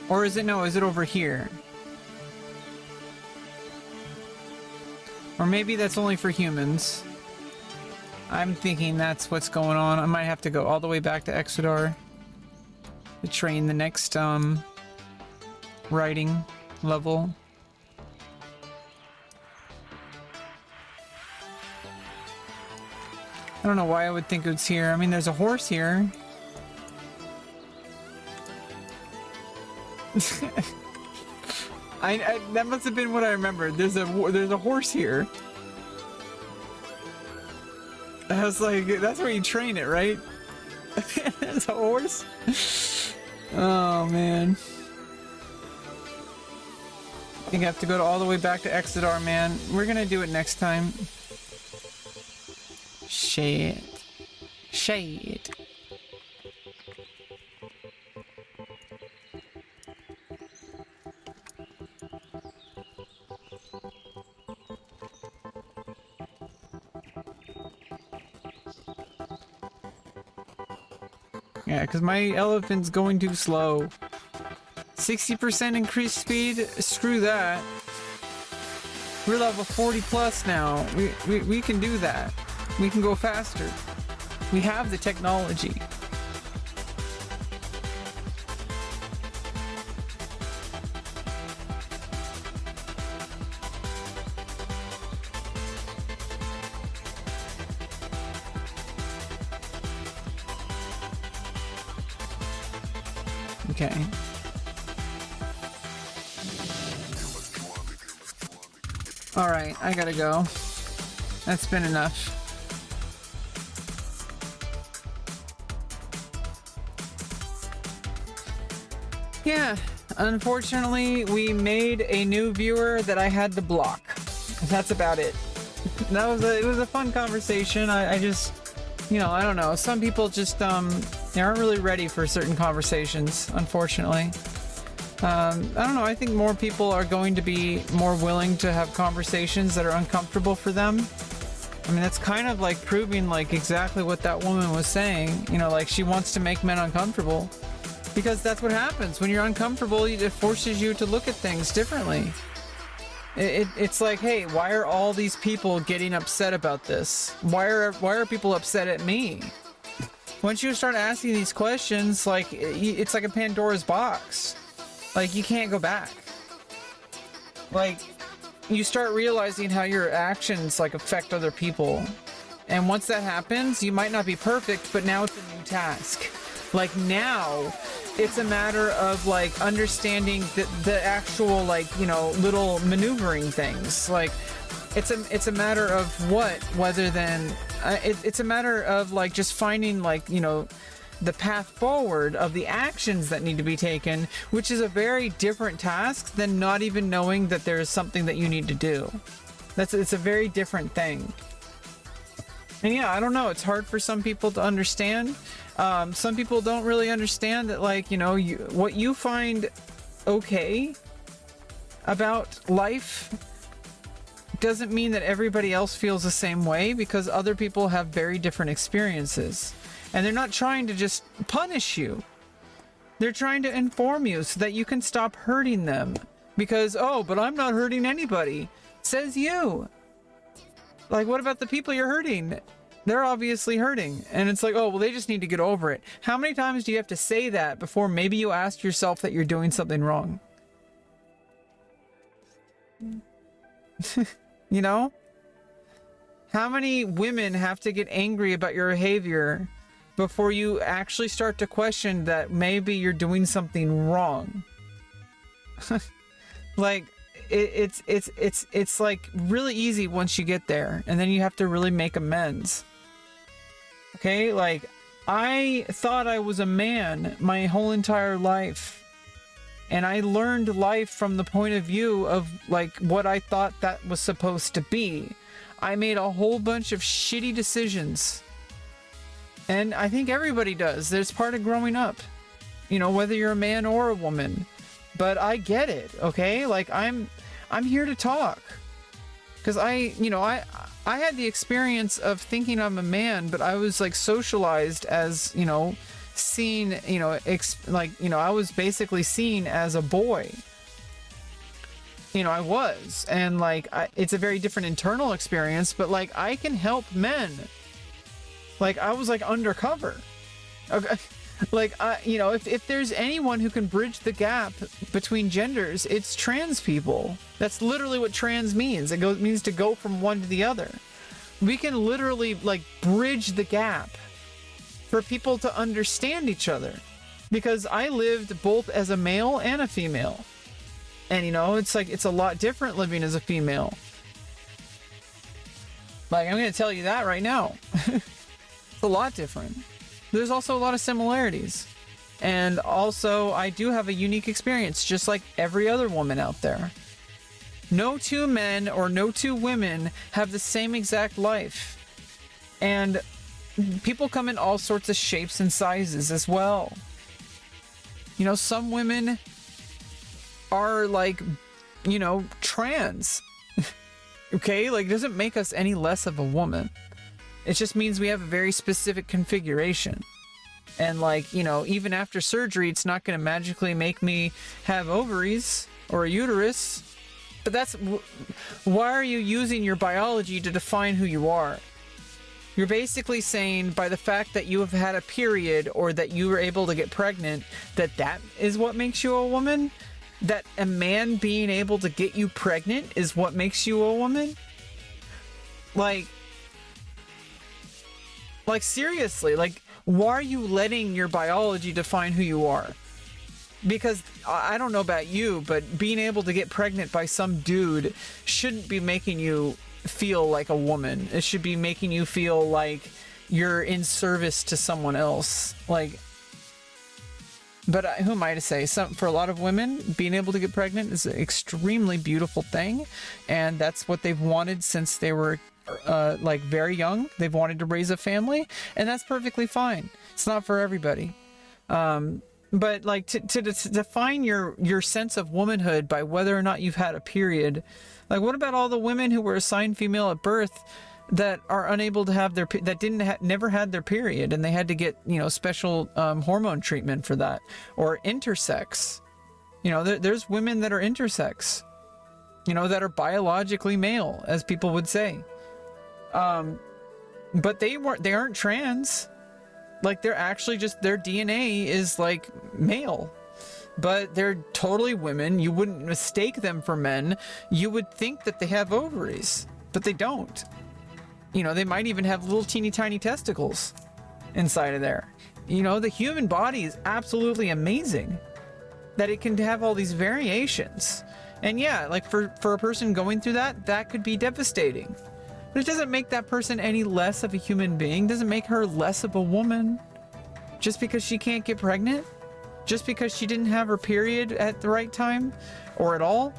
Speaker 2: Or is it, no, is it over here? Or maybe that's only for humans. I'm thinking that's what's going on. I might have to go all the way back to Exodar to train the next riding level. I don't know why I would think it's here. I mean, there's a horse here. That must have been what I remembered. There's a horse here. I was like, that's where you train it, right? There's a horse. Oh man. I think I have to go all the way back to Exodar, man. We're gonna do it next time. Shit. Shit. Yeah, because my elephant's going too slow. 60% increased speed? Screw that. We're level 40 plus now. We can do that. We can go faster. We have the technology. Okay. Alright, I gotta go. That's been enough. Yeah, unfortunately, we made a new viewer that I had to block. That's about it. It was a fun conversation. I just, I don't know. Some people just, they aren't really ready for certain conversations, unfortunately. I don't know. I think more people are going to be more willing to have conversations that are uncomfortable for them. I mean, that's kind of like proving like exactly what that woman was saying. Like she wants to make men uncomfortable. Because that's what happens. When you're uncomfortable, it forces you to look at things differently. It's like, hey, why are all these people getting upset about this? Why are people upset at me? Once you start asking these questions, like, it's like a Pandora's box. Like, you can't go back. Like, you start realizing how your actions, like, affect other people. And once that happens, you might not be perfect, but now it's a new task. Like, now it's a matter of like understanding the actual like little maneuvering things. Like it's a matter of it's a matter of like just finding like the path forward of the actions that need to be taken, which is a very different task than not even knowing that there is something that you need to do. It's a very different thing. And yeah, I don't know, it's hard for some people to understand. Some people don't really understand that, like, what you find okay about life doesn't mean that everybody else feels the same way, because other people have very different experiences. And they're not trying to just punish you. They're trying to inform you so that you can stop hurting them. Because, oh, but I'm not hurting anybody. Says you. Like, what about the people you're hurting? They're obviously hurting. And it's like, oh, well, they just need to get over it. How many times do you have to say that before maybe you ask yourself that you're doing something wrong? How many women have to get angry about your behavior before you actually start to question that maybe you're doing something wrong? Like, it's like really easy once you get there, and then you have to really make amends. Okay, like, I thought I was a man my whole entire life, and I learned life from the point of view of like what I thought that was supposed to be. I made a whole bunch of shitty decisions, and I think everybody does. There's part of growing up, whether you're a man or a woman. But I get it, okay? Like, I'm here to talk, because I had the experience of thinking I'm a man, but I was like socialized as seen, I was basically seen as a boy. I was, and like it's a very different internal experience, but like I can help men. Like, I was like undercover. Okay. Like, if there's anyone who can bridge the gap between genders, it's trans people. That's literally what trans means. It means to go from one to the other. We can literally, like, bridge the gap for people to understand each other. Because I lived both as a male and a female. And, it's like, it's a lot different living as a female. Like, I'm going to tell you that right now. It's a lot different. There's also a lot of similarities. And also, I do have a unique experience, just like every other woman out there. No two men or no two women have the same exact life. And people come in all sorts of shapes and sizes as well. Some women are like, trans. Okay? Like, it doesn't make us any less of a woman. It just means we have a very specific configuration. And like, even after surgery, it's not going to magically make me have ovaries or a uterus. But why are you using your biology to define who you are? You're basically saying by the fact that you have had a period or that you were able to get pregnant, that is what makes you a woman? That a man being able to get you pregnant is what makes you a woman? Like, seriously, like, why are you letting your biology define who you are? Because I don't know about you, but being able to get pregnant by some dude shouldn't be making you feel like a woman. It should be making you feel like you're in service to someone else. Like, But who am I to say? For a lot of women, being able to get pregnant is an extremely beautiful thing, and that's what they've wanted since they were like very young. They've wanted to raise a family, and that's perfectly fine. It's not for everybody. But like to define your sense of womanhood by whether or not you've had a period, like what about all the women who were assigned female at birth that are unable to have never had their period, and they had to get, you know, special hormone treatment for that, or intersex? You know, there's women that are intersex, you know, that are biologically male, as people would say, but they aren't trans. Like, they're actually just, their DNA is like male, but they're totally women. You wouldn't mistake them for men. You would think that they have ovaries, but they don't. You know, they might even have little teeny tiny testicles inside of there. You know, the human body is absolutely amazing that it can have all these variations. And yeah, like for a person going through that could be devastating. But it doesn't make that person any less of a human being. Doesn't make her less of a woman. Just because she can't get pregnant? Just because she didn't have her period at the right time? Or at all?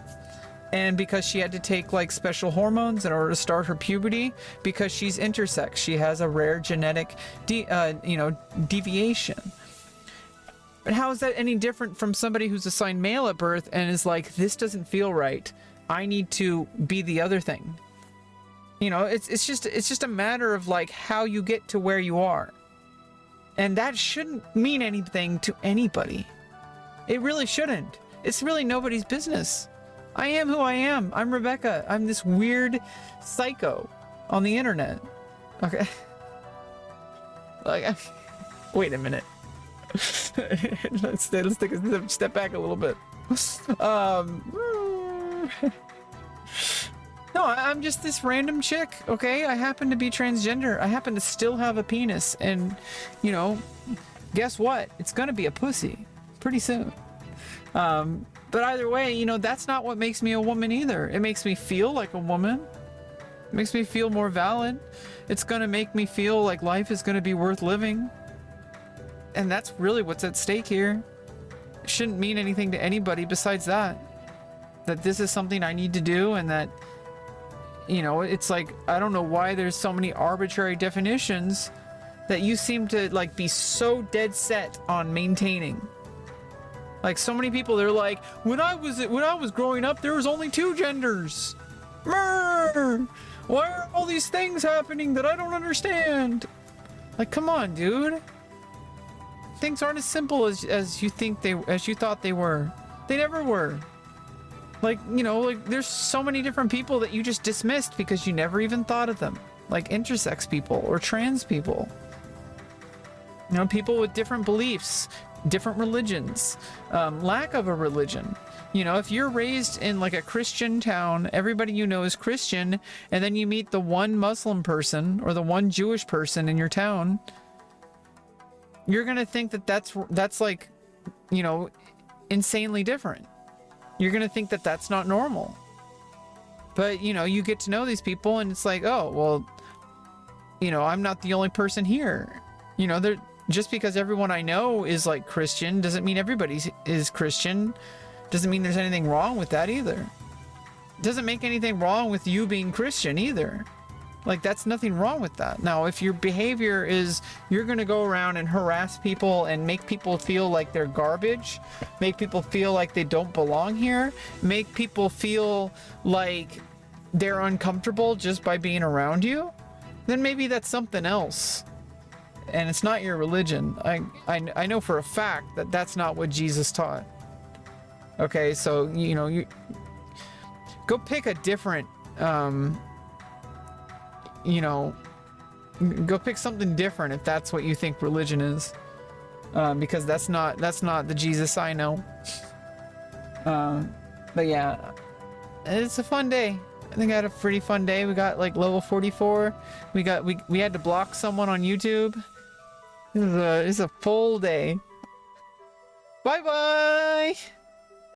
Speaker 2: And because she had to take like special hormones in order to start her puberty? Because she's intersex. She has a rare genetic deviation. But how is that any different from somebody who's assigned male at birth and is like, this doesn't feel right. I need to be the other thing. You know, it's just a matter of like how you get to where you are. And that shouldn't mean anything to anybody. It really shouldn't. It's really nobody's business. I am who I am. I'm Rebecca. I'm this weird psycho on the internet. Okay. Like, wait a minute. Let's take a step back a little bit. No, I'm just this random chick, okay? I happen to be transgender. I happen to still have a penis. And, you know, guess what? It's gonna be a pussy pretty soon. But either way, you know, that's not what makes me a woman either. It makes me feel like a woman. It makes me feel more valid. It's gonna make me feel like life is gonna be worth living. And that's really what's at stake here. It shouldn't mean anything to anybody besides that. That this is something I need to do, and that, you know, it's like, I don't know why there's so many arbitrary definitions that you seem to like be so dead set on maintaining. Like, so many people, they're like, when I was growing up, there was only 2 genders. Why are all these things happening that I don't understand? Like, come on, dude. Things aren't as simple as you thought they were. They never were. Like, you know, like there's so many different people that you just dismissed because you never even thought of them. Like intersex people or trans people. You know, people with different beliefs, different religions, lack of a religion. You know, if you're raised in like a Christian town, everybody you know is Christian, and then you meet the one Muslim person or the one Jewish person in your town, you're gonna think that that's like, you know, insanely different. You're gonna think that that's not normal. But, you know, you get to know these people and it's like, oh, well, you know, I'm not the only person here. You know, just because everyone I know is like Christian doesn't mean everybody is Christian. Doesn't mean there's anything wrong with that either. Doesn't make anything wrong with you being Christian either. Like, that's nothing wrong with that. Now, if your behavior is you're going to go around and harass people and make people feel like they're garbage, make people feel like they don't belong here, make people feel like they're uncomfortable just by being around you, then maybe that's something else. And it's not your religion. I know for a fact that that's not what Jesus taught. Okay, so, you know, you go pick a different, you know, go pick something different if that's what you think religion is, because that's not the Jesus I know. But yeah, it's a fun day. I think I had a pretty fun day. We got like level 44. We had to block someone on YouTube. It's a full day. Bye bye.